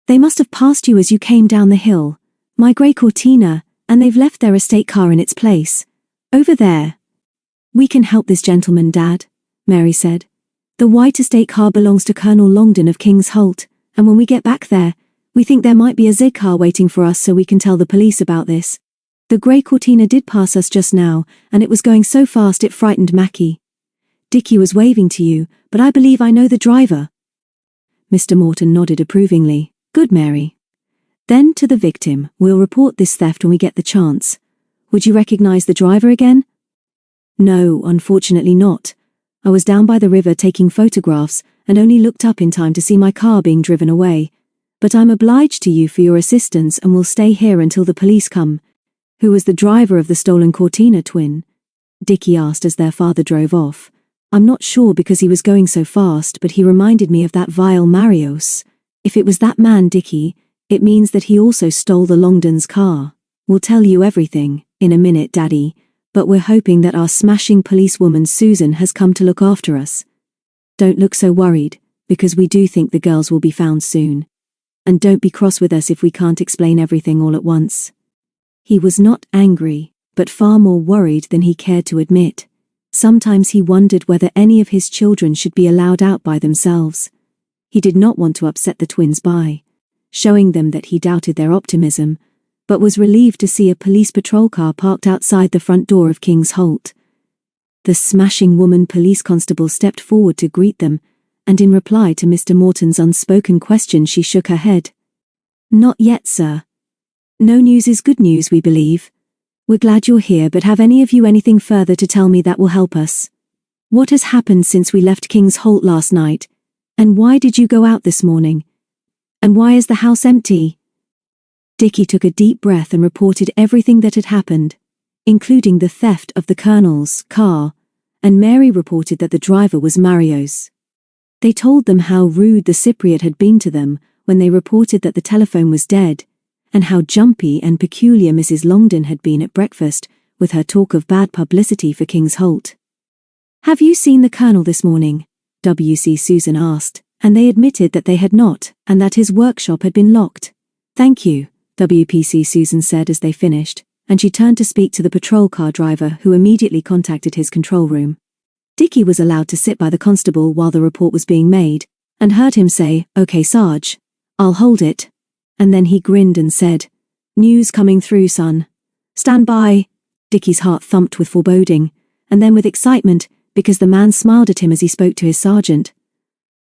They must have passed you as you came down the hill. My grey Cortina, and they've left their estate car in its place. Over there. We can help this gentleman, Dad, Mary said. The white estate car belongs to Colonel Longden of King's Holt, and when we get back there, we think there might be a zig car waiting for us so we can tell the police about this. The grey Cortina did pass us just now, and it was going so fast it frightened Mackie. Dickie was waving to you, but I believe I know the driver. Mr. Morton nodded approvingly. Good, Mary. Then to the victim, we'll report this theft when we get the chance. Would you recognize the driver again? No, unfortunately not. I was down by the river taking photographs and only looked up in time to see my car being driven away. But I'm obliged to you for your assistance and will stay here until the police come. Who was the driver of the stolen Cortina, twin? Dickie asked as their father drove off. I'm not sure because he was going so fast, but he reminded me of that vile Marios. If it was that man, Dickie, it means that he also stole the Longdons' car. We'll tell you everything, in a minute, Daddy, but we're hoping that our smashing policewoman Susan has come to look after us. Don't look so worried, because we do think the girls will be found soon. And don't be cross with us if we can't explain everything all at once. He was not angry, but far more worried than he cared to admit. Sometimes he wondered whether any of his children should be allowed out by themselves. He did not want to upset the twins by showing them that he doubted their optimism, but was relieved to see a police patrol car parked outside the front door of King's Holt. The smashing woman police constable stepped forward to greet them, and in reply to Mr. Morton's unspoken question she shook her head. Not yet, sir. No news is good news, we believe. We're glad you're here, but have any of you anything further to tell me that will help us? What has happened since we left King's Holt last night? And why did you go out this morning? And why is the house empty? Dickie took a deep breath and reported everything that had happened, including the theft of the Colonel's car, and Mary reported that the driver was Marios. They told them how rude the Cypriot had been to them when they reported that the telephone was dead, and how jumpy and peculiar Mrs. Longden had been at breakfast with her talk of bad publicity for King's Holt. Have you seen the Colonel this morning? W.C. Susan asked, and they admitted that they had not, and that his workshop had been locked. Thank you, W.P.C. Susan said as they finished, and she turned to speak to the patrol car driver who immediately contacted his control room. Dickie was allowed to sit by the constable while the report was being made, and heard him say, "Okay, Sarge, I'll hold it." And then he grinned and said, "News coming through, son. Stand by." Dickie's heart thumped with foreboding, and then with excitement, because the man smiled at him as he spoke to his sergeant.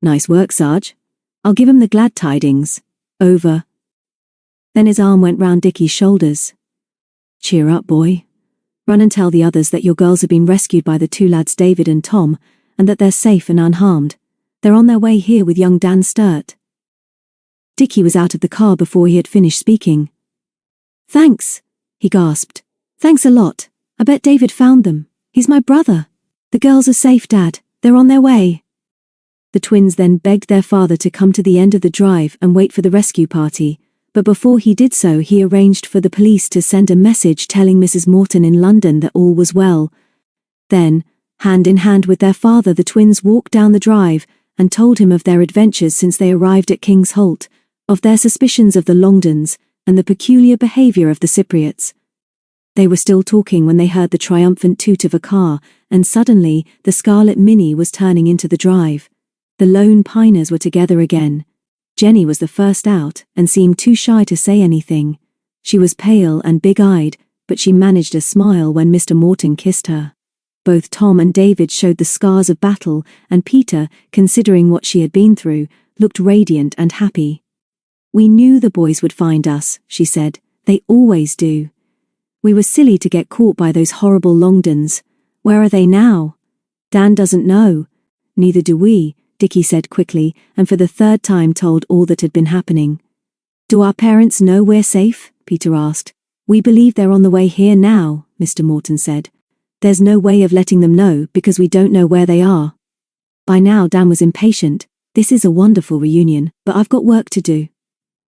"Nice work, Sarge. I'll give him the glad tidings. Over." Then his arm went round Dickie's shoulders. "Cheer up, boy. Run and tell the others that your girls have been rescued by the two lads David and Tom, and that they're safe and unharmed. They're on their way here with young Dan Sturt." Dickie was out of the car before he had finished speaking. "Thanks," he gasped. "Thanks a lot. I bet David found them. He's my brother. The girls are safe, Dad. They're on their way." The twins then begged their father to come to the end of the drive and wait for the rescue party, but before he did so he arranged for the police to send a message telling Mrs. Morton in London that all was well. Then, hand in hand with their father, the twins walked down the drive and told him of their adventures since they arrived at King's Holt, of their suspicions of the Longdons, and the peculiar behaviour of the Cypriots. They were still talking when they heard the triumphant toot of a car, and suddenly, the scarlet Mini was turning into the drive. The lone piners were together again. Jenny was the first out, and seemed too shy to say anything. She was pale and big-eyed, but she managed a smile when Mr. Morton kissed her. Both Tom and David showed the scars of battle, and Peter, considering what she had been through, looked radiant and happy. "We knew the boys would find us," she said. "They always do. We were silly to get caught by those horrible Longdons. Where are they now?" "Dan doesn't know." "Neither do we," Dickie said quickly, and for the third time told all that had been happening. "Do our parents know we're safe?" Peter asked. "We believe they're on the way here now," Mr. Morton said. "There's no way of letting them know because we don't know where they are." By now Dan was impatient. "This is a wonderful reunion, but I've got work to do.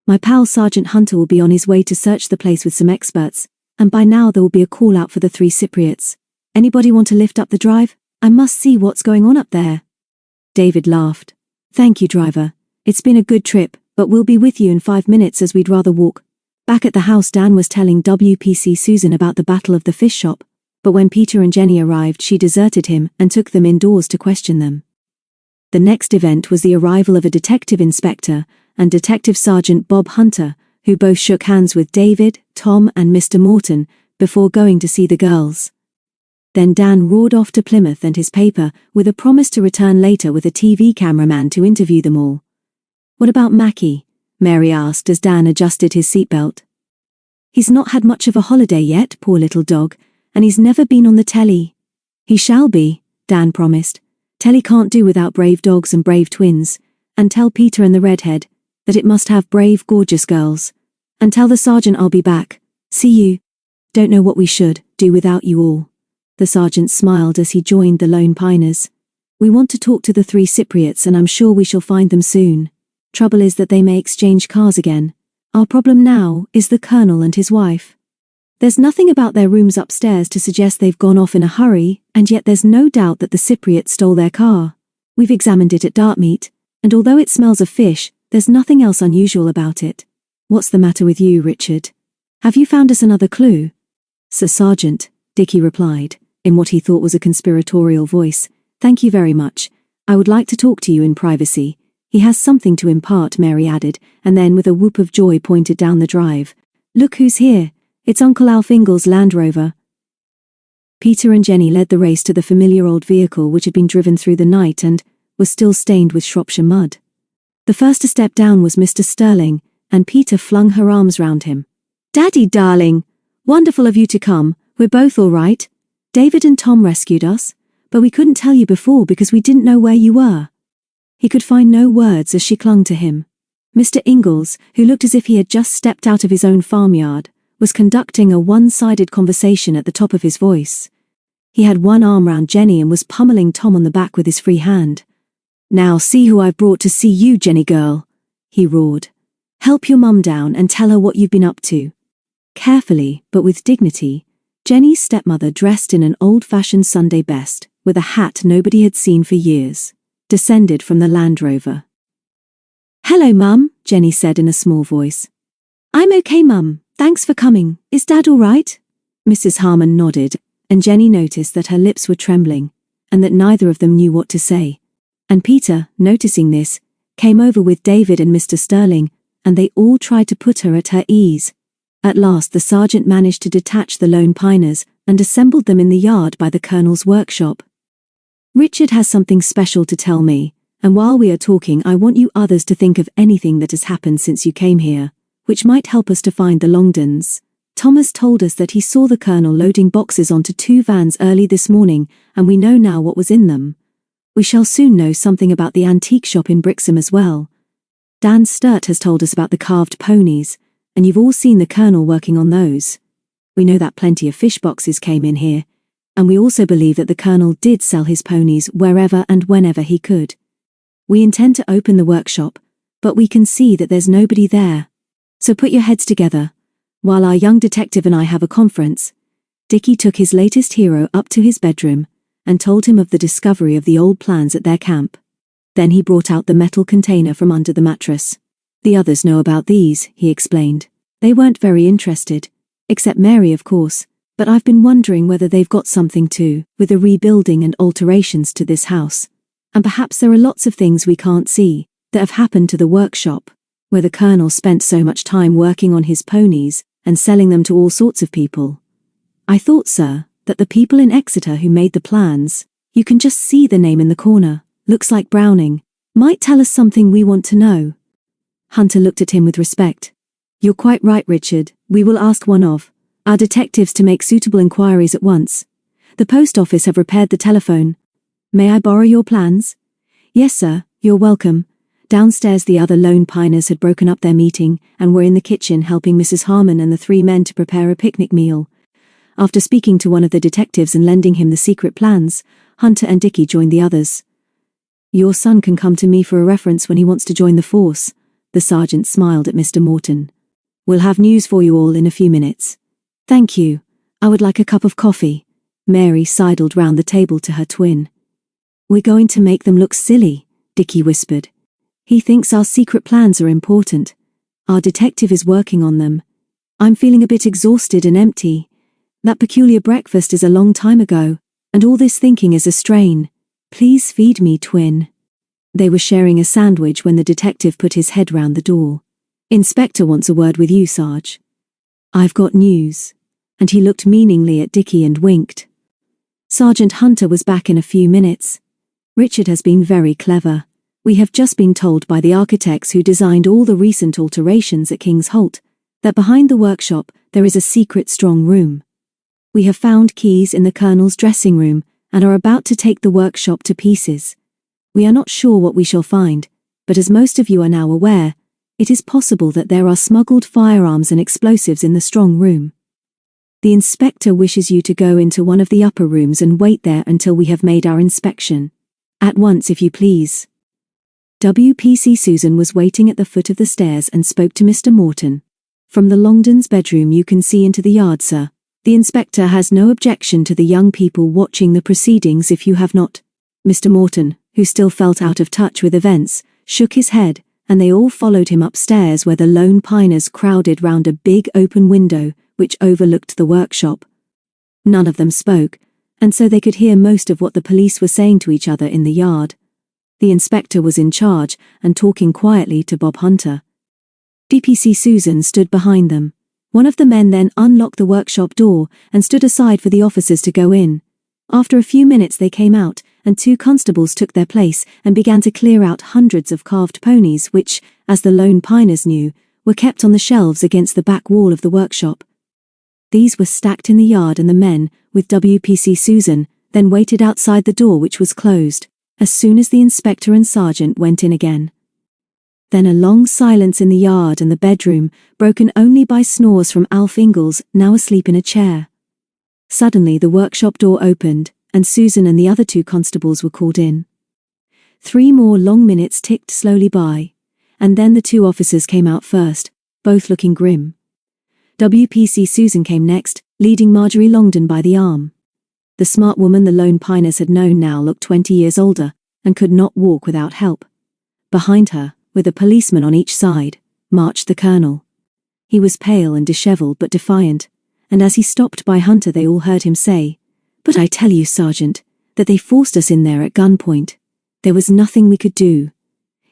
My pal Sergeant Hunter will be on his way to search the place with some experts, and by now there will be a call out for the 3 Cypriots. Anybody want to lift up the drive? I must see what's going on up there." David laughed. "Thank you, driver. It's been a good trip, but we'll be with you in 5 minutes as we'd rather walk." Back at the house, Dan was telling WPC Susan about the Battle of the Fish Shop, but when Peter and Jenny arrived she deserted him and took them indoors to question them. The next event was the arrival of a detective inspector and Detective Sergeant Bob Hunter, who both shook hands with David, Tom and Mr. Morton before going to see the girls. Then Dan roared off to Plymouth and his paper with a promise to return later with a TV cameraman to interview them all. "What about Mackie?" Mary asked as Dan adjusted his seatbelt. "He's not had much of a holiday yet, poor little dog, and he's never been on the telly." "He shall be," Dan promised. "Telly can't do without brave dogs and brave twins, and tell Peter and the redhead that it must have brave, gorgeous girls. And tell the sergeant I'll be back. See you. Don't know what we should do without you all." The sergeant smiled as he joined the lone piners. "We want to talk to the 3 Cypriots and I'm sure we shall find them soon. Trouble is that they may exchange cars again. Our problem now is the colonel and his wife. There's nothing about their rooms upstairs to suggest they've gone off in a hurry, and yet there's no doubt that the Cypriots stole their car. We've examined it at Dartmoor, and although it smells of fish, there's nothing else unusual about it. What's the matter with you, Richard? Have you found us another clue?" "Sir Sergeant," Dickie replied, in what he thought was a conspiratorial voice, "thank you very much. I would like to talk to you in privacy. He has something to impart," Mary added, and then with a whoop of joy pointed down the drive. "Look who's here. It's Uncle Alf Ingall's Land Rover." Peter and Jenny led the race to the familiar old vehicle which had been driven through the night and was still stained with Shropshire mud. The first to step down was Mr. Sterling, and Peter flung her arms round him. "Daddy, darling! Wonderful of you to come. We're both all right. David and Tom rescued us, but we couldn't tell you before because we didn't know where you were." He could find no words as she clung to him. Mr. Ingalls, who looked as if he had just stepped out of his own farmyard, was conducting a one-sided conversation at the top of his voice. He had one arm round Jenny and was pummeling Tom on the back with his free hand. "Now see who I've brought to see you, Jenny girl," he roared. "Help your mum down and tell her what you've been up to." Carefully, but with dignity, Jenny's stepmother, dressed in an old-fashioned Sunday best, with a hat nobody had seen for years, descended from the Land Rover. "Hello, Mum," Jenny said in a small voice. "I'm okay, Mum. Thanks for coming. Is Dad all right?" Mrs. Harmon nodded, and Jenny noticed that her lips were trembling, and that neither of them knew what to say. And Peter, noticing this, came over with David and Mr. Sterling, and they all tried to put her at her ease. At last the sergeant managed to detach the lone piners and assembled them in the yard by the colonel's workshop. "Richard has something special to tell me, and while we are talking I want you others to think of anything that has happened since you came here, which might help us to find the Longdons. Thomas told us that he saw the colonel loading boxes onto 2 vans early this morning, and we know now what was in them. We shall soon know something about the antique shop in Brixham as well. Dan Sturt has told us about the carved ponies, and you've all seen the colonel working on those. We know that plenty of fish boxes came in here, and we also believe that the colonel did sell his ponies wherever and whenever he could. We intend to open the workshop, but we can see that there's nobody there. So put your heads together. While our young detective and I have a conference." Dickie took his latest hero up to his bedroom and told him of the discovery of the old plans at their camp. Then he brought out the metal container from under the mattress. "The others know about these," he explained. "They weren't very interested. Except Mary, of course. But I've been wondering whether they've got something to with the rebuilding and alterations to this house. And perhaps there are lots of things we can't see that have happened to the workshop, where the Colonel spent so much time working on his ponies and selling them to all sorts of people. I thought, sir, that the people in Exeter who made the plans, you can just see the name in the corner, looks like Browning, might tell us something we want to know. Hunter looked at him with respect. You're quite right, Richard. We will ask one of our detectives to make suitable inquiries at once. The post office have repaired the telephone. May I borrow your plans? Yes, sir, you're welcome. Downstairs the other lone piners had broken up their meeting and were in the kitchen helping Mrs. Harmon and the three men to prepare a picnic meal. After speaking to one of the detectives and lending him the secret plans, Hunter and Dickie joined the others. Your son can come to me for a reference when he wants to join the force. The sergeant smiled at Mr. Morton. We'll have news for you all in a few minutes. Thank you. I would like a cup of coffee. Mary sidled round the table to her twin. We're going to make them look silly, Dickie whispered. He thinks our secret plans are important. Our detective is working on them. I'm feeling a bit exhausted and empty. That peculiar breakfast is a long time ago, and all this thinking is a strain. Please feed me, twin. They were sharing a sandwich when the detective put his head round the door. Inspector wants a word with you, Sarge. I've got news. And he looked meaningly at Dickie and winked. Sergeant Hunter was back in a few minutes. Richard has been very clever. We have just been told by the architects who designed all the recent alterations at King's Holt that behind the workshop there is a secret strong room. We have found keys in the Colonel's dressing room and are about to take the workshop to pieces. We are not sure what we shall find, but as most of you are now aware, it is possible that there are smuggled firearms and explosives in the strong room. The inspector wishes you to go into one of the upper rooms and wait there until we have made our inspection. At once, if you please. WPC Susan was waiting at the foot of the stairs and spoke to Mr. Morton. From the Longdons' bedroom you can see into the yard, sir. The inspector has no objection to the young people watching the proceedings if you have not. Mr. Morton, who still felt out of touch with events, shook his head, and they all followed him upstairs where the lone piners crowded round a big open window which overlooked the workshop. None of them spoke, and so they could hear most of what the police were saying to each other in the yard. The inspector was in charge and talking quietly to Bob Hunter. DPC Susan stood behind them. One of the men then unlocked the workshop door and stood aside for the officers to go in. After a few minutes they came out, and two constables took their place and began to clear out hundreds of carved ponies which, as the lone piners knew, were kept on the shelves against the back wall of the workshop. These were stacked in the yard, and the men, with WPC Susan, then waited outside the door which was closed, as soon as the inspector and sergeant went in again. Then a long silence in the yard and the bedroom, broken only by snores from Alf Ingalls, now asleep in a chair. Suddenly the workshop door opened, and Susan and the other two constables were called in. 3 more long minutes ticked slowly by, and then the two officers came out first, both looking grim. WPC Susan came next, leading Marjorie Longdon by the arm. The smart woman the lone piners had known now looked 20 years older, and could not walk without help. Behind her, with a policeman on each side, marched the Colonel. He was pale and dishevelled but defiant, and as he stopped by Hunter they all heard him say, "But I tell you, Sergeant, that they forced us in there at gunpoint. There was nothing we could do.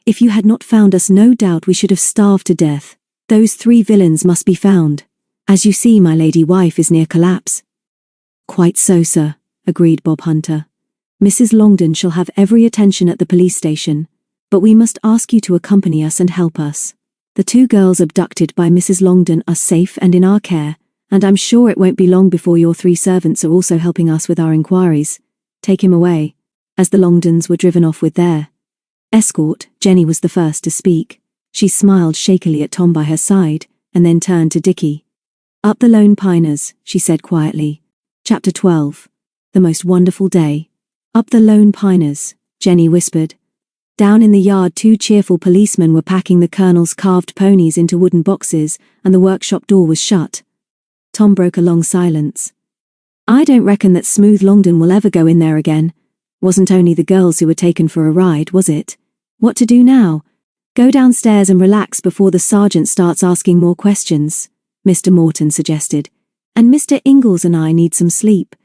If you had not found us, no doubt we should have starved to death. Those 3 villains must be found. As you see, my lady wife is near collapse." "Quite so, sir," agreed Bob Hunter. "Mrs. Longdon shall have every attention at the police station, but we must ask you to accompany us and help us. The 2 girls abducted by Mrs. Longdon are safe and in our care, and I'm sure it won't be long before your 3 servants are also helping us with our inquiries. Take him away." As the Longdons were driven off with their escort, Jenny was the first to speak. She smiled shakily at Tom by her side, and then turned to Dickie. "Up the Lone Piners," she said quietly. Chapter 12. The Most Wonderful Day. "Up the Lone Piners," Jenny whispered. Down in the yard 2 cheerful policemen were packing the Colonel's carved ponies into wooden boxes, and the workshop door was shut. Tom broke a long silence. "I don't reckon that Smooth Longdon will ever go in there again. Wasn't only the girls who were taken for a ride, was it? What to do now? Go downstairs and relax before the sergeant starts asking more questions," Mr. Morton suggested. And Mr. Ingalls and I need some sleep."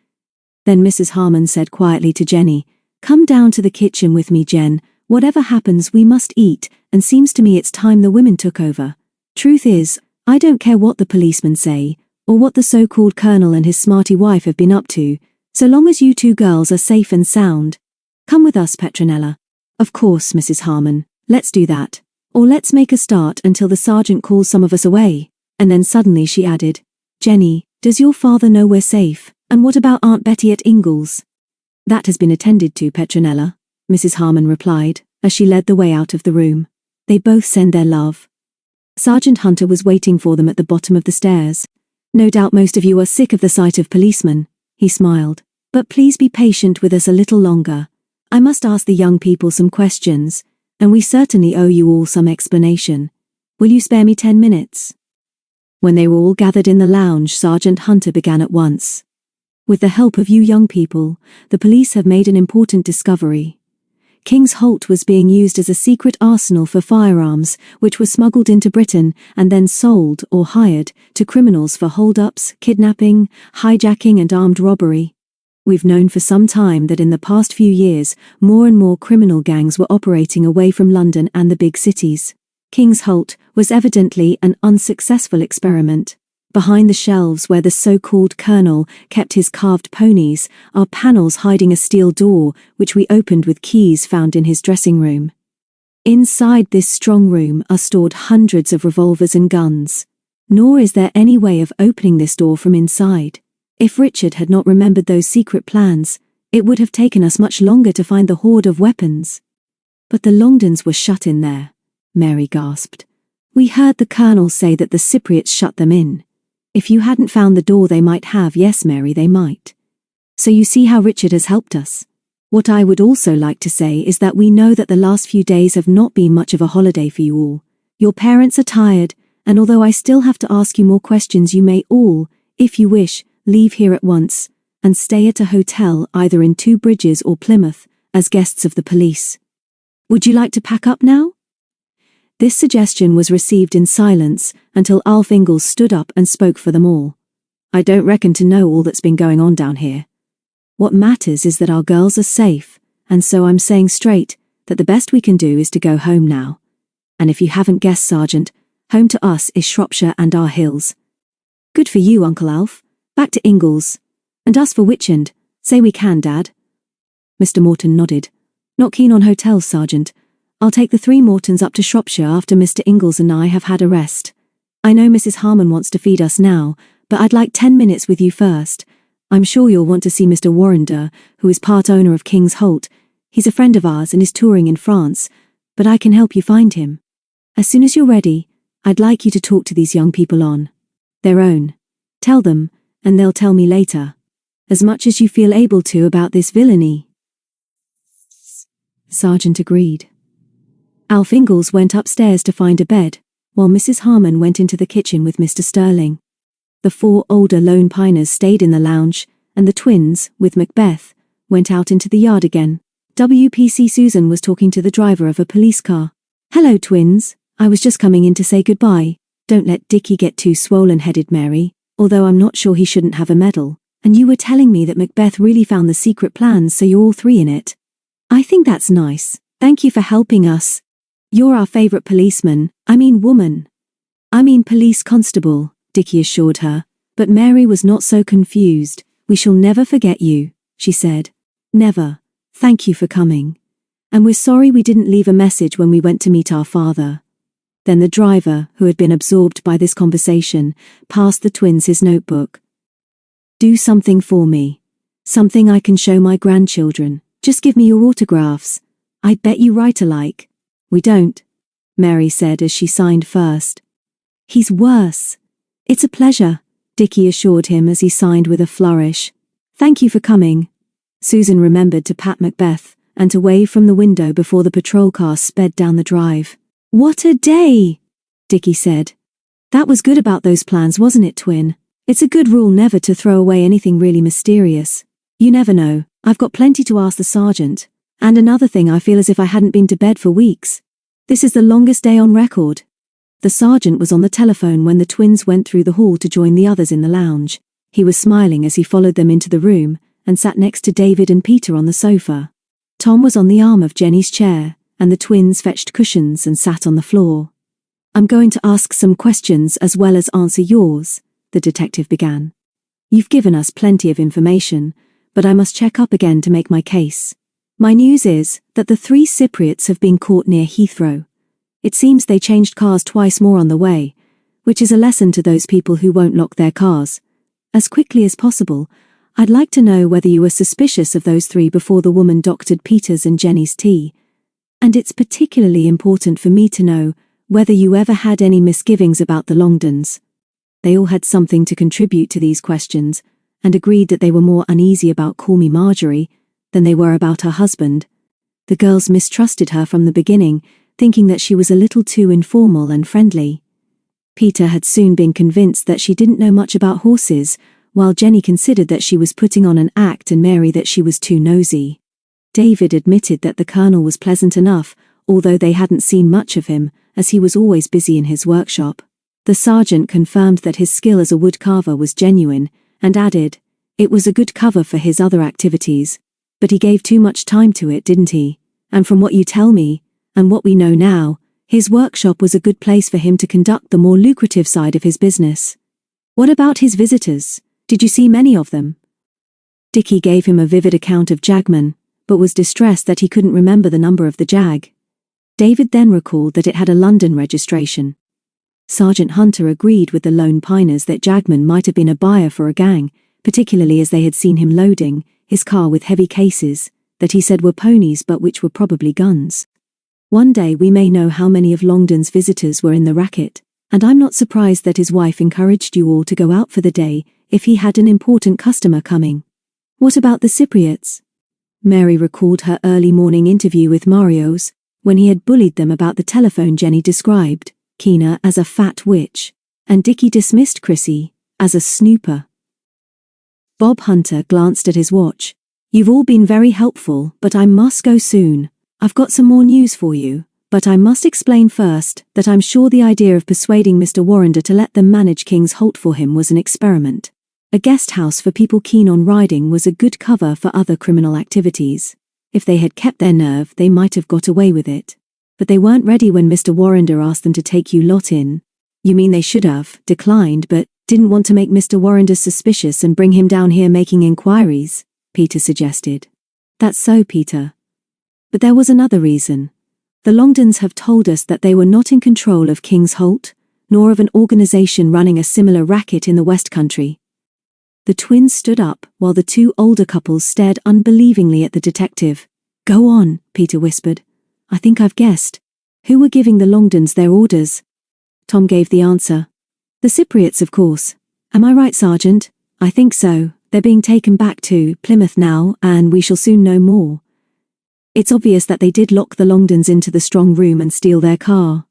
Then Mrs. Harmon said quietly to Jenny, "Come down to the kitchen with me, Jen. Whatever happens, we must eat, and seems to me it's time the women took over. Truth is, I don't care what the policemen say, or what the so-called colonel and his smarty wife have been up to, so long as you two girls are safe and sound. Come with us, Petronella." "Of course, Mrs. Harmon, let's do that. Or let's make a start until the sergeant calls some of us away." And then suddenly she added, "Jenny, does your father know we're safe? And what about Aunt Betty at Ingalls?" "That has been attended to, Petronella," Mrs. Harmon replied, as she led the way out of the room. "They both send their love." Sergeant Hunter was waiting for them at the bottom of the stairs. "No doubt most of you are sick of the sight of policemen," he smiled. "But please be patient with us a little longer. I must ask the young people some questions, and we certainly owe you all some explanation. Will you spare me 10 minutes? When they were all gathered in the lounge, Sergeant Hunter began at once. "With the help of you young people, the police have made an important discovery. King's Holt was being used as a secret arsenal for firearms, which were smuggled into Britain and then sold or hired to criminals for hold-ups, kidnapping, hijacking and armed robbery. We've known for some time that in the past few years, more and more criminal gangs were operating away from London and the big cities. King's Holt was evidently an unsuccessful experiment. Behind the shelves where the so-called colonel kept his carved ponies are panels hiding a steel door which we opened with keys found in his dressing room. Inside this strong room are stored hundreds of revolvers and guns. Nor is there any way of opening this door from inside. If Richard had not remembered those secret plans, it would have taken us much longer to find the hoard of weapons." "But the Longdons were shut in there," Mary gasped. "We heard the colonel say that the Cypriots shut them in. If you hadn't found the door they might have." "Yes, Mary, they might. So you see how Richard has helped us. What I would also like to say is that we know that the last few days have not been much of a holiday for you all. Your parents are tired, and although I still have to ask you more questions, you may all, if you wish, leave here at once, and stay at a hotel either in Two Bridges or Plymouth, as guests of the police. Would you like to pack up now?" This suggestion was received in silence until Alf Ingalls stood up and spoke for them all. "I don't reckon to know all that's been going on down here. What matters is that our girls are safe, and so I'm saying straight that the best we can do is to go home now. And if you haven't guessed, Sergeant, home to us is Shropshire and our hills." "Good for you, Uncle Alf. Back to Ingalls. And us for Witchend. Say we can, Dad." Mr. Morton nodded. "Not keen on hotels, Sergeant. I'll take the 3 Mortons up to Shropshire after Mr. Ingalls and I have had a rest. I know Mrs. Harmon wants to feed us now, but I'd like 10 minutes with you first. I'm sure you'll want to see Mr. Warrender, who is part owner of King's Holt. He's a friend of ours and is touring in France, but I can help you find him. As soon as you're ready, I'd like you to talk to these young people on their own. Tell them, and they'll tell me later. As much as you feel able to about this villainy." Sergeant agreed. Alf Ingalls went upstairs to find a bed, while Mrs. Harmon went into the kitchen with Mr. Sterling. The 4 older lone piners stayed in the lounge, and the twins, with Macbeth, went out into the yard again. WPC Susan was talking to the driver of a police car. "Hello, twins. I was just coming in to say goodbye. Don't let Dickie get too swollen-headed, Mary, although I'm not sure he shouldn't have a medal. And you were telling me that Macbeth really found the secret plans, so you're all 3 in it. I think that's nice. Thank you for helping us. You're our favorite policeman, police constable," Dickie assured her. But Mary was not so confused. "We shall never forget you," she said. "Never. Thank you for coming. And we're sorry we didn't leave a message when we went to meet our father." Then the driver, who had been absorbed by this conversation, passed the twins his notebook. "Do something for me. Something I can show my grandchildren. Just give me your autographs. I bet you write alike." "We don't," Mary said as she signed first. "He's worse." "It's a pleasure," Dickie assured him as he signed with a flourish. "Thank you for coming." Susan remembered to pat Macbeth and to wave from the window before the patrol car sped down the drive. "What a day," Dickie said. "That was good about those plans, wasn't it, twin? It's a good rule never to throw away anything really mysterious. You never know. I've got plenty to ask the sergeant. And another thing, I feel as if I hadn't been to bed for weeks. This is the longest day on record." The sergeant was on the telephone when the twins went through the hall to join the others in the lounge. He was smiling as he followed them into the room and sat next to David and Peter on the sofa. Tom was on the arm of Jenny's chair, and the twins fetched cushions and sat on the floor. "I'm going to ask some questions as well as answer yours," the detective began. "You've given us plenty of information, but I must check up again to make my case. My news is that the 3 Cypriots have been caught near Heathrow. It seems they changed cars twice more on the way, which is a lesson to those people who won't lock their cars. As quickly as possible, I'd like to know whether you were suspicious of those 3 before the woman doctored Peter's and Jenny's tea. And it's particularly important for me to know whether you ever had any misgivings about the Longdons." They all had something to contribute to these questions, and agreed that they were more uneasy about Call Me Marjorie than they were about her husband. The girls mistrusted her from the beginning, thinking that she was a little too informal and friendly. Peter had soon been convinced that she didn't know much about horses, while Jenny considered that she was putting on an act and Mary that she was too nosy. David admitted that the colonel was pleasant enough, although they hadn't seen much of him, as he was always busy in his workshop. The sergeant confirmed that his skill as a woodcarver was genuine, and added, "It was a good cover for his other activities, but he gave too much time to it, didn't he? And from what you tell me, and what we know now, his workshop was a good place for him to conduct the more lucrative side of his business. What about his visitors? Did you see many of them?" Dickie gave him a vivid account of Jagman, but was distressed that he couldn't remember the number of the Jag. David then recalled that it had a London registration. Sergeant Hunter agreed with the Lone Piners that Jagman might have been a buyer for a gang, particularly as they had seen him loading his car with heavy cases, that he said were ponies but which were probably guns. "One day we may know how many of Longdon's visitors were in the racket, and I'm not surprised that his wife encouraged you all to go out for the day if he had an important customer coming." "What about the Cypriots?" Mary recalled her early morning interview with Mario's, when he had bullied them about the telephone Jenny described Keena as a fat witch, and Dickie dismissed Chrissy as a snooper. Bob Hunter glanced at his watch. "You've all been very helpful, but I must go soon. I've got some more news for you, but I must explain first that I'm sure the idea of persuading Mr. Warrender to let them manage King's Holt for him was an experiment. A guest house for people keen on riding was a good cover for other criminal activities. If they had kept their nerve, they might have got away with it. But they weren't ready when Mr. Warrender asked them to take you lot in." "You mean they should have declined but didn't want to make Mr. Warrender suspicious and bring him down here making inquiries?" Peter suggested. "That's so, Peter. But there was another reason. The Longdons have told us that they were not in control of King's Holt, nor of an organization running a similar racket in the West Country." The twins stood up while the 2 older couples stared unbelievingly at the detective. "Go on," Peter whispered. "I think I've guessed. Who were giving the Longdons their orders?" Tom gave the answer. "The Cypriots, of course. Am I right, Sergeant?" "I think so. They're being taken back to Plymouth now, and we shall soon know more. It's obvious that they did lock the Longdons into the strong room and steal their car.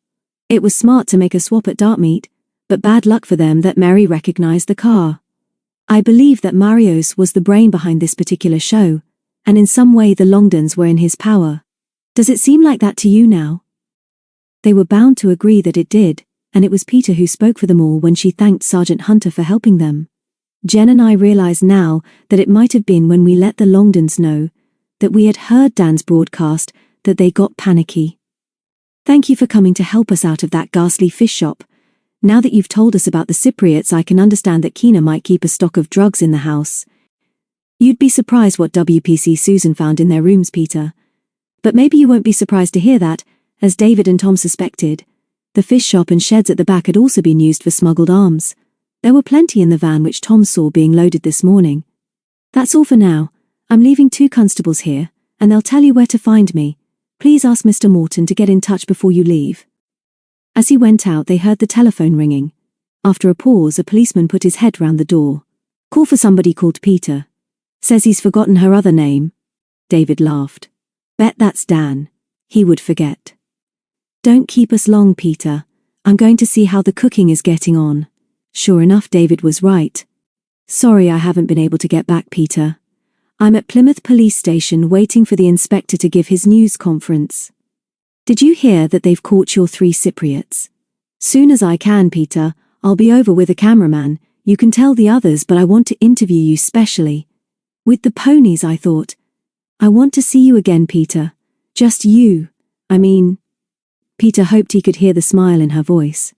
It was smart to make a swap at Dartmoor, but bad luck for them that Mary recognized the car. I believe that Marios was the brain behind this particular show, and in some way the Longdons were in his power. Does it seem like that to you now?" They were bound to agree that it did, and it was Peter who spoke for them all when she thanked Sergeant Hunter for helping them. "Jen and I realize now that it might have been when we let the Longdons know that we had heard Dan's broadcast that they got panicky. Thank you for coming to help us out of that ghastly fish shop. Now that you've told us about the Cypriots, I can understand that Keena might keep a stock of drugs in the house. You'd be surprised what WPC Susan found in their rooms, Peter. But maybe you won't be surprised to hear that, as David and Tom suspected, the fish shop and sheds at the back had also been used for smuggled arms. There were plenty in the van which Tom saw being loaded this morning. That's all for now. I'm leaving 2 constables here, and they'll tell you where to find me. Please ask Mr. Morton to get in touch before you leave." As he went out, they heard the telephone ringing. After a pause, a policeman put his head round the door. "Call for somebody called Peter. Says he's forgotten her other name." David laughed. "Bet that's Dan. He would forget." "Don't keep us long, Peter. I'm going to see how the cooking is getting on." Sure enough, David was right. "Sorry I haven't been able to get back, Peter. I'm at Plymouth Police Station waiting for the inspector to give his news conference. Did you hear that they've caught your 3 Cypriots? Soon as I can, Peter. I'll be over with a cameraman. You can tell the others, but I want to interview you specially. With the ponies, I thought. I want to see you again, Peter. Just you. Peter hoped he could hear the smile in her voice.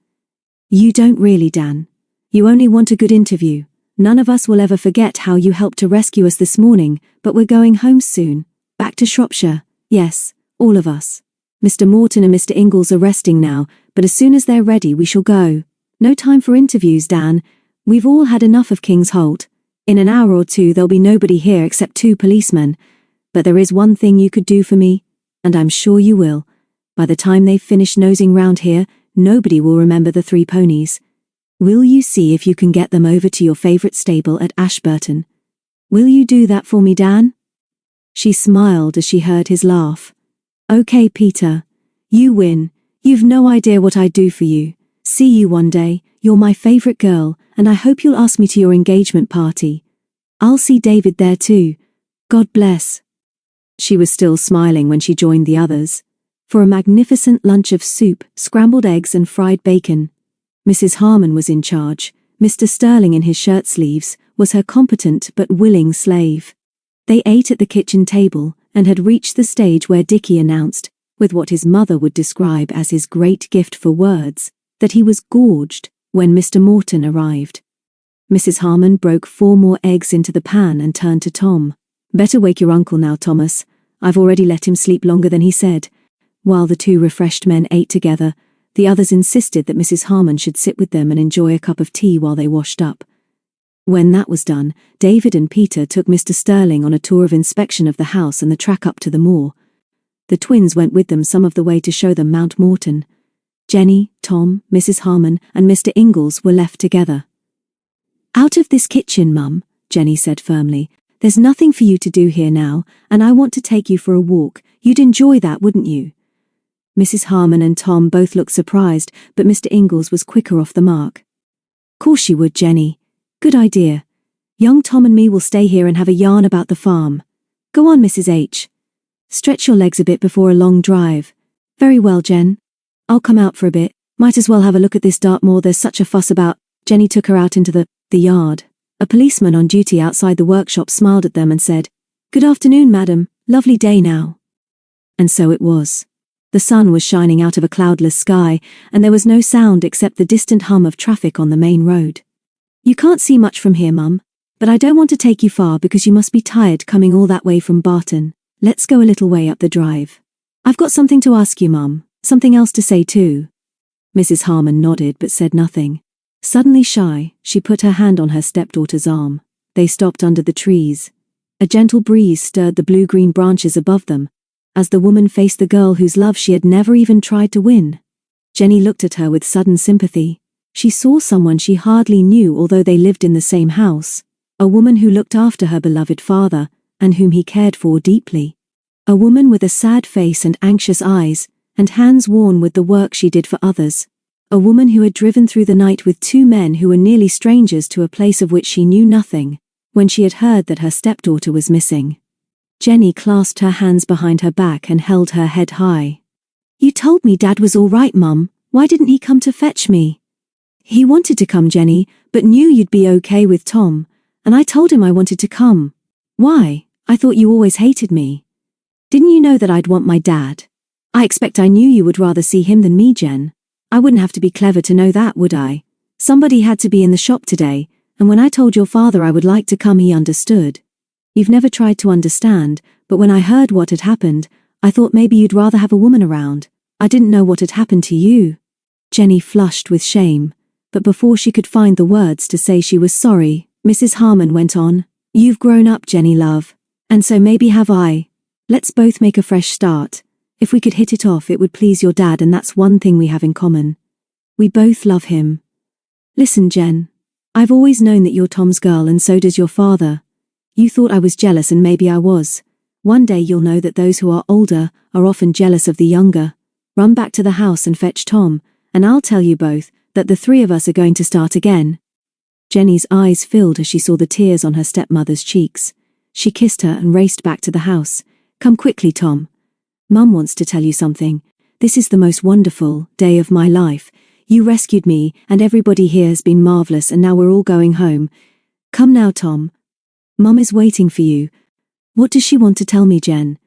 You don't really, Dan. You only want a good interview. None of us will ever forget how you helped to rescue us this morning, but we're going home soon. Back to Shropshire. Yes, all of us. Mr. Morton and Mr. Ingalls are resting now, but as soon as they're ready we shall go. No time for interviews, Dan. We've all had enough of King's Holt. In an hour or two there'll be nobody here except 2 policemen. But there is one thing you could do for me, and I'm sure you will. By the time they've finished nosing round here, nobody will remember the 3 ponies. Will you see if you can get them over to your favourite stable at Ashburton? Will you do that for me, Dan? She smiled as she heard his laugh. Okay, Peter. You win. You've no idea what I'd do for you. See you one day. You're my favourite girl, and I hope you'll ask me to your engagement party. I'll see David there too. God bless. She was still smiling when she joined the others. For a magnificent lunch of soup, scrambled eggs and fried bacon. Mrs. Harmon was in charge. Mr. Sterling in his shirt sleeves was her competent but willing slave. They ate at the kitchen table and had reached the stage where Dickie announced, with what his mother would describe as his great gift for words, that he was gorged when Mr. Morton arrived. Mrs. Harmon broke 4 more eggs into the pan and turned to Tom. Better wake your uncle now, Thomas. I've already let him sleep longer than he said. While the 2 refreshed men ate together, the others insisted that Mrs. Harmon should sit with them and enjoy a cup of tea while they washed up. When that was done, David and Peter took Mr. Sterling on a tour of inspection of the house and the track up to the moor. The twins went with them some of the way to show them Mount Morton. Jenny, Tom, Mrs. Harmon, and Mr. Ingalls were left together. Out of this kitchen, Mum, Jenny said firmly. There's nothing for you to do here now, and I want to take you for a walk. You'd enjoy that, wouldn't you? Mrs. Harmon and Tom both looked surprised, but Mr. Ingalls was quicker off the mark. Course you would, Jenny. Good idea. Young Tom and me will stay here and have a yarn about the farm. Go on, Mrs. H. Stretch your legs a bit before a long drive. Very well, Jen. I'll come out for a bit. Might as well have a look at this Dartmoor there's such a fuss about. Jenny took her out into the yard. A policeman on duty outside the workshop smiled at them and said, Good afternoon, madam. Lovely day now. And so it was. The sun was shining out of a cloudless sky, and there was no sound except the distant hum of traffic on the main road. You can't see much from here, Mum, but I don't want to take you far because you must be tired coming all that way from Barton. Let's go a little way up the drive. I've got something to ask you, Mum, something else to say too. Mrs. Harmon nodded but said nothing. Suddenly shy, she put her hand on her stepdaughter's arm. They stopped under the trees. A gentle breeze stirred the blue-green branches above them, as the woman faced the girl whose love she had never even tried to win. Jenny looked at her with sudden sympathy. She saw someone she hardly knew although they lived in the same house. A woman who looked after her beloved father, and whom he cared for deeply. A woman with a sad face and anxious eyes, and hands worn with the work she did for others. A woman who had driven through the night with 2 men who were nearly strangers to a place of which she knew nothing, when she had heard that her stepdaughter was missing. Jenny clasped her hands behind her back and held her head high. You told me Dad was all right, Mum. Why didn't he come to fetch me? He wanted to come, Jenny, but knew you'd be okay with Tom, and I told him I wanted to come. Why? I thought you always hated me. Didn't you know that I'd want my dad? I expect I knew you would rather see him than me, Jen. I wouldn't have to be clever to know that, would I? Somebody had to be in the shop today, and when I told your father I would like to come, he understood. You've never tried to understand, but when I heard what had happened, I thought maybe you'd rather have a woman around. I didn't know what had happened to you. Jenny flushed with shame, but before she could find the words to say she was sorry, Mrs. Harmon went on. You've grown up, Jenny love, and so maybe have I. Let's both make a fresh start. If we could hit it off, it would please your dad, and that's one thing we have in common. We both love him. Listen, Jen. I've always known that you're Tom's girl, and so does your father. You thought I was jealous, and maybe I was. One day you'll know that those who are older are often jealous of the younger. Run back to the house and fetch Tom, and I'll tell you both that the 3 of us are going to start again. Jenny's eyes filled as she saw the tears on her stepmother's cheeks. She kissed her and raced back to the house. Come quickly, Tom. Mum wants to tell you something. This is the most wonderful day of my life. You rescued me, and everybody here has been marvelous, and now we're all going home. Come now, Tom. Mum is waiting for you. What does she want to tell me, Jen?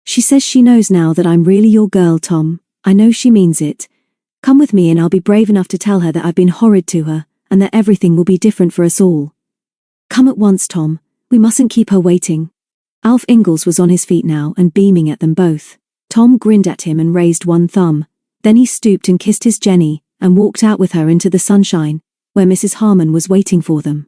She says she knows now that I'm really your girl, Tom. I know she means it. Come with me and I'll be brave enough to tell her that I've been horrid to her, and that everything will be different for us all. Come at once, Tom. We mustn't keep her waiting. Alf Ingalls was on his feet now and beaming at them both. Tom grinned at him and raised one thumb. Then he stooped and kissed his Jenny, and walked out with her into the sunshine, where Mrs. Harmon was waiting for them.